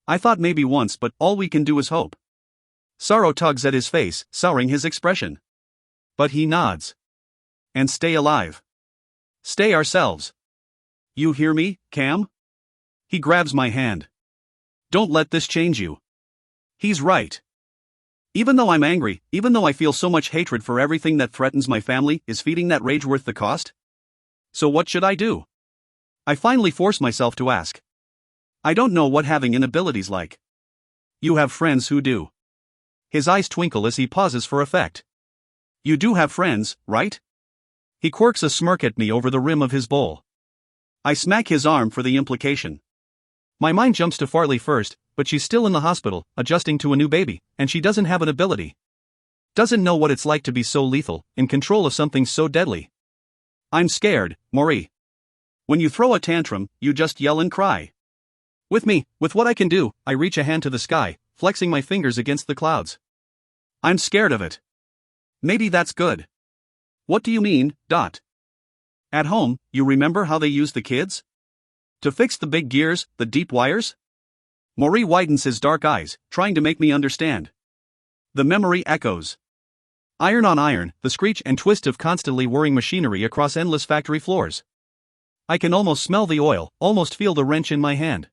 I thought maybe once, but all we can do is hope. Sorrow tugs at his face, souring his expression. But he nods. And stay alive. Stay ourselves. You hear me, Cam? He grabs my hand. Don't let this change you. He's right. Even though I'm angry, even though I feel so much hatred for everything that threatens my family, is feeding that rage worth the cost? So what should I do? I finally force myself to ask. I don't know what having inabilities like. You have friends who do. His eyes twinkle as he pauses for effect. You do have friends, right? He quirks a smirk at me over the rim of his bowl. I smack his arm for the implication. My mind jumps to Farley first, but she's still in the hospital, adjusting to a new baby, and she doesn't have an ability. Doesn't know what it's like to be so lethal, in control of something so deadly. I'm scared, Mare. When you throw a tantrum, you just yell and cry. With me, with what I can do, I reach a hand to the sky, flexing my fingers against the clouds. I'm scared of it. Maybe that's good. What do you mean, Dot? At home, you remember how they used the kids? To fix the big gears, the deep wires? Mare widens his dark eyes, trying to make me understand. The memory echoes. Iron on iron, the screech and twist of constantly whirring machinery across endless factory floors. I can almost smell the oil, almost feel the wrench in my hand.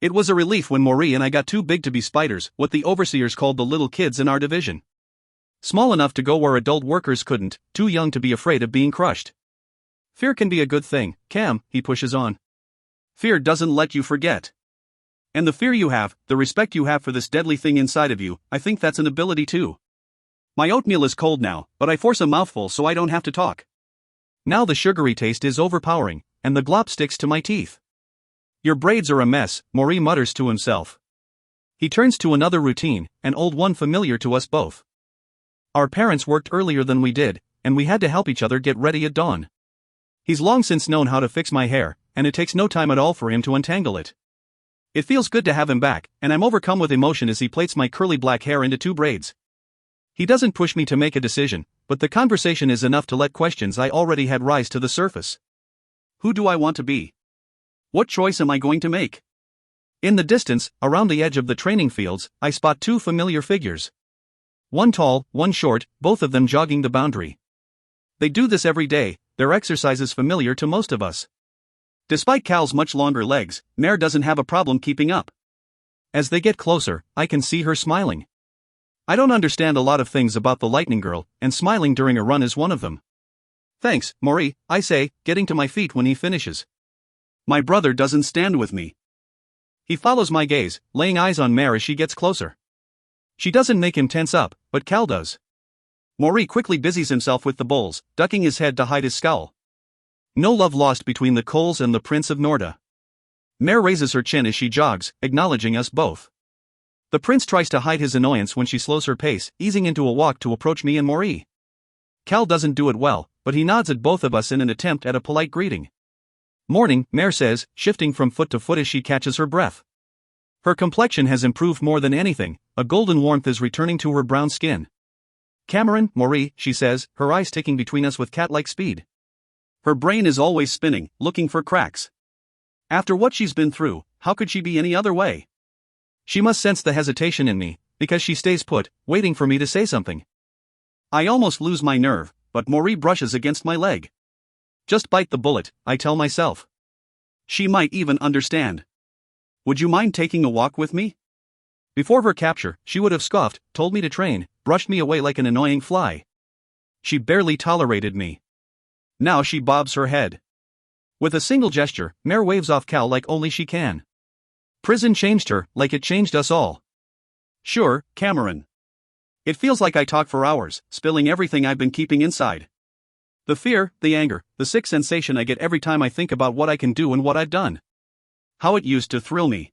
It was a relief when Mare and I got too big to be spiders, what the overseers called the little kids in our division. Small enough to go where adult workers couldn't, too young to be afraid of being crushed. Fear can be a good thing, Cam, he pushes on. Fear doesn't let you forget. And the fear you have, the respect you have for this deadly thing inside of you, I think that's an ability too. My oatmeal is cold now, but I force a mouthful so I don't have to talk. Now the sugary taste is overpowering, and the glop sticks to my teeth. Your braids are a mess, Mare mutters to himself. He turns to another routine, an old one familiar to us both. Our parents worked earlier than we did, and we had to help each other get ready at dawn. He's long since known how to fix my hair, and it takes no time at all for him to untangle it. It feels good to have him back, and I'm overcome with emotion as he plaits my curly black hair into 2 braids. He doesn't push me to make a decision, but the conversation is enough to let questions I already had rise to the surface. Who do I want to be? What choice am I going to make? In the distance, around the edge of the training fields, I spot 2 familiar figures. One tall, one short, both of them jogging the boundary. They do this every day, their exercise is familiar to most of us. Despite Cal's much longer legs, Mare doesn't have a problem keeping up. As they get closer, I can see her smiling. I don't understand a lot of things about the Lightning Girl, and smiling during a run is one of them. Thanks, Mare, I say, getting to my feet when he finishes. My brother doesn't stand with me. He follows my gaze, laying eyes on Mare as she gets closer. She doesn't make him tense up, but Cal does. Mare quickly busies himself with the bowls, ducking his head to hide his scowl. No love lost between the Coles and the Prince of Norda. Mare raises her chin as she jogs, acknowledging us both. The prince tries to hide his annoyance when she slows her pace, easing into a walk to approach me and Mare. Cal doesn't do it well, but he nods at both of us in an attempt at a polite greeting. Morning, Mare says, shifting from foot to foot as she catches her breath. Her complexion has improved more than anything, a golden warmth is returning to her brown skin. Cameron, Mare, she says, her eyes ticking between us with cat-like speed. Her brain is always spinning, looking for cracks. After what she's been through, how could she be any other way? She must sense the hesitation in me, because she stays put, waiting for me to say something. I almost lose my nerve, but Mare brushes against my leg. Just bite the bullet, I tell myself. She might even understand. Would you mind taking a walk with me? Before her capture, she would have scoffed, told me to train, brushed me away like an annoying fly. She barely tolerated me. Now she bobs her head. With a single gesture, Mare waves off Cal like only she can. Prison changed her, like it changed us all. Sure, Cameron. It feels like I talk for hours, spilling everything I've been keeping inside. The fear, the anger, the sick sensation I get every time I think about what I can do and what I've done. How it used to thrill me.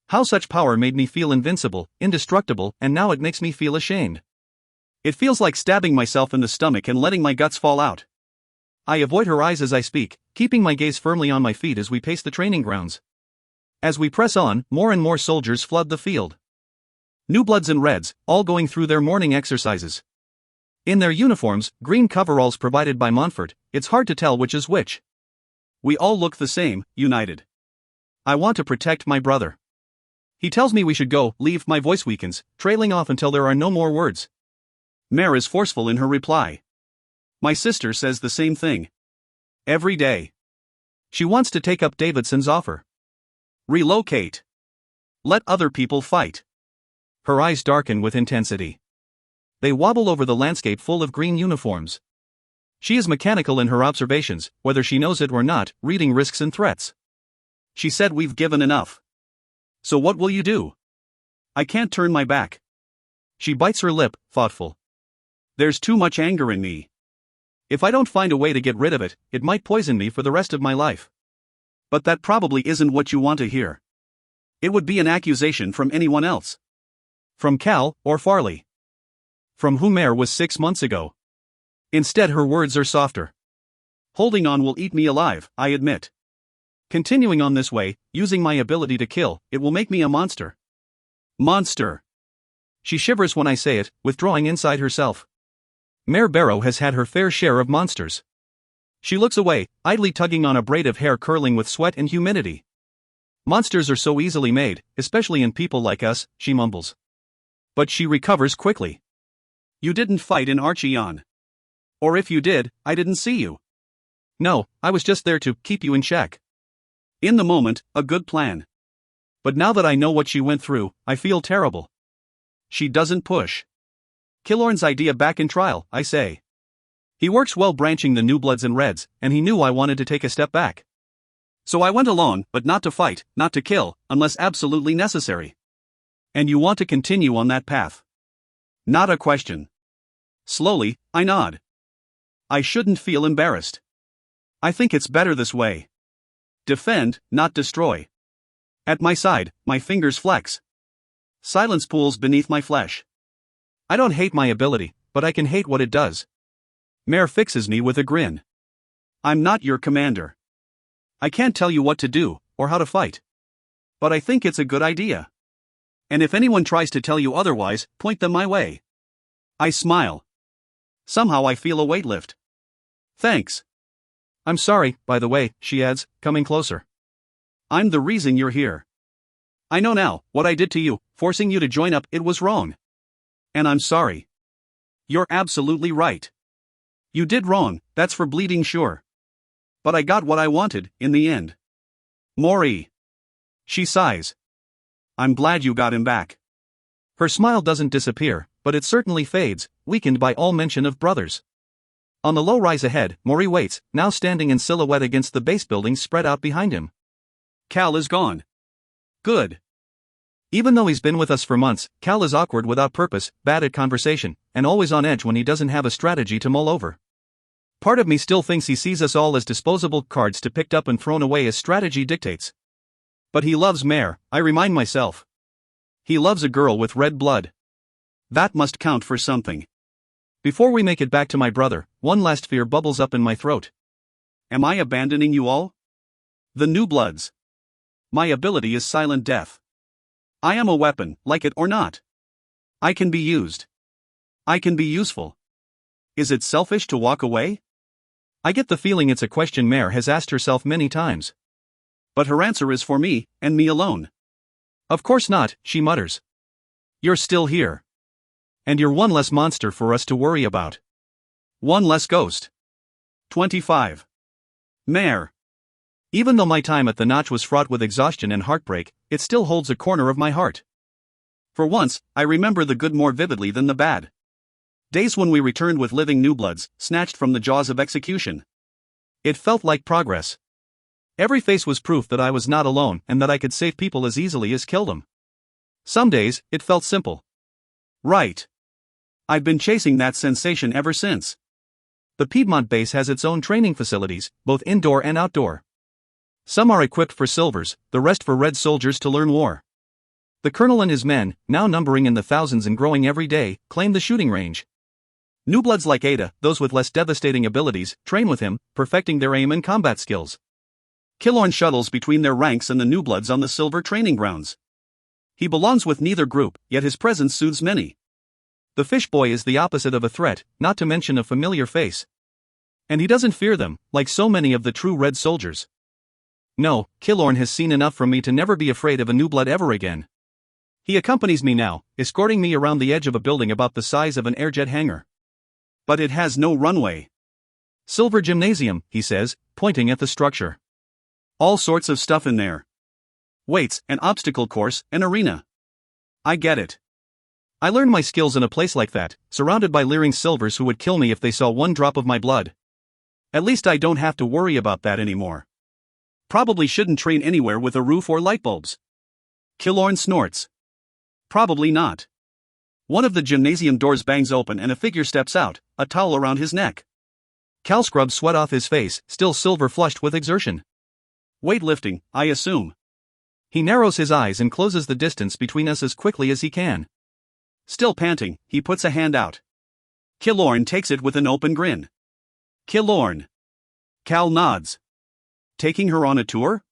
How such power made me feel invincible, indestructible, and now it makes me feel ashamed. It feels like stabbing myself in the stomach and letting my guts fall out. I avoid her eyes as I speak, keeping my gaze firmly on my feet as we pace the training grounds. As we press on, more and more soldiers flood the field. New bloods and reds, all going through their morning exercises. In their uniforms, green coveralls provided by Montfort, it's hard to tell which is which. We all look the same, united. I want to protect my brother. He tells me we should go, leave, my voice weakens, trailing off until there are no more words. Mare is forceful in her reply. My sister says the same thing. Every day. She wants to take up Davidson's offer. Relocate. Let other people fight. Her eyes darken with intensity. They wobble over the landscape full of green uniforms. She is mechanical in her observations, whether she knows it or not, reading risks and threats. She said we've given enough. So what will you do? I can't turn my back. She bites her lip, thoughtful. There's too much anger in me. If I don't find a way to get rid of it, it might poison me for the rest of my life. But that probably isn't what you want to hear. It would be an accusation from anyone else. From Cal, or Farley. From whom Mare was 6 months ago. Instead, her words are softer. Holding on will eat me alive, I admit. Continuing on this way, using my ability to kill, it will make me a monster. Monster. She shivers when I say it, withdrawing inside herself. Mare Barrow has had her fair share of monsters. She looks away, idly tugging on a braid of hair curling with sweat and humidity. Monsters are so easily made, especially in people like us, she mumbles. But she recovers quickly. You didn't fight in Archeon. Or if you did, I didn't see you. No, I was just there to keep you in check. In the moment, a good plan. But now that I know what she went through, I feel terrible. She doesn't push. Killorn's idea back in trial, I say. He works well branching the New Bloods and Reds, and he knew I wanted to take a step back. So I went along, but not to fight, not to kill, unless absolutely necessary. And you want to continue on that path? Not a question. Slowly, I nod. I shouldn't feel embarrassed. I think it's better this way. Defend, not destroy. At my side, my fingers flex. Silence pools beneath my flesh. I don't hate my ability, but I can hate what it does. Mare fixes me with a grin. I'm not your commander. I can't tell you what to do, or how to fight. But I think it's a good idea. And if anyone tries to tell you otherwise, point them my way. I smile. Somehow I feel a weight lift. Thanks. I'm sorry, by the way, she adds, coming closer. I'm the reason you're here. I know now, what I did to you, forcing you to join up, it was wrong. And I'm sorry. You're absolutely right. You did wrong, that's for bleeding sure. But I got what I wanted, in the end. Maury. She sighs. I'm glad you got him back. Her smile doesn't disappear, but it certainly fades, weakened by all mention of brothers. On the low rise ahead, Maury waits, now standing in silhouette against the base buildings spread out behind him. Cal is gone. Good. Even though he's been with us for months, Cal is awkward without purpose, bad at conversation, and always on edge when he doesn't have a strategy to mull over. Part of me still thinks he sees us all as disposable cards to picked up and thrown away as strategy dictates. But he loves Mare, I remind myself. He loves a girl with red blood. That must count for something. Before we make it back to my brother, one last fear bubbles up in my throat. Am I abandoning you all? The New Bloods. My ability is silent death. I am a weapon, like it or not. I can be used. I can be useful. Is it selfish to walk away? I get the feeling it's a question Mare has asked herself many times. But her answer is for me, and me alone. Of course not, she mutters. You're still here. And you're one less monster for us to worry about. One less ghost. 25. Mare. Even though my time at the Notch was fraught with exhaustion and heartbreak, it still holds a corner of my heart. For once, I remember the good more vividly than the bad. Days when we returned with living New Bloods, snatched from the jaws of execution. It felt like progress. Every face was proof that I was not alone and that I could save people as easily as kill them. Some days, it felt simple. Right. I've been chasing that sensation ever since. The Piedmont base has its own training facilities, both indoor and outdoor. Some are equipped for Silvers, the rest for Red soldiers to learn war. The colonel and his men, now numbering in the thousands and growing every day, claim the shooting range. New Bloods like Ada, those with less devastating abilities, train with him, perfecting their aim and combat skills. Killorn shuttles between their ranks and the New Bloods on the Silver training grounds. He belongs with neither group, yet his presence soothes many. The fish boy is the opposite of a threat, not to mention a familiar face. And he doesn't fear them, like so many of the true Red soldiers. No, Killorn has seen enough from me to never be afraid of a New Blood ever again. He accompanies me now, escorting me around the edge of a building about the size of an airjet hangar. But it has no runway. Silver Gymnasium, he says, pointing at the structure. All sorts of stuff in there. Weights, an obstacle course, an arena. I get it. I learned my skills in a place like that, surrounded by leering Silvers who would kill me if they saw one drop of my blood. At least I don't have to worry about that anymore. Probably shouldn't train anywhere with a roof or light bulbs. Killorn snorts. Probably not. One of the gymnasium doors bangs open and a figure steps out, a towel around his neck. Cal scrubs sweat off his face, still silver-flushed with exertion. Weightlifting, I assume. He narrows his eyes and closes the distance between us as quickly as he can. Still panting, he puts a hand out. Killorn takes it with an open grin. Killorn. Cal nods. Taking her on a tour?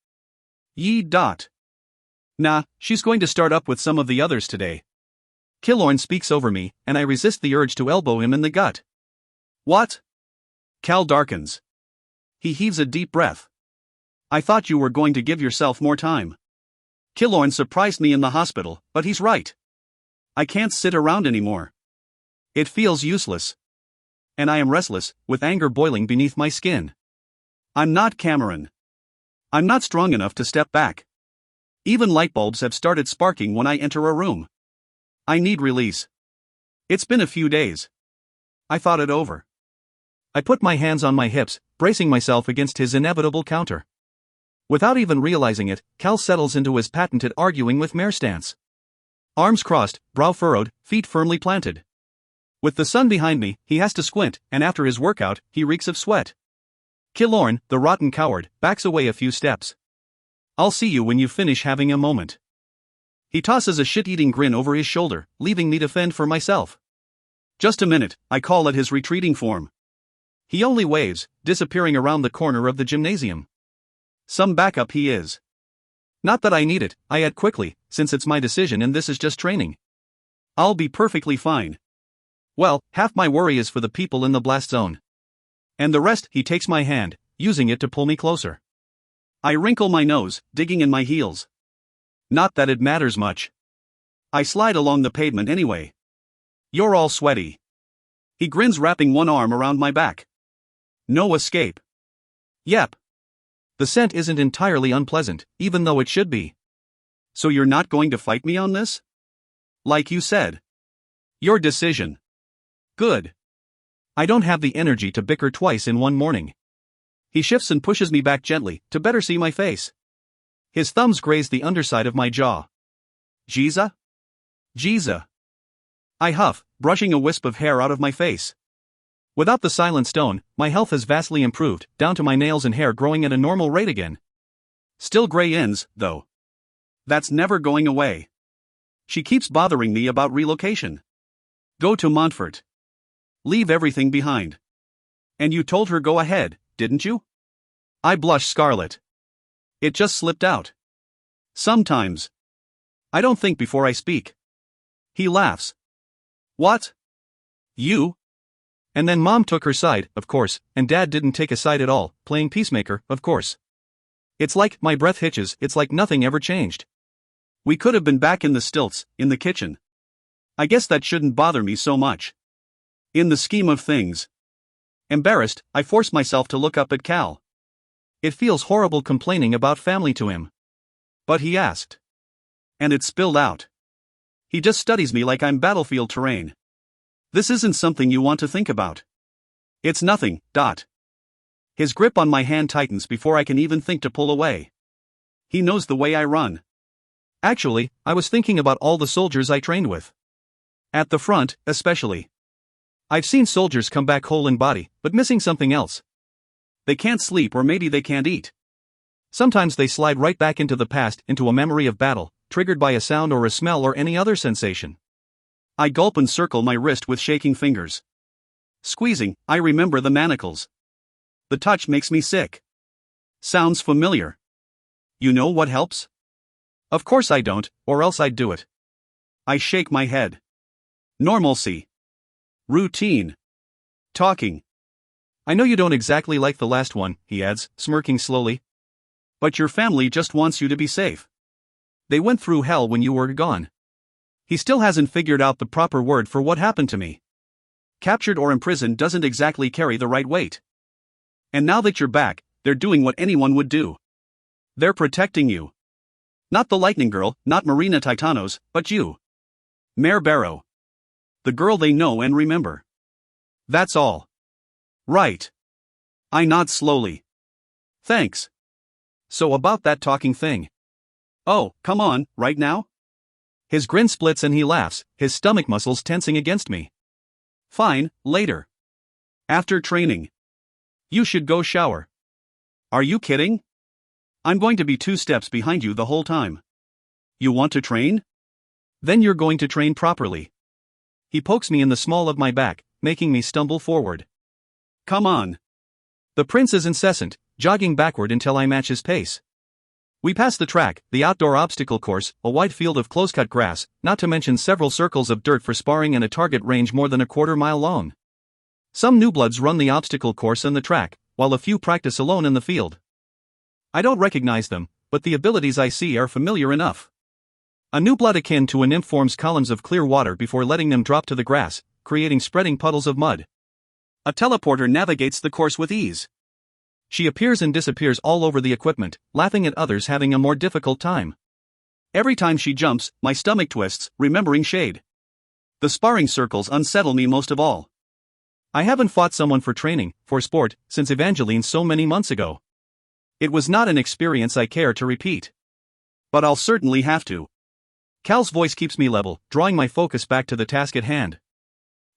Nah, she's going to start up with some of the others today. Killorn speaks over me, and I resist the urge to elbow him in the gut. What? Cal darkens. He heaves a deep breath. I thought you were going to give yourself more time. Killorn surprised me in the hospital, but he's right. I can't sit around anymore. It feels useless. And I am restless, with anger boiling beneath my skin. I'm not Cameron. I'm not strong enough to step back. Even light bulbs have started sparking when I enter a room. I need release. It's been a few days. I thought it over. I put my hands on my hips, bracing myself against his inevitable counter. Without even realizing it, Cal settles into his patented arguing with Mare stance. Arms crossed, brow furrowed, feet firmly planted. With the sun behind me, he has to squint, and after his workout, he reeks of sweat. Killorn, the rotten coward, backs away a few steps. I'll see you when you finish having a moment. He tosses a shit-eating grin over his shoulder, leaving me to fend for myself. Just a minute, I call at his retreating form. He only waves, disappearing around the corner of the gymnasium. Some backup he is. Not that I need it, I add quickly, since it's my decision and this is just training. I'll be perfectly fine. Well, half my worry is for the people in the blast zone. And the rest, he takes my hand, using it to pull me closer. I wrinkle my nose, digging in my heels. Not that it matters much. I slide along the pavement anyway. You're all sweaty. He grins, wrapping one arm around my back. No escape. Yep. The scent isn't entirely unpleasant, even though it should be. So you're not going to fight me on this? Like you said. Your decision. Good. I don't have the energy to bicker twice in one morning. He shifts and pushes me back gently, to better see my face. His thumbs graze the underside of my jaw. Giza? Giza. I huff, brushing a wisp of hair out of my face. Without the silent stone, my health has vastly improved, down to my nails and hair growing at a normal rate again. Still gray ends, though. That's never going away. She keeps bothering me about relocation. Go to Montfort. Leave everything behind. And you told her go ahead, didn't you? I blush scarlet. It just slipped out. Sometimes. I don't think before I speak. He laughs. What? You? And then Mom took her side, of course, and Dad didn't take a side at all, playing peacemaker, of course. It's like, my breath hitches, it's like nothing ever changed. We could have been back in the stilts, in the kitchen. I guess that shouldn't bother me so much. In the scheme of things. Embarrassed, I force myself to look up at Cal. It feels horrible complaining about family to him. But he asked. And it spilled out. He just studies me like I'm battlefield terrain. This isn't something you want to think about. It's nothing. His grip on my hand tightens before I can even think to pull away. He knows the way I run. Actually, I was thinking about all the soldiers I trained with. At the front, especially. I've seen soldiers come back whole in body, but missing something else. They can't sleep, or maybe they can't eat. Sometimes they slide right back into the past, into a memory of battle, triggered by a sound or a smell or any other sensation. I gulp and circle my wrist with shaking fingers. Squeezing, I remember the manacles. The touch makes me sick. Sounds familiar. You know what helps? Of course I don't, or else I'd do it. I shake my head. Normalcy. Routine. Talking. I know you don't exactly like the last one, he adds, smirking slowly. But your family just wants you to be safe. They went through hell when you were gone. He still hasn't figured out the proper word for what happened to me. Captured or imprisoned doesn't exactly carry the right weight. And now that you're back, they're doing what anyone would do. They're protecting you. Not the Lightning Girl, not Marina Titanos, but you. Mare Barrow. The girl they know and remember. That's all. Right. I nod slowly. Thanks. So about that talking thing. Oh, come on, right now? His grin splits and he laughs, his stomach muscles tensing against me. Fine, later. After training. You should go shower. Are you kidding? I'm going to be 2 steps behind you the whole time. You want to train? Then you're going to train properly. He pokes me in the small of my back, making me stumble forward. Come on. The prince is incessant, jogging backward until I match his pace. We pass the track, the outdoor obstacle course, a wide field of close-cut grass, not to mention several circles of dirt for sparring and a target range more than a quarter-mile long. Some newbloods run the obstacle course and the track, while a few practice alone in the field. I don't recognize them, but the abilities I see are familiar enough. A newblood akin to a nymph forms columns of clear water before letting them drop to the grass, creating spreading puddles of mud. A teleporter navigates the course with ease. She appears and disappears all over the equipment, laughing at others having a more difficult time. Every time she jumps, my stomach twists, remembering shade. The sparring circles unsettle me most of all. I haven't fought someone for training, for sport, since Evangeline so many months ago. It was not an experience I care to repeat. But I'll certainly have to. Cal's voice keeps me level, drawing my focus back to the task at hand.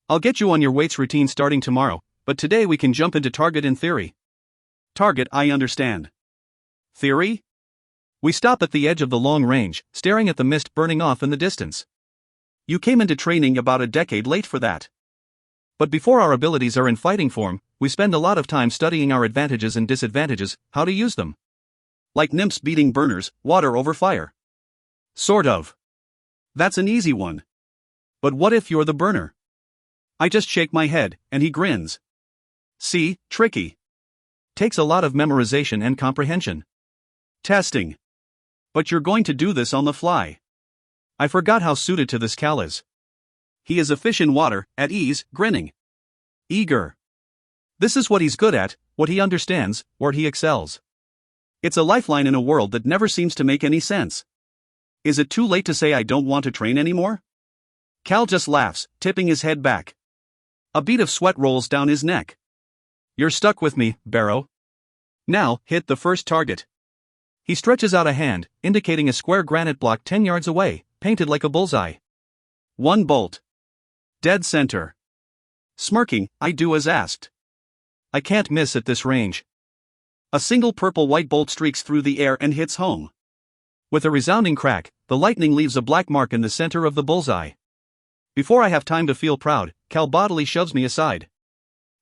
I'll get you on your weights routine starting tomorrow, but today we can jump into target in theory. Target, I understand. Theory? We stop at the edge of the long range, staring at the mist burning off in the distance. You came into training about a decade late for that. But before our abilities are in fighting form, we spend a lot of time studying our advantages and disadvantages, how to use them. Like nymphs beating burners, water over fire. Sort of. That's an easy one. But what if you're the burner? I just shake my head, and he grins. See, tricky. Takes a lot of memorization and comprehension. Testing. But you're going to do this on the fly. I forgot how suited to this Cal is. He is a fish in water, at ease, grinning. Eager. This is what he's good at, what he understands, where he excels. It's a lifeline in a world that never seems to make any sense. Is it too late to say I don't want to train anymore? Cal just laughs, tipping his head back. A bead of sweat rolls down his neck. You're stuck with me, Barrow. Now, hit the first target. He stretches out a hand, indicating a square granite block 10 yards away, painted like a bullseye. 1 bolt. Dead center. Smirking, I do as asked. I can't miss at this range. A single purple-white bolt streaks through the air and hits home. With a resounding crack, the lightning leaves a black mark in the center of the bullseye. Before I have time to feel proud, Cal bodily shoves me aside.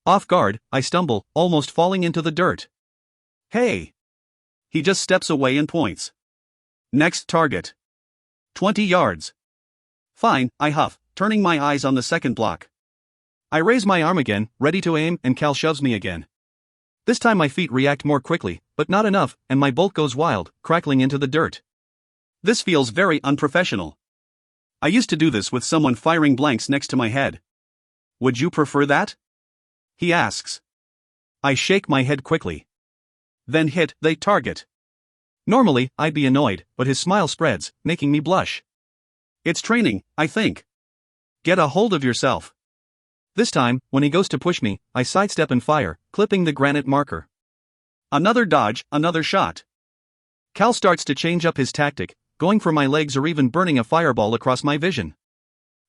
Off guard, I stumble, almost falling into the dirt. Hey! He just steps away and points. Next target. 20 yards. Fine, I huff, turning my eyes on the second block. I raise my arm again, ready to aim, and Cal shoves me again. This time my feet react more quickly, but not enough, and my bolt goes wild, crackling into the dirt. This feels very unprofessional. I used to do this with someone firing blanks next to my head. Would you prefer that? He asks. I shake my head quickly. Then hit the target. Normally, I'd be annoyed, but his smile spreads, making me blush. It's training, I think. Get a hold of yourself. This time, when he goes to push me, I sidestep and fire, clipping the granite marker. Another dodge, another shot. Cal starts to change up his tactic, going for my legs or even burning a fireball across my vision.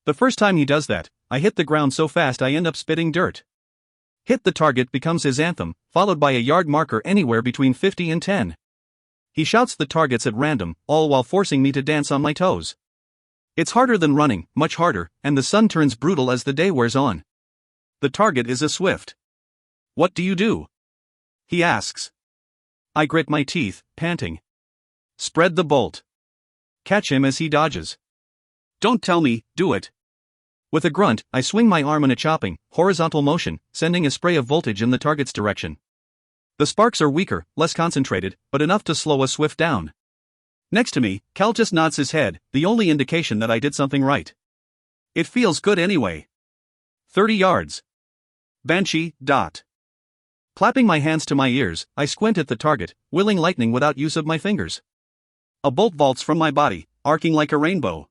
The first time he does that, I hit the ground so fast I end up spitting dirt. Hit the target becomes his anthem, followed by a yard marker anywhere between 50 and 10. He shouts the targets at random, all while forcing me to dance on my toes. It's harder than running, much harder, and the sun turns brutal as the day wears on. The target is a swift. What do you do? He asks. I grit my teeth, panting. Spread the bolt. Catch him as he dodges. Don't tell me, do it. With a grunt, I swing my arm in a chopping, horizontal motion, sending a spray of voltage in the target's direction. The sparks are weaker, less concentrated, but enough to slow a swift down. Next to me, Cal just nods his head, the only indication that I did something right. It feels good anyway. 30 yards. Banshee, dot. Clapping my hands to my ears, I squint at the target, willing lightning without use of my fingers. A bolt vaults from my body, arcing like a rainbow.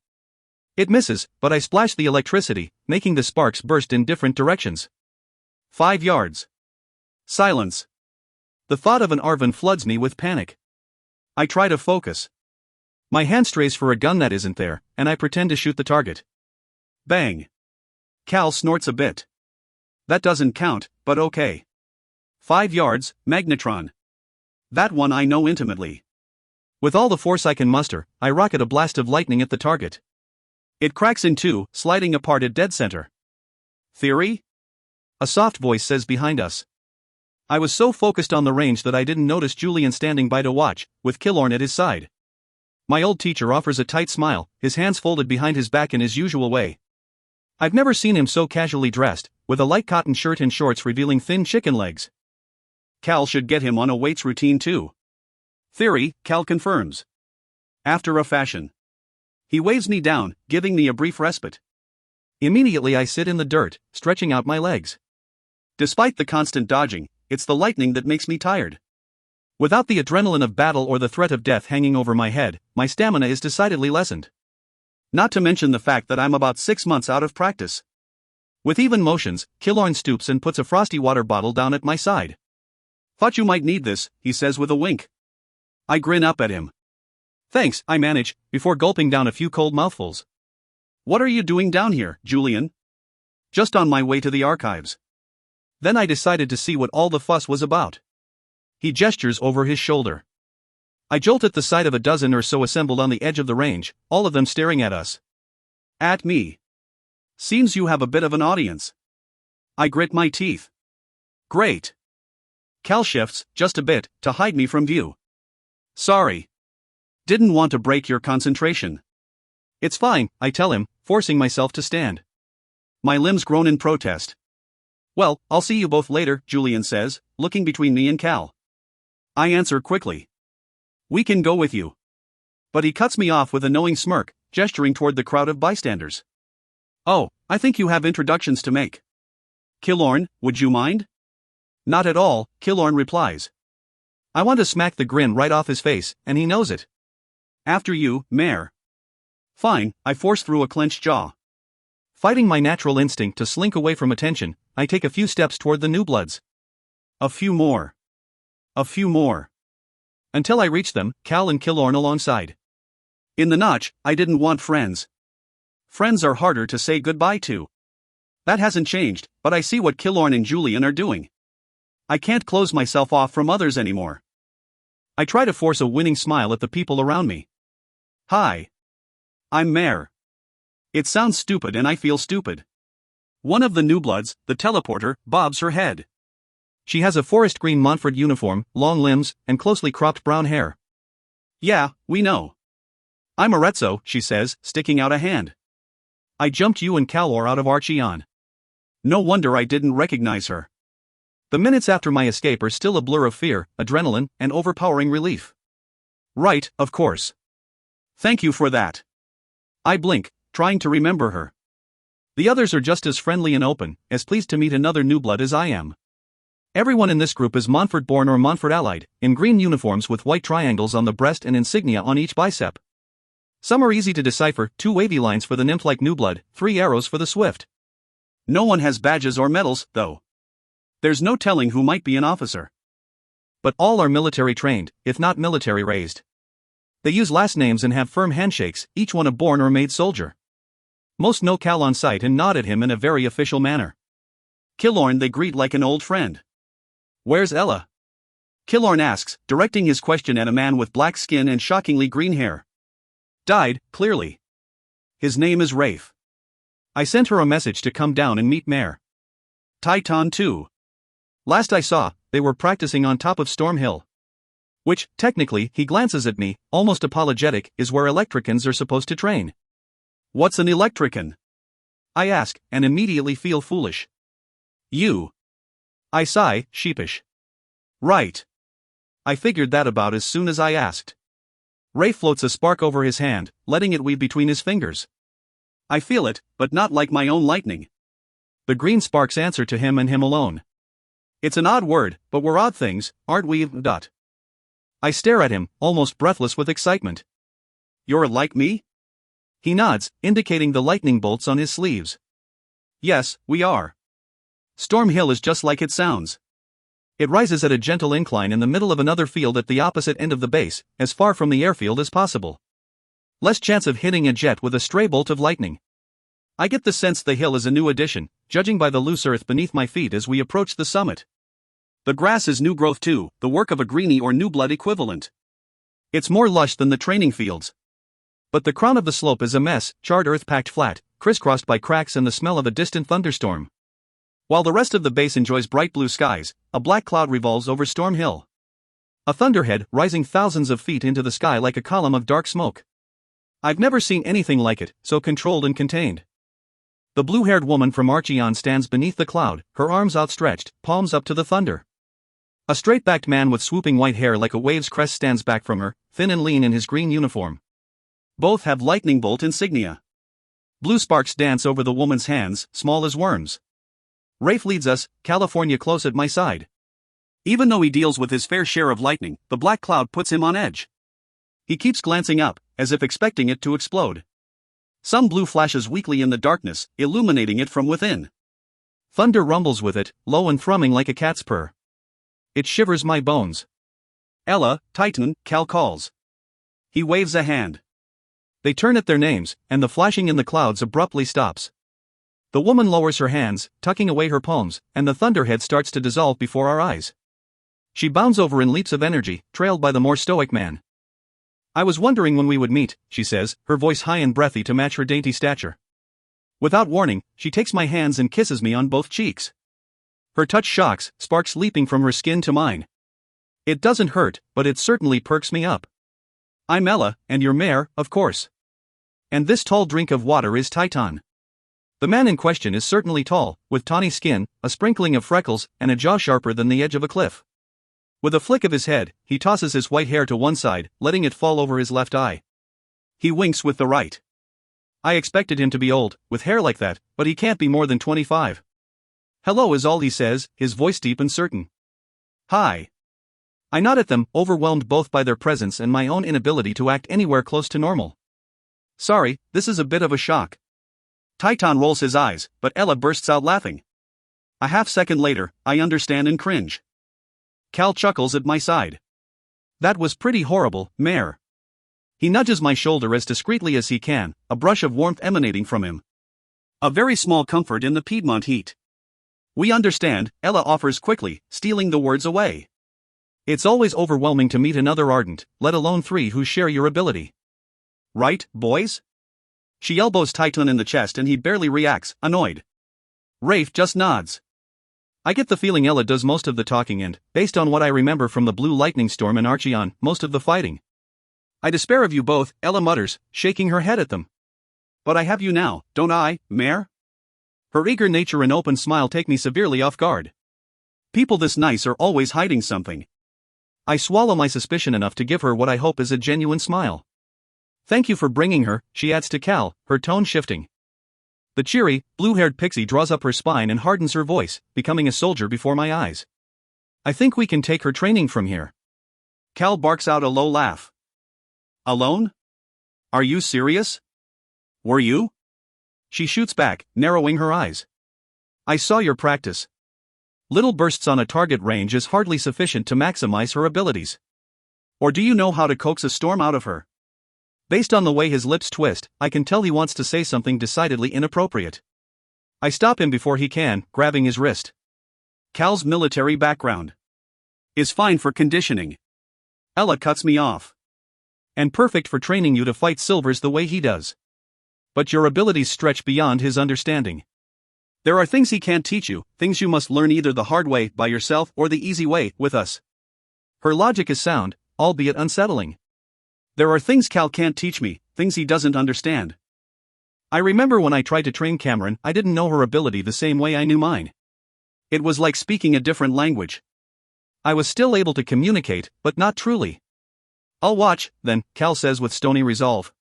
It misses, but I splash the electricity, making the sparks burst in different directions. 5 yards. Silence. The thought of an Arvin floods me with panic. I try to focus. My hand strays for a gun that isn't there, and I pretend to shoot the target. Bang. Cal snorts a bit. That doesn't count, but okay. 5 yards, magnetron. That one I know intimately. With all the force I can muster, I rocket a blast of lightning at the target. It cracks in two, sliding apart at dead center. Theory? A soft voice says behind us. I was so focused on the range that I didn't notice Julian standing by to watch, with Killorn at his side. My old teacher offers a tight smile, his hands folded behind his back in his usual way. I've never seen him so casually dressed, with a light cotton shirt and shorts revealing thin chicken legs. Cal should get him on a weights routine too. Theory, Cal confirms. After a fashion. He waves me down, giving me a brief respite. Immediately I sit in the dirt, stretching out my legs. Despite the constant dodging, it's the lightning that makes me tired. Without the adrenaline of battle or the threat of death hanging over my head, my stamina is decidedly lessened. Not to mention the fact that I'm about 6 months out of practice. With even motions, Killorn stoops and puts a frosty water bottle down at my side. Thought you might need this, he says with a wink. I grin up at him. Thanks, I manage, before gulping down a few cold mouthfuls. What are you doing down here, Julian? Just on my way to the archives. Then I decided to see what all the fuss was about. He gestures over his shoulder. I jolt at the sight of a dozen or so assembled on the edge of the range, all of them staring at us. At me. Seems you have a bit of an audience. I grit my teeth. Great. Cal shifts, just a bit, to hide me from view. Sorry. Didn't want to break your concentration. It's fine, I tell him, forcing myself to stand. My limbs groan in protest. Well, I'll see you both later, Julian says, looking between me and Cal. I answer quickly. We can go with you. But he cuts me off with a knowing smirk, gesturing toward the crowd of bystanders. Oh, I think you have introductions to make. Killorn, would you mind? Not at all, Killorn replies. I want to smack the grin right off his face, and he knows it. After you, Mare. Fine, I force through a clenched jaw. Fighting my natural instinct to slink away from attention, I take a few steps toward the new bloods. A few more. A few more. Until I reach them, Cal and Killorn alongside. In the notch, I didn't want friends. Friends are harder to say goodbye to. That hasn't changed, but I see what Killorn and Julian are doing. I can't close myself off from others anymore. I try to force a winning smile at the people around me. Hi. I'm Mare. It sounds stupid and I feel stupid. One of the new bloods, the teleporter, bobs her head. She has a forest green Montfort uniform, long limbs, and closely cropped brown hair. Yeah, we know. I'm Arezzo, she says, sticking out a hand. I jumped you and Calor out of Archeon. No wonder I didn't recognize her. The minutes after my escape are still a blur of fear, adrenaline, and overpowering relief. Right, of course. Thank you for that. I blink, trying to remember her. The others are just as friendly and open, as pleased to meet another new blood as I am. Everyone in this group is Montfort-born or Montfort-allied, in green uniforms with white triangles on the breast and insignia on each bicep. Some are easy to decipher, 2 wavy lines for the nymph-like new blood, 3 arrows for the swift. No one has badges or medals, though. There's no telling who might be an officer. But all are military trained, if not military raised. They use last names and have firm handshakes, each one a born or made soldier. Most know Cal on sight and nod at him in a very official manner. Killorn they greet like an old friend. Where's Ella? Killorn asks, directing his question at a man with black skin and shockingly green hair. Died, clearly. His name is Rafe. I sent her a message to come down and meet Mare. Titan too. Last I saw, they were practicing on top of Storm Hill. Which, technically, he glances at me, almost apologetic, is where electricans are supposed to train. What's an electrican? I ask, and immediately feel foolish. You. I sigh, sheepish. Right. I figured that about as soon as I asked. Ray floats a spark over his hand, letting it weave between his fingers. I feel it, but not like my own lightning. The green sparks answer to him and him alone. It's an odd word, but we're odd things, aren't we? I stare at him, almost breathless with excitement. You're like me? He nods, indicating the lightning bolts on his sleeves. Yes, we are. Storm Hill is just like it sounds. It rises at a gentle incline in the middle of another field at the opposite end of the base, as far from the airfield as possible. Less chance of hitting a jet with a stray bolt of lightning. I get the sense the hill is a new addition, judging by the loose earth beneath my feet as we approach the summit. The grass is new growth too, the work of a greenie or new blood equivalent. It's more lush than the training fields. But the crown of the slope is a mess, charred earth packed flat, crisscrossed by cracks and the smell of a distant thunderstorm. While the rest of the base enjoys bright blue skies, a black cloud revolves over Storm Hill. A thunderhead rising thousands of feet into the sky like a column of dark smoke. I've never seen anything like it, so controlled and contained. The blue-haired woman from Archeon stands beneath the cloud, her arms outstretched, palms up to the thunder. A straight-backed man with swooping white hair like a wave's crest stands back from her, thin and lean in his green uniform. Both have lightning bolt insignia. Blue sparks dance over the woman's hands, small as worms. Rafe leads us, California close at my side. Even though he deals with his fair share of lightning, the black cloud puts him on edge. He keeps glancing up, as if expecting it to explode. Some blue flashes weakly in the darkness, illuminating it from within. Thunder rumbles with it, low and thrumming like a cat's purr. It shivers my bones. Ella, Titan, Cal calls. He waves a hand. They turn at their names, and the flashing in the clouds abruptly stops. The woman lowers her hands, tucking away her palms, and the thunderhead starts to dissolve before our eyes. She bounds over in leaps of energy, trailed by the more stoic man. I was wondering when we would meet, she says, her voice high and breathy to match her dainty stature. Without warning, she takes my hands and kisses me on both cheeks. Her touch shocks, sparks leaping from her skin to mine. It doesn't hurt, but it certainly perks me up. I'm Ella, and you're Mare, of course. And this tall drink of water is Titan. The man in question is certainly tall, with tawny skin, a sprinkling of freckles, and a jaw sharper than the edge of a cliff. With a flick of his head, he tosses his white hair to one side, letting it fall over his left eye. He winks with the right. I expected him to be old, with hair like that, but he can't be more than 25. Hello is all he says, his voice deep and certain. Hi. I nod at them, overwhelmed both by their presence and my own inability to act anywhere close to normal. Sorry, this is a bit of a shock. Titan rolls his eyes, but Ella bursts out laughing. A half-second later, I understand and cringe. Cal chuckles at my side. That was pretty horrible, Mare. He nudges my shoulder as discreetly as he can, a brush of warmth emanating from him. A very small comfort in the Piedmont heat. We understand, Ella offers quickly, stealing the words away. It's always overwhelming to meet another ardent, let alone three who share your ability. Right, boys? She elbows Titan in the chest and he barely reacts, annoyed. Rafe just nods. I get the feeling Ella does most of the talking and, based on what I remember from the blue lightning storm in Archeon, most of the fighting. I despair of you both, Ella mutters, shaking her head at them. But I have you now, don't I, Mare? Her eager nature and open smile take me severely off guard. People this nice are always hiding something. I swallow my suspicion enough to give her what I hope is a genuine smile. Thank you for bringing her, she adds to Cal, her tone shifting. The cheery, blue-haired pixie draws up her spine and hardens her voice, becoming a soldier before my eyes. I think we can take her training from here. Cal barks out a low laugh. Alone? Are you serious? Were you? She shoots back, narrowing her eyes. I saw your practice. Little bursts on a target range is hardly sufficient to maximize her abilities. Or do you know how to coax a storm out of her? Based on the way his lips twist, I can tell he wants to say something decidedly inappropriate. I stop him before he can, grabbing his wrist. Cal's military background is fine for conditioning. Ella cuts me off. And perfect for training you to fight silvers the way he does. But your abilities stretch beyond his understanding. There are things he can't teach you, things you must learn either the hard way by yourself or the easy way with us. Her logic is sound, albeit unsettling. There are things Cal can't teach me, things he doesn't understand. I remember when I tried to train Cameron, I didn't know her ability the same way I knew mine. It was like speaking a different language. I was still able to communicate, but not truly. I'll watch, then, Cal says with stony resolve.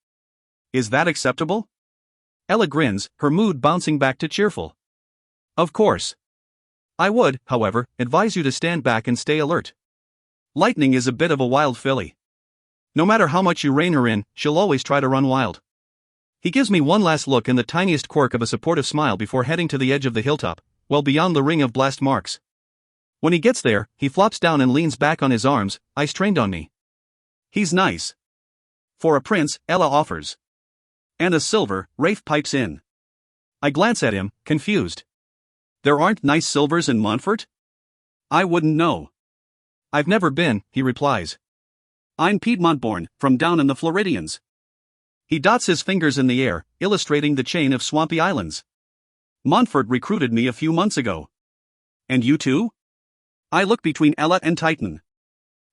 Is that acceptable? Ella grins, her mood bouncing back to cheerful. Of course. I would, however, advise you to stand back and stay alert. Lightning is a bit of a wild filly. No matter how much you rein her in, she'll always try to run wild. He gives me one last look and the tiniest quirk of a supportive smile before heading to the edge of the hilltop, well beyond the ring of blast marks. When he gets there, he flops down and leans back on his arms, eyes trained on me. He's nice. For a prince, Ella offers. And a silver, Rafe pipes in. I glance at him, confused. There aren't nice silvers in Montfort? I wouldn't know. I've never been, he replies. I'm Piedmont-born, from down in the Floridians. He dots his fingers in the air, illustrating the chain of swampy islands. Montfort recruited me a few months ago. And you too? I look between Ella and Titan.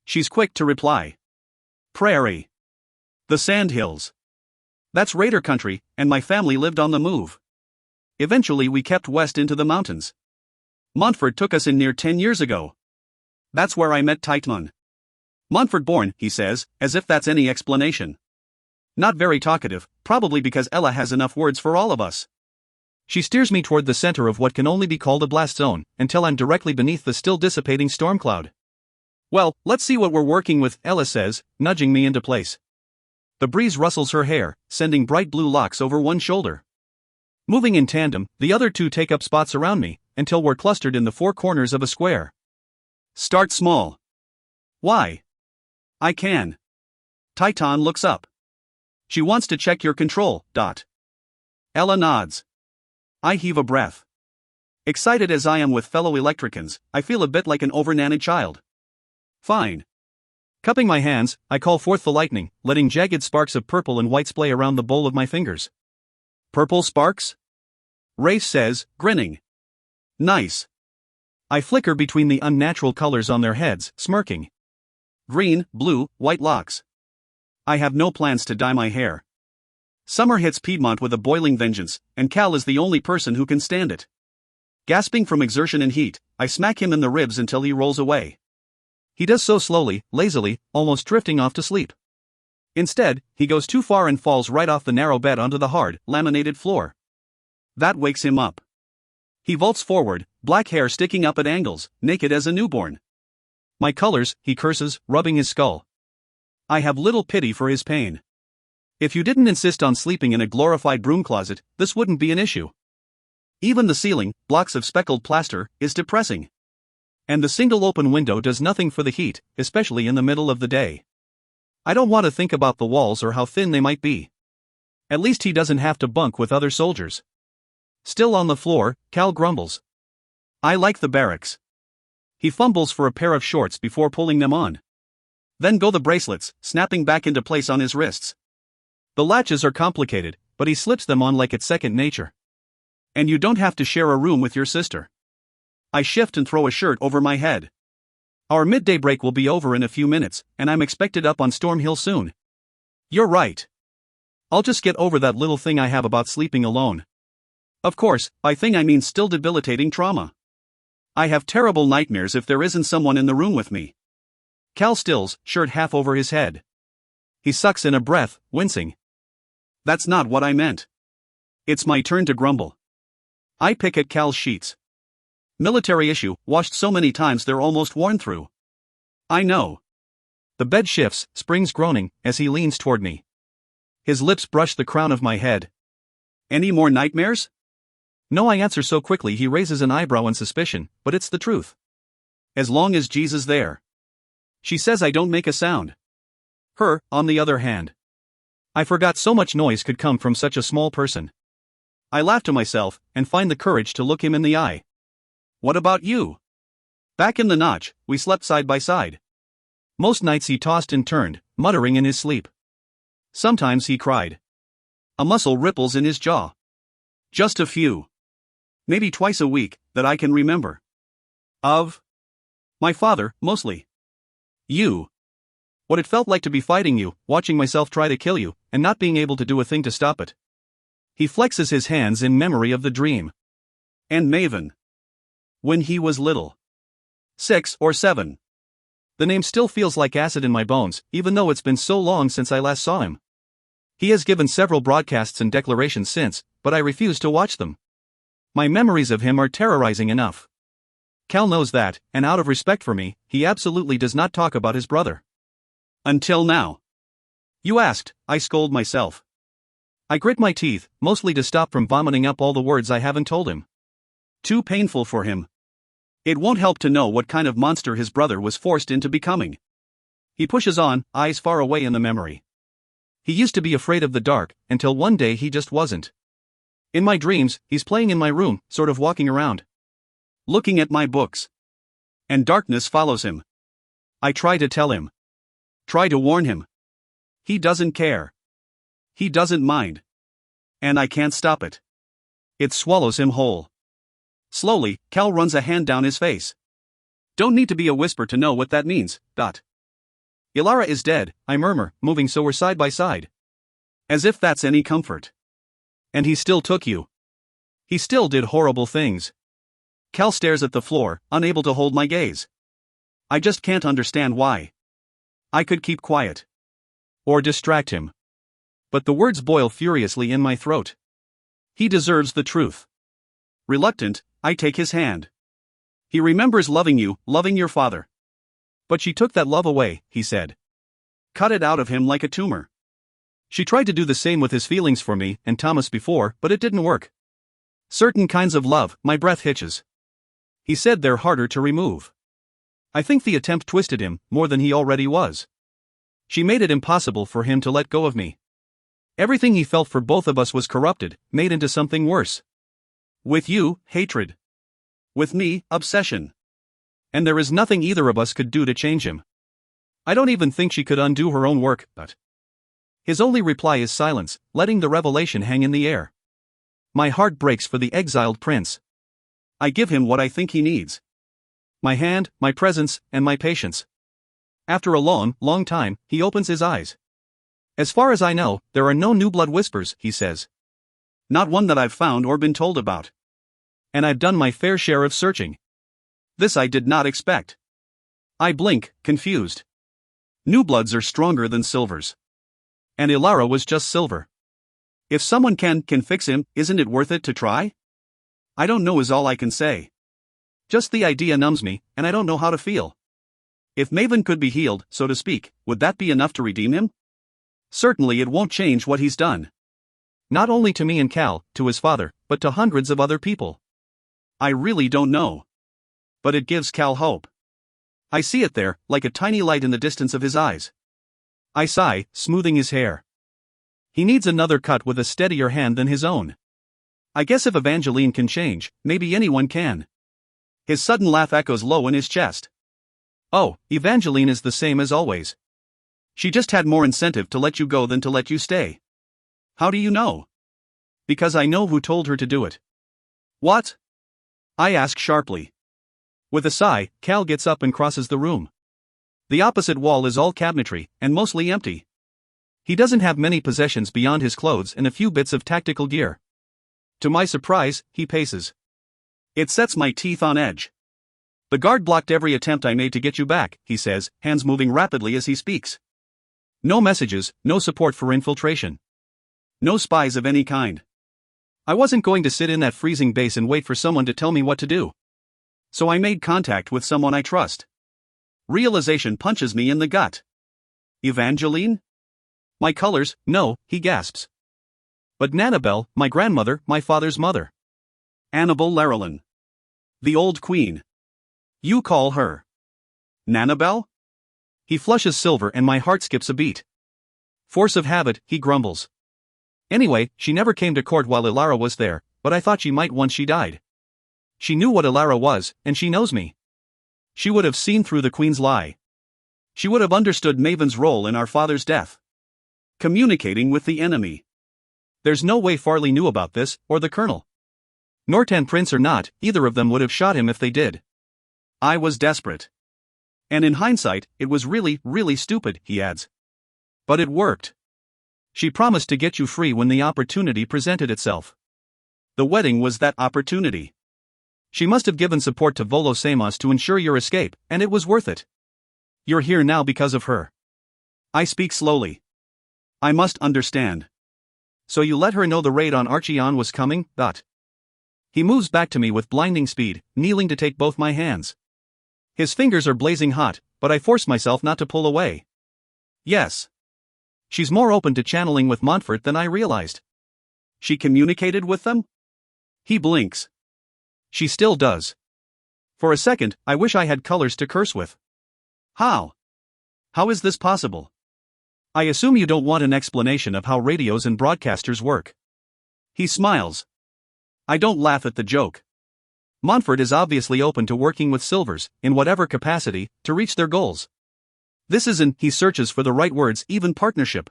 She's quick to reply. Prairie. The Sandhills. That's Raider country, and my family lived on the move. Eventually we kept west into the mountains. Montfort took us in near 10 years ago. That's where I met Titan. Montfort born, he says, as if that's any explanation. Not very talkative, probably because Ella has enough words for all of us. She steers me toward the center of what can only be called a blast zone, until I'm directly beneath the still dissipating storm cloud. Well, let's see what we're working with, Ella says, nudging me into place. The breeze rustles her hair, sending bright blue locks over one shoulder. Moving in tandem, the other two take up spots around me, until we're clustered in the four corners of a square. Start small. Why? I can. Titan looks up. She wants to check your control, Dot. Ella nods. I heave a breath. Excited as I am with fellow electricians, I feel a bit like an overnannied child. Fine. Cupping my hands, I call forth the lightning, letting jagged sparks of purple and white splay around the bowl of my fingers. Purple sparks? Rafe says, grinning. Nice. I flicker between the unnatural colors on their heads, smirking. Green, blue, white locks. I have no plans to dye my hair. Summer hits Piedmont with a boiling vengeance, and Cal is the only person who can stand it. Gasping from exertion and heat, I smack him in the ribs until he rolls away. He does so slowly, lazily, almost drifting off to sleep. Instead, he goes too far and falls right off the narrow bed onto the hard, laminated floor. That wakes him up. He vaults forward, black hair sticking up at angles, naked as a newborn. My colors, he curses, rubbing his skull. I have little pity for his pain. If you didn't insist on sleeping in a glorified broom closet, this wouldn't be an issue. Even the ceiling, blocks of speckled plaster, is depressing. And the single open window does nothing for the heat, especially in the middle of the day. I don't want to think about the walls or how thin they might be. At least he doesn't have to bunk with other soldiers. Still on the floor, Cal grumbles. I like the barracks. He fumbles for a pair of shorts before pulling them on. Then go the bracelets, snapping back into place on his wrists. The latches are complicated, but he slips them on like it's second nature. And you don't have to share a room with your sister. I shift and throw a shirt over my head. Our midday break will be over in a few minutes, and I'm expected up on Storm Hill soon. You're right. I'll just get over that little thing I have about sleeping alone. Of course, by thing I mean still debilitating trauma. I have terrible nightmares if there isn't someone in the room with me. Cal stills, shirt half over his head. He sucks in a breath, wincing. That's not what I meant. It's my turn to grumble. I pick at Cal's sheets. Military issue, washed so many times they're almost worn through. I know. The bed shifts, springs groaning, as he leans toward me. His lips brush the crown of my head. Any more nightmares? No, I answer so quickly he raises an eyebrow in suspicion, but it's the truth. As long as Jesus there. She says I don't make a sound. Her, on the other hand. I forgot so much noise could come from such a small person. I laugh to myself, and find the courage to look him in the eye. What about you? Back in the notch, we slept side by side. Most nights he tossed and turned, muttering in his sleep. Sometimes he cried. A muscle ripples in his jaw. Just a few. Maybe twice a week, that I can remember. Of? My father, mostly. You. What it felt like to be fighting you, watching myself try to kill you, and not being able to do a thing to stop it. He flexes his hands in memory of the dream. And Maven. When he was little. 6 or 7. The name still feels like acid in my bones, even though it's been so long since I last saw him. He has given several broadcasts and declarations since, but I refuse to watch them. My memories of him are terrorizing enough. Cal knows that, and out of respect for me, he absolutely does not talk about his brother. Until now. You asked, I scold myself. I grit my teeth, mostly to stop from vomiting up all the words I haven't told him. Too painful for him. It won't help to know what kind of monster his brother was forced into becoming. He pushes on, eyes far away in the memory. He used to be afraid of the dark, until one day he just wasn't. In my dreams, he's playing in my room, sort of walking around. Looking at my books. And darkness follows him. I try to tell him. Try to warn him. He doesn't care. He doesn't mind. And I can't stop it. It swallows him whole. Slowly, Cal runs a hand down his face. Don't need to be a whisper to know what that means. Ilara is dead, I murmur, moving so we're side by side. As if that's any comfort. And he still took you. He still did horrible things. Cal stares at the floor, unable to hold my gaze. I just can't understand why. I could keep quiet. Or distract him. But the words boil furiously in my throat. He deserves the truth. Reluctant, I take his hand. He remembers loving you, loving your father. But she took that love away, he said. Cut it out of him like a tumor. She tried to do the same with his feelings for me and Thomas before, but it didn't work. Certain kinds of love, my breath hitches. He said they're harder to remove. I think the attempt twisted him, more than he already was. She made it impossible for him to let go of me. Everything he felt for both of us was corrupted, made into something worse. With you, hatred. With me, obsession. And there is nothing either of us could do to change him. I don't even think she could undo her own work, but... His only reply is silence, letting the revelation hang in the air. My heart breaks for the exiled prince. I give him what I think he needs. My hand, my presence, and my patience. After a long, long time, he opens his eyes. As far as I know, there are no new blood whispers, he says. Not one that I've found or been told about. And I've done my fair share of searching. This I did not expect. I blink, confused. New bloods are stronger than silvers. And Ilara was just silver. If someone can fix him, isn't it worth it to try? I don't know is all I can say. Just the idea numbs me, and I don't know how to feel. If Maven could be healed, so to speak, would that be enough to redeem him? Certainly it won't change what he's done. Not only to me and Cal, to his father, but to hundreds of other people. I really don't know. But it gives Cal hope. I see it there, like a tiny light in the distance of his eyes. I sigh, smoothing his hair. He needs another cut with a steadier hand than his own. I guess if Evangeline can change, maybe anyone can. His sudden laugh echoes low in his chest. Oh, Evangeline is the same as always. She just had more incentive to let you go than to let you stay. How do you know? Because I know who told her to do it. What? I ask sharply. With a sigh, Cal gets up and crosses the room. The opposite wall is all cabinetry, and mostly empty. He doesn't have many possessions beyond his clothes and a few bits of tactical gear. To my surprise, he paces. It sets my teeth on edge. The guard blocked every attempt I made to get you back, he says, hands moving rapidly as he speaks. No messages, no support for infiltration. No spies of any kind. I wasn't going to sit in that freezing base and wait for someone to tell me what to do. So I made contact with someone I trust. Realization punches me in the gut. Evangeline? My colors, no, he gasps. But Nanabel, my grandmother, my father's mother. Annabel Larelin. The old queen. You call her Nanabel? He flushes silver and my heart skips a beat. Force of habit, he grumbles. Anyway, she never came to court while Ilara was there, but I thought she might once she died. She knew what Ilara was, and she knows me. She would have seen through the queen's lie. She would have understood Maven's role in our father's death. Communicating with the enemy. There's no way Farley knew about this, or the colonel. Nortan Prince or not, either of them would have shot him if they did. I was desperate. And in hindsight, it was really, really stupid, he adds. But it worked. She promised to get you free when the opportunity presented itself. The wedding was that opportunity. She must have given support to Volo Samos to ensure your escape, and it was worth it. You're here now because of her. I speak slowly. I must understand. So you let her know the raid on Archeon was coming, ? He moves back to me with blinding speed, kneeling to take both my hands. His fingers are blazing hot, but I force myself not to pull away. Yes. She's more open to channeling with Montfort than I realized. She communicated with them? He blinks. She still does. For a second, I wish I had colors to curse with. How? How is this possible? I assume you don't want an explanation of how radios and broadcasters work. He smiles. I don't laugh at the joke. Montfort is obviously open to working with Silvers, in whatever capacity, to reach their goals. This isn't, he searches for the right words, even partnership.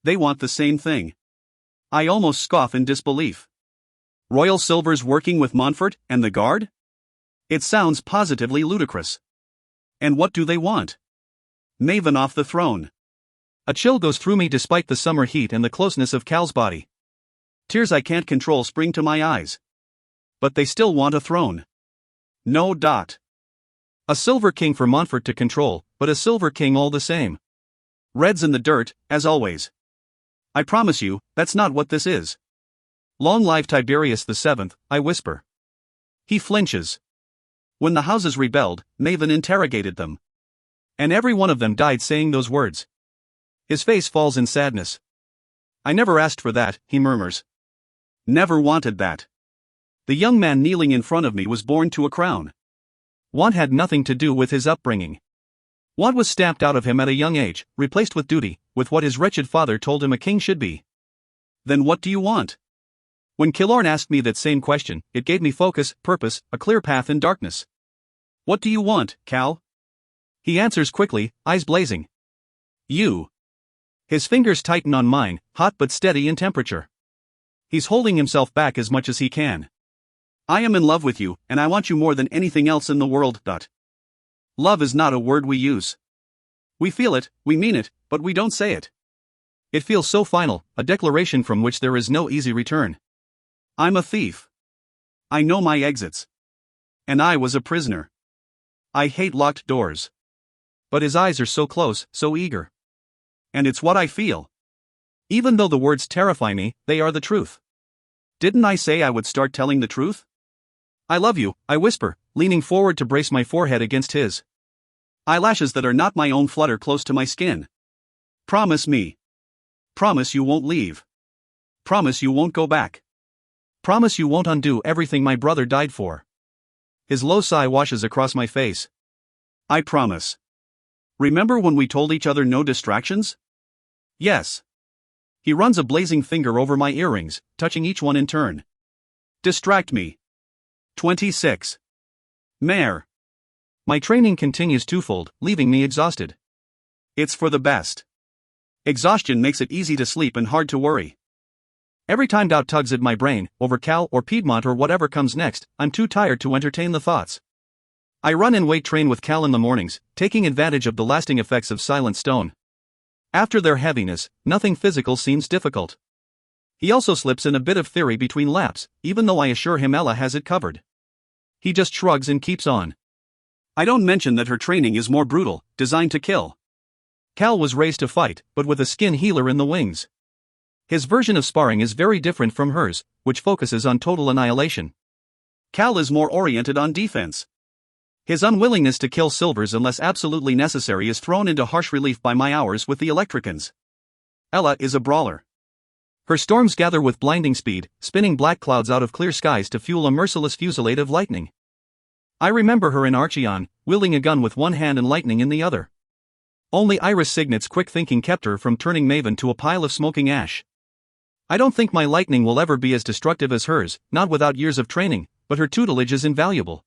They want the same thing. I almost scoff in disbelief. Royal Silvers working with Montfort and the Guard? It sounds positively ludicrous. And what do they want? Maven off the throne. A chill goes through me despite the summer heat and the closeness of Cal's body. Tears I can't control spring to my eyes. But they still want a throne. No. A silver king for Montfort to control, but a silver king all the same. Red's in the dirt, as always. I promise you, that's not what this is. Long live Tiberius VII, I whisper. He flinches. When the houses rebelled, Maven interrogated them. And every one of them died saying those words. His face falls in sadness. I never asked for that, he murmurs. Never wanted that. The young man kneeling in front of me was born to a crown. Want had nothing to do with his upbringing. Want was stamped out of him at a young age, replaced with duty, with what his wretched father told him a king should be. Then what do you want? When Killorn asked me that same question, it gave me focus, purpose, a clear path in darkness. What do you want, Cal? He answers quickly, eyes blazing. You. His fingers tighten on mine, hot but steady in temperature. He's holding himself back as much as he can. I am in love with you, and I want you more than anything else in the world. Love is not a word we use. We feel it, we mean it, but we don't say it. It feels so final, a declaration from which there is no easy return. I'm a thief. I know my exits. And I was a prisoner. I hate locked doors. But his eyes are so close, so eager. And it's what I feel. Even though the words terrify me, they are the truth. Didn't I say I would start telling the truth? I love you, I whisper, leaning forward to brace my forehead against his. Eyelashes that are not my own flutter close to my skin. Promise me. Promise you won't leave. Promise you won't go back. Promise you won't undo everything my brother died for. His low sigh washes across my face. I promise. Remember when we told each other no distractions? Yes. He runs a blazing finger over my earrings, touching each one in turn. Distract me. 26. Mare. My training continues twofold, leaving me exhausted. It's for the best. Exhaustion makes it easy to sleep and hard to worry. Every time doubt tugs at my brain, over Cal or Piedmont or whatever comes next, I'm too tired to entertain the thoughts. I run and weight train with Cal in the mornings, taking advantage of the lasting effects of silent stone. After their heaviness, nothing physical seems difficult. He also slips in a bit of theory between laps, even though I assure him Ella has it covered. He just shrugs and keeps on. I don't mention that her training is more brutal, designed to kill. Cal was raised to fight, but with a skin healer in the wings. His version of sparring is very different from hers, which focuses on total annihilation. Cal is more oriented on defense. His unwillingness to kill Silvers unless absolutely necessary is thrown into harsh relief by my hours with the Electricans. Ella is a brawler. Her storms gather with blinding speed, spinning black clouds out of clear skies to fuel a merciless fusillade of lightning. I remember her in Archeon, wielding a gun with one hand and lightning in the other. Only Iris Signet's quick thinking kept her from turning Maven to a pile of smoking ash. I don't think my lightning will ever be as destructive as hers, not without years of training, but her tutelage is invaluable.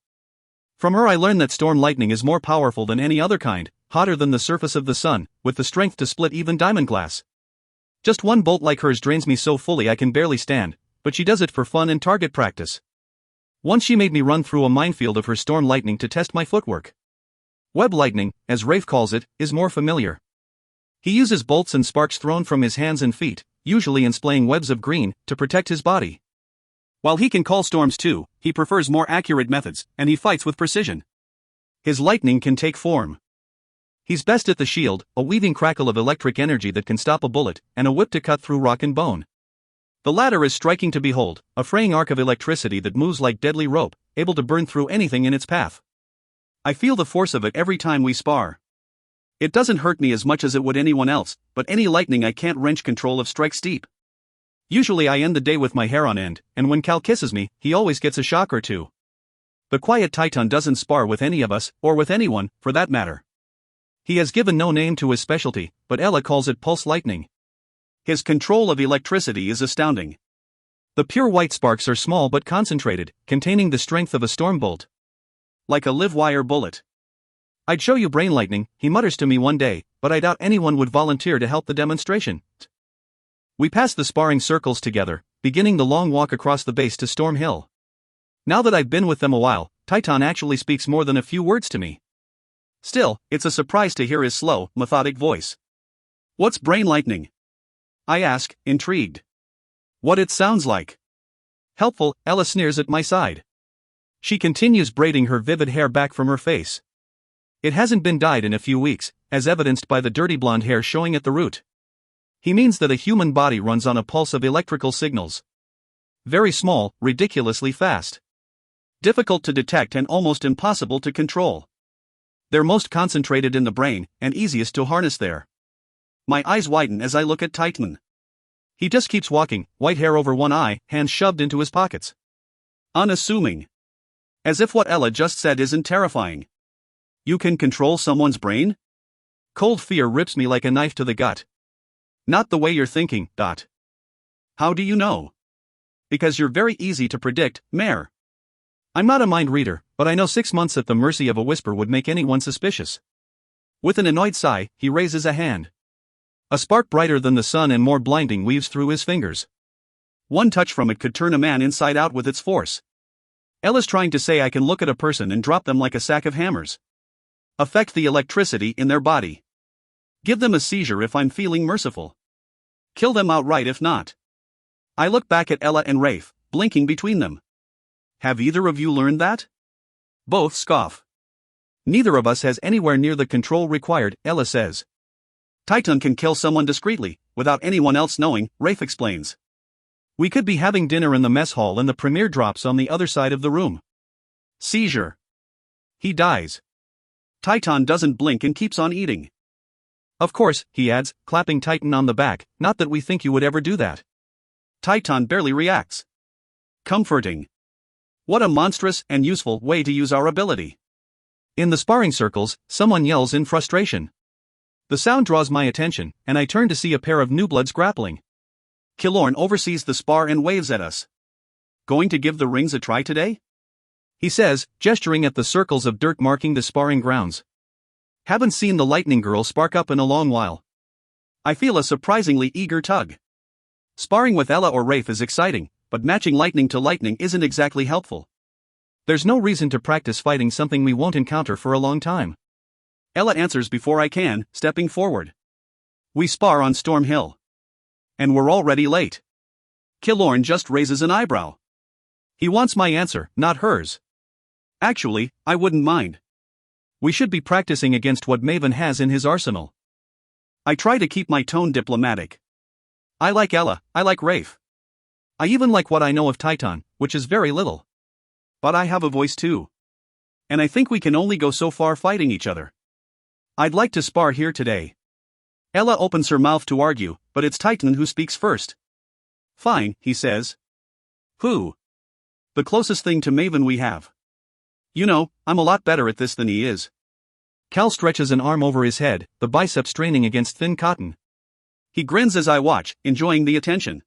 From her I learned that storm lightning is more powerful than any other kind, hotter than the surface of the sun, with the strength to split even diamond glass. Just one bolt like hers drains me so fully I can barely stand, but she does it for fun and target practice. Once she made me run through a minefield of her storm lightning to test my footwork. Web lightning, as Rafe calls it, is more familiar. He uses bolts and sparks thrown from his hands and feet, usually in splaying webs of green, to protect his body. While he can call storms too, he prefers more accurate methods, and he fights with precision. His lightning can take form. He's best at the shield, a weaving crackle of electric energy that can stop a bullet, and a whip to cut through rock and bone. The latter is striking to behold, a fraying arc of electricity that moves like deadly rope, able to burn through anything in its path. I feel the force of it every time we spar. It doesn't hurt me as much as it would anyone else, but any lightning I can't wrench control of strikes deep. Usually I end the day with my hair on end, and when Cal kisses me, he always gets a shock or two. The quiet Titan doesn't spar with any of us, or with anyone, for that matter. He has given no name to his specialty, but Ella calls it pulse lightning. His control of electricity is astounding. The pure white sparks are small but concentrated, containing the strength of a storm bolt. Like a live-wire bullet. "I'd show you brain lightning," he mutters to me one day, but I doubt anyone would volunteer to help the demonstration. We pass the sparring circles together, beginning the long walk across the base to Storm Hill. Now that I've been with them a while, Titan actually speaks more than a few words to me. Still, it's a surprise to hear his slow, methodic voice. "What's brain lightning?" I ask, intrigued. "What it sounds like." "Helpful," Ella sneers at my side. She continues braiding her vivid hair back from her face. It hasn't been dyed in a few weeks, as evidenced by the dirty blonde hair showing at the root. He means that a human body runs on a pulse of electrical signals. Very small, ridiculously fast. Difficult to detect and almost impossible to control. They're most concentrated in the brain, and easiest to harness there. My eyes widen as I look at Titan. He just keeps walking, white hair over one eye, hands shoved into his pockets. Unassuming. As if what Ella just said isn't terrifying. You can control someone's brain? Cold fear rips me like a knife to the gut. Not the way you're thinking, Dot. How do you know? Because you're very easy to predict, Mare. I'm not a mind reader, but I know 6 months at the mercy of a whisper would make anyone suspicious. With an annoyed sigh, he raises a hand. A spark brighter than the sun and more blinding weaves through his fingers. One touch from it could turn a man inside out with its force. Ella's trying to say I can look at a person and drop them like a sack of hammers. Affect the electricity in their body. Give them a seizure if I'm feeling merciful. Kill them outright if not. I look back at Ella and Rafe, blinking between them. Have either of you learned that? Both scoff. Neither of us has anywhere near the control required, Ella says. Titan can kill someone discreetly, without anyone else knowing, Rafe explains. We could be having dinner in the mess hall and the premier drops on the other side of the room. Seizure. He dies. Titan doesn't blink and keeps on eating. Of course, he adds, clapping Titan on the back, not that we think you would ever do that. Titan barely reacts. Comforting. What a monstrous and useful way to use our ability. In the sparring circles, someone yells in frustration. The sound draws my attention, and I turn to see a pair of newbloods grappling. Killorn oversees the spar and waves at us. Going to give the rings a try today? He says, gesturing at the circles of dirt marking the sparring grounds. Haven't seen the lightning girl spark up in a long while. I feel a surprisingly eager tug. Sparring with Ella or Rafe is exciting, but matching lightning to lightning isn't exactly helpful. There's no reason to practice fighting something we won't encounter for a long time. Ella answers before I can, stepping forward. We spar on Storm Hill. And we're already late. Killorn just raises an eyebrow. He wants my answer, not hers. Actually, I wouldn't mind. We should be practicing against what Maven has in his arsenal. I try to keep my tone diplomatic. I like Ella, I like Rafe. I even like what I know of Titan, which is very little. But I have a voice too. And I think we can only go so far fighting each other. I'd like to spar here today. Ella opens her mouth to argue, but it's Titan who speaks first. Fine, he says. Who? The closest thing to Maven we have. You know, I'm a lot better at this than he is. Cal stretches an arm over his head, the bicep straining against thin cotton. He grins as I watch, enjoying the attention.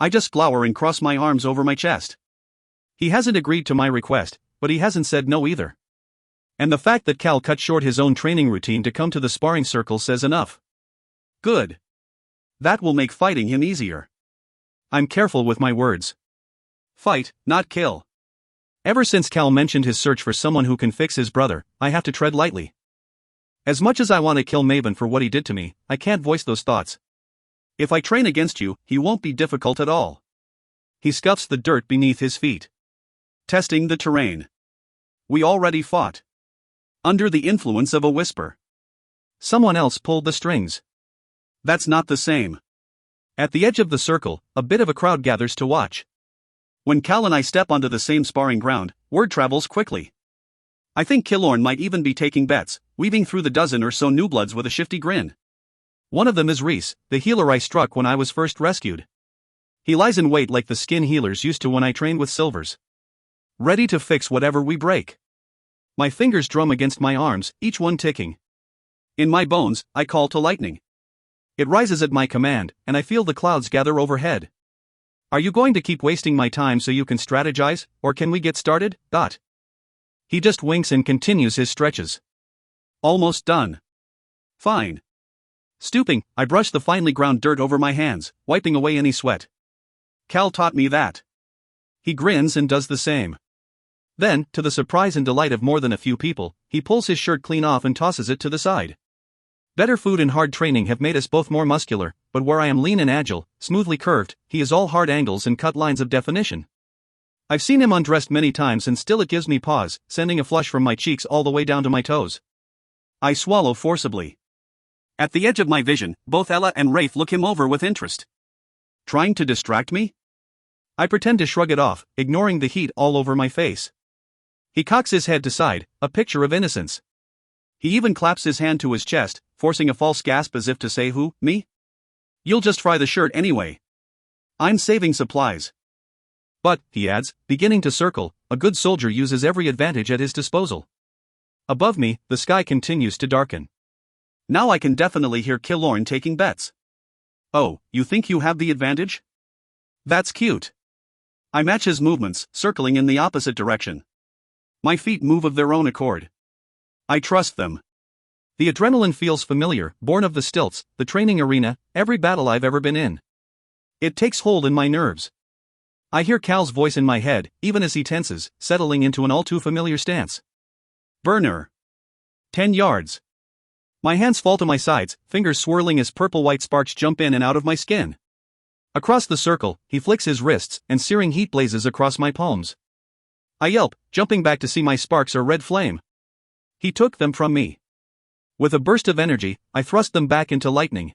I just glower and cross my arms over my chest. He hasn't agreed to my request, but he hasn't said no either. And the fact that Cal cut short his own training routine to come to the sparring circle says enough. Good. That will make fighting him easier. I'm careful with my words. Fight, not kill. Ever since Cal mentioned his search for someone who can fix his brother, I have to tread lightly. As much as I want to kill Maven for what he did to me, I can't voice those thoughts. If I train against you, he won't be difficult at all. He scuffs the dirt beneath his feet. Testing the terrain. We already fought. Under the influence of a whisper. Someone else pulled the strings. That's not the same. At the edge of the circle, a bit of a crowd gathers to watch. When Cal and I step onto the same sparring ground, word travels quickly. I think Killorn might even be taking bets, weaving through the dozen or so newbloods with a shifty grin. One of them is Reese, the healer I struck when I was first rescued. He lies in wait like the skin healers used to when I trained with silvers. Ready to fix whatever we break. My fingers drum against my arms, each one ticking. In my bones, I call to lightning. It rises at my command, and I feel the clouds gather overhead. Are you going to keep wasting my time so you can strategize, or can we get started? He just winks and continues his stretches. Almost done. Fine. Stooping, I brush the finely ground dirt over my hands, wiping away any sweat. Cal taught me that. He grins and does the same. Then, to the surprise and delight of more than a few people, he pulls his shirt clean off and tosses it to the side. Better food and hard training have made us both more muscular, but where I am lean and agile, smoothly curved, he is all hard angles and cut lines of definition. I've seen him undressed many times and still it gives me pause, sending a flush from my cheeks all the way down to my toes. I swallow forcibly. At the edge of my vision, both Ella and Rafe look him over with interest. Trying to distract me? I pretend to shrug it off, ignoring the heat all over my face. He cocks his head to side, a picture of innocence. He even claps his hand to his chest, forcing a false gasp as if to say, "Who, me? You'll just fry the shirt anyway. I'm saving supplies." But, he adds, beginning to circle, a good soldier uses every advantage at his disposal. Above me, the sky continues to darken. Now I can definitely hear Killorn taking bets. "Oh, you think you have the advantage? That's cute." I match his movements, circling in the opposite direction. My feet move of their own accord. I trust them. The adrenaline feels familiar, born of the stilts, the training arena, every battle I've ever been in. It takes hold in my nerves. I hear Cal's voice in my head, even as he tenses, settling into an all-too-familiar stance. "Burner. 10 yards." My hands fall to my sides, fingers swirling as purple-white sparks jump in and out of my skin. Across the circle, he flicks his wrists, and searing heat blazes across my palms. I yelp, jumping back to see my sparks are red flame. He took them from me. With a burst of energy, I thrust them back into lightning.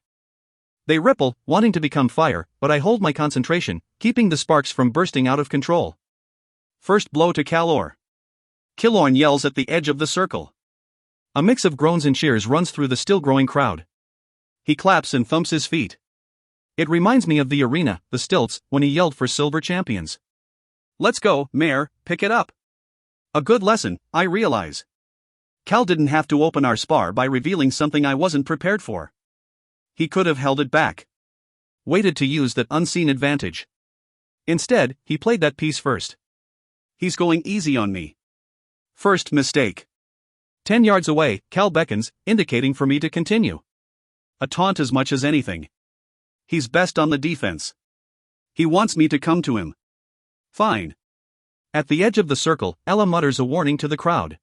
They ripple, wanting to become fire, but I hold my concentration, keeping the sparks from bursting out of control. First blow to Kallor. Killorn yells at the edge of the circle. A mix of groans and cheers runs through the still-growing crowd. He claps and thumps his feet. It reminds me of the arena, the stilts, when he yelled for silver champions. "Let's go, Mare, pick it up." A good lesson, I realize. Cal didn't have to open our spar by revealing something I wasn't prepared for. He could have held it back. Waited to use that unseen advantage. Instead, he played that piece first. He's going easy on me. First mistake. 10 yards away, Cal beckons, indicating for me to continue. A taunt as much as anything. He's best on the defense. He wants me to come to him. Fine. At the edge of the circle, Ella mutters a warning to the crowd.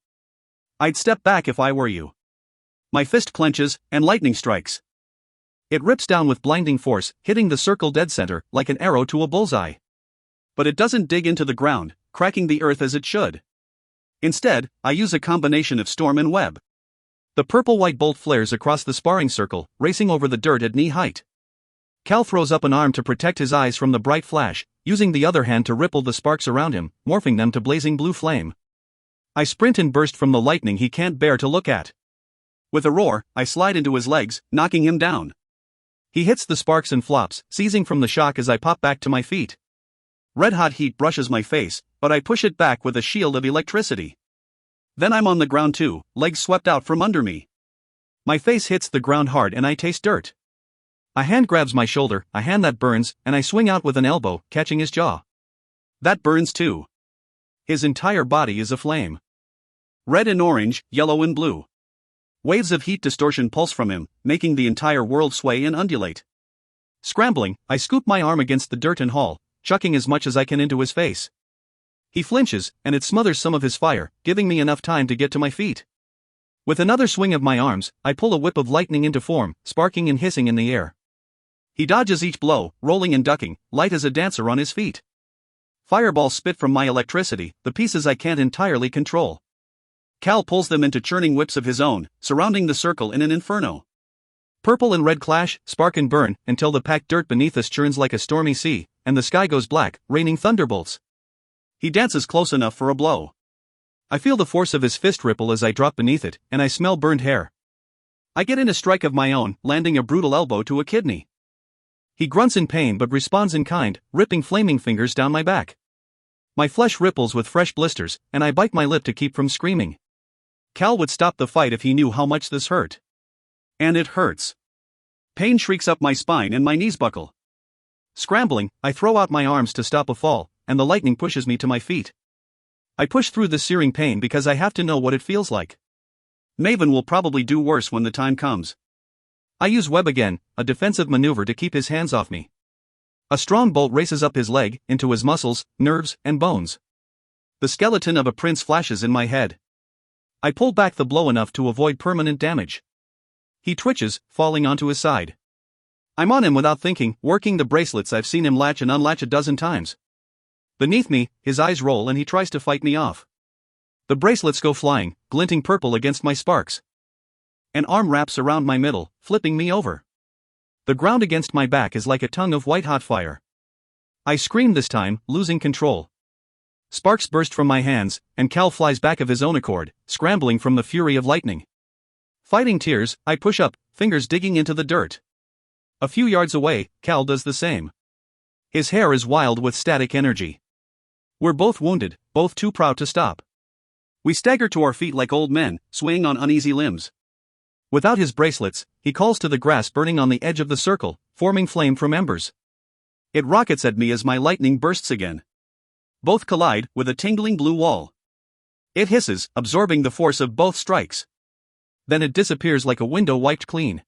I'd step back if I were you. My fist clenches, and lightning strikes. It rips down with blinding force, hitting the circle dead center, like an arrow to a bullseye. But it doesn't dig into the ground, cracking the earth as it should. Instead, I use a combination of storm and web. The purple-white bolt flares across the sparring circle, racing over the dirt at knee height. Cal throws up an arm to protect his eyes from the bright flash, using the other hand to ripple the sparks around him, morphing them to blazing blue flame. I sprint and burst from the lightning he can't bear to look at. With a roar, I slide into his legs, knocking him down. He hits the sparks and flops, seizing from the shock as I pop back to my feet. Red-hot heat brushes my face, but I push it back with a shield of electricity. Then I'm on the ground too, legs swept out from under me. My face hits the ground hard and I taste dirt. A hand grabs my shoulder, a hand that burns, and I swing out with an elbow, catching his jaw. That burns too. His entire body is aflame. Red and orange, yellow and blue. Waves of heat distortion pulse from him, making the entire world sway and undulate. Scrambling, I scoop my arm against the dirt and haul, chucking as much as I can into his face. He flinches, and it smothers some of his fire, giving me enough time to get to my feet. With another swing of my arms, I pull a whip of lightning into form, sparking and hissing in the air. He dodges each blow, rolling and ducking, light as a dancer on his feet. Fireballs spit from my electricity, the pieces I can't entirely control. Cal pulls them into churning whips of his own, surrounding the circle in an inferno. Purple and red clash, spark and burn, until the packed dirt beneath us churns like a stormy sea, and the sky goes black, raining thunderbolts. He dances close enough for a blow. I feel the force of his fist ripple as I drop beneath it, and I smell burned hair. I get in a strike of my own, landing a brutal elbow to a kidney. He grunts in pain but responds in kind, ripping flaming fingers down my back. My flesh ripples with fresh blisters, and I bite my lip to keep from screaming. Cal would stop the fight if he knew how much this hurt. And it hurts. Pain shrieks up my spine and my knees buckle. Scrambling, I throw out my arms to stop a fall, and the lightning pushes me to my feet. I push through the searing pain because I have to know what it feels like. Maven will probably do worse when the time comes. I use web again, a defensive maneuver to keep his hands off me. A strong bolt races up his leg, into his muscles, nerves, and bones. The skeleton of a prince flashes in my head. I pull back the blow enough to avoid permanent damage. He twitches, falling onto his side. I'm on him without thinking, working the bracelets I've seen him latch and unlatch a dozen times. Beneath me, his eyes roll and he tries to fight me off. The bracelets go flying, glinting purple against my sparks. An arm wraps around my middle, flipping me over. The ground against my back is like a tongue of white-hot fire. I scream this time, losing control. Sparks burst from my hands, and Cal flies back of his own accord, scrambling from the fury of lightning. Fighting tears, I push up, fingers digging into the dirt. A few yards away, Cal does the same. His hair is wild with static energy. We're both wounded, both too proud to stop. We stagger to our feet like old men, swaying on uneasy limbs. Without his bracelets, he calls to the grass burning on the edge of the circle, forming flame from embers. It rockets at me as my lightning bursts again. Both collide, with a tingling blue wall. It hisses, absorbing the force of both strikes. Then it disappears like a window wiped clean.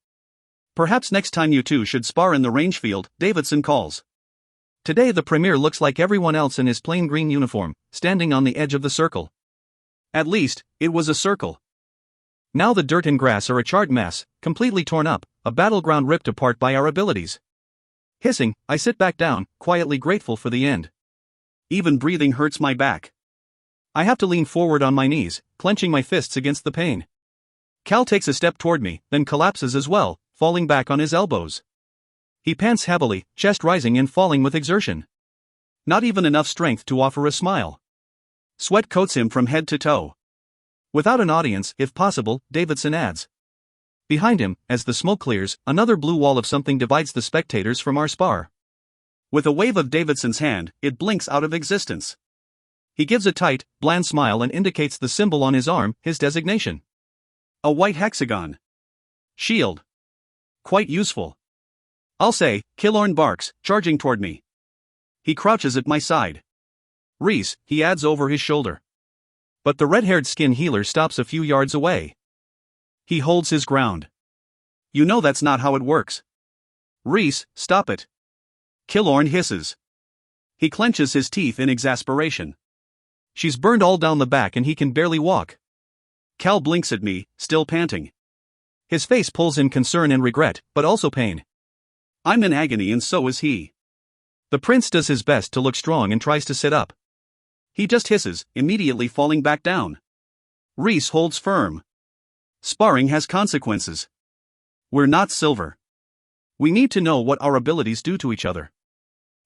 Perhaps next time you two should spar in the range field, Davidson calls. Today the Premier looks like everyone else in his plain green uniform, standing on the edge of the circle. At least, it was a circle. Now the dirt and grass are a charred mess, completely torn up, a battleground ripped apart by our abilities. Hissing, I sit back down, quietly grateful for the end. Even breathing hurts my back. I have to lean forward on my knees, clenching my fists against the pain. Cal takes a step toward me, then collapses as well, falling back on his elbows. He pants heavily, chest rising and falling with exertion. Not even enough strength to offer a smile. Sweat coats him from head to toe. Without an audience, if possible, Davidson adds. Behind him, as the smoke clears, another blue wall of something divides the spectators from our spar. With a wave of Davidson's hand, it blinks out of existence. He gives a tight, bland smile and indicates the symbol on his arm, his designation. A white hexagon. Shield. Quite useful. I'll say, Killorn barks, charging toward me. He crouches at my side. Reese, he adds over his shoulder. But the red-haired skin healer stops a few yards away. He holds his ground. You know that's not how it works. Reese, stop it. Killorn hisses. He clenches his teeth in exasperation. She's burned all down the back and he can barely walk. Cal blinks at me, still panting. His face pulls in concern and regret, but also pain. I'm in agony and so is he. The prince does his best to look strong and tries to sit up. He just hisses, immediately falling back down. Reese holds firm. Sparring has consequences. We're not silver. We need to know what our abilities do to each other.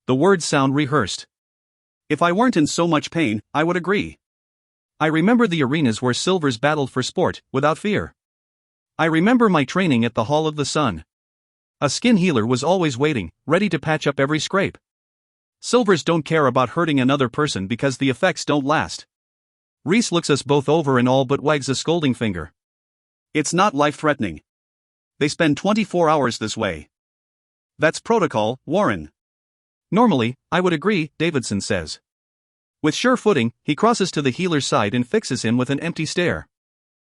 The words sound rehearsed. If I weren't in so much pain, I would agree. I remember the arenas where silvers battled for sport, without fear. I remember my training at the Hall of the Sun. A skin healer was always waiting, ready to patch up every scrape. Silvers don't care about hurting another person because the effects don't last. Reese looks us both over and all but wags a scolding finger. It's not life-threatening. They spend 24 hours this way. That's protocol, Warren. Normally, I would agree, Davidson says. With sure footing, he crosses to the healer's side and fixes him with an empty stare.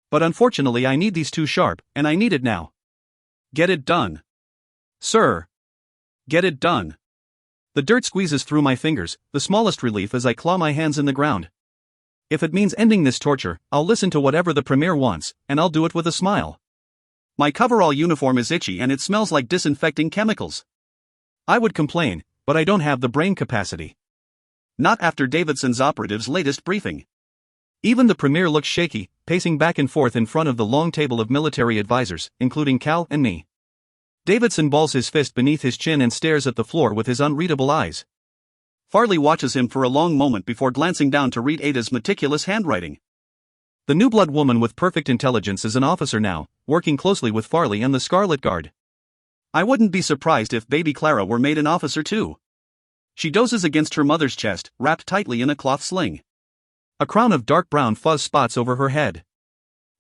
But unfortunately I need these two sharp, and I need it now. Get it done. Sir. Get it done. The dirt squeezes through my fingers, the smallest relief as I claw my hands in the ground. If it means ending this torture, I'll listen to whatever the Premier wants, and I'll do it with a smile. My coverall uniform is itchy and it smells like disinfecting chemicals. I would complain, but I don't have the brain capacity. Not after Davidson's operative's latest briefing. Even the Premier looks shaky, pacing back and forth in front of the long table of military advisors, including Cal and me. Davidson balls his fist beneath his chin and stares at the floor with his unreadable eyes. Farley watches him for a long moment before glancing down to read Ada's meticulous handwriting. The new-blood woman with perfect intelligence is an officer now, working closely with Farley and the Scarlet Guard. I wouldn't be surprised if baby Clara were made an officer too. She dozes against her mother's chest, wrapped tightly in a cloth sling. A crown of dark brown fuzz spots over her head.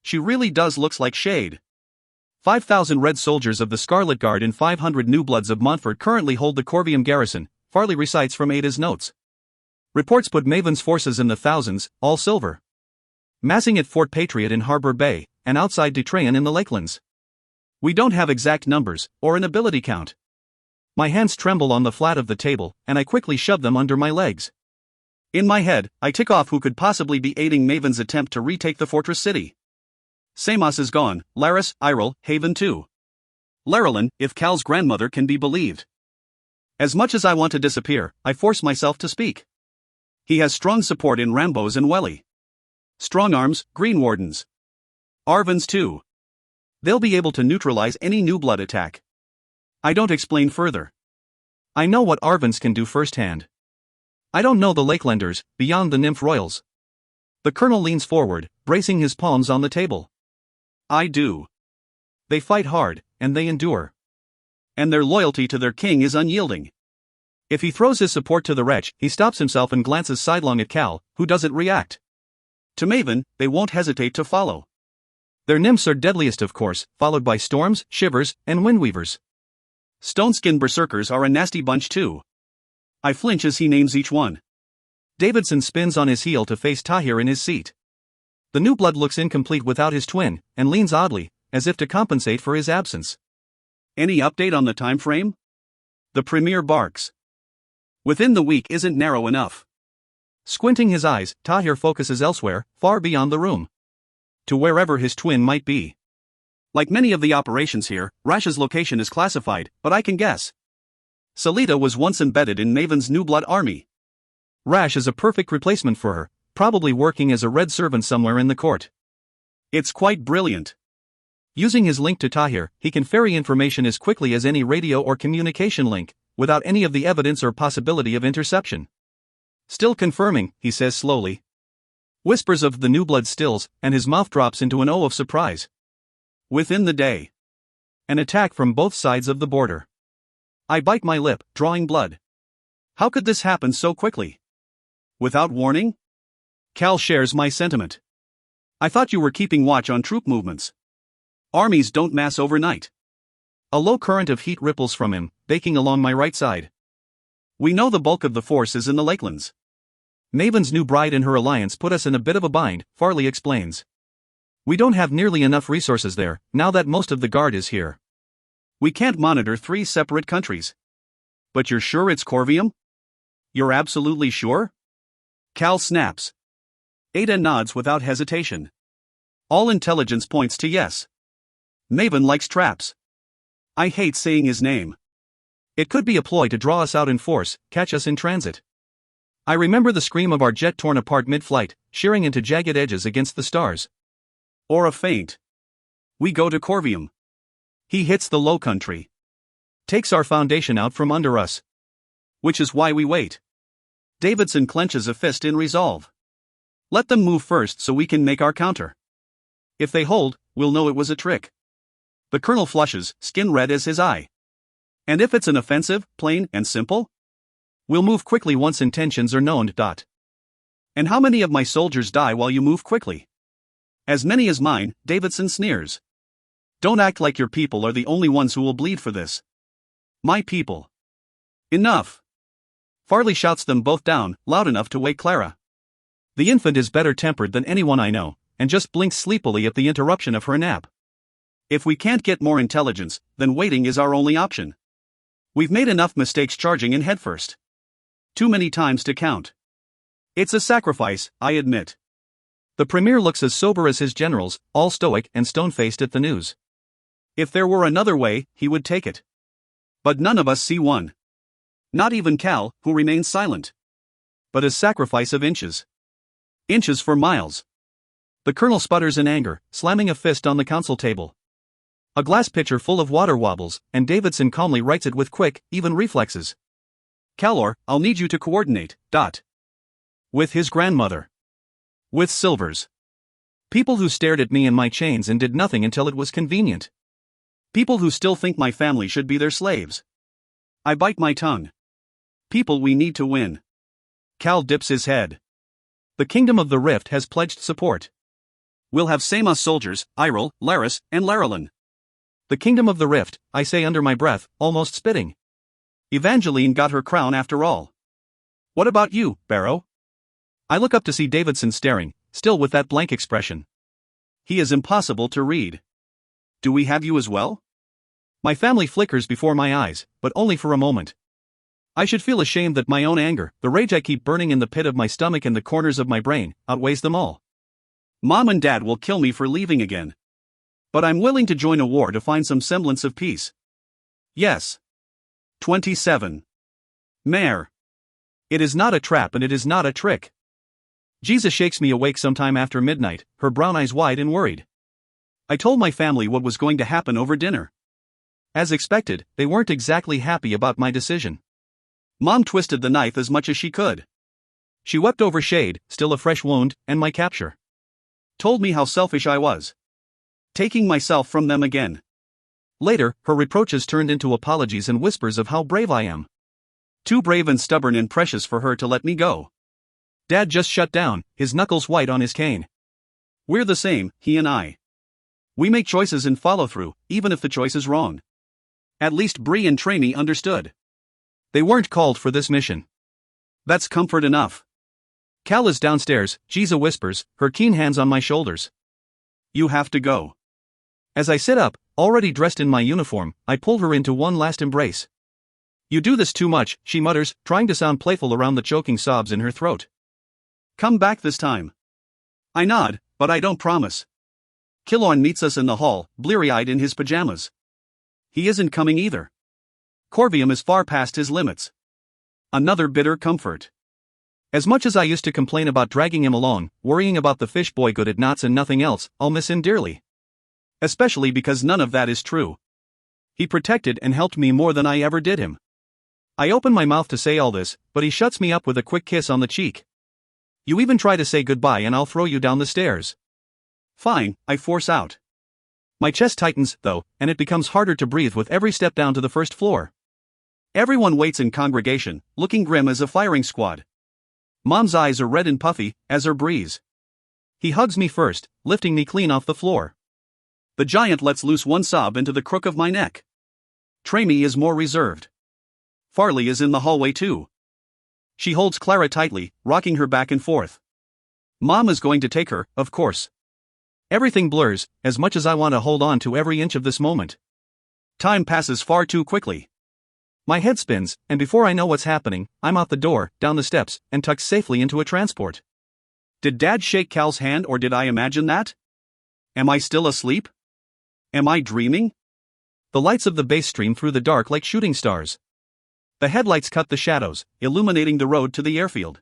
She really does looks like shade. 5,000 red soldiers of the Scarlet Guard and 500 new bloods of Montfort currently hold the Corvium garrison, Farley recites from Ada's notes. Reports put Maven's forces in the thousands, all silver. Massing at Fort Patriot in Harbor Bay, and outside Detrayan in the Lakelands. We don't have exact numbers, or an ability count. My hands tremble on the flat of the table, and I quickly shove them under my legs. In my head, I tick off who could possibly be aiding Maven's attempt to retake the fortress city. Samos is gone, Laris, Irel, Haven too. Larilyn, if Cal's grandmother can be believed. As much as I want to disappear, I force myself to speak. He has strong support in Rambos and Welly. Strong arms, Green Wardens. Arvans too. They'll be able to neutralize any new blood attack. I don't explain further. I know what Arvans can do firsthand. I don't know the Lakelanders, beyond the Nymph Royals. The colonel leans forward, bracing his palms on the table. I do. They fight hard, and they endure. And their loyalty to their king is unyielding. If he throws his support to the wretch, he stops himself and glances sidelong at Cal, who doesn't react. To Maven, they won't hesitate to follow. Their nymphs are deadliest of course, followed by storms, shivers, and windweavers. Stone-skinned berserkers are a nasty bunch too. I flinch as he names each one. Davidson spins on his heel to face Tahir in his seat. The new blood looks incomplete without his twin, and leans oddly, as if to compensate for his absence. Any update on the time frame? The Premier barks. Within the week isn't narrow enough. Squinting his eyes, Tahir focuses elsewhere, far beyond the room. To wherever his twin might be. Like many of the operations here, Rash's location is classified, but I can guess. Salita was once embedded in Maven's new blood army. Rash is a perfect replacement for her, probably working as a red servant somewhere in the court. It's quite brilliant. Using his link to Tahir, he can ferry information as quickly as any radio or communication link, without any of the evidence or possibility of interception. Still confirming, he says slowly. Whispers of the new blood stills, and his mouth drops into an O of surprise. Within the day. An attack from both sides of the border. I bite my lip, drawing blood. How could this happen so quickly? Without warning? Cal shares my sentiment. I thought you were keeping watch on troop movements. Armies don't mass overnight. A low current of heat ripples from him, baking along my right side. We know the bulk of the force is in the Lakelands. Maven's new bride and her alliance put us in a bit of a bind, Farley explains. We don't have nearly enough resources there, now that most of the guard is here. We can't monitor 3 separate countries. But you're sure it's Corvium? You're absolutely sure? Cal snaps. Ada nods without hesitation. All intelligence points to yes. Maven likes traps. I hate saying his name. It could be a ploy to draw us out in force, catch us in transit. I remember the scream of our jet torn apart mid-flight, shearing into jagged edges against the stars. Or a feint. We go to Corvium. He hits the low country. Takes our foundation out from under us. Which is why we wait. Davidson clenches a fist in resolve. Let them move first so we can make our counter. If they hold, we'll know it was a trick. The colonel flushes, skin red as his eye. And if it's an offensive, plain and simple? We'll move quickly once intentions are known. And how many of my soldiers die while you move quickly? As many as mine, Davidson sneers. Don't act like your people are the only ones who will bleed for this. My people. Enough. Farley shouts them both down, loud enough to wake Clara. The infant is better tempered than anyone I know, and just blinks sleepily at the interruption of her nap. If we can't get more intelligence, then waiting is our only option. We've made enough mistakes charging in headfirst. Too many times to count. It's a sacrifice, I admit. The Premier looks as sober as his generals, all stoic and stone-faced at the news. If there were another way, he would take it. But none of us see one. Not even Cal, who remains silent. But a sacrifice of inches. Inches for miles. The colonel sputters in anger, slamming a fist on the council table. A glass pitcher full of water wobbles, and Davidson calmly rights it with quick, even reflexes. Calor, I'll need you to coordinate. With his grandmother. With Silvers. People who stared at me and my chains and did nothing until it was convenient. People who still think my family should be their slaves. I bite my tongue. People we need to win. Cal dips his head. The Kingdom of the Rift has pledged support. We'll have Samos soldiers, Irel, Laris, and Larilyn. The kingdom of the rift, I say under my breath, almost spitting. Evangeline got her crown after all. What about you, Barrow? I look up to see Davidson staring, still with that blank expression. He is impossible to read. Do we have you as well? My family flickers before my eyes, but only for a moment. I should feel ashamed that my own anger, the rage I keep burning in the pit of my stomach and the corners of my brain, outweighs them all. Mom and Dad will kill me for leaving again. But I'm willing to join a war to find some semblance of peace. Yes. 27. Mare. It is not a trap and it is not a trick. Jesus shakes me awake sometime after midnight, her brown eyes wide and worried. I told my family what was going to happen over dinner. As expected, they weren't exactly happy about my decision. Mom twisted the knife as much as she could. She wept over Shade, still a fresh wound, and my capture. Told me how selfish I was. Taking myself from them again. Later, her reproaches turned into apologies and whispers of how brave I am. Too brave and stubborn and precious for her to let me go. Dad just shut down, his knuckles white on his cane. We're the same, he and I. We make choices and follow through, even if the choice is wrong. At least Bree and Trainee understood. They weren't called for this mission. That's comfort enough. Cal is downstairs, Giza whispers, her keen hands on my shoulders. You have to go. As I sit up, already dressed in my uniform, I pull her into one last embrace. You do this too much, she mutters, trying to sound playful around the choking sobs in her throat. Come back this time. I nod, but I don't promise. Killorn meets us in the hall, bleary-eyed in his pajamas. He isn't coming either. Corvium is far past his limits. Another bitter comfort. As much as I used to complain about dragging him along, worrying about the fish boy good at knots and nothing else, I'll miss him dearly. Especially because none of that is true. He protected and helped me more than I ever did him. I open my mouth to say all this, but he shuts me up with a quick kiss on the cheek. You even try to say goodbye and I'll throw you down the stairs. Fine, I force out. My chest tightens, though, and it becomes harder to breathe with every step down to the first floor. Everyone waits in congregation, looking grim as a firing squad. Mom's eyes are red and puffy, as are Bree's. He hugs me first, lifting me clean off the floor. The giant lets loose one sob into the crook of my neck. Trainee is more reserved. Farley is in the hallway too. She holds Clara tightly, rocking her back and forth. Mom is going to take her, of course. Everything blurs, as much as I want to hold on to every inch of this moment. Time passes far too quickly. My head spins, and before I know what's happening, I'm out the door, down the steps, and tucked safely into a transport. Did Dad shake Cal's hand or did I imagine that? Am I still asleep? Am I dreaming? The lights of the base stream through the dark like shooting stars. The headlights cut the shadows, illuminating the road to the airfield.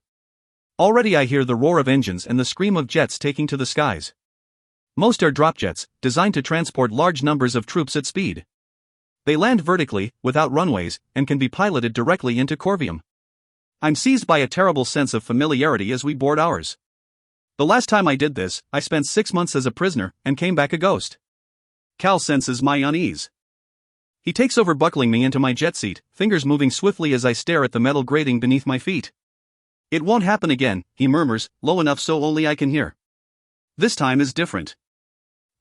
Already I hear the roar of engines and the scream of jets taking to the skies. Most are drop jets, designed to transport large numbers of troops at speed. They land vertically, without runways, and can be piloted directly into Corvium. I'm seized by a terrible sense of familiarity as we board ours. The last time I did this, I spent 6 months as a prisoner, and came back a ghost. Cal senses my unease. He takes over buckling me into my jet seat, fingers moving swiftly as I stare at the metal grating beneath my feet. It won't happen again, he murmurs, low enough so only I can hear. This time is different.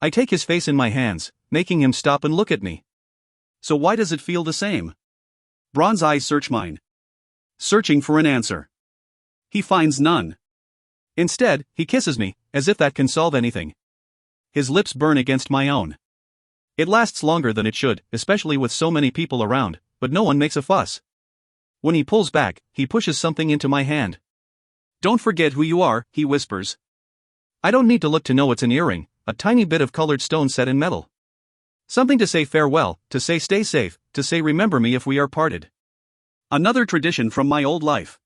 I take his face in my hands, making him stop and look at me. So why does it feel the same? Bronze eyes search mine. Searching for an answer. He finds none. Instead, he kisses me, as if that can solve anything. His lips burn against my own. It lasts longer than it should, especially with so many people around, but no one makes a fuss. When he pulls back, he pushes something into my hand. Don't forget who you are, he whispers. I don't need to look to know it's an earring, a tiny bit of colored stone set in metal. Something to say farewell, to say stay safe, to say remember me if we are parted. Another tradition from my old life.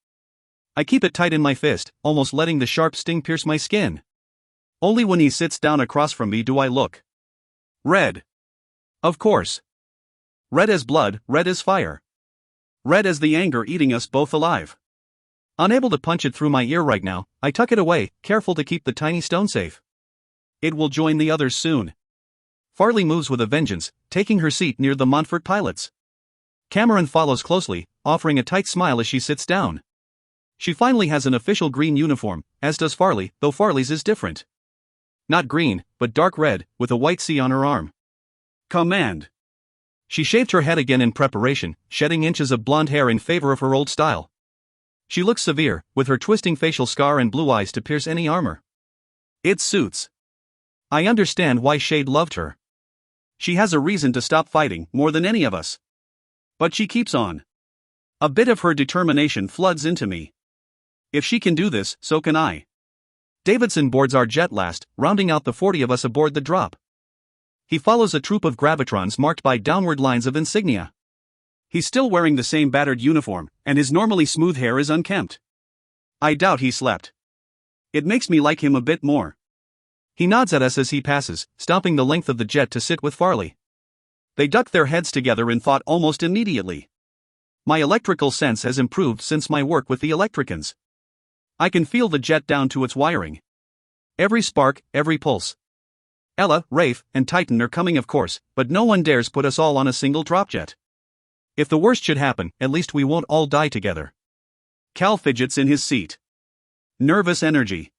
I keep it tight in my fist, almost letting the sharp sting pierce my skin. Only when he sits down across from me do I look. Red. Of course. Red as blood, red as fire. Red as the anger eating us both alive. Unable to punch it through my ear right now, I tuck it away, careful to keep the tiny stone safe. It will join the others soon. Farley moves with a vengeance, taking her seat near the Montfort pilots. Cameron follows closely, offering a tight smile as she sits down. She finally has an official green uniform, as does Farley, though Farley's is different. Not green, but dark red, with a white C on her arm. Command. She shaved her head again in preparation, shedding inches of blonde hair in favor of her old style. She looks severe, with her twisting facial scar and blue eyes to pierce any armor. It suits. I understand why Shade loved her. She has a reason to stop fighting, more than any of us. But she keeps on. A bit of her determination floods into me. If she can do this, so can I. Davidson boards our jet last, rounding out the 40 of us aboard the drop. He follows a troop of gravitrons marked by downward lines of insignia. He's still wearing the same battered uniform, and his normally smooth hair is unkempt. I doubt he slept. It makes me like him a bit more. He nods at us as he passes, stomping the length of the jet to sit with Farley. They duck their heads together in thought almost immediately. My electrical sense has improved since my work with the electricans. I can feel the jet down to its wiring. Every spark, every pulse. Ella, Rafe, and Titan are coming, of course, but no one dares put us all on a single dropjet. If the worst should happen, at least we won't all die together. Cal fidgets in his seat. Nervous energy.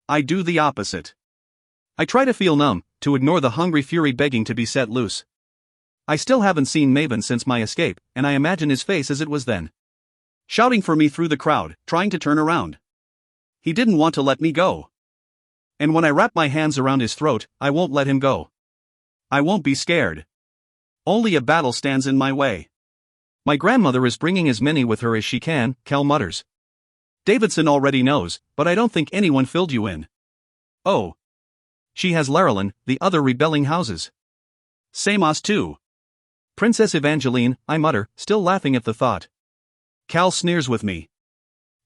I do the opposite. I try to feel numb, to ignore the hungry fury begging to be set loose. I still haven't seen Maven since my escape, and I imagine his face as it was then. Shouting for me through the crowd, trying to turn around. He didn't want to let me go. And when I wrap my hands around his throat, I won't let him go. I won't be scared. Only a battle stands in my way. My grandmother is bringing as many with her as she can, Cal mutters. Davidson already knows, but I don't think anyone filled you in. Oh. She has Larilyn, the other rebelling houses. Samos too. Princess Evangeline, I mutter, still laughing at the thought. Cal sneers with me.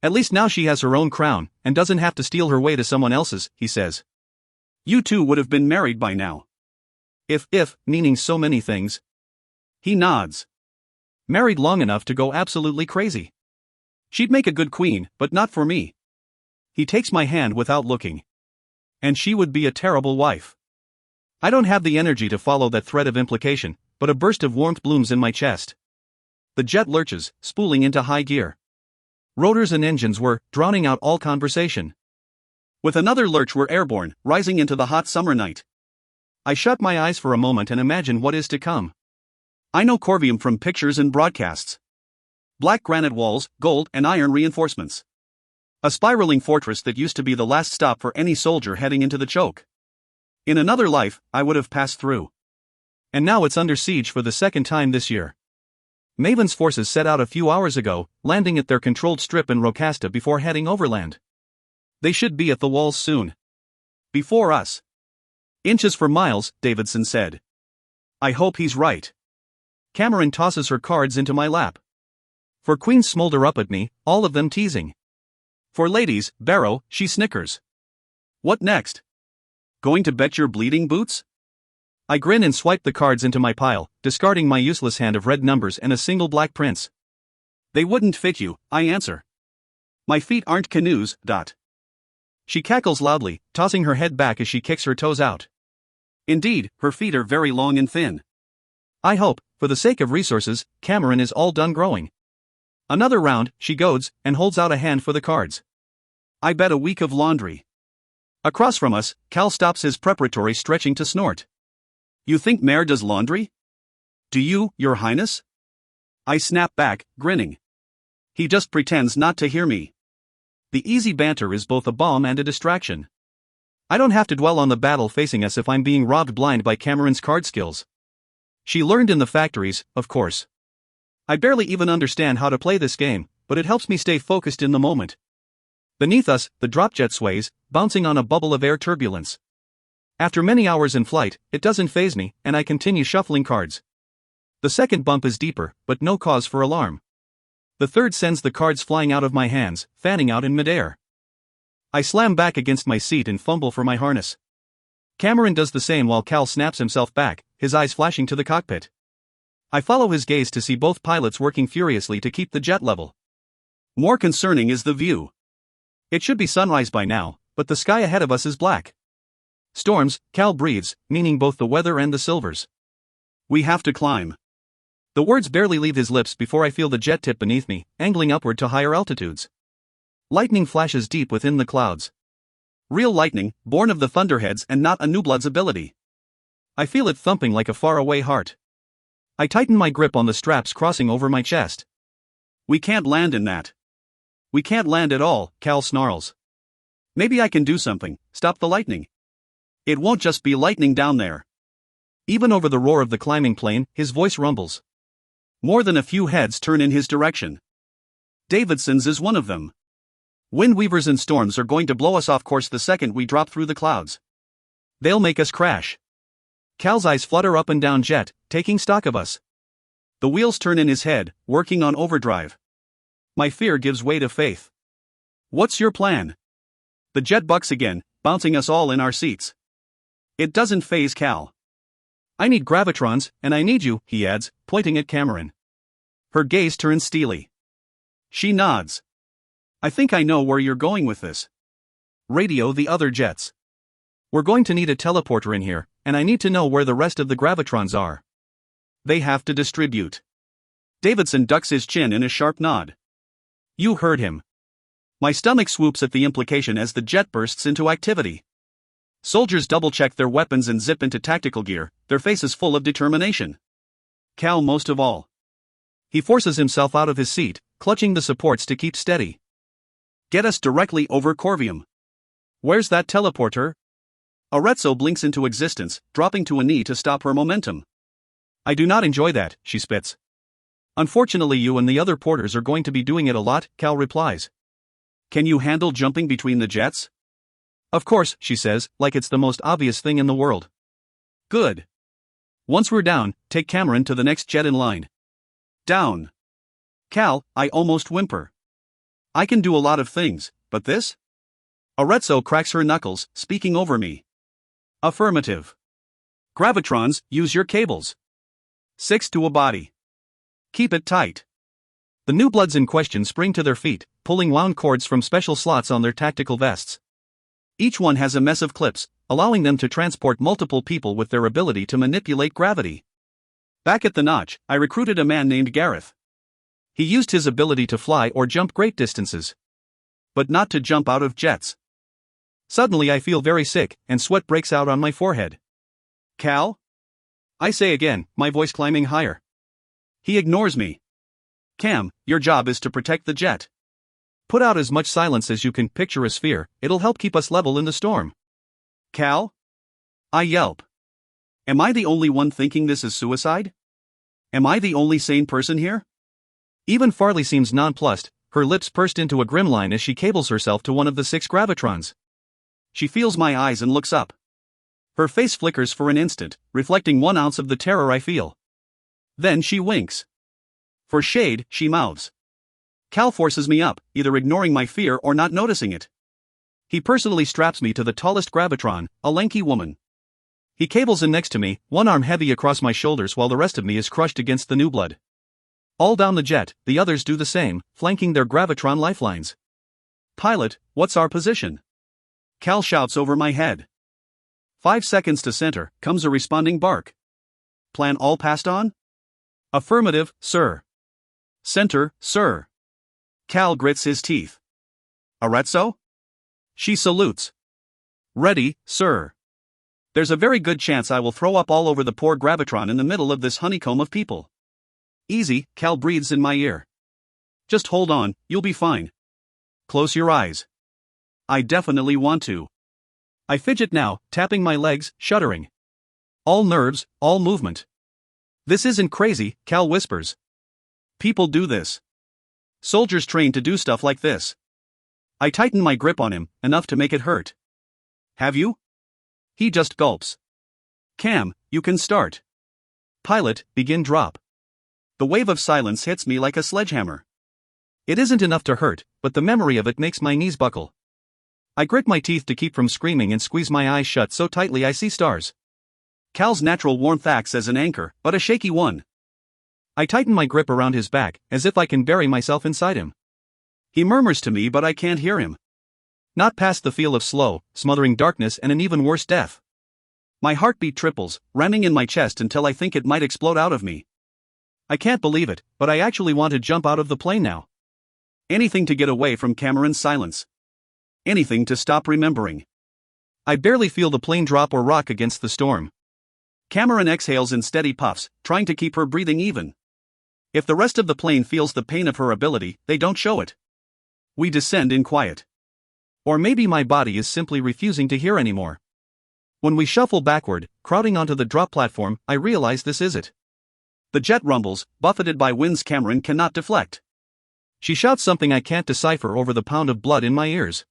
At least now she has her own crown, and doesn't have to steal her way to someone else's, he says. You two would have been married by now. If, meaning so many things. He nods. Married long enough to go absolutely crazy. She'd make a good queen, but not for me. He takes my hand without looking. And she would be a terrible wife. I don't have the energy to follow that thread of implication, but a burst of warmth blooms in my chest. The jet lurches, spooling into high gear. Rotors and engines were drowning out all conversation. With another lurch we're airborne, rising into the hot summer night. I shut my eyes for a moment and imagine what is to come. I know Corvium from pictures and broadcasts. Black granite walls, gold and iron reinforcements. A spiraling fortress that used to be the last stop for any soldier heading into the choke. In another life, I would have passed through. And now it's under siege for the second time this year. Maven's forces set out a few hours ago, landing at their controlled strip in Rocasta before heading overland. They should be at the walls soon. Before us. Inches for miles, Davidson said. I hope he's right. Cameron tosses her cards into my lap. For queens smolder up at me, all of them teasing. For ladies, Barrow, she snickers. What next? Going to bet your bleeding boots? I grin and swipe the cards into my pile, discarding my useless hand of red numbers and a single black prince. They wouldn't fit you, I answer. My feet aren't canoes, ... She cackles loudly, tossing her head back as she kicks her toes out. Indeed, her feet are very long and thin. I hope, for the sake of resources, Cameron is all done growing. Another round, she goads, and holds out a hand for the cards. I bet a week of laundry. Across from us, Cal stops his preparatory stretching to snort. You think Mare does laundry? Do you, Your Highness? I snap back, grinning. He just pretends not to hear me. The easy banter is both a balm and a distraction. I don't have to dwell on the battle facing us if I'm being robbed blind by Cameron's card skills. She learned in the factories, of course. I barely even understand how to play this game, but it helps me stay focused in the moment. Beneath us, the dropjet sways, bouncing on a bubble of air turbulence. After many hours in flight, it doesn't faze me, and I continue shuffling cards. The second bump is deeper, but no cause for alarm. The third sends the cards flying out of my hands, fanning out in midair. I slam back against my seat and fumble for my harness. Cameron does the same while Cal snaps himself back, his eyes flashing to the cockpit. I follow his gaze to see both pilots working furiously to keep the jet level. More concerning is the view. It should be sunrise by now, but the sky ahead of us is black. Storms, Cal breathes, meaning both the weather and the silvers. We have to climb. The words barely leave his lips before I feel the jet tip beneath me, angling upward to higher altitudes. Lightning flashes deep within the clouds. Real lightning, born of the thunderheads and not a Newblood's ability. I feel it thumping like a faraway heart. I tighten my grip on the straps crossing over my chest. We can't land in that. We can't land at all, Cal snarls. Maybe I can do something, stop the lightning. It won't just be lightning down there. Even over the roar of the climbing plane, his voice rumbles. More than a few heads turn in his direction. Davidson's is one of them. Windweavers and storms are going to blow us off course the second we drop through the clouds. They'll make us crash. Cal's eyes flutter up and down Jet, taking stock of us. The wheels turn in his head, working on overdrive. My fear gives way to faith. What's your plan? The jet bucks again, bouncing us all in our seats. It doesn't faze Cal. I need gravitrons, and I need you, he adds, pointing at Cameron. Her gaze turns steely. She nods. I think I know where you're going with this. Radio the other jets. We're going to need a teleporter in here, and I need to know where the rest of the gravitrons are. They have to distribute. Davidson ducks his chin in a sharp nod. You heard him. My stomach swoops at the implication as the jet bursts into activity. Soldiers double-check their weapons and zip into tactical gear, their faces full of determination. Cal most of all. He forces himself out of his seat, clutching the supports to keep steady. Get us directly over Corvium. Where's that teleporter? Arezzo blinks into existence, dropping to a knee to stop her momentum. I do not enjoy that, she spits. Unfortunately, you and the other porters are going to be doing it a lot, Cal replies. Can you handle jumping between the jets? Of course, she says, like it's the most obvious thing in the world. Good. Once we're down, take Cameron to the next jet in line. Down. Cal, I almost whimper. I can do a lot of things, but this? Arezzo cracks her knuckles, speaking over me. Affirmative. Gravitrons, use your cables. 6 to a body. Keep it tight. The new bloods in question spring to their feet, pulling wound cords from special slots on their tactical vests. Each one has a mess of clips, allowing them to transport multiple people with their ability to manipulate gravity. Back at the Notch, I recruited a man named Gareth. He used his ability to fly or jump great distances. But not to jump out of jets. Suddenly I feel very sick, and sweat breaks out on my forehead. Cal? I say again, my voice climbing higher. He ignores me. Cam, your job is to protect the jet. Put out as much silence as you can. Picture a sphere, it'll help keep us level in the storm. Cal? I yelp. Am I the only one thinking this is suicide? Am I the only sane person here? Even Farley seems nonplussed, her lips pursed into a grim line as she cables herself to one of the 6 gravitrons. She feels my eyes and looks up. Her face flickers for an instant, reflecting 1 ounce of the terror I feel. Then she winks. For shade, she mouths. Cal forces me up, either ignoring my fear or not noticing it. He personally straps me to the tallest gravitron, a lanky woman. He cables in next to me, one arm heavy across my shoulders while the rest of me is crushed against the new blood. All down the jet, the others do the same, flanking their gravitron lifelines. Pilot, what's our position? Cal shouts over my head. 5 seconds to center, comes a responding bark. Plan all passed on? Affirmative, sir. Center, sir. Cal grits his teeth. Arezzo? She salutes. Ready, sir. There's a very good chance I will throw up all over the poor gravitron in the middle of this honeycomb of people. Easy, Cal breathes in my ear. Just hold on, you'll be fine. Close your eyes. I definitely want to. I fidget now, tapping my legs, shuddering. All nerves, all movement. This isn't crazy, Cal whispers. People do this. Soldiers train to do stuff like this. I tighten my grip on him, enough to make it hurt. Have you? He just gulps. Cam, you can start. Pilot, begin drop. The wave of silence hits me like a sledgehammer. It isn't enough to hurt, but the memory of it makes my knees buckle. I grit my teeth to keep from screaming and squeeze my eyes shut so tightly I see stars. Cal's natural warmth acts as an anchor, but a shaky one. I tighten my grip around his back, as if I can bury myself inside him. He murmurs to me, but I can't hear him. Not past the feel of slow, smothering darkness and an even worse death. My heartbeat triples, ramming in my chest until I think it might explode out of me. I can't believe it, but I actually want to jump out of the plane now. Anything to get away from Cameron's silence. Anything to stop remembering. I barely feel the plane drop or rock against the storm. Cameron exhales in steady puffs, trying to keep her breathing even. If the rest of the plane feels the pain of her ability, they don't show it. We descend in quiet. Or maybe my body is simply refusing to hear anymore. When we shuffle backward, crowding onto the drop platform, I realize this is it. The jet rumbles, buffeted by winds Cameron cannot deflect. She shouts something I can't decipher over the pound of blood in my ears.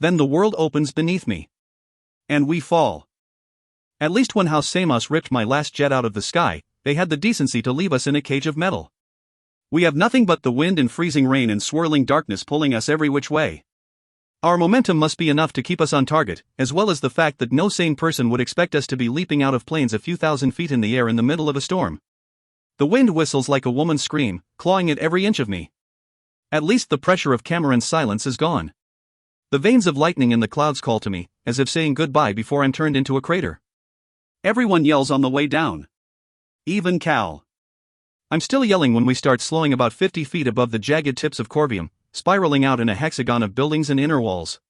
Then the world opens beneath me. And we fall. At least when House Samos ripped my last jet out of the sky, they had the decency to leave us in a cage of metal. We have nothing but the wind and freezing rain and swirling darkness pulling us every which way. Our momentum must be enough to keep us on target, as well as the fact that no sane person would expect us to be leaping out of planes a few thousand feet in the air in the middle of a storm. The wind whistles like a woman's scream, clawing at every inch of me. At least the pressure of Cameron's silence is gone. The veins of lightning in the clouds call to me, as if saying goodbye before I'm turned into a crater. Everyone yells on the way down. Even Cal. I'm still yelling when we start slowing about 50 feet above the jagged tips of Corvium, spiraling out in a hexagon of buildings and inner walls.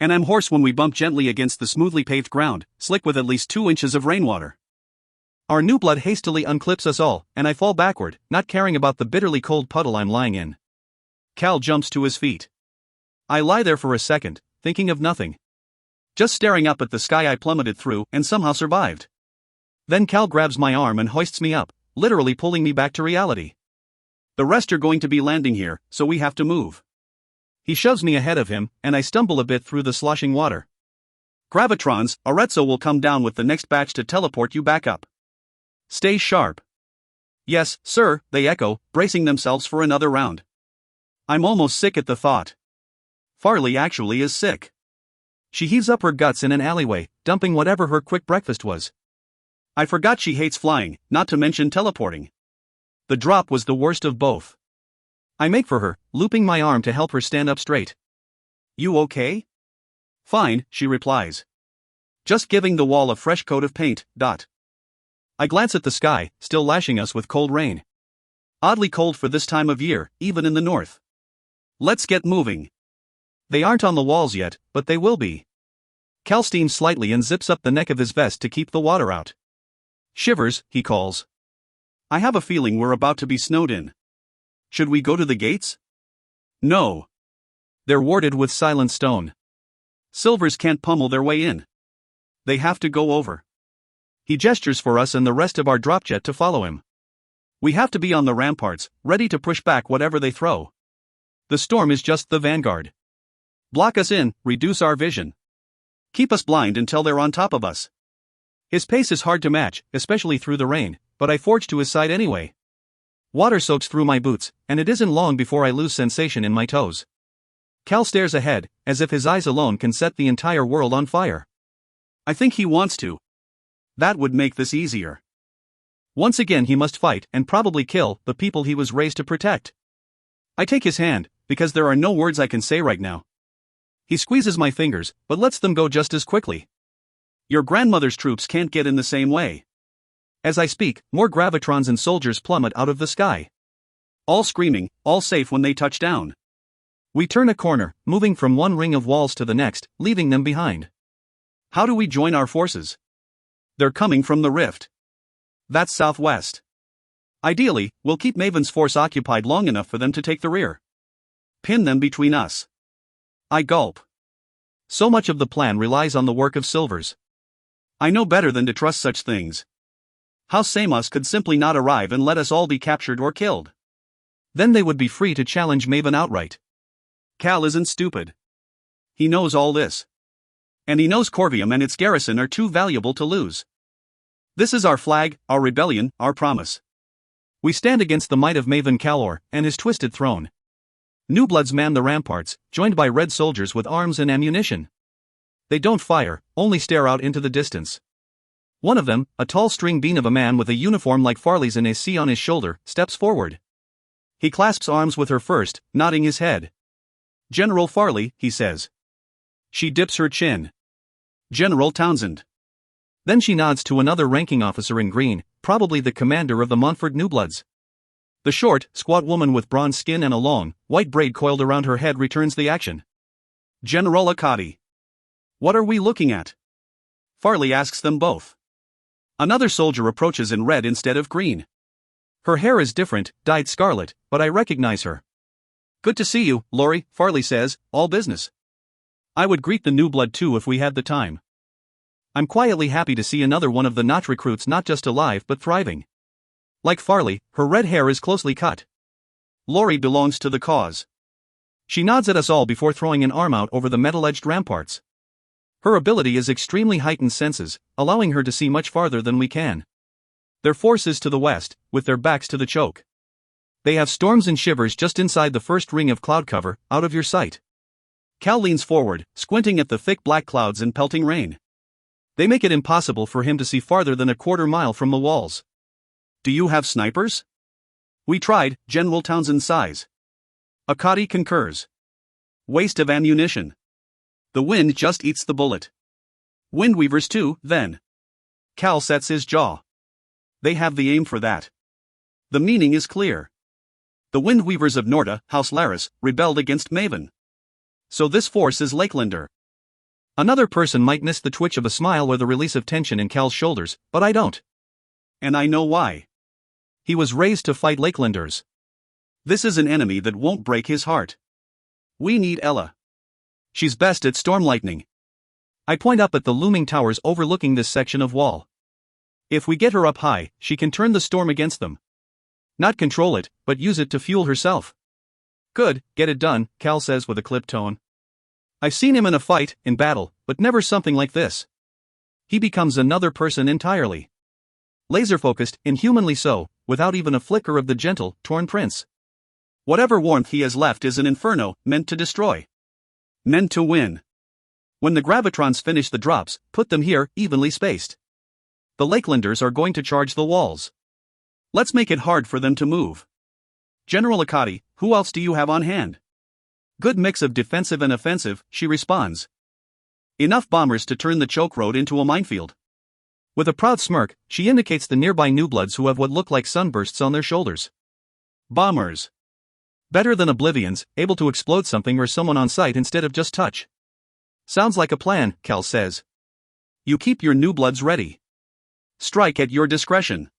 And I'm hoarse when we bump gently against the smoothly paved ground, slick with at least 2 inches of rainwater. Our new blood hastily unclips us all, and I fall backward, not caring about the bitterly cold puddle I'm lying in. Cal jumps to his feet. I lie there for a second, thinking of nothing. Just staring up at the sky I plummeted through and somehow survived. Then Cal grabs my arm and hoists me up, literally pulling me back to reality. The rest are going to be landing here, so we have to move. He shoves me ahead of him, and I stumble a bit through the sloshing water. Gravitrons, Arezzo will come down with the next batch to teleport you back up. Stay sharp. Yes, sir, they echo, bracing themselves for another round. I'm almost sick at the thought. Farley actually is sick. She heaves up her guts in an alleyway, dumping whatever her quick breakfast was. I forgot she hates flying, not to mention teleporting. The drop was the worst of both. I make for her, looping my arm to help her stand up straight. You okay? Fine, she replies. Just giving the wall a fresh coat of paint. I glance at the sky, still lashing us with cold rain. Oddly cold for this time of year, even in the north. Let's get moving. They aren't on the walls yet, but they will be. Cal steams slightly and zips up the neck of his vest to keep the water out. Shivers, he calls. I have a feeling we're about to be snowed in. Should we go to the gates? No. They're warded with silent stone. Silvers can't pummel their way in. They have to go over. He gestures for us and the rest of our dropjet to follow him. We have to be on the ramparts, ready to push back whatever they throw. The storm is just the vanguard. Block us in, reduce our vision. Keep us blind until they're on top of us. His pace is hard to match, especially through the rain, but I forge to his side anyway. Water soaks through my boots, and it isn't long before I lose sensation in my toes. Cal stares ahead, as if his eyes alone can set the entire world on fire. I think he wants to. That would make this easier. Once again he must fight and probably kill the people he was raised to protect. I take his hand, because there are no words I can say right now. He squeezes my fingers, but lets them go just as quickly. Your grandmother's troops can't get in the same way. As I speak, more gravitrons and soldiers plummet out of the sky. All screaming, all safe when they touch down. We turn a corner, moving from one ring of walls to the next, leaving them behind. How do we join our forces? They're coming from the rift. That's southwest. Ideally, we'll keep Maven's force occupied long enough for them to take the rear. Pin them between us. I gulp. So much of the plan relies on the work of Silvers. I know better than to trust such things. House Samos could simply not arrive and let us all be captured or killed. Then they would be free to challenge Maven outright. Cal isn't stupid. He knows all this. And he knows Corvium and its garrison are too valuable to lose. This is our flag, our rebellion, our promise. We stand against the might of Maven Calor and his twisted throne. New bloods man the ramparts, joined by red soldiers with arms and ammunition. They don't fire, only stare out into the distance. One of them, a tall string bean of a man with a uniform like Farley's and a C on his shoulder, steps forward. He clasps arms with her first, nodding his head. General Farley, he says. She dips her chin. General Townsend. Then she nods to another ranking officer in green, probably the commander of the Montfort Newbloods. The short, squat woman with bronze skin and a long, white braid coiled around her head returns the action. General Akadi. What are we looking at? Farley asks them both. Another soldier approaches in red instead of green. Her hair is different, dyed scarlet, but I recognize her. Good to see you, Laurie, Farley says, all business. I would greet the new blood too if we had the time. I'm quietly happy to see another one of the Notch recruits not just alive but thriving. Like Farley, her red hair is closely cut. Laurie belongs to the cause. She nods at us all before throwing an arm out over the metal-edged ramparts. Her ability is extremely heightened senses, allowing her to see much farther than we can. Their force is to the west, with their backs to the choke. They have storms and shivers just inside the first ring of cloud cover, out of your sight. Cal leans forward, squinting at the thick black clouds and pelting rain. They make it impossible for him to see farther than a quarter mile from the walls. Do you have snipers? We tried, General Townsend sighs. Akati concurs. Waste of ammunition. The wind just eats the bullet. Windweavers too, then. Cal sets his jaw. They have the aim for that. The meaning is clear. The Windweavers of Norda, House Laris, rebelled against Maven. So this force is Lakelander. Another person might miss the twitch of a smile or the release of tension in Cal's shoulders, but I don't. And I know why. He was raised to fight Lakelanders. This is an enemy that won't break his heart. We need Ella. She's best at storm lightning. I point up at the looming towers overlooking this section of wall. If we get her up high, she can turn the storm against them. Not control it, but use it to fuel herself. Good, get it done, Cal says with a clipped tone. I've seen him in a fight, in battle, but never something like this. He becomes another person entirely. Laser-focused, inhumanly so, without even a flicker of the gentle, torn prince. Whatever warmth he has left is an inferno, meant to destroy. Meant to win. When the gravitrons finish the drops, put them here, evenly spaced. The Lakelanders are going to charge the walls. Let's make it hard for them to move. General Akati, who else do you have on hand? Good mix of defensive and offensive, she responds. Enough bombers to turn the choke road into a minefield. With a proud smirk, she indicates the nearby newbloods who have what look like sunbursts on their shoulders. Bombers. Better than oblivions, able to explode something or someone on sight instead of just touch. Sounds like a plan, Cal says. You keep your newbloods ready. Strike at your discretion.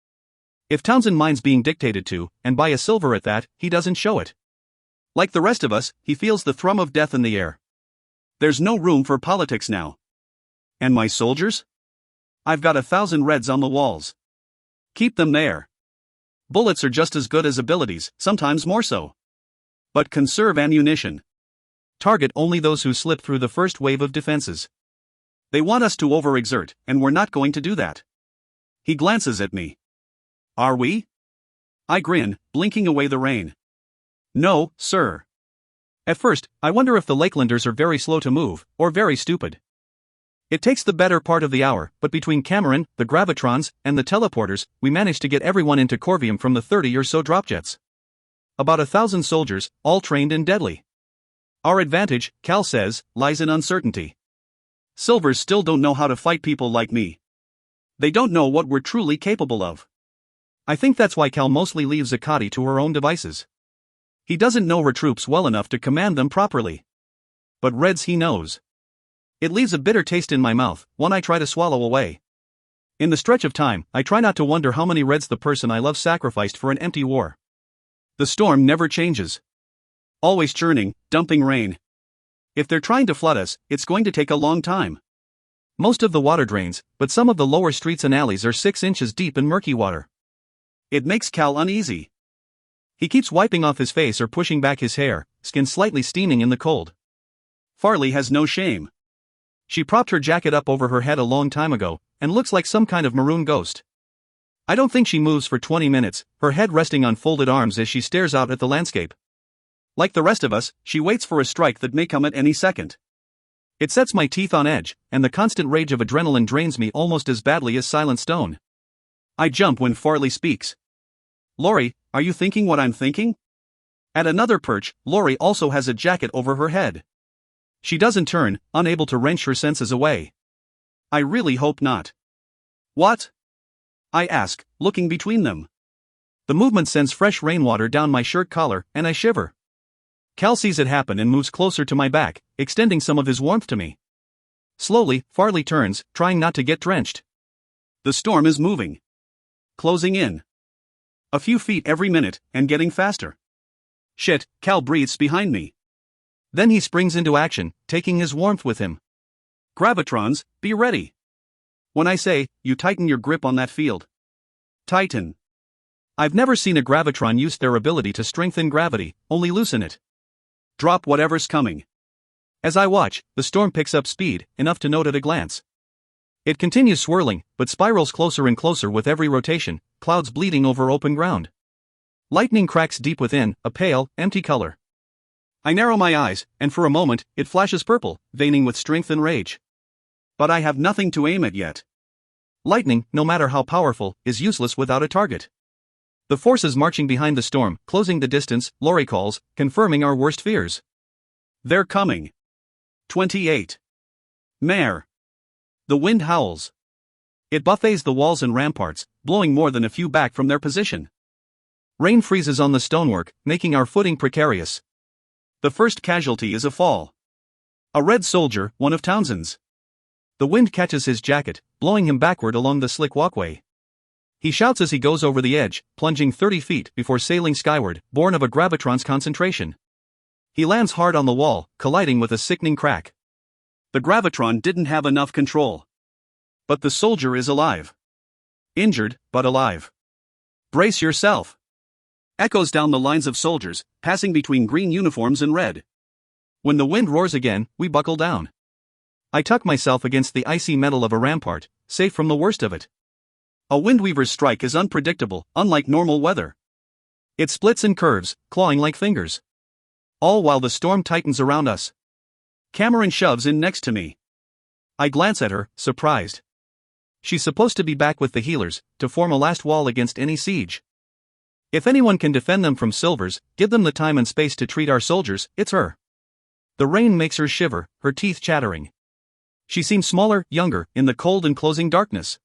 If Townsend minds being dictated to, and by a silver at that, he doesn't show it. Like the rest of us, he feels the thrum of death in the air. There's no room for politics now. And my soldiers? I've got 1,000 reds on the walls. Keep them there. Bullets are just as good as abilities, sometimes more so. But conserve ammunition. Target only those who slip through the first wave of defenses. They want us to overexert, and we're not going to do that. He glances at me. Are we? I grin, blinking away the rain. No, sir. At first, I wonder if the Lakelanders are very slow to move, or very stupid. It takes the better part of the hour, but between Cameron, the gravitrons, and the teleporters, we managed to get everyone into Corvium from the 30 or so dropjets. About 1,000 soldiers, all trained and deadly. Our advantage, Cal says, lies in uncertainty. Silvers still don't know how to fight people like me. They don't know what we're truly capable of. I think that's why Cal mostly leaves Akati to her own devices. He doesn't know her troops well enough to command them properly. But Reds he knows. It leaves a bitter taste in my mouth, one I try to swallow away. In the stretch of time, I try not to wonder how many Reds the person I love sacrificed for an empty war. The storm never changes. Always churning, dumping rain. If they're trying to flood us, it's going to take a long time. Most of the water drains, but some of the lower streets and alleys are 6 inches deep in murky water. It makes Cal uneasy. He keeps wiping off his face or pushing back his hair, skin slightly steaming in the cold. Farley has no shame. She propped her jacket up over her head a long time ago, and looks like some kind of maroon ghost. I don't think she moves for 20 minutes, her head resting on folded arms as she stares out at the landscape. Like the rest of us, she waits for a strike that may come at any second. It sets my teeth on edge, and the constant rage of adrenaline drains me almost as badly as Silent Stone. I jump when Farley speaks. Laurie, are you thinking what I'm thinking? At another perch, Laurie also has a jacket over her head. She doesn't turn, unable to wrench her senses away. I really hope not. What? I ask, looking between them. The movement sends fresh rainwater down my shirt collar, and I shiver. Cal sees it happen and moves closer to my back, extending some of his warmth to me. Slowly, Farley turns, trying not to get drenched. The storm is moving. Closing in. A few feet every minute, and getting faster. Shit, Cal breathes behind me. Then he springs into action, taking his warmth with him. Gravitrons, be ready. When I say, you tighten your grip on that field. Tighten. I've never seen a gravitron use their ability to strengthen gravity, only loosen it. Drop whatever's coming. As I watch, the storm picks up speed, enough to note at a glance. It continues swirling, but spirals closer and closer with every rotation, clouds bleeding over open ground. Lightning cracks deep within, a pale, empty color. I narrow my eyes, and for a moment, it flashes purple, veining with strength and rage. But I have nothing to aim at yet. Lightning, no matter how powerful, is useless without a target. The forces marching behind the storm, closing the distance, Lori calls, confirming our worst fears. They're coming. 28. Mare. The wind howls. It buffets the walls and ramparts, blowing more than a few back from their position. Rain freezes on the stonework, making our footing precarious. The first casualty is a fall. A red soldier, one of Townsend's. The wind catches his jacket, blowing him backward along the slick walkway. He shouts as he goes over the edge, plunging 30 feet before sailing skyward, born of a gravitron's concentration. He lands hard on the wall, colliding with a sickening crack. The gravitron didn't have enough control. But the soldier is alive. Injured, but alive. Brace yourself. Echoes down the lines of soldiers, passing between green uniforms and red. When the wind roars again, we buckle down. I tuck myself against the icy metal of a rampart, safe from the worst of it. A windweaver's strike is unpredictable, unlike normal weather. It splits and curves, clawing like fingers. All while the storm tightens around us. Cameron shoves in next to me. I glance at her, surprised. She's supposed to be back with the healers, to form a last wall against any siege. If anyone can defend them from Silvers, give them the time and space to treat our soldiers, it's her. The rain makes her shiver, her teeth chattering. She seems smaller, younger, in the cold and closing darkness.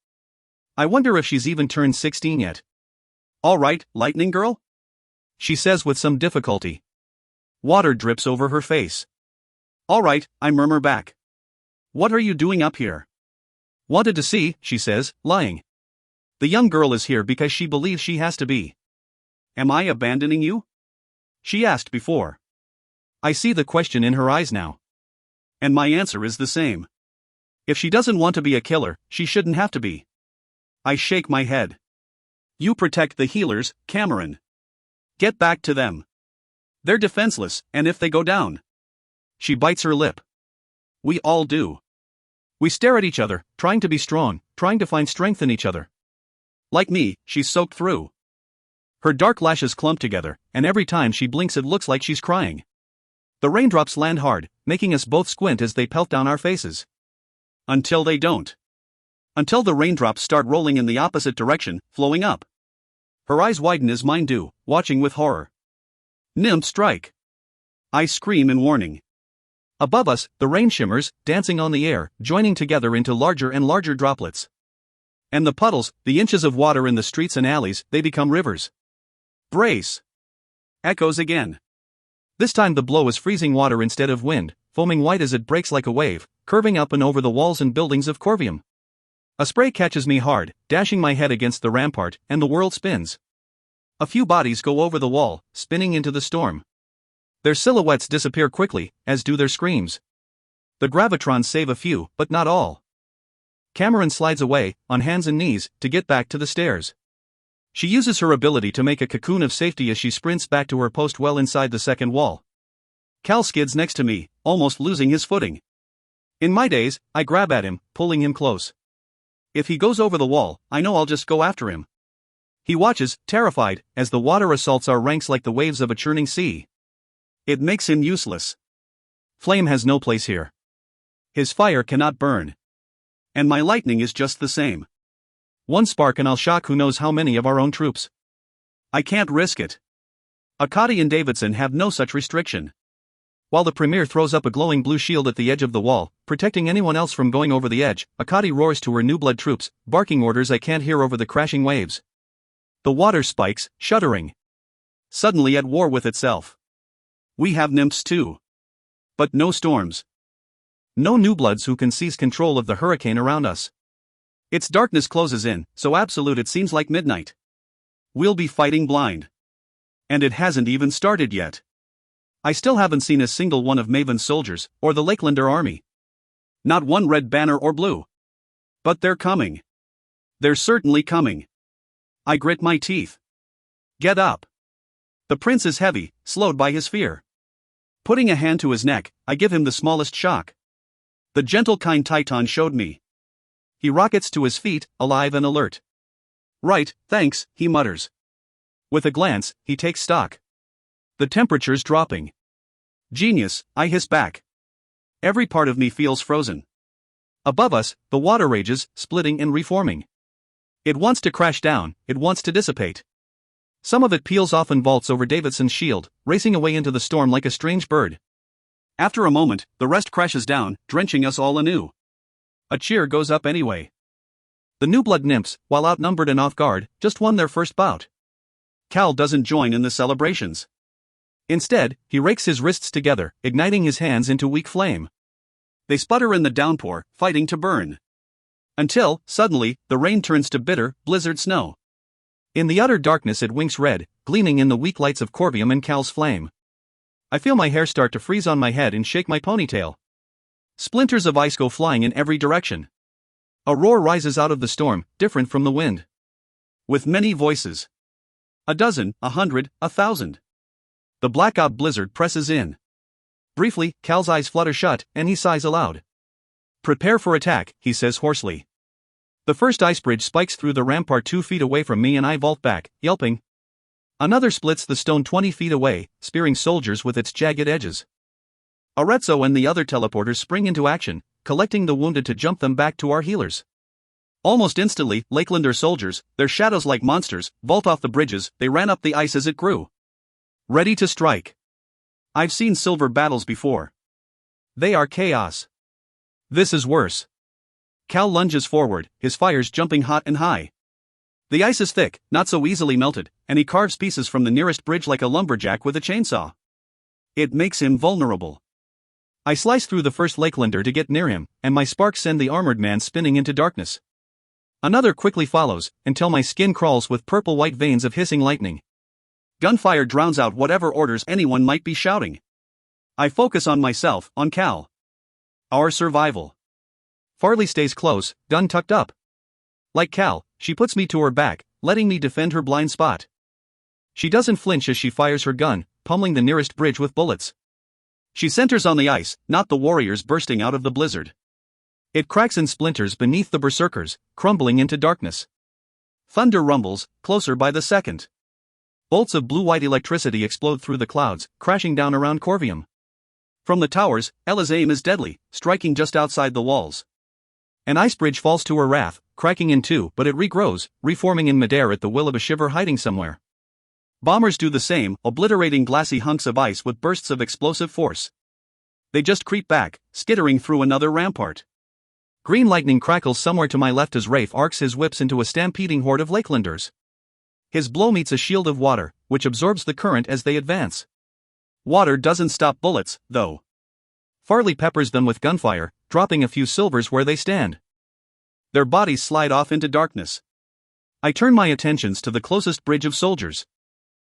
I wonder if she's even turned 16 yet. All right, Lightning Girl? She says with some difficulty. Water drips over her face. All right, I murmur back. What are you doing up here? Wanted to see, she says, lying. The young girl is here because she believes she has to be. Am I abandoning you? She asked before. I see the question in her eyes now. And my answer is the same. If she doesn't want to be a killer, she shouldn't have to be. I shake my head. You protect the healers, Cameron. Get back to them. They're defenseless, and if they go down. She bites her lip. We all do. We stare at each other, trying to be strong, trying to find strength in each other. Like me, she's soaked through. Her dark lashes clump together, and every time she blinks it looks like she's crying. The raindrops land hard, making us both squint as they pelt down our faces. Until they don't. Until the raindrops start rolling in the opposite direction, flowing up. Her eyes widen as mine do, watching with horror. Nymph strike. I scream in warning. Above us, the rain shimmers, dancing on the air, joining together into larger and larger droplets. And the puddles, the inches of water in the streets and alleys, they become rivers. Brace. Echoes again. This time the blow is freezing water instead of wind, foaming white as it breaks like a wave, curving up and over the walls and buildings of Corvium. A spray catches me hard, dashing my head against the rampart, and the world spins. A few bodies go over the wall, spinning into the storm. Their silhouettes disappear quickly, as do their screams. The gravitrons save a few, but not all. Cameron slides away, on hands and knees, to get back to the stairs. She uses her ability to make a cocoon of safety as she sprints back to her post well inside the second wall. Cal skids next to me, almost losing his footing. In my days, I grab at him, pulling him close. If he goes over the wall, I know I'll just go after him. He watches, terrified, as the water assaults our ranks like the waves of a churning sea. It makes him useless. Flame has no place here. His fire cannot burn. And my lightning is just the same. One spark and I'll shock who knows how many of our own troops. I can't risk it. Akati and Davidson have no such restriction. While the Premier throws up a glowing blue shield at the edge of the wall, protecting anyone else from going over the edge, Akati roars to her new blood troops, barking orders I can't hear over the crashing waves. The water spikes, shuddering. Suddenly at war with itself. We have nymphs too. But no storms. No new bloods who can seize control of the hurricane around us. Its darkness closes in, so absolute it seems like midnight. We'll be fighting blind. And it hasn't even started yet. I still haven't seen a single one of Maven's soldiers, or the Lakelander army. Not one red banner or blue. But they're coming. They're certainly coming. I grit my teeth. Get up. The prince is heavy, slowed by his fear. Putting a hand to his neck, I give him the smallest shock. The gentle kind Titan showed me. He rockets to his feet, alive and alert. Right, thanks, he mutters. With a glance, he takes stock. The temperature's dropping. Genius, I hiss back. Every part of me feels frozen. Above us, the water rages, splitting and reforming. It wants to crash down, it wants to dissipate. Some of it peels off and vaults over Davidson's shield, racing away into the storm like a strange bird. After a moment, the rest crashes down, drenching us all anew. A cheer goes up anyway. The new blood nymphs, while outnumbered and off guard, just won their first bout. Cal doesn't join in the celebrations. Instead, he rakes his wrists together, igniting his hands into weak flame. They sputter in the downpour, fighting to burn. Until, suddenly, the rain turns to bitter, blizzard snow. In the utter darkness it winks red, gleaming in the weak lights of Corvium and Cal's flame. I feel my hair start to freeze on my head and shake my ponytail. Splinters of ice go flying in every direction. A roar rises out of the storm, different from the wind. With many voices. A dozen, 100, 1,000. The blackout blizzard presses in. Briefly, Cal's eyes flutter shut, and he sighs aloud. Prepare for attack, he says hoarsely. The first ice bridge spikes through the rampart 2 feet away from me and I vault back, yelping. Another splits the stone 20 feet away, spearing soldiers with its jagged edges. Arezzo and the other teleporters spring into action, collecting the wounded to jump them back to our healers. Almost instantly, Lakelander soldiers, their shadows like monsters, vault off the bridges. They ran up the ice as it grew. Ready to strike. I've seen silver battles before. They are chaos. This is worse. Cal lunges forward, his fires jumping hot and high. The ice is thick, not so easily melted, and he carves pieces from the nearest bridge like a lumberjack with a chainsaw. It makes him vulnerable. I slice through the first Lakelander to get near him, and my sparks send the armored man spinning into darkness. Another quickly follows, until my skin crawls with purple-white veins of hissing lightning. Gunfire drowns out whatever orders anyone might be shouting. I focus on myself, on Cal. Our survival. Farley stays close, gun tucked up. Like Cal, she puts me to her back, letting me defend her blind spot. She doesn't flinch as she fires her gun, pummeling the nearest bridge with bullets. She centers on the ice, not the warriors bursting out of the blizzard. It cracks in splinters beneath the berserkers, crumbling into darkness. Thunder rumbles, closer by the second. Bolts of blue-white electricity explode through the clouds, crashing down around Corvium. From the towers, Ella's aim is deadly, striking just outside the walls. An ice bridge falls to her wrath, cracking in two, but it regrows, reforming in midair at the will of a shiver hiding somewhere. Bombers do the same, obliterating glassy hunks of ice with bursts of explosive force. They just creep back, skittering through another rampart. Green lightning crackles somewhere to my left as Rafe arcs his whips into a stampeding horde of Lakelanders. His blow meets a shield of water, which absorbs the current as they advance. Water doesn't stop bullets, though. Farley peppers them with gunfire, dropping a few silvers where they stand. Their bodies slide off into darkness. I turn my attentions to the closest bridge of soldiers.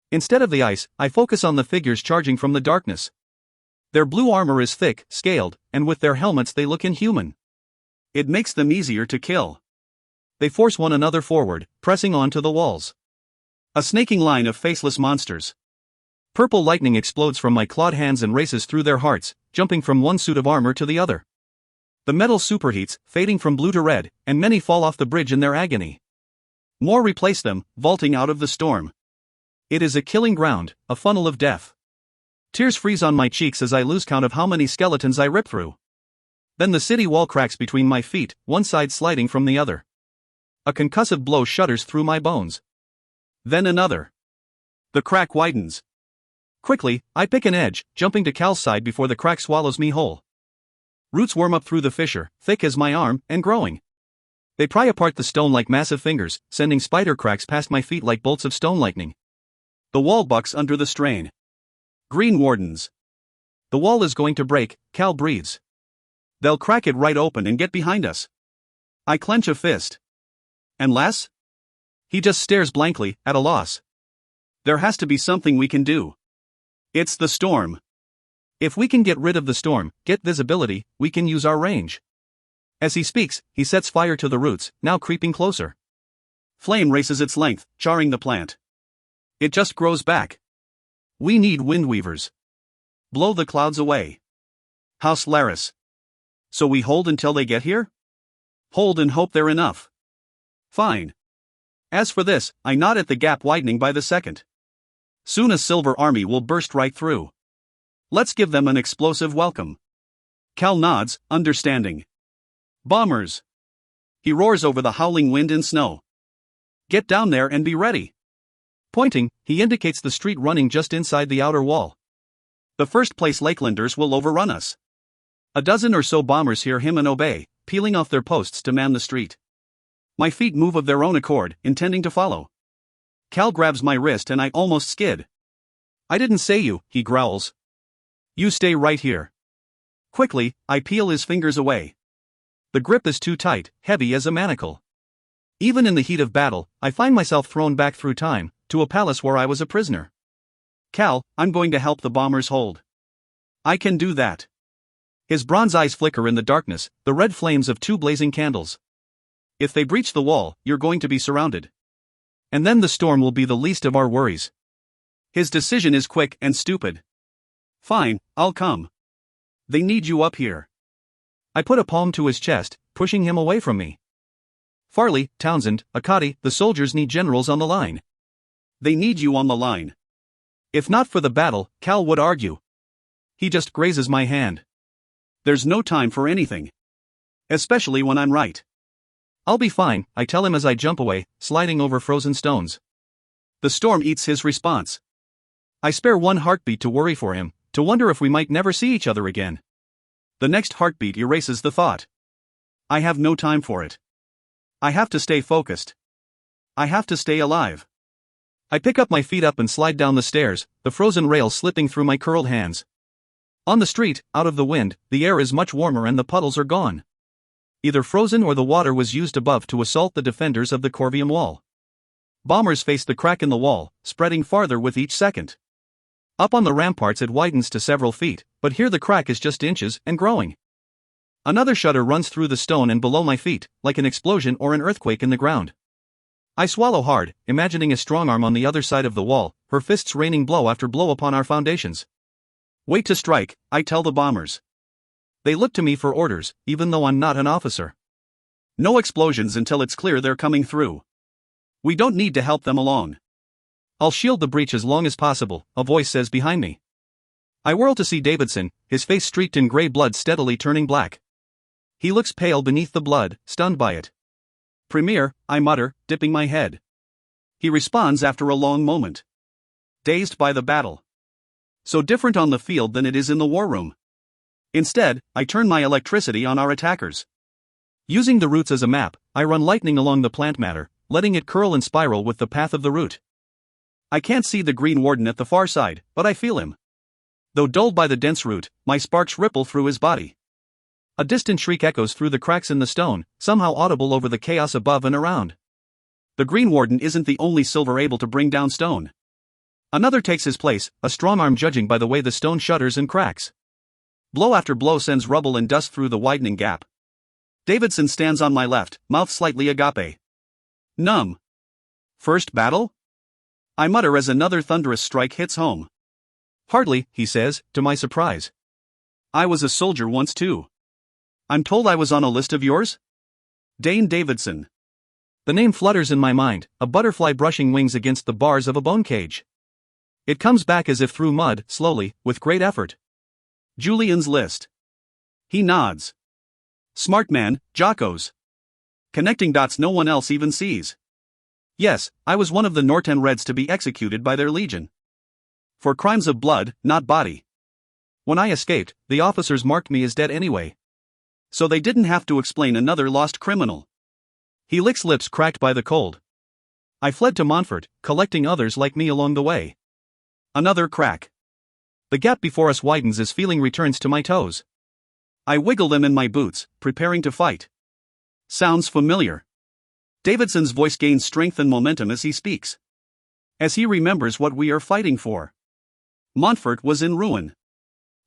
Instead of the ice, I focus on the figures charging from the darkness. Their blue armor is thick, scaled, and with their helmets they look inhuman. It makes them easier to kill. They force one another forward, pressing on to the walls. A snaking line of faceless monsters. Purple lightning explodes from my clawed hands and races through their hearts, jumping from one suit of armor to the other. The metal superheats, fading from blue to red, and many fall off the bridge in their agony. More replace them, vaulting out of the storm. It is a killing ground, a funnel of death. Tears freeze on my cheeks as I lose count of how many skeletons I rip through. Then the city wall cracks between my feet, one side sliding from the other. A concussive blow shudders through my bones. Then another. The crack widens. Quickly, I pick an edge, jumping to Cal's side before the crack swallows me whole. Roots worm up through the fissure, thick as my arm, and growing. They pry apart the stone like massive fingers, sending spider cracks past my feet like bolts of stone lightning. The wall bucks under the strain. Green wardens. The wall is going to break, Cal breathes. They'll crack it right open and get behind us. I clench a fist. And less? He just stares blankly, at a loss. There has to be something we can do. It's the storm. If we can get rid of the storm, get visibility, we can use our range. As he speaks, he sets fire to the roots, now creeping closer. Flame races its length, charring the plant. It just grows back. We need windweavers. Blow the clouds away. House Laris. So we hold until they get here? Hold and hope they're enough. Fine. As for this, I nod at the gap widening by the second. Soon a silver army will burst right through. Let's give them an explosive welcome. Cal nods, understanding. Bombers! He roars over the howling wind and snow. Get down there and be ready. Pointing, he indicates the street running just inside the outer wall. The first-place Lakelanders will overrun us. A dozen or so bombers hear him and obey, peeling off their posts to man the street. My feet move of their own accord, intending to follow. Cal grabs my wrist and I almost skid. I didn't say you, he growls. You stay right here. Quickly, I peel his fingers away. The grip is too tight, heavy as a manacle. Even in the heat of battle, I find myself thrown back through time, to a palace where I was a prisoner. Cal, I'm going to help the bombers hold. I can do that. His bronze eyes flicker in the darkness, the red flames of two blazing candles. If they breach the wall, you're going to be surrounded. And then the storm will be the least of our worries. His decision is quick and stupid. Fine, I'll come. They need you up here. I put a palm to his chest, pushing him away from me. Farley, Townsend, Akati, the soldiers need generals on the line. They need you on the line. If not for the battle, Cal would argue. He just grazes my hand. There's no time for anything. Especially when I'm right. I'll be fine, I tell him as I jump away, sliding over frozen stones. The storm eats his response. I spare one heartbeat to worry for him, to wonder if we might never see each other again. The next heartbeat erases the thought. I have no time for it. I have to stay focused. I have to stay alive. I pick up my feet up and slide down the stairs, the frozen rail slipping through my curled hands. On the street, out of the wind, the air is much warmer and the puddles are gone. Either frozen or the water was used above to assault the defenders of the Corvium wall. Bombers face the crack in the wall, spreading farther with each second. Up on the ramparts it widens to several feet, but here the crack is just inches and growing. Another shudder runs through the stone and below my feet, like an explosion or an earthquake in the ground. I swallow hard, imagining a strong arm on the other side of the wall, her fists raining blow after blow upon our foundations. Wait to strike, I tell the bombers. They look to me for orders, even though I'm not an officer. No explosions until it's clear they're coming through. We don't need to help them along. I'll shield the breach as long as possible, a voice says behind me. I whirl to see Davidson, his face streaked in gray blood steadily turning black. He looks pale beneath the blood, stunned by it. Premier, I mutter, dipping my head. He responds after a long moment. Dazed by the battle. So different on the field than it is in the war room. Instead, I turn my electricity on our attackers. Using the roots as a map, I run lightning along the plant matter, letting it curl and spiral with the path of the root. I can't see the Green Warden at the far side, but I feel him. Though dulled by the dense root, my sparks ripple through his body. A distant shriek echoes through the cracks in the stone, somehow audible over the chaos above and around. The Green Warden isn't the only silver able to bring down stone. Another takes his place, a strong arm judging by the way the stone shudders and cracks. Blow after blow sends rubble and dust through the widening gap. Davidson stands on my left, mouth slightly agape. Numb. First battle? I mutter as another thunderous strike hits home. Hardly, he says, to my surprise. I was a soldier once too. I'm told I was on a list of yours? Dane Davidson. The name flutters in my mind, a butterfly brushing wings against the bars of a bone cage. It comes back as if through mud, slowly, with great effort. Julian's list. He nods. Smart man, Jocko's. Connecting dots no one else even sees. Yes, I was one of the Norten Reds to be executed by their legion. For crimes of blood, not body. When I escaped, the officers marked me as dead anyway. So they didn't have to explain another lost criminal. He licks lips cracked by the cold. I fled to Montfort, collecting others like me along the way. Another crack. The gap before us widens as feeling returns to my toes. I wiggle them in my boots, preparing to fight. Sounds familiar. Davidson's voice gains strength and momentum as he speaks. As he remembers what we are fighting for. Montfort was in ruin.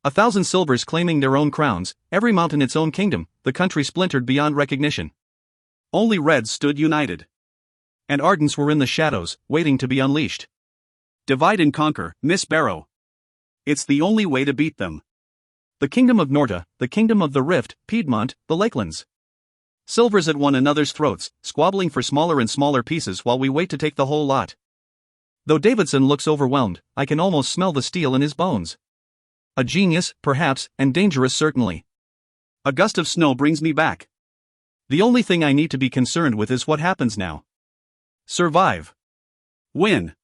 1,000 silvers claiming their own crowns, every mountain its own kingdom, the country splintered beyond recognition. Only Reds stood united. And Ardents were in the shadows, waiting to be unleashed. Divide and conquer, Miss Barrow. It's the only way to beat them. The kingdom of Norta, the kingdom of the Rift, Piedmont, the Lakelands. Silvers at one another's throats, squabbling for smaller and smaller pieces while we wait to take the whole lot. Though Davidson looks overwhelmed, I can almost smell the steel in his bones. A genius, perhaps, and dangerous certainly. A gust of snow brings me back. The only thing I need to be concerned with is what happens now. Survive. Win.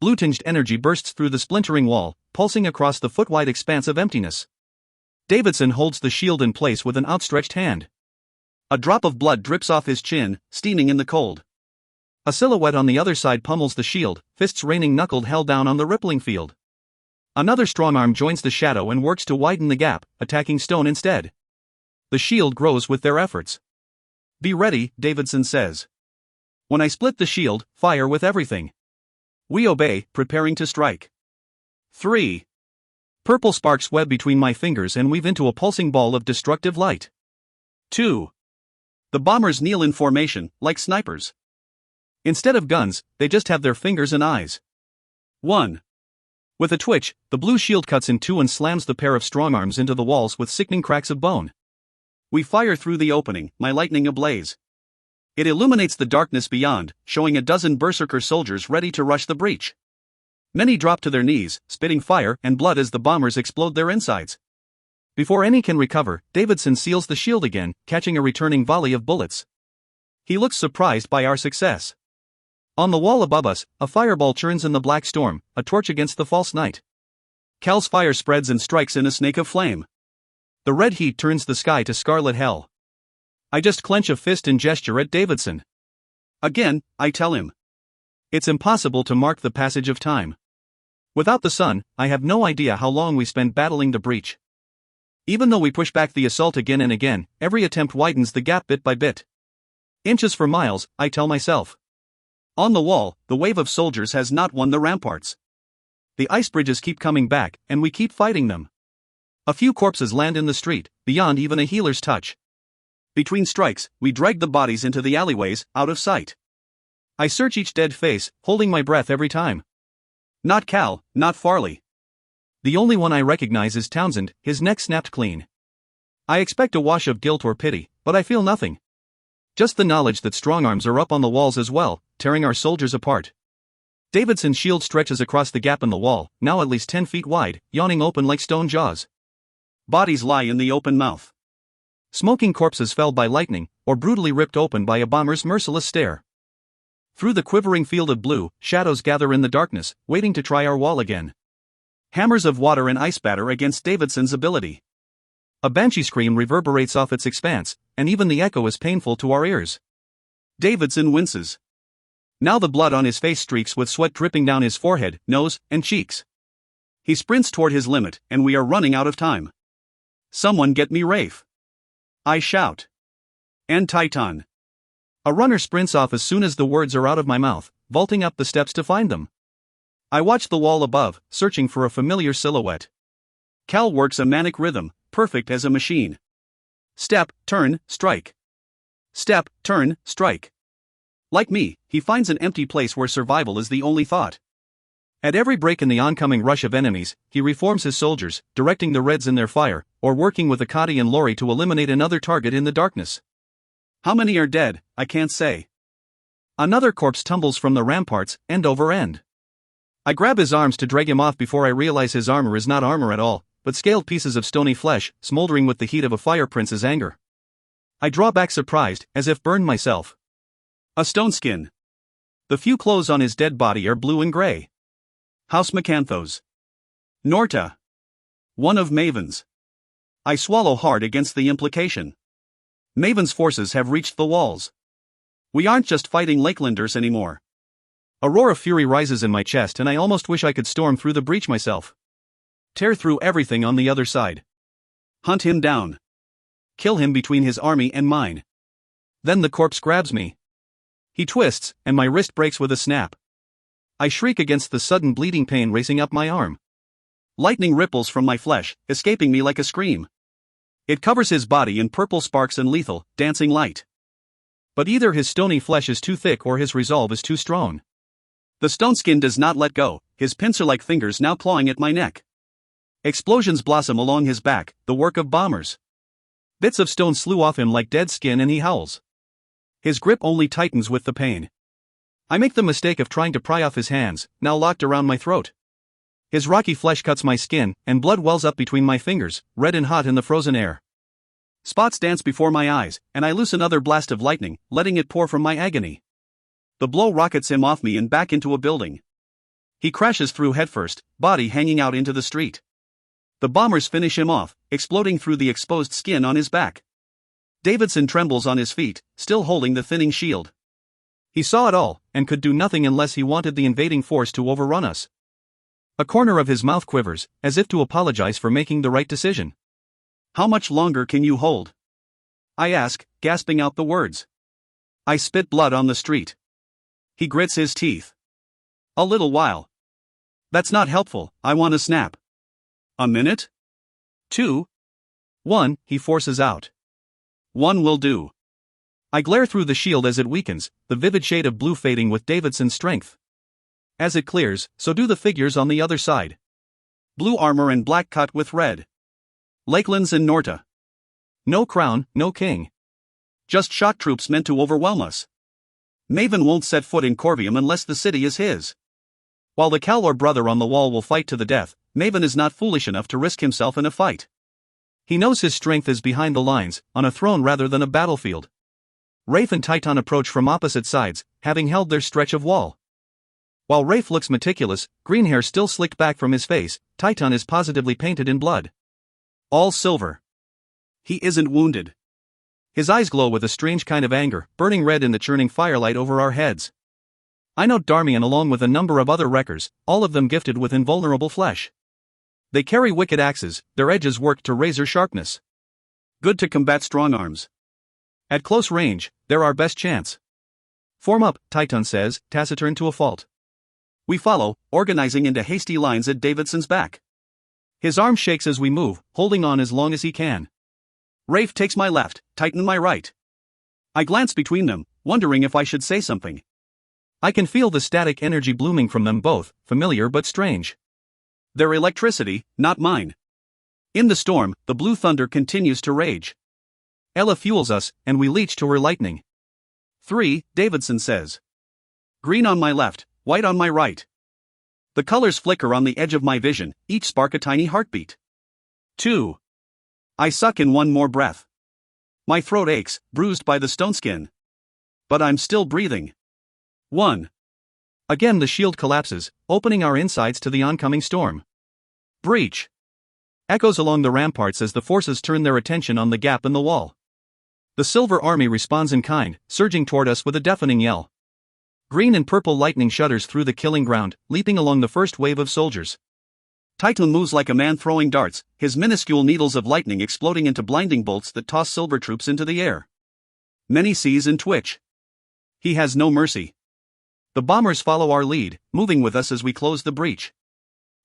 Blue-tinged energy bursts through the splintering wall, pulsing across the foot-wide expanse of emptiness. Davidson holds the shield in place with an outstretched hand. A drop of blood drips off his chin, steaming in the cold. A silhouette on the other side pummels the shield, fists raining knuckled held down on the rippling field. Another strong arm joins the shadow and works to widen the gap, attacking stone instead. The shield grows with their efforts. Be ready, Davidson says. When I split the shield, fire with everything. We obey, preparing to strike. 3. Purple sparks web between my fingers and weave into a pulsing ball of destructive light. 2. The bombers kneel in formation, like snipers. Instead of guns, they just have their fingers and eyes. 1. With a twitch, the blue shield cuts in two and slams the pair of strong arms into the walls with sickening cracks of bone. We fire through the opening, my lightning ablaze. It illuminates the darkness beyond, showing a dozen berserker soldiers ready to rush the breach. Many drop to their knees, spitting fire and blood as the bombers explode their insides. Before any can recover, Davidson seals the shield again, catching a returning volley of bullets. He looks surprised by our success. On the wall above us, a fireball churns in the black storm, a torch against the false night. Cal's fire spreads and strikes in a snake of flame. The red heat turns the sky to scarlet hell. I just clench a fist and gesture at Davidson. Again, I tell him. It's impossible to mark the passage of time. Without the sun, I have no idea how long we spent battling the breach. Even though we push back the assault again and again, every attempt widens the gap bit by bit. Inches for miles, I tell myself. On the wall, the wave of soldiers has not won the ramparts. The ice bridges keep coming back, and we keep fighting them. A few corpses land in the street, beyond even a healer's touch. Between strikes, we drag the bodies into the alleyways, out of sight. I search each dead face, holding my breath every time. Not Cal, not Farley. The only one I recognize is Townsend, his neck snapped clean. I expect a wash of guilt or pity, but I feel nothing. Just the knowledge that strong arms are up on the walls as well, tearing our soldiers apart. Davidson's shield stretches across the gap in the wall, now at least 10 feet wide, yawning open like stone jaws. Bodies lie in the open mouth. Smoking corpses felled by lightning, or brutally ripped open by a bomber's merciless stare. Through the quivering field of blue, shadows gather in the darkness, waiting to try our wall again. Hammers of water and ice batter against Davidson's ability. A banshee scream reverberates off its expanse, and even the echo is painful to our ears. Davidson winces. Now the blood on his face streaks with sweat dripping down his forehead, nose, and cheeks. He sprints toward his limit, and we are running out of time. Someone get me Rafe. I shout. And Titan. A runner sprints off as soon as the words are out of my mouth, vaulting up the steps to find them. I watch the wall above, searching for a familiar silhouette. Cal works a manic rhythm, perfect as a machine. Step, turn, strike. Step, turn, strike. Like me, he finds an empty place where survival is the only thought. At every break in the oncoming rush of enemies, he reforms his soldiers, directing the Reds in their fire, or working with Akati and Lori to eliminate another target in the darkness. How many are dead, I can't say. Another corpse tumbles from the ramparts, end over end. I grab his arms to drag him off before I realize his armor is not armor at all, but scaled pieces of stony flesh, smoldering with the heat of a fire prince's anger. I draw back surprised, as if burned myself. A stone skin. The few clothes on his dead body are blue and gray. House Macanthos. Norta. One of Maven's. I swallow hard against the implication. Maven's forces have reached the walls. We aren't just fighting Lakelanders anymore. A roar of fury rises in my chest and I almost wish I could storm through the breach myself. Tear through everything on the other side. Hunt him down. Kill him between his army and mine. Then the corpse grabs me. He twists, and my wrist breaks with a snap. I shriek against the sudden bleeding pain racing up my arm. Lightning ripples from my flesh, escaping me like a scream. It covers his body in purple sparks and lethal, dancing light. But either his stony flesh is too thick or his resolve is too strong. The stone skin does not let go, his pincer-like fingers now clawing at my neck. Explosions blossom along his back, the work of bombers. Bits of stone slew off him like dead skin and he howls. His grip only tightens with the pain. I make the mistake of trying to pry off his hands, now locked around my throat. His rocky flesh cuts my skin, and blood wells up between my fingers, red and hot in the frozen air. Spots dance before my eyes, and I loose another blast of lightning, letting it pour from my agony. The blow rockets him off me and back into a building. He crashes through headfirst, body hanging out into the street. The bombers finish him off, exploding through the exposed skin on his back. Davidson trembles on his feet, still holding the thinning shield. He saw it all, and could do nothing unless he wanted the invading force to overrun us. A corner of his mouth quivers, as if to apologize for making the right decision. How much longer can you hold? I ask, gasping out the words. I spit blood on the street. He grits his teeth. A little while. That's not helpful, I want to snap. A minute? 2? 1, he forces out. 1 will do. I glare through the shield as it weakens, the vivid shade of blue fading with Davidson's strength. As it clears, so do the figures on the other side. Blue armor and black cut with red. Lakelands and Norta. No crown, no king. Just shock troops meant to overwhelm us. Maven won't set foot in Corvium unless the city is his. While the Calor brother on the wall will fight to the death, Maven is not foolish enough to risk himself in a fight. He knows his strength is behind the lines, on a throne rather than a battlefield. Rafe and Titan approach from opposite sides, having held their stretch of wall. While Rafe looks meticulous, green hair still slicked back from his face, Titan is positively painted in blood. All silver. He isn't wounded. His eyes glow with a strange kind of anger, burning red in the churning firelight over our heads. I note Darmian along with a number of other wreckers, all of them gifted with invulnerable flesh. They carry wicked axes, their edges worked to razor sharpness. Good to combat strong arms. At close range, they're our best chance. Form up, Titan says, taciturn to a fault. We follow, organizing into hasty lines at Davidson's back. His arm shakes as we move, holding on as long as he can. Rafe takes my left, Titan my right. I glance between them, wondering if I should say something. I can feel the static energy blooming from them both, familiar but strange. Their electricity, not mine. In the storm, the blue thunder continues to rage. Ella fuels us, and we leech to her lightning. 3, Davidson says. Green on my left, white on my right. The colors flicker on the edge of my vision, each spark a tiny heartbeat. 2. I suck in one more breath. My throat aches, bruised by the stone skin. But I'm still breathing. 1. Again the shield collapses, opening our insides to the oncoming storm. Breach. Echoes along the ramparts as the forces turn their attention on the gap in the wall. The Silver Army responds in kind, surging toward us with a deafening yell. Green and purple lightning shudders through the killing ground, leaping along the first wave of soldiers. Titan moves like a man throwing darts, his minuscule needles of lightning exploding into blinding bolts that toss silver troops into the air. Many seize and twitch. He has no mercy. The bombers follow our lead, moving with us as we close the breach.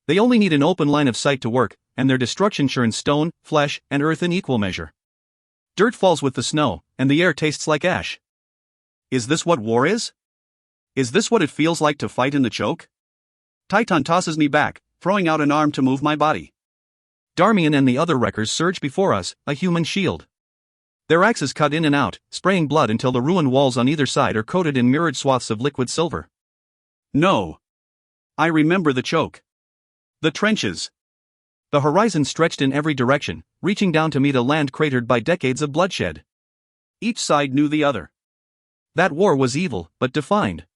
They only need an open line of sight to work, and their destruction churns stone, flesh, and earth in equal measure. Dirt falls with the snow, and the air tastes like ash. Is this what war is? Is this what it feels like to fight in the choke? Titan tosses me back, throwing out an arm to move my body. Darmian and the other wreckers surge before us, a human shield. Their axes cut in and out, spraying blood until the ruined walls on either side are coated in mirrored swaths of liquid silver. No. I remember the choke. The trenches. The horizon stretched in every direction, reaching down to meet a land cratered by decades of bloodshed. Each side knew the other. That war was evil, but defined.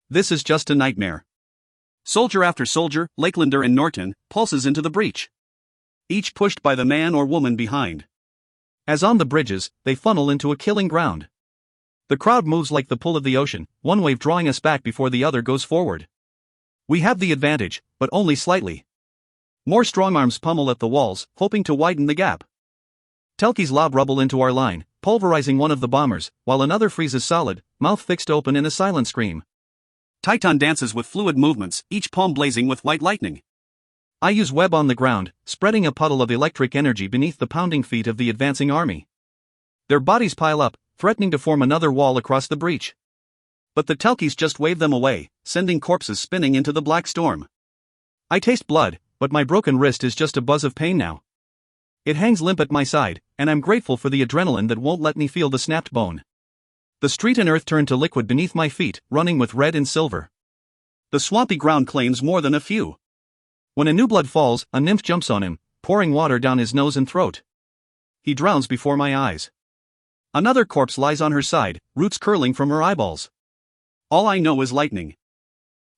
This is just a nightmare. Soldier after soldier, Lakelander and Norton, pulses into the breach. Each pushed by the man or woman behind. As on the bridges, they funnel into a killing ground. The crowd moves like the pull of the ocean, one wave drawing us back before the other goes forward. We have the advantage, but only slightly. More strong arms pummel at the walls, hoping to widen the gap. Telkies lob rubble into our line, pulverizing one of the bombers, while another freezes solid, mouth fixed open in a silent scream. Titan dances with fluid movements, each palm blazing with white lightning. I use web on the ground, spreading a puddle of electric energy beneath the pounding feet of the advancing army. Their bodies pile up, threatening to form another wall across the breach. But the Telkis just wave them away, sending corpses spinning into the black storm. I taste blood, but my broken wrist is just a buzz of pain now. It hangs limp at my side, and I'm grateful for the adrenaline that won't let me feel the snapped bone. The street and earth turn to liquid beneath my feet, running with red and silver. The swampy ground claims more than a few. When a new blood falls, a nymph jumps on him, pouring water down his nose and throat. He drowns before my eyes. Another corpse lies on her side, roots curling from her eyeballs. All I know is lightning.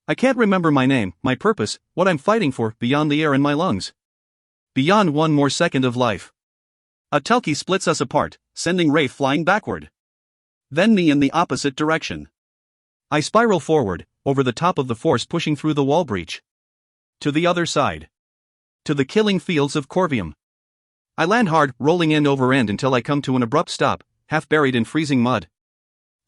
I can't remember my name, my purpose, what I'm fighting for, beyond the air in my lungs. Beyond one more second of life. A Telki splits us apart, sending Rafe flying backward. Then me in the opposite direction. I spiral forward, over the top of the force pushing through the wall breach. To the other side. To the killing fields of Corvium. I land hard, rolling end over end until I come to an abrupt stop, half buried in freezing mud.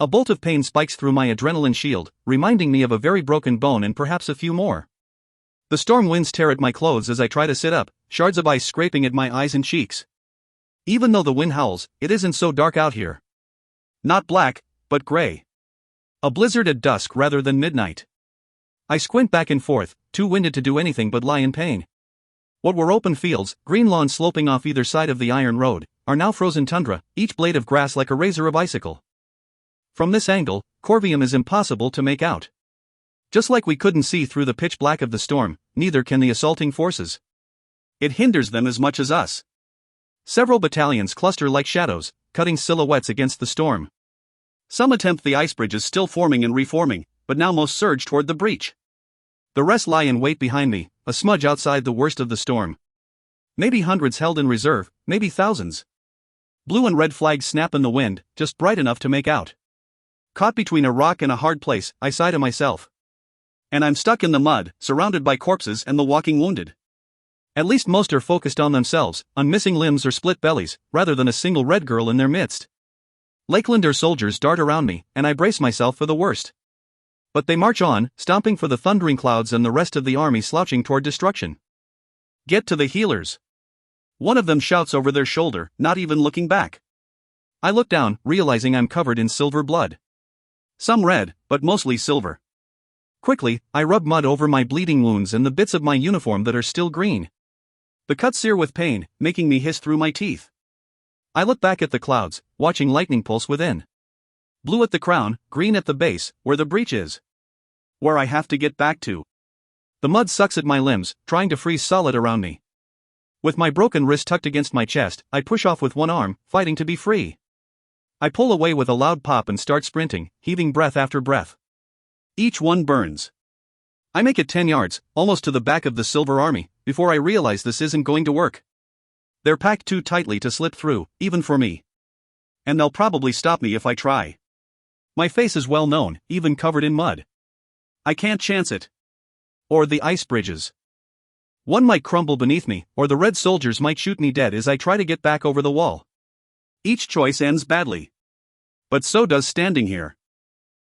A bolt of pain spikes through my adrenaline shield, reminding me of a very broken bone and perhaps a few more. The storm winds tear at my clothes as I try to sit up, shards of ice scraping at my eyes and cheeks. Even though the wind howls, it isn't so dark out here. Not black, but gray. A blizzard at dusk rather than midnight. I squint back and forth, too winded to do anything but lie in pain. What were open fields, green lawns sloping off either side of the iron road, are now frozen tundra, each blade of grass like a razor of icicle. From this angle, Corvium is impossible to make out. Just like we couldn't see through the pitch black of the storm, neither can the assaulting forces. It hinders them as much as us. Several battalions cluster like shadows, cutting silhouettes against the storm. Some attempt the ice bridges still forming and reforming, but now most surge toward the breach. The rest lie in wait behind me, a smudge outside the worst of the storm. Maybe hundreds held in reserve, maybe thousands. Blue and red flags snap in the wind, just bright enough to make out. Caught between a rock and a hard place, I sigh to myself. And I'm stuck in the mud, surrounded by corpses and the walking wounded. At least most are focused on themselves, on missing limbs or split bellies, rather than a single red girl in their midst. Lakelander soldiers dart around me, and I brace myself for the worst. But they march on, stomping for the thundering clouds and the rest of the army slouching toward destruction. Get to the healers. One of them shouts over their shoulder, not even looking back. I look down, realizing I'm covered in silver blood. Some red, but mostly silver. Quickly, I rub mud over my bleeding wounds and the bits of my uniform that are still green. The cuts sear with pain, making me hiss through my teeth. I look back at the clouds, watching lightning pulse within. Blue at the crown, green at the base, where the breach is. Where I have to get back to. The mud sucks at my limbs, trying to freeze solid around me. With my broken wrist tucked against my chest, I push off with one arm, fighting to be free. I pull away with a loud pop and start sprinting, heaving breath after breath. Each one burns. I make it 10 yards, almost to the back of the Silver Army, before I realize this isn't going to work. They're packed too tightly to slip through, even for me. And they'll probably stop me if I try. My face is well known, even covered in mud. I can't chance it. Or the ice bridges. One might crumble beneath me, or the red soldiers might shoot me dead as I try to get back over the wall. Each choice ends badly. But so does standing here.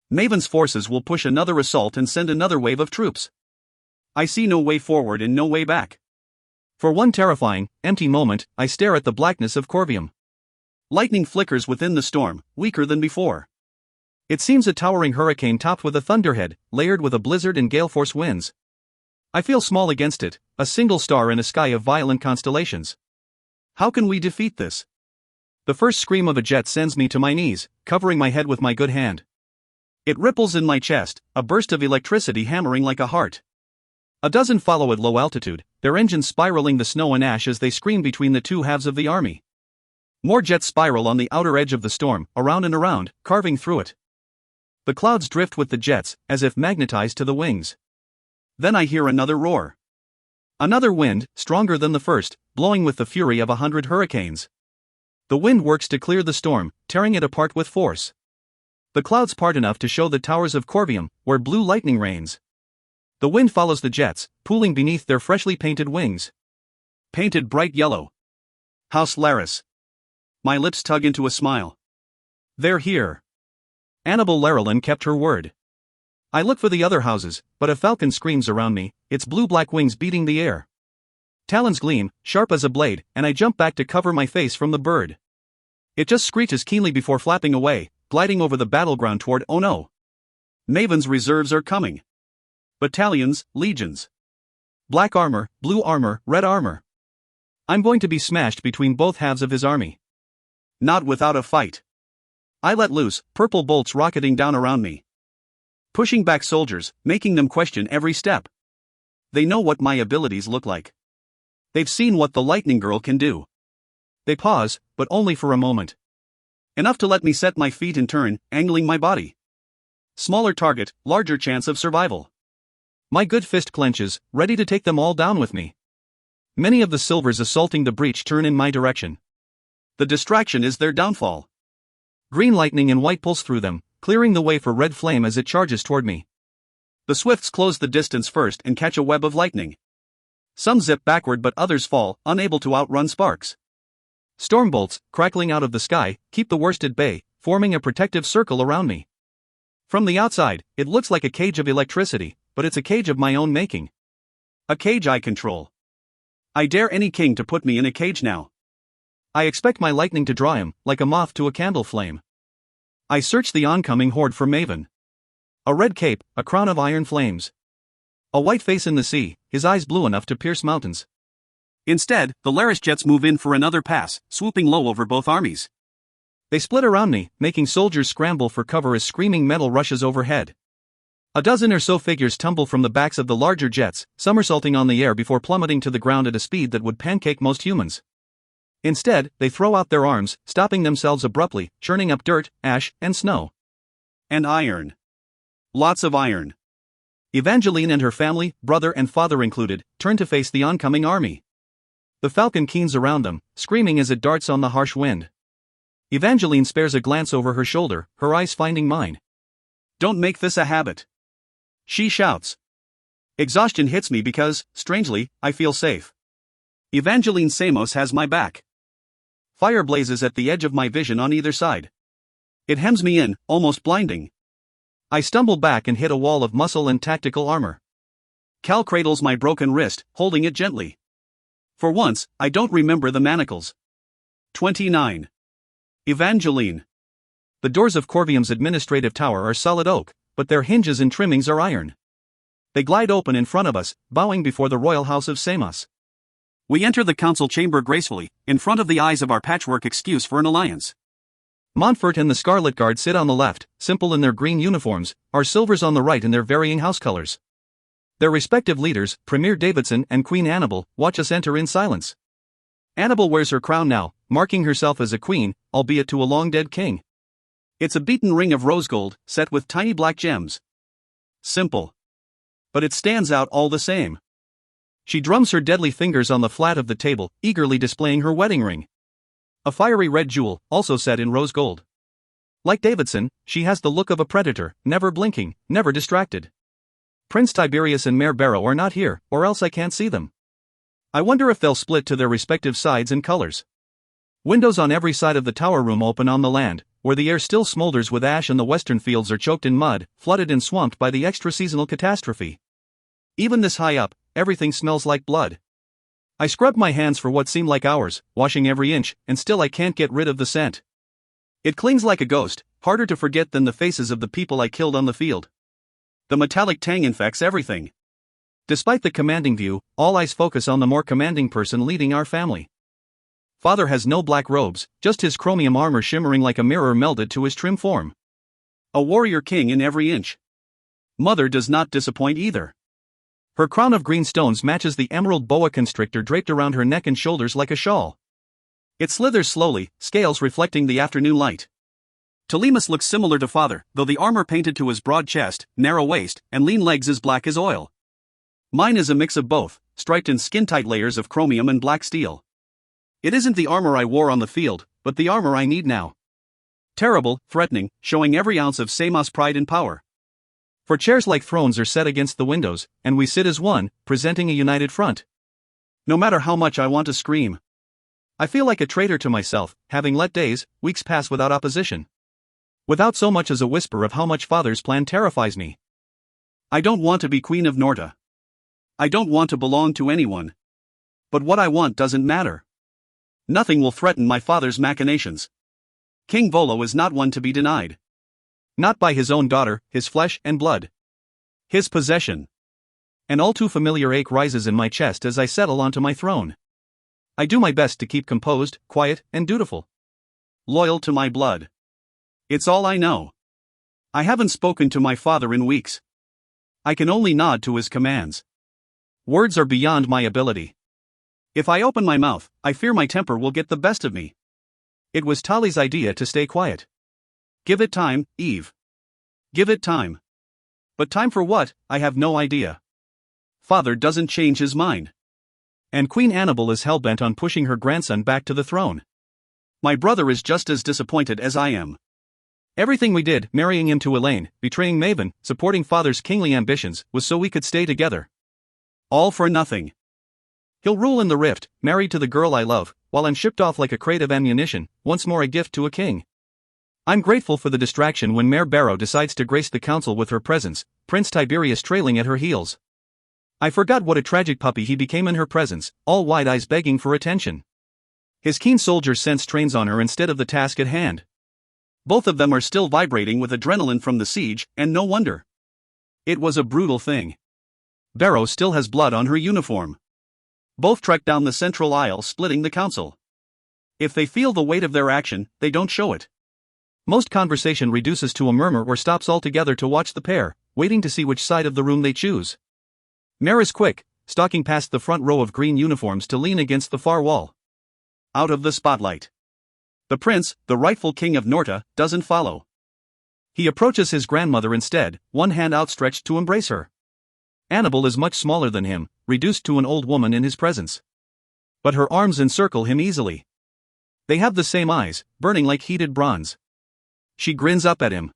Maven's forces will push another assault and send another wave of troops. I see no way forward and no way back. For one terrifying, empty moment, I stare at the blackness of Corvium. Lightning flickers within the storm, weaker than before. It seems a towering hurricane topped with a thunderhead, layered with a blizzard and gale-force winds. I feel small against it, a single star in a sky of violent constellations. How can we defeat this? The first scream of a jet sends me to my knees, covering my head with my good hand. It ripples in my chest, a burst of electricity hammering like a heart. A dozen follow at low altitude, their engines spiraling the snow and ash as they scream between the two halves of the army. More jets spiral on the outer edge of the storm, around and around, carving through it. The clouds drift with the jets, as if magnetized to the wings. Then I hear another roar. Another wind, stronger than the first, blowing with the fury of 100 hurricanes. The wind works to clear the storm, tearing it apart with force. The clouds part enough to show the towers of Corvium, where blue lightning reigns. The wind follows the jets, pooling beneath their freshly painted wings. Painted bright yellow. House Laris. My lips tug into a smile. They're here. Annabel Llewellyn kept her word. I look for the other houses, but a falcon screams around me, its blue-black wings beating the air. Talons gleam, sharp as a blade, and I jump back to cover my face from the bird. It just screeches keenly before flapping away, gliding over the battleground toward oh no. Maven's reserves are coming. Battalions, legions. Black armor, blue armor, red armor. I'm going to be smashed between both halves of his army. Not without a fight. I let loose, purple bolts rocketing down around me. Pushing back soldiers, making them question every step. They know what my abilities look like. They've seen what the lightning girl can do. They pause, but only for a moment. Enough to let me set my feet and turn, angling my body. Smaller target, larger chance of survival. My good fist clenches, ready to take them all down with me. Many of the silvers assaulting the breach turn in my direction. The distraction is their downfall. Green lightning and white pulse through them, clearing the way for red flame as it charges toward me. The swifts close the distance first and catch a web of lightning. Some zip backward but others fall, unable to outrun sparks. Storm bolts, crackling out of the sky, keep the worst at bay, forming a protective circle around me. From the outside, it looks like a cage of electricity, but it's a cage of my own making. A cage I control. I dare any king to put me in a cage now. I expect my lightning to draw him, like a moth to a candle flame. I search the oncoming horde for Maven. A red cape, a crown of iron flames. A white face in the sea, his eyes blue enough to pierce mountains. Instead, the Laris jets move in for another pass, swooping low over both armies. They split around me, making soldiers scramble for cover as screaming metal rushes overhead. A dozen or so figures tumble from the backs of the larger jets, somersaulting on the air before plummeting to the ground at a speed that would pancake most humans. Instead, they throw out their arms, stopping themselves abruptly, churning up dirt, ash, and snow. And iron. Lots of iron. Evangeline and her family, brother and father included, turn to face the oncoming army. The falcon keens around them, screaming as it darts on the harsh wind. Evangeline spares a glance over her shoulder, her eyes finding mine. Don't make this a habit. She shouts. Exhaustion hits me because, strangely, I feel safe. Evangeline Samos has my back. Fire blazes at the edge of my vision on either side. It hems me in, almost blinding. I stumble back and hit a wall of muscle and tactical armor. Cal cradles my broken wrist, holding it gently. For once, I don't remember the manacles. 29. Evangeline. The doors of Corvium's administrative tower are solid oak, but their hinges and trimmings are iron. They glide open in front of us, bowing before the royal house of Samos. We enter the council chamber gracefully, in front of the eyes of our patchwork excuse for an alliance. Montfort and the Scarlet Guard sit on the left, simple in their green uniforms, our silvers on the right in their varying house colors. Their respective leaders, Premier Davidson and Queen Annabel, watch us enter in silence. Annabel wears her crown now, marking herself as a queen, albeit to a long-dead king. It's a beaten ring of rose gold, set with tiny black gems. Simple. But it stands out all the same. She drums her deadly fingers on the flat of the table, eagerly displaying her wedding ring. A fiery red jewel, also set in rose gold. Like Davidson, she has the look of a predator, never blinking, never distracted. Prince Tiberius and Mare Barrow are not here, or else I can't see them. I wonder if they'll split to their respective sides and colors. Windows on every side of the tower room open on the land, where the air still smolders with ash and the western fields are choked in mud, flooded and swamped by the extra-seasonal catastrophe. Even this high up, everything smells like blood. I scrubbed my hands for what seemed like hours, washing every inch, and still I can't get rid of the scent. It clings like a ghost, harder to forget than the faces of the people I killed on the field. The metallic tang infects everything. Despite the commanding view, all eyes focus on the more commanding person leading our family. Father has no black robes, just his chromium armor shimmering like a mirror melded to his trim form. A warrior king in every inch. Mother does not disappoint either. Her crown of green stones matches the emerald boa constrictor draped around her neck and shoulders like a shawl. It slithers slowly, scales reflecting the afternoon light. Telemus looks similar to father, though the armor painted to his broad chest, narrow waist, and lean legs is black as oil. Mine is a mix of both, striped in skin-tight layers of chromium and black steel. It isn't the armor I wore on the field, but the armor I need now. Terrible, threatening, showing every ounce of Samos pride and power. For chairs like thrones are set against the windows, and we sit as one, presenting a united front. No matter how much I want to scream. I feel like a traitor to myself, having let days, weeks pass without opposition. without so much as a whisper of how much father's plan terrifies me. I don't want to be Queen of Norta. I don't want to belong to anyone. But what I want doesn't matter. Nothing will threaten my father's machinations. King Volo is not one to be denied. Not by his own daughter, his flesh and blood. His possession. An all too familiar ache rises in my chest as I settle onto my throne. I do my best to keep composed, quiet, and dutiful. Loyal to my blood. It's all I know. I haven't spoken to my father in weeks. I can only nod to his commands. Words are beyond my ability. If I open my mouth, I fear my temper will get the best of me. It was Tali's idea to stay quiet. Give it time, Eve. Give it time. But time for what, I have no idea. Father doesn't change his mind. And Queen Annabel is hellbent on pushing her grandson back to the throne. My brother is just as disappointed as I am. Everything we did, marrying him to Elaine, betraying Maven, supporting father's kingly ambitions, was so we could stay together. All for nothing. He'll rule in the rift, married to the girl I love, while I'm shipped off like a crate of ammunition, once more a gift to a king. I'm grateful for the distraction when Mare Barrow decides to grace the council with her presence, Prince Tiberius trailing at her heels. I forgot what a tragic puppy he became in her presence, all wide eyes begging for attention. His keen soldier sense trains on her instead of the task at hand. Both of them are still vibrating with adrenaline from the siege, and no wonder. It was a brutal thing. Barrow still has blood on her uniform. Both trek down the central aisle, splitting the council. If they feel the weight of their action, they don't show it. Most conversation reduces to a murmur or stops altogether to watch the pair, waiting to see which side of the room they choose. Mare is quick, stalking past the front row of green uniforms to lean against the far wall. Out of the spotlight. The prince, the rightful king of Norta, doesn't follow. He approaches his grandmother instead, one hand outstretched to embrace her. Annabel is much smaller than him, reduced to an old woman in his presence. But her arms encircle him easily. They have the same eyes, burning like heated bronze. She grins up at him.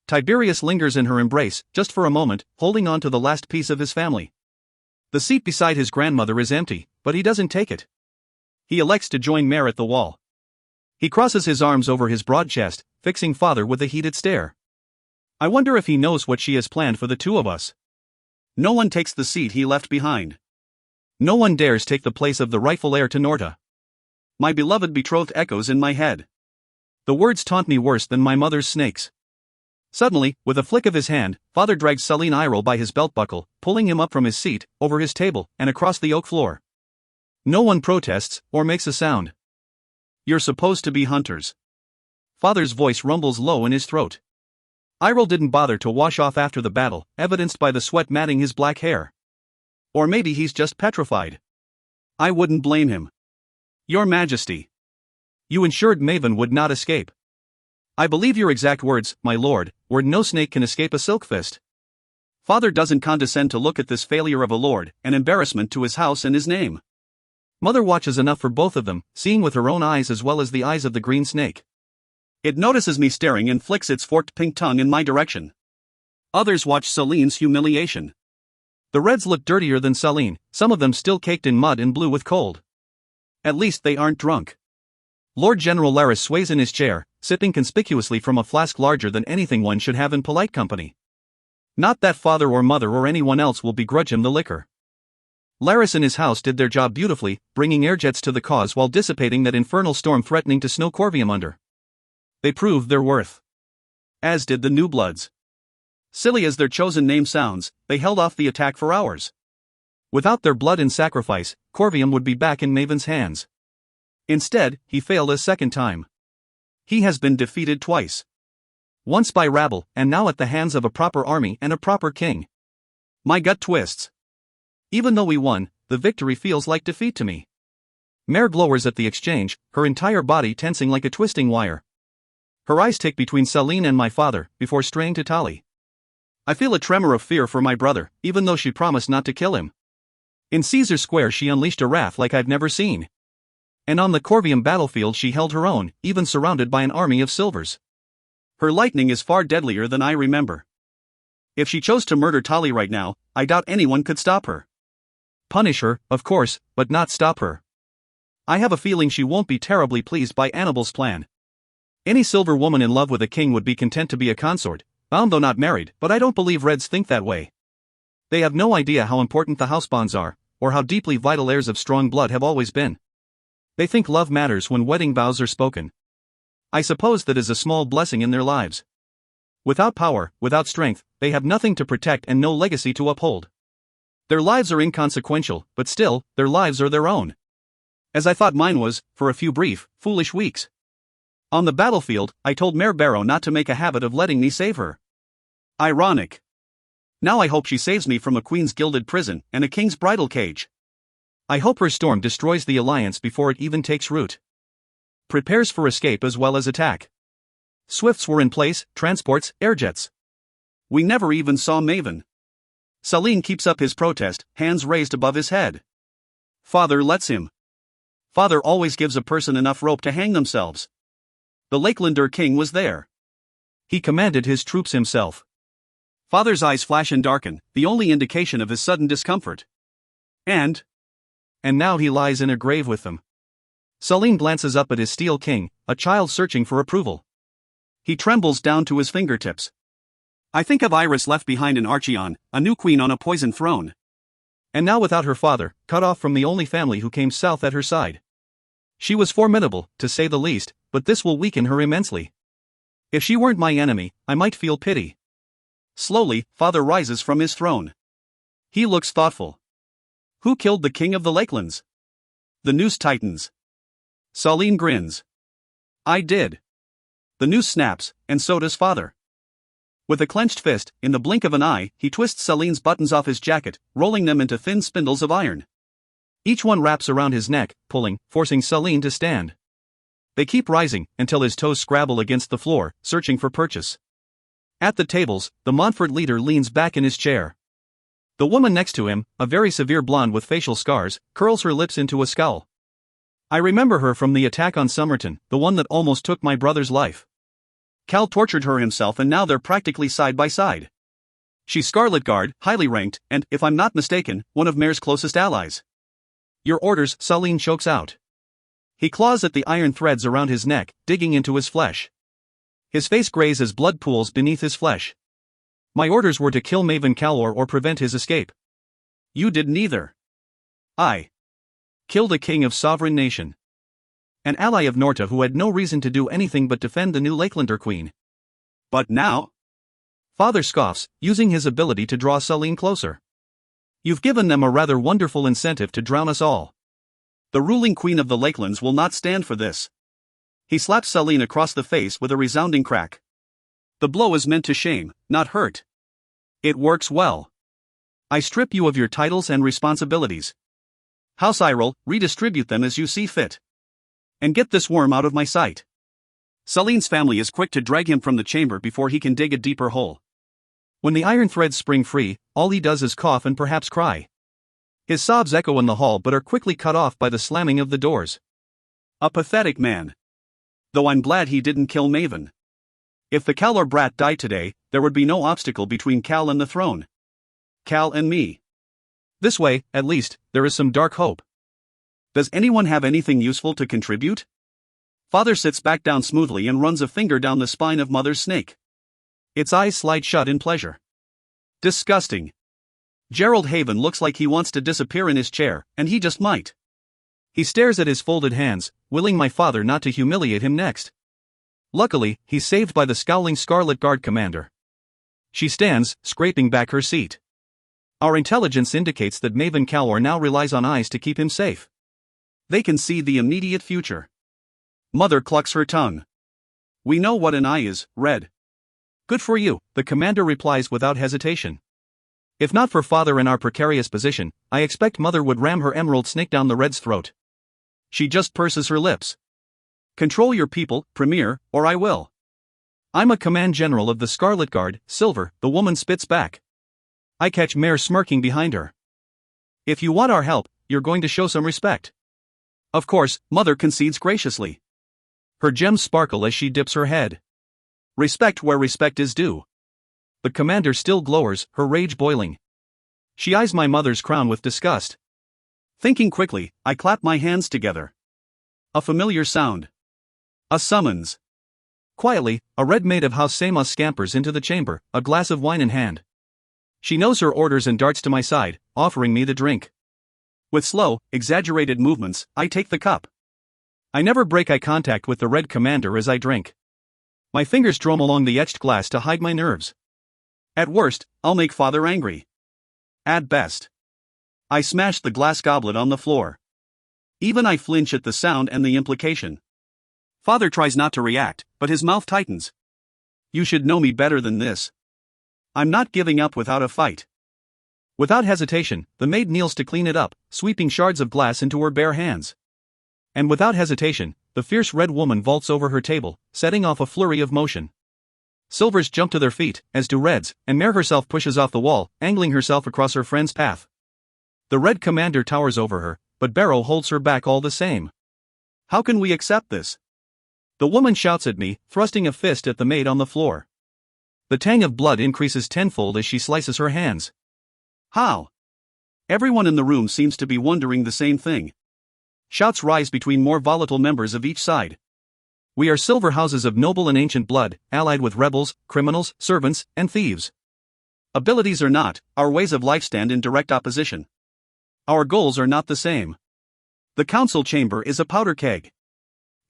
Tiberius lingers in her embrace, just for a moment, holding on to the last piece of his family. The seat beside his grandmother is empty, but he doesn't take it. He elects to join Mare at the wall. He crosses his arms over his broad chest, fixing father with a heated stare. I wonder if he knows what she has planned for the two of us. No one takes the seat he left behind. No one dares take the place of the rightful heir to Norta. My beloved betrothed echoes in my head. The words taunt me worse than my mother's snakes. Suddenly, with a flick of his hand, father drags Celine Iroh by his belt buckle, pulling him up from his seat, over his table, and across the oak floor. No one protests, or makes a sound. You're supposed to be hunters. Father's voice rumbles low in his throat. Iroh didn't bother to wash off after the battle, evidenced by the sweat matting his black hair. Or maybe he's just petrified. I wouldn't blame him. Your Majesty. You ensured Maven would not escape. I believe your exact words, my lord, were no snake can escape a silk fist. Father doesn't condescend to look at this failure of a lord, an embarrassment to his house and his name. Mother watches enough for both of them, seeing with her own eyes as well as the eyes of the green snake. It notices me staring and flicks its forked pink tongue in my direction. Others watch Celine's humiliation. The reds look dirtier than Celine, some of them still caked in mud and blue with cold. At least they aren't drunk. Lord General Laris sways in his chair, sipping conspicuously from a flask larger than anything one should have in polite company. Not that father or mother or anyone else will begrudge him the liquor. Laris and his house did their job beautifully, bringing airjets to the cause while dissipating that infernal storm threatening to snow Corvium under. They proved their worth. As did the New Bloods. Silly as their chosen name sounds, they held off the attack for hours. Without their blood and sacrifice, Corvium would be back in Maven's hands. Instead, he failed a second time. He has been defeated twice. Once by rabble, and now at the hands of a proper army and a proper king. My gut twists. Even though we won, the victory feels like defeat to me. Mare glowers at the exchange, her entire body tensing like a twisting wire. Her eyes tick between Celine and my father, before straying to Tali. I feel a tremor of fear for my brother, even though she promised not to kill him. In Caesar Square she unleashed a wrath like I've never seen. And on the Corvium battlefield she held her own, even surrounded by an army of silvers. Her lightning is far deadlier than I remember. If she chose to murder Tali right now, I doubt anyone could stop her. Punish her, of course, but not stop her. I have a feeling she won't be terribly pleased by Annabel's plan. Any silver woman in love with a king would be content to be a consort, bound though not married, but I don't believe Reds think that way. They have no idea how important the house bonds are, or how deeply vital heirs of strong blood have always been. They think love matters when wedding vows are spoken. I suppose that is a small blessing in their lives. Without power, without strength, they have nothing to protect and no legacy to uphold. Their lives are inconsequential, but still, their lives are their own. As I thought mine was, for a few brief, foolish weeks. On the battlefield, I told Mare Barrow not to make a habit of letting me save her. Ironic. Now I hope she saves me from a queen's gilded prison and a king's bridal cage. I hope her storm destroys the alliance before it even takes root. Prepares for escape as well as attack. Swifts were in place, transports, airjets. We never even saw Maven. Selene keeps up his protest, hands raised above his head. Father lets him. Father always gives a person enough rope to hang themselves. The Lakelander king was there. He commanded his troops himself. Father's eyes flash and darken, the only indication of his sudden discomfort. And now he lies in a grave with them. Selene glances up at his steel king, a child searching for approval. He trembles down to his fingertips. I think of Iris left behind in Archeon, a new queen on a poisoned throne. And now without her father, cut off from the only family who came south at her side. She was formidable, to say the least, but this will weaken her immensely. If she weren't my enemy, I might feel pity. Slowly, father rises from his throne. He looks thoughtful. Who killed the king of the Lakelands? The noose tightens. Selene grins. I did. The noose snaps, and so does father. With a clenched fist, in the blink of an eye, he twists Selene's buttons off his jacket, rolling them into thin spindles of iron. Each one wraps around his neck, pulling, forcing Selene to stand. They keep rising, until his toes scrabble against the floor, searching for purchase. At the tables, the Montfort leader leans back in his chair. The woman next to him, a very severe blonde with facial scars, curls her lips into a scowl. I remember her from the attack on Somerton, the one that almost took my brother's life. Cal tortured her himself and now they're practically side by side. She's Scarlet Guard, highly ranked, and, if I'm not mistaken, one of Mare's closest allies. Your orders, Selene chokes out. He claws at the iron threads around his neck, digging into his flesh. His face grays as blood pools beneath his flesh. My orders were to kill Maven Calor or prevent his escape. You did neither. I killed a king of sovereign nation. An ally of Norta who had no reason to do anything but defend the new Lakelander queen. But now? Father scoffs, using his ability to draw Selene closer. You've given them a rather wonderful incentive to drown us all. The ruling queen of the Lakelands will not stand for this. He slaps Selene across the face with a resounding crack. The blow is meant to shame, not hurt. It works well. I strip you of your titles and responsibilities. House Irel, redistribute them as you see fit. And get this worm out of my sight. Selene's family is quick to drag him from the chamber before he can dig a deeper hole. When the iron threads spring free, all he does is cough and perhaps cry. His sobs echo in the hall but are quickly cut off by the slamming of the doors. A pathetic man. Though I'm glad he didn't kill Maven. If the Calor brat died today, there would be no obstacle between Cal and the throne. Cal and me. This way, at least, there is some dark hope. Does anyone have anything useful to contribute? Father sits back down smoothly and runs a finger down the spine of Mother's snake. Its eyes slide shut in pleasure. Disgusting. Gerald Haven looks like he wants to disappear in his chair, and he just might. He stares at his folded hands, willing my father not to humiliate him next. Luckily, he's saved by the scowling Scarlet Guard commander. She stands, scraping back her seat. Our intelligence indicates that Maven Calor now relies on eyes to keep him safe. They can see the immediate future. Mother clucks her tongue. We know what an eye is, Red. Good for you, the commander replies without hesitation. If not for father in our precarious position, I expect Mother would ram her emerald snake down the Red's throat. She just purses her lips. Control your people, Premier, or I will. I'm a command general of the Scarlet Guard, Silver, the woman spits back. I catch Mare smirking behind her. If you want our help, you're going to show some respect. Of course, Mother concedes graciously. Her gems sparkle as she dips her head. Respect where respect is due. The commander still glowers, her rage boiling. She eyes my mother's crown with disgust. Thinking quickly, I clap my hands together. A familiar sound. A summons. Quietly, a red maid of House Samos scampers into the chamber, a glass of wine in hand. She knows her orders and darts to my side, offering me the drink. With slow, exaggerated movements, I take the cup. I never break eye contact with the Red Commander as I drink. My fingers drum along the etched glass to hide my nerves. At worst, I'll make Father angry. At best, I smash the glass goblet on the floor. Even I flinch at the sound and the implication. Father tries not to react, but his mouth tightens. You should know me better than this. I'm not giving up without a fight. Without hesitation, the maid kneels to clean it up, sweeping shards of glass into her bare hands. And without hesitation, the fierce red woman vaults over her table, setting off a flurry of motion. Silvers jump to their feet, as do reds, and Mare herself pushes off the wall, angling herself across her friend's path. The Red Commander towers over her, but Barrow holds her back all the same. How can we accept this? The woman shouts at me, thrusting a fist at the maid on the floor. The tang of blood increases tenfold as she slices her hands. How? Everyone in the room seems to be wondering the same thing. Shouts rise between more volatile members of each side. We are silver houses of noble and ancient blood, allied with rebels, criminals, servants, and thieves. Abilities or not, our ways of life stand in direct opposition. Our goals are not the same. The council chamber is a powder keg.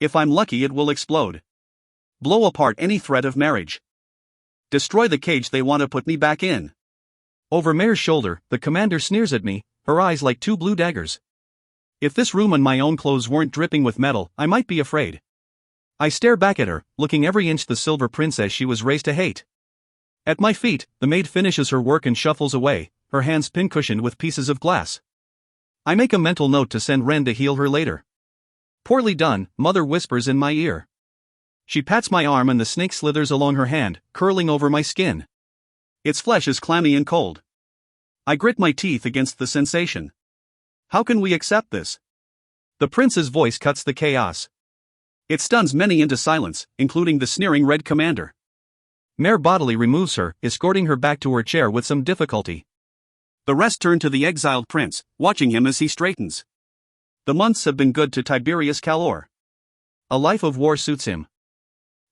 If I'm lucky, it will explode. Blow apart any threat of marriage. Destroy the cage they want to put me back in. Over Mare's shoulder, the commander sneers at me, her eyes like two blue daggers. If this room and my own clothes weren't dripping with metal, I might be afraid. I stare back at her, looking every inch the silver princess she was raised to hate. At my feet, the maid finishes her work and shuffles away, her hands pincushioned with pieces of glass. I make a mental note to send Ren to heal her later. Poorly done, Mother whispers in my ear. She pats my arm and the snake slithers along her hand, curling over my skin. Its flesh is clammy and cold. I grit my teeth against the sensation. How can we accept this? The prince's voice cuts the chaos. It stuns many into silence, including the sneering Red Commander. Mare bodily removes her, escorting her back to her chair with some difficulty. The rest turn to the exiled prince, watching him as he straightens. The months have been good to Tiberius Calor. A life of war suits him.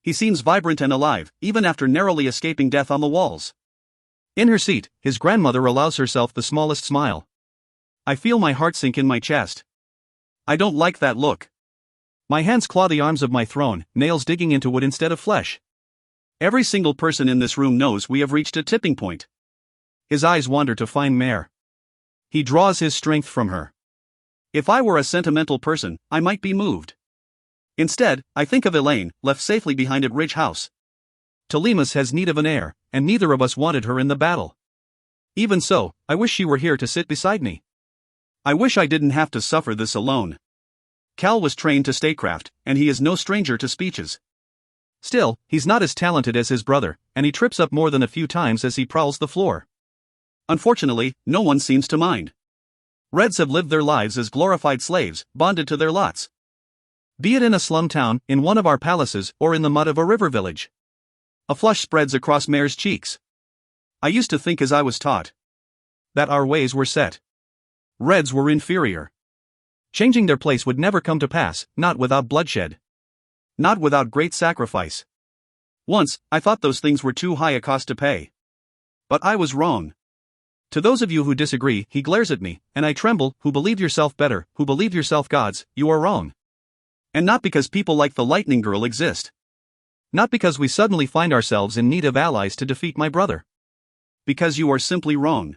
He seems vibrant and alive, even after narrowly escaping death on the walls. In her seat, his grandmother allows herself the smallest smile. I feel my heart sink in my chest. I don't like that look. My hands claw the arms of my throne, nails digging into wood instead of flesh. Every single person in this room knows we have reached a tipping point. His eyes wander to find Mare. He draws his strength from her. If I were a sentimental person, I might be moved. Instead, I think of Elaine, left safely behind at Ridge House. Telemus has need of an heir, and neither of us wanted her in the battle. Even so, I wish she were here to sit beside me. I wish I didn't have to suffer this alone. Cal was trained to statecraft, and he is no stranger to speeches. Still, he's not as talented as his brother, and he trips up more than a few times as he prowls the floor. Unfortunately, no one seems to mind. Reds have lived their lives as glorified slaves, bonded to their lots. Be it in a slum town, in one of our palaces, or in the mud of a river village. A flush spreads across Mare's cheeks. I used to think, as I was taught, that our ways were set. Reds were inferior. Changing their place would never come to pass, not without bloodshed. Not without great sacrifice. Once, I thought those things were too high a cost to pay. But I was wrong. To those of you who disagree, he glares at me, and I tremble, who believed yourself better, who believed yourself gods, you are wrong. And not because people like the Lightning Girl exist. Not because we suddenly find ourselves in need of allies to defeat my brother. Because you are simply wrong.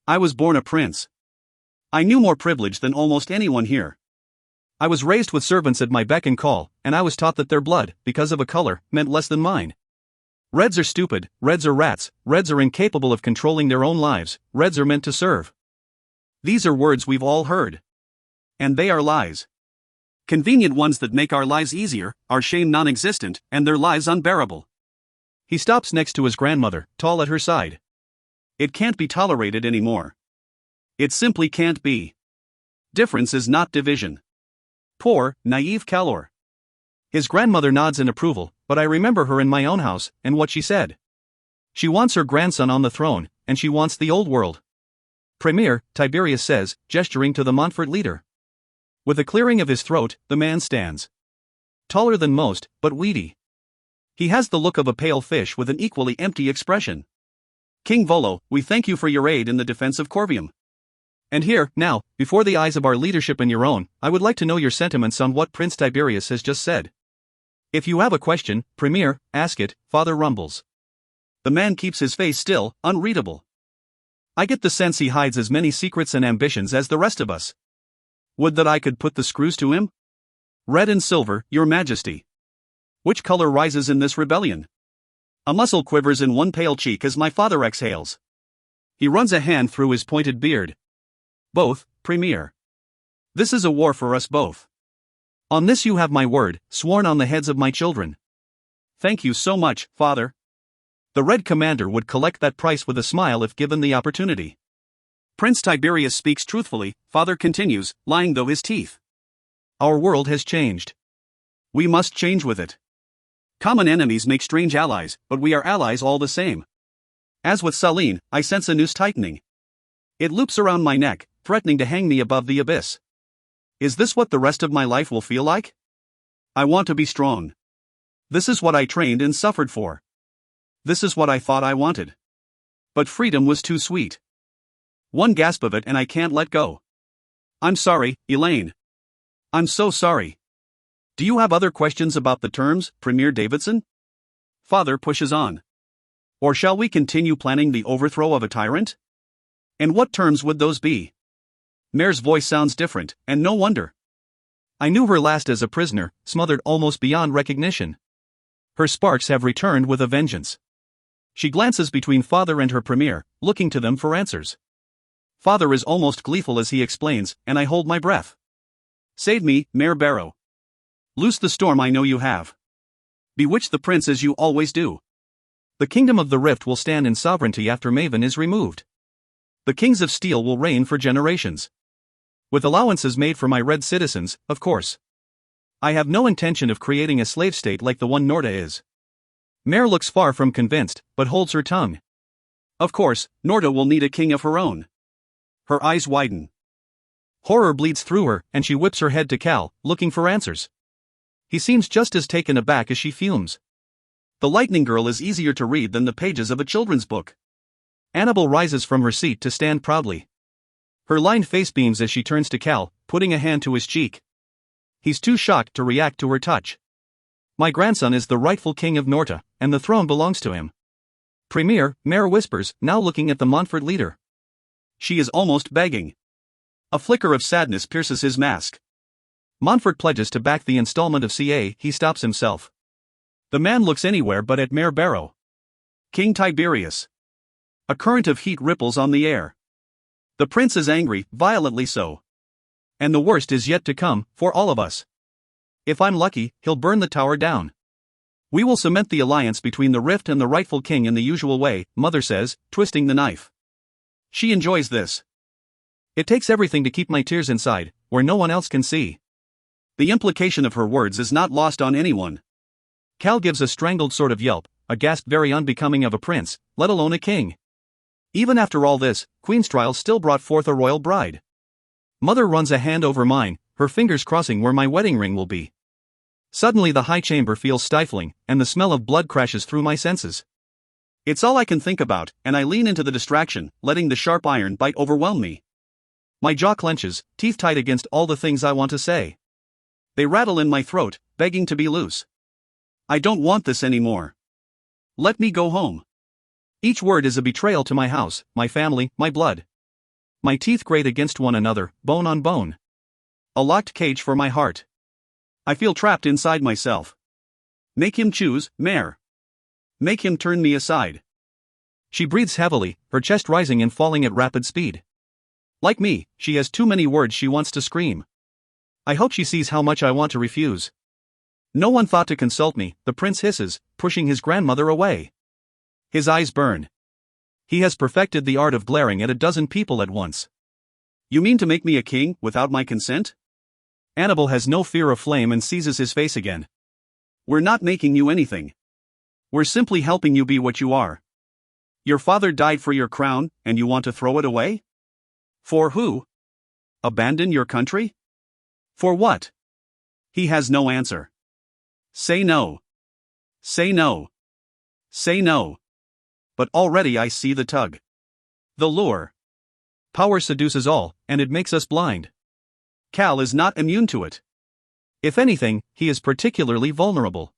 I was born a prince. I knew more privilege than almost anyone here. I was raised with servants at my beck and call, and I was taught that their blood, because of a color, meant less than mine. Reds are stupid, Reds are rats, Reds are incapable of controlling their own lives, Reds are meant to serve. These are words we've all heard. And they are lies. Convenient ones that make our lives easier, our shame non-existent, and their lives unbearable. He stops next to his grandmother, tall at her side. It can't be tolerated anymore. It simply can't be. Difference is not division. Poor, naive Calor. His grandmother nods in approval, but I remember her in my own house, and what she said. She wants her grandson on the throne, and she wants the old world. Premier, Tiberius says, gesturing to the Montfort leader. With a clearing of his throat, the man stands. Taller than most, but weedy. He has the look of a pale fish with an equally empty expression. King Volo, we thank you for your aid in the defense of Corvium. And here, now, before the eyes of our leadership and your own, I would like to know your sentiments on what Prince Tiberius has just said. If you have a question, Premier, ask it, Father rumbles. The man keeps his face still, unreadable. I get the sense he hides as many secrets and ambitions as the rest of us. Would that I could put the screws to him? Red and silver, your majesty. Which color rises in this rebellion? A muscle quivers in one pale cheek as my father exhales. He runs a hand through his pointed beard. Both, Premier. This is a war for us both. On this you have my word, sworn on the heads of my children. Thank you so much, Father. The Red Commander would collect that price with a smile if given the opportunity. Prince Tiberius speaks truthfully, Father continues, lying though his teeth. Our world has changed. We must change with it. Common enemies make strange allies, but we are allies all the same. As with Saline, I sense a noose tightening. It loops around my neck, threatening to hang me above the abyss. Is this what the rest of my life will feel like? I want to be strong. This is what I trained and suffered for. This is what I thought I wanted. But freedom was too sweet. One gasp of it and I can't let go. I'm sorry, Elaine. I'm so sorry. Do you have other questions about the terms, Premier Davidson? Father pushes on. Or shall we continue planning the overthrow of a tyrant? And what terms would those be? Mare's voice sounds different, and no wonder. I knew her last as a prisoner, smothered almost beyond recognition. Her sparks have returned with a vengeance. She glances between Father and her Premier, looking to them for answers. Father is almost gleeful as he explains, and I hold my breath. Save me, Mare Barrow. Loose the storm I know you have. Bewitch the prince as you always do. The kingdom of the Rift will stand in sovereignty after Maven is removed. The kings of steel will reign for generations. With allowances made for my red citizens, of course. I have no intention of creating a slave state like the one Norda is. Mare looks far from convinced, but holds her tongue. Of course, Norda will need a king of her own. Her eyes widen. Horror bleeds through her, and she whips her head to Cal, looking for answers. He seems just as taken aback as she fumes. The Lightning Girl is easier to read than the pages of a children's book. Annabelle rises from her seat to stand proudly. Her lined face beams as she turns to Cal, putting a hand to his cheek. He's too shocked to react to her touch. My grandson is the rightful king of Norta, and the throne belongs to him. Premier, Mare whispers, now looking at the Montfort leader. She is almost begging. A flicker of sadness pierces his mask. Montfort pledges to back the installment of CA, he stops himself. The man looks anywhere but at Mare Barrow. King Tiberius. A current of heat ripples on the air. The prince is angry, violently so. And the worst is yet to come, for all of us. If I'm lucky, he'll burn the tower down. We will cement the alliance between the Rift and the rightful king in the usual way, Mother says, twisting the knife. She enjoys this. It takes everything to keep my tears inside, where no one else can see. The implication of her words is not lost on anyone. Cal gives a strangled sort of yelp, a gasp very unbecoming of a prince, let alone a king. Even after all this, Queenstrial still brought forth a royal bride. Mother runs a hand over mine, her fingers crossing where my wedding ring will be. Suddenly the high chamber feels stifling, and the smell of blood crashes through my senses. It's all I can think about, and I lean into the distraction, letting the sharp iron bite overwhelm me. My jaw clenches, teeth tight against all the things I want to say. They rattle in my throat, begging to be loose. I don't want this anymore. Let me go home. Each word is a betrayal to my house, my family, my blood. My teeth grate against one another, bone on bone. A locked cage for my heart. I feel trapped inside myself. Make him choose, Mare. Make him turn me aside. She breathes heavily, her chest rising and falling at rapid speed. Like me, she has too many words she wants to scream. I hope she sees how much I want to refuse. No one thought to consult me, the prince hisses, pushing his grandmother away. His eyes burn. He has perfected the art of glaring at a dozen people at once. You mean to make me a king, without my consent? Annabelle has no fear of flame and seizes his face again. We're not making you anything. We're simply helping you be what you are. Your father died for your crown, and you want to throw it away? For who? Abandon your country? For what? He has no answer. Say no. Say no. Say no. But already I see the tug. The lure. Power seduces all, and it makes us blind. Cal is not immune to it. If anything, he is particularly vulnerable.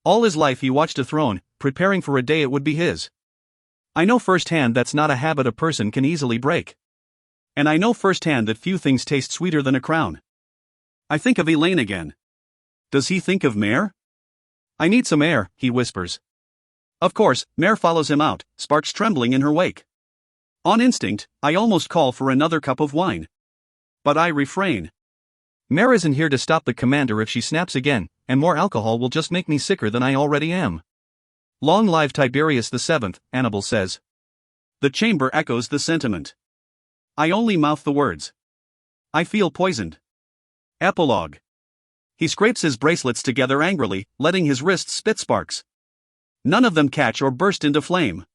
All his life he watched a throne, preparing for a day it would be his. I know firsthand that's not a habit a person can easily break. And I know firsthand that few things taste sweeter than a crown. I think of Elaine again. Does he think of Mare? I need some air, he whispers. Of course, Mare follows him out, sparks trembling in her wake. On instinct, I almost call for another cup of wine. But I refrain. Mare isn't here to stop the commander if she snaps again, and more alcohol will just make me sicker than I already am. Long live Tiberius VII, Annabel says. The chamber echoes the sentiment. I only mouth the words. I feel poisoned. Epilogue. He scrapes his bracelets together angrily, letting his wrists spit sparks. None of them catch or burst into flame.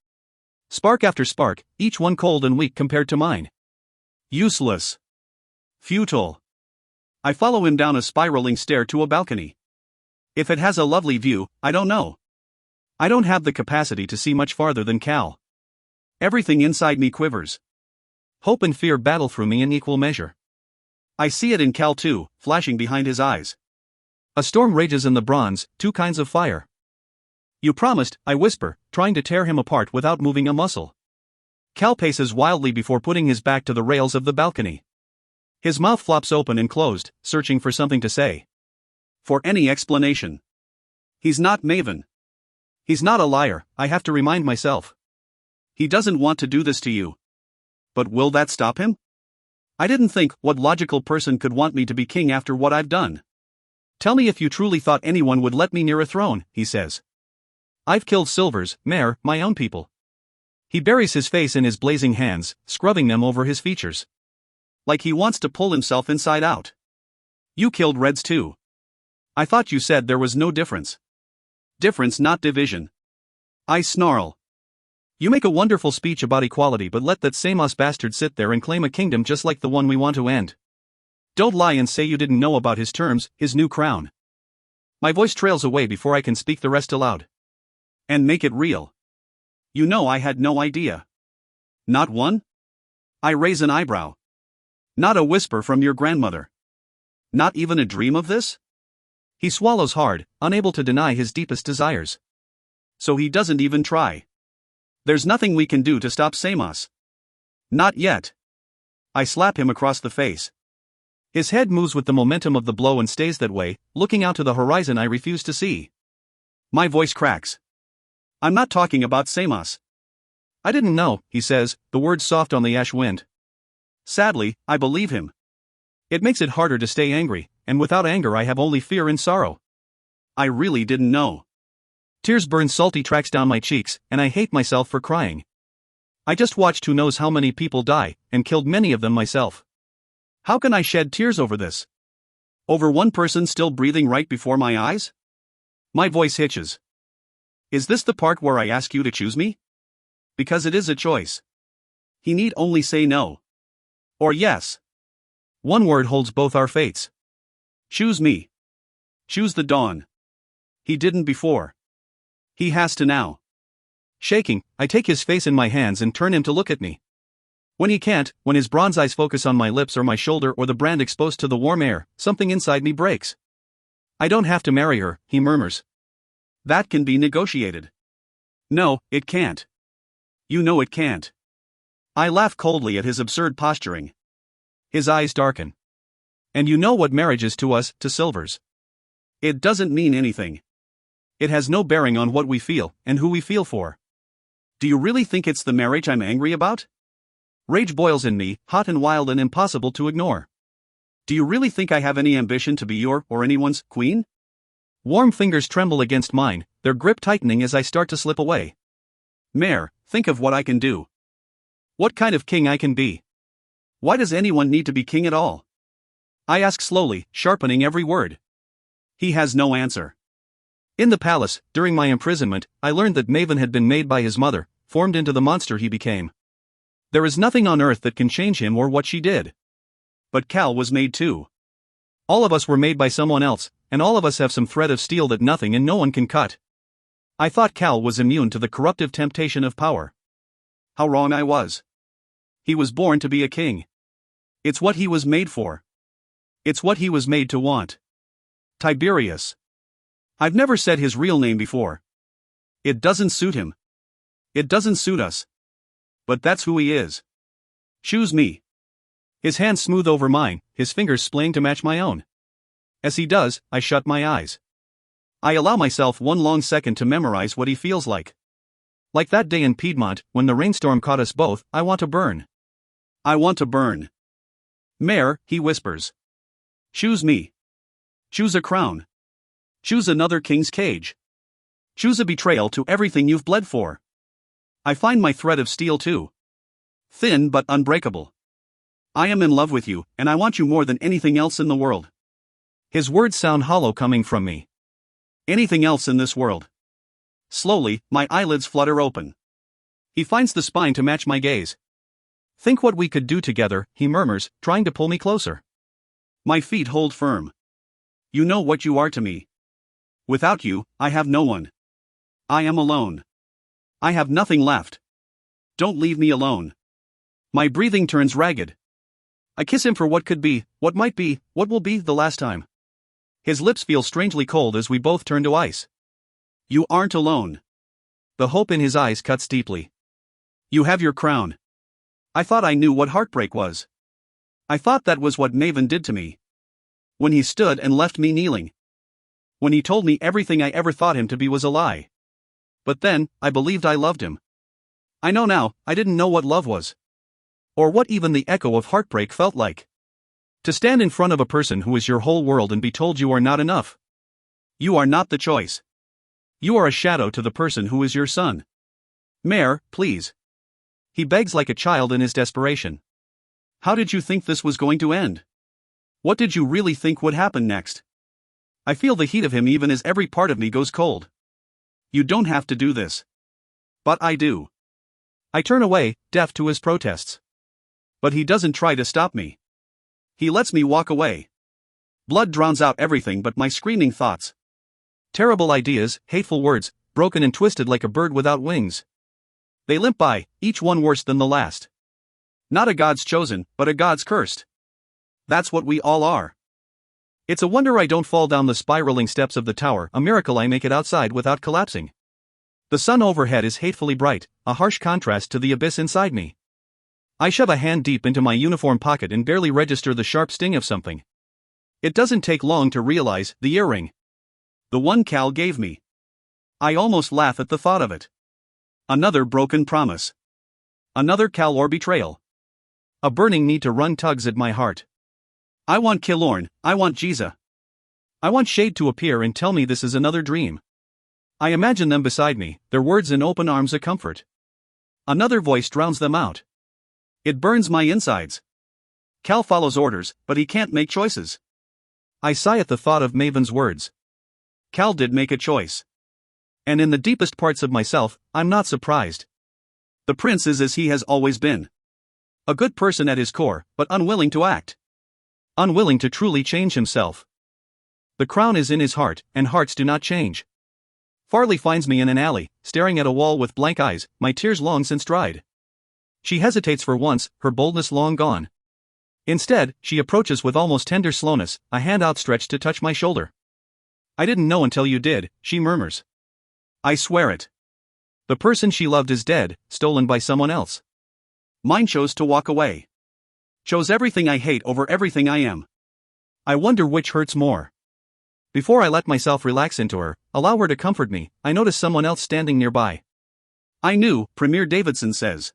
Spark after spark, each one cold and weak compared to mine. Useless. Futile. I follow him down a spiraling stair to a balcony. If it has a lovely view, I don't know. I don't have the capacity to see much farther than Cal. Everything inside me quivers. Hope and fear battle through me in equal measure. I see it in Cal too, flashing behind his eyes. A storm rages in the bronze, two kinds of fire. You promised, I whisper, trying to tear him apart without moving a muscle. Cal paces wildly before putting his back to the rails of the balcony. His mouth flops open and closed, searching for something to say. For any explanation. He's not Maven. He's not a liar, I have to remind myself. He doesn't want to do this to you. But will that stop him? I didn't think what logical person could want me to be king after what I've done. Tell me if you truly thought anyone would let me near a throne, he says. I've killed Silvers, Mare, my own people. He buries his face in his blazing hands, scrubbing them over his features. Like he wants to pull himself inside out. You killed Reds too. I thought you said there was no difference. Difference, not division. I snarl. You make a wonderful speech about equality, but let that Samos bastard sit there and claim a kingdom just like the one we want to end. Don't lie and say you didn't know about his terms, his new crown. My voice trails away before I can speak the rest aloud. And make it real. You know I had no idea. Not one? I raise an eyebrow. Not a whisper from your grandmother. Not even a dream of this? He swallows hard, unable to deny his deepest desires. So he doesn't even try. There's nothing we can do to stop Samos. Not yet. I slap him across the face. His head moves with the momentum of the blow and stays that way, looking out to the horizon I refuse to see. My voice cracks. I'm not talking about Samos. I didn't know, he says, the words soft on the ash wind. Sadly, I believe him. It makes it harder to stay angry, and without anger I have only fear and sorrow. I really didn't know. Tears burn salty tracks down my cheeks, and I hate myself for crying. I just watched who knows how many people die, and killed many of them myself. How can I shed tears over this? Over one person still breathing right before my eyes? My voice hitches. Is this the part where I ask you to choose me? Because it is a choice. He need only say no. Or yes. One word holds both our fates. Choose me. Choose the dawn. He didn't before. He has to now. Shaking, I take his face in my hands and turn him to look at me. When he can't, when his bronze eyes focus on my lips or my shoulder or the brand exposed to the warm air, something inside me breaks. I don't have to marry her, he murmurs. That can be negotiated. No, it can't. You know it can't. I laugh coldly at his absurd posturing. His eyes darken. And you know what marriage is to us, to Silvers. It doesn't mean anything. It has no bearing on what we feel, and who we feel for. Do you really think it's the marriage I'm angry about? Rage boils in me, hot and wild and impossible to ignore. Do you really think I have any ambition to be your, or anyone's, queen? Warm fingers tremble against mine, their grip tightening as I start to slip away. Mare, think of what I can do. What kind of king I can be. Why does anyone need to be king at all? I ask slowly, sharpening every word. He has no answer. In the palace, during my imprisonment, I learned that Maven had been made by his mother, formed into the monster he became. There is nothing on earth that can change him or what she did. But Cal was made too. All of us were made by someone else, and all of us have some thread of steel that nothing and no one can cut. I thought Cal was immune to the corruptive temptation of power. How wrong I was. He was born to be a king. It's what he was made for. It's what he was made to want. Tiberius. I've never said his real name before. It doesn't suit him. It doesn't suit us. But that's who he is. Choose me. His hands smooth over mine, his fingers splaying to match my own. As he does, I shut my eyes. I allow myself one long second to memorize what he feels like. Like that day in Piedmont, when the rainstorm caught us both. I want to burn. I want to burn. Mare, he whispers. Choose me. Choose a crown. Choose another king's cage. Choose a betrayal to everything you've bled for. I find my thread of steel too. Thin but unbreakable. I am in love with you, and I want you more than anything else in the world. His words sound hollow coming from me. Anything else in this world. Slowly, my eyelids flutter open. He finds the spine to match my gaze. Think what we could do together, he murmurs, trying to pull me closer. My feet hold firm. You know what you are to me. Without you, I have no one. I am alone. I have nothing left. Don't leave me alone. My breathing turns ragged. I kiss him for what could be, what might be, what will be the last time. His lips feel strangely cold as we both turn to ice. You aren't alone. The hope in his eyes cuts deeply. You have your crown. I thought I knew what heartbreak was. I thought that was what Maven did to me. When he stood and left me kneeling. When he told me everything I ever thought him to be was a lie. But then, I believed I loved him. I know now, I didn't know what love was. Or what even the echo of heartbreak felt like. To stand in front of a person who is your whole world and be told you are not enough. You are not the choice. You are a shadow to the person who is your son. Mare, please. He begs like a child in his desperation. How did you think this was going to end? What did you really think would happen next? I feel the heat of him even as every part of me goes cold. You don't have to do this. But I do. I turn away, deaf to his protests. But he doesn't try to stop me. He lets me walk away. Blood drowns out everything but my screaming thoughts. Terrible ideas, hateful words, broken and twisted like a bird without wings. They limp by, each one worse than the last. Not a God's chosen, but a God's cursed. That's what we all are. It's a wonder I don't fall down the spiraling steps of the tower, a miracle I make it outside without collapsing. The sun overhead is hatefully bright, a harsh contrast to the abyss inside me. I shove a hand deep into my uniform pocket and barely register the sharp sting of something. It doesn't take long to realize the earring. The one Cal gave me. I almost laugh at the thought of it. Another broken promise. Another Calor betrayal. A burning need to run tugs at my heart. I want Killorn, I want Giza. I want Shade to appear and tell me this is another dream. I imagine them beside me, their words in open arms a comfort. Another voice drowns them out. It burns my insides. Cal follows orders, but he can't make choices. I sigh at the thought of Maven's words. Cal did make a choice. And in the deepest parts of myself, I'm not surprised. The prince is as he has always been. A good person at his core, but unwilling to act. Unwilling to truly change himself. The crown is in his heart, and hearts do not change. Farley finds me in an alley, staring at a wall with blank eyes, my tears long since dried. She hesitates for once, her boldness long gone. Instead, she approaches with almost tender slowness, a hand outstretched to touch my shoulder. I didn't know until you did, she murmurs. I swear it. The person she loved is dead, stolen by someone else. Mine chose to walk away. Chose everything I hate over everything I am. I wonder which hurts more. Before I let myself relax into her, allow her to comfort me, I notice someone else standing nearby. I knew, Premier Davidson says.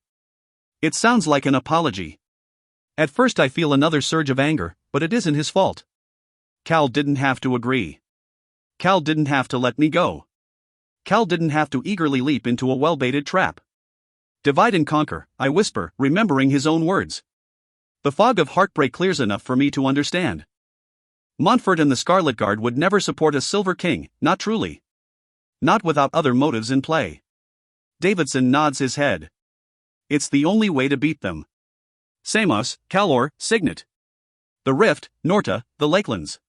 It sounds like an apology. At first I feel another surge of anger, but it isn't his fault. Cal didn't have to agree. Cal didn't have to let me go. Cal didn't have to eagerly leap into a well-baited trap. Divide and conquer, I whisper, remembering his own words. The fog of heartbreak clears enough for me to understand. Montfort and the Scarlet Guard would never support a Silver King, not truly. Not without other motives in play. Davidson nods his head. It's the only way to beat them. Samos, Calor, Signet. The Rift, Norta, the Lakelands.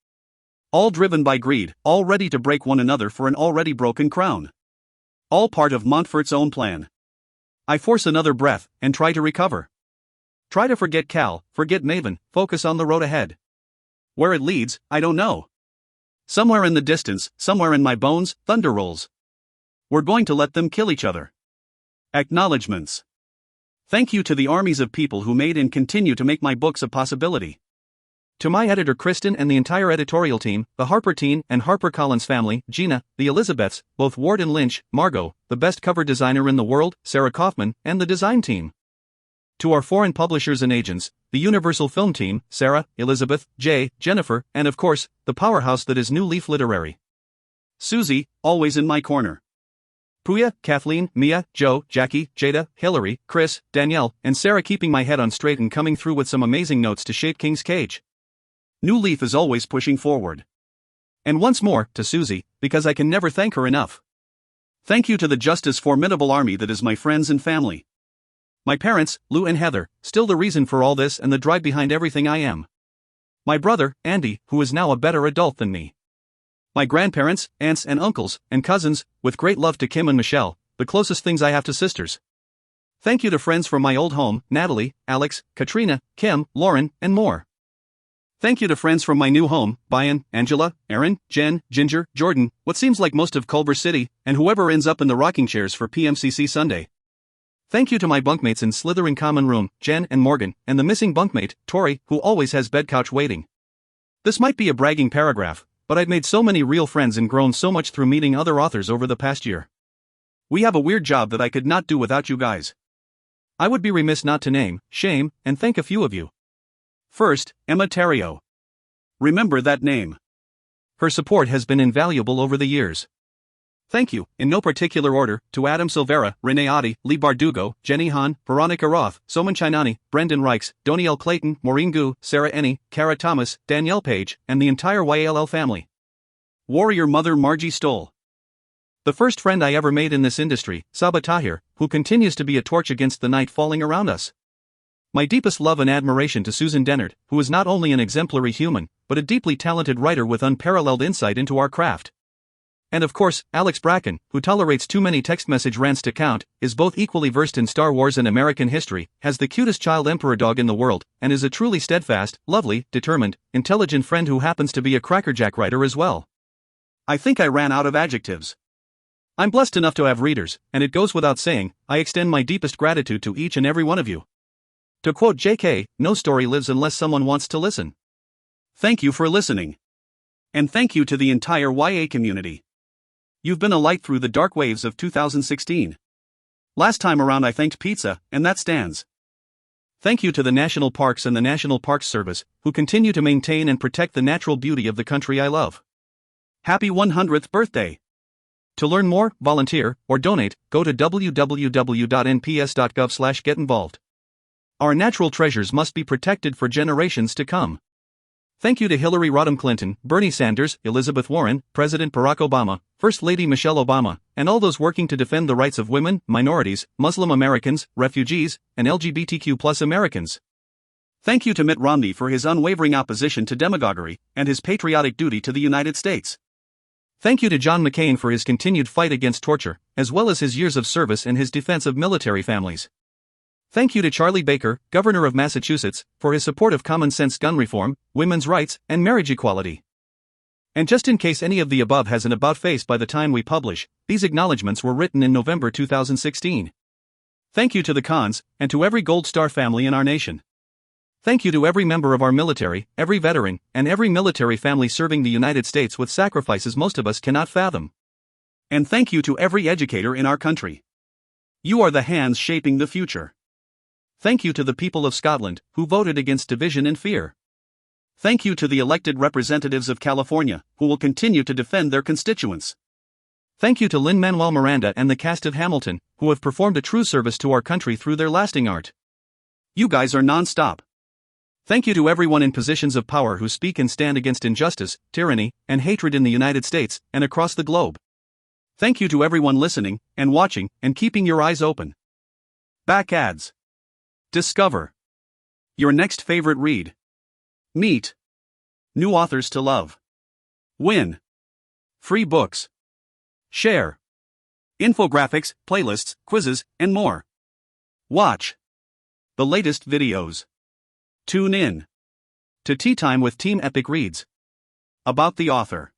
All driven by greed, all ready to break one another for an already broken crown. All part of Montfort's own plan. I force another breath, and try to recover. Try to forget Cal, forget Maven, focus on the road ahead. Where it leads, I don't know. Somewhere in the distance, somewhere in my bones, thunder rolls. We're going to let them kill each other. Acknowledgements. Thank you to the armies of people who made and continue to make my books a possibility. To my editor Kristen and the entire editorial team, the HarperTeam and HarperCollins family, Gina, the Elizabeths, both Ward and Lynch, Margot, the best cover designer in the world, Sarah Kaufman, and the design team. To our foreign publishers and agents, the Universal Film team, Sarah, Elizabeth, Jay, Jennifer, and of course, the powerhouse that is New Leaf Literary. Susie, always in my corner. Puya, Kathleen, Mia, Joe, Jackie, Jada, Hillary, Chris, Danielle, and Sarah keeping my head on straight and coming through with some amazing notes to shape King's Cage. New Leaf is always pushing forward. And once more, to Susie, because I can never thank her enough. Thank you to the just as formidable army that is my friends and family. My parents, Lou and Heather, still the reason for all this and the drive behind everything I am. My brother, Andy, who is now a better adult than me. My grandparents, aunts and uncles, and cousins, with great love to Kim and Michelle, the closest things I have to sisters. Thank you to friends from my old home, Natalie, Alex, Katrina, Kim, Lauren, and more. Thank you to friends from my new home, Brian, Angela, Aaron, Jen, Ginger, Jordan, what seems like most of Culver City, and whoever ends up in the rocking chairs for PMCC Sunday. Thank you to my bunkmates in Slytherin Common Room, Jen and Morgan, and the missing bunkmate, Tori, who always has bed couch waiting. This might be a bragging paragraph, but I've made so many real friends and grown so much through meeting other authors over the past year. We have a weird job that I could not do without you guys. I would be remiss not to name, shame, and thank a few of you. First, Emma Terrio. Remember that name. Her support has been invaluable over the years. Thank you, in no particular order, to Adam Silvera, Renee Oddie, Lee Bardugo, Jenny Hahn, Veronica Roth, Soman Chainani, Brendan Reichs, Donielle Clayton, Maureen Gu, Sarah Ennie, Kara Thomas, Danielle Page, and the entire YLL family. Warrior Mother Margie Stoll. The first friend I ever made in this industry, Saba Tahir, who continues to be a torch against the night falling around us. My deepest love and admiration to Susan Dennard, who is not only an exemplary human, but a deeply talented writer with unparalleled insight into our craft. And of course, Alex Bracken, who tolerates too many text message rants to count, is both equally versed in Star Wars and American history, has the cutest child emperor dog in the world, and is a truly steadfast, lovely, determined, intelligent friend who happens to be a crackerjack writer as well. I think I ran out of adjectives. I'm blessed enough to have readers, and it goes without saying, I extend my deepest gratitude to each and every one of you. To quote JK, no story lives unless someone wants to listen. Thank you for listening. And thank you to the entire YA community. You've been a light through the dark waves of 2016. Last time around I thanked pizza, and that stands. Thank you to the National Parks and the National Parks Service, who continue to maintain and protect the natural beauty of the country I love. Happy 100th birthday! To learn more, volunteer, or donate, go to www.nps.gov/getinvolved. Our natural treasures must be protected for generations to come. Thank you to Hillary Rodham Clinton, Bernie Sanders, Elizabeth Warren, President Barack Obama, First Lady Michelle Obama, and all those working to defend the rights of women, minorities, Muslim Americans, refugees, and LGBTQ+ Americans. Thank you to Mitt Romney for his unwavering opposition to demagoguery, and his patriotic duty to the United States. Thank you to John McCain for his continued fight against torture, as well as his years of service and his defense of military families. Thank you to Charlie Baker, Governor of Massachusetts, for his support of common sense gun reform, women's rights, and marriage equality. And just in case any of the above has an about face by the time we publish, these acknowledgements were written in November 2016. Thank you to the Khans, and to every Gold Star family in our nation. Thank you to every member of our military, every veteran, and every military family serving the United States with sacrifices most of us cannot fathom. And thank you to every educator in our country. You are the hands shaping the future. Thank you to the people of Scotland, who voted against division and fear. Thank you to the elected representatives of California, who will continue to defend their constituents. Thank you to Lin-Manuel Miranda and the cast of Hamilton, who have performed a true service to our country through their lasting art. You guys are non-stop. Thank you to everyone in positions of power who speak and stand against injustice, tyranny, and hatred in the United States and across the globe. Thank you to everyone listening, and watching, and keeping your eyes open. Back ads. Discover your next favorite read. Meet new authors to love. Win free books. Share infographics, playlists, quizzes, and more. Watch the latest videos. Tune in to Tea Time with Team Epic Reads. About the author.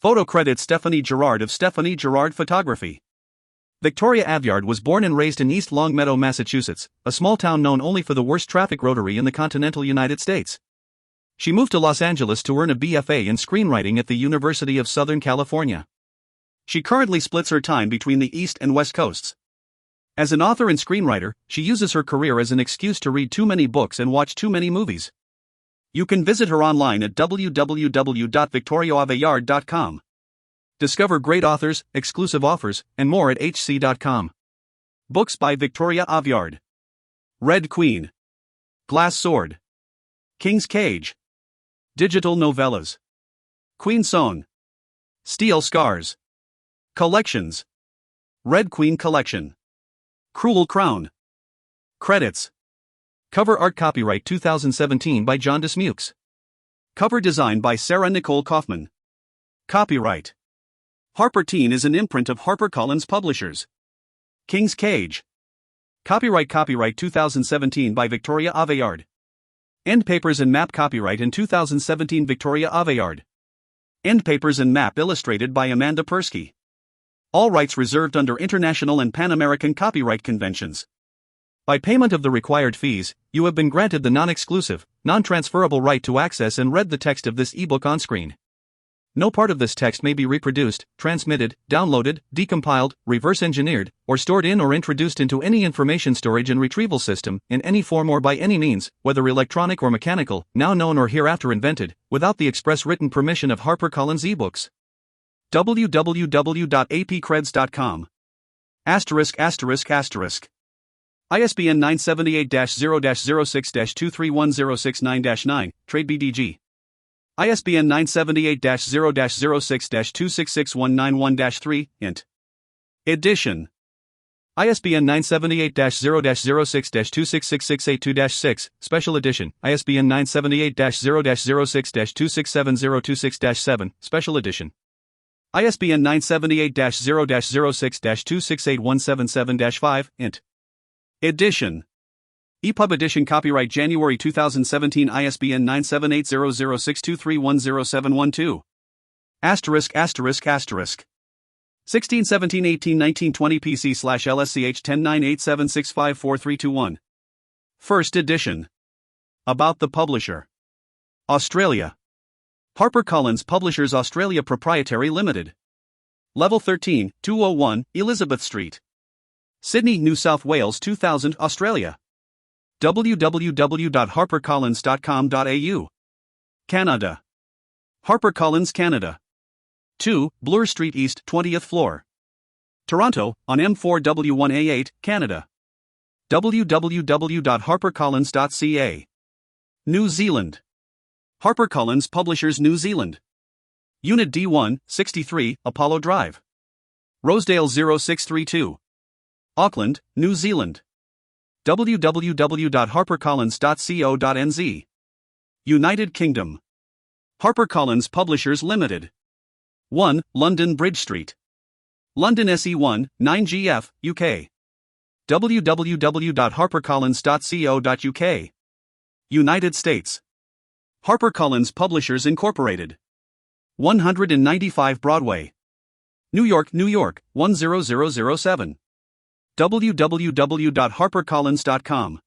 Photo credit Stephanie Gerard of Stephanie Gerard Photography. Victoria Aveyard was born and raised in East Longmeadow, Massachusetts, a small town known only for the worst traffic rotary in the continental United States. She moved to Los Angeles to earn a BFA in screenwriting at the University of Southern California. She currently splits her time between the East and West Coasts. As an author and screenwriter, she uses her career as an excuse to read too many books and watch too many movies. You can visit her online at www.victoriaaveyard.com. Discover great authors, exclusive offers, and more at hc.com. Books by Victoria Aveyard. Red Queen. Glass Sword. King's Cage. Digital Novellas. Queen Song. Steel Scars. Collections. Red Queen Collection. Cruel Crown. Credits. Cover art copyright 2017 by John Dismukes. Cover design by Sarah Nicole Kaufman. Copyright. Harper Teen is an imprint of HarperCollins Publishers. King's Cage. Copyright 2017 by Victoria Aveyard. End Papers and Map copyright in 2017 Victoria Aveyard. End Papers and Map illustrated by Amanda Persky. All rights reserved under international and Pan-American copyright conventions. By payment of the required fees, you have been granted the non-exclusive, non-transferable right to access and read the text of this ebook on screen. No part of this text may be reproduced, transmitted, downloaded, decompiled, reverse-engineered, or stored in or introduced into any information storage and retrieval system, in any form or by any means, whether electronic or mechanical, now known or hereafter invented, without the express written permission of HarperCollins eBooks. www.apcreds.com. ISBN 978-0-06-231069-9, Trade BDG. ISBN 978-0-06-266191-3, int. Edition. ISBN 978-0-06-266682-6, Special Edition. ISBN 978-0-06-267026-7, Special Edition. ISBN 978-0-06-268177-5, int. Edition. EPUB edition copyright January 2017 ISBN 9780062310712. ****. 16, 17, 18, 19, 20 PC/LSCH 109876543321. First edition. About the publisher. Australia. HarperCollins Publishers Australia Proprietary Limited. Level 13, 201, Elizabeth Street. Sydney, New South Wales 2000, Australia. www.harpercollins.com.au. Canada. HarperCollins Canada. 2, Bloor Street East, 20th floor. Toronto, on M4W1A8, Canada. www.harpercollins.ca. New Zealand. HarperCollins Publishers New Zealand. Unit D1, 63, Apollo Drive. Rosedale 0632. Auckland, New Zealand. www.harpercollins.co.nz. United Kingdom. HarperCollins Publishers Limited. 1, London Bridge Street. London SE1, 9GF, UK. www.harpercollins.co.uk. United States. HarperCollins Publishers Incorporated. 195 Broadway. New York, New York, 10007. www.harpercollins.com.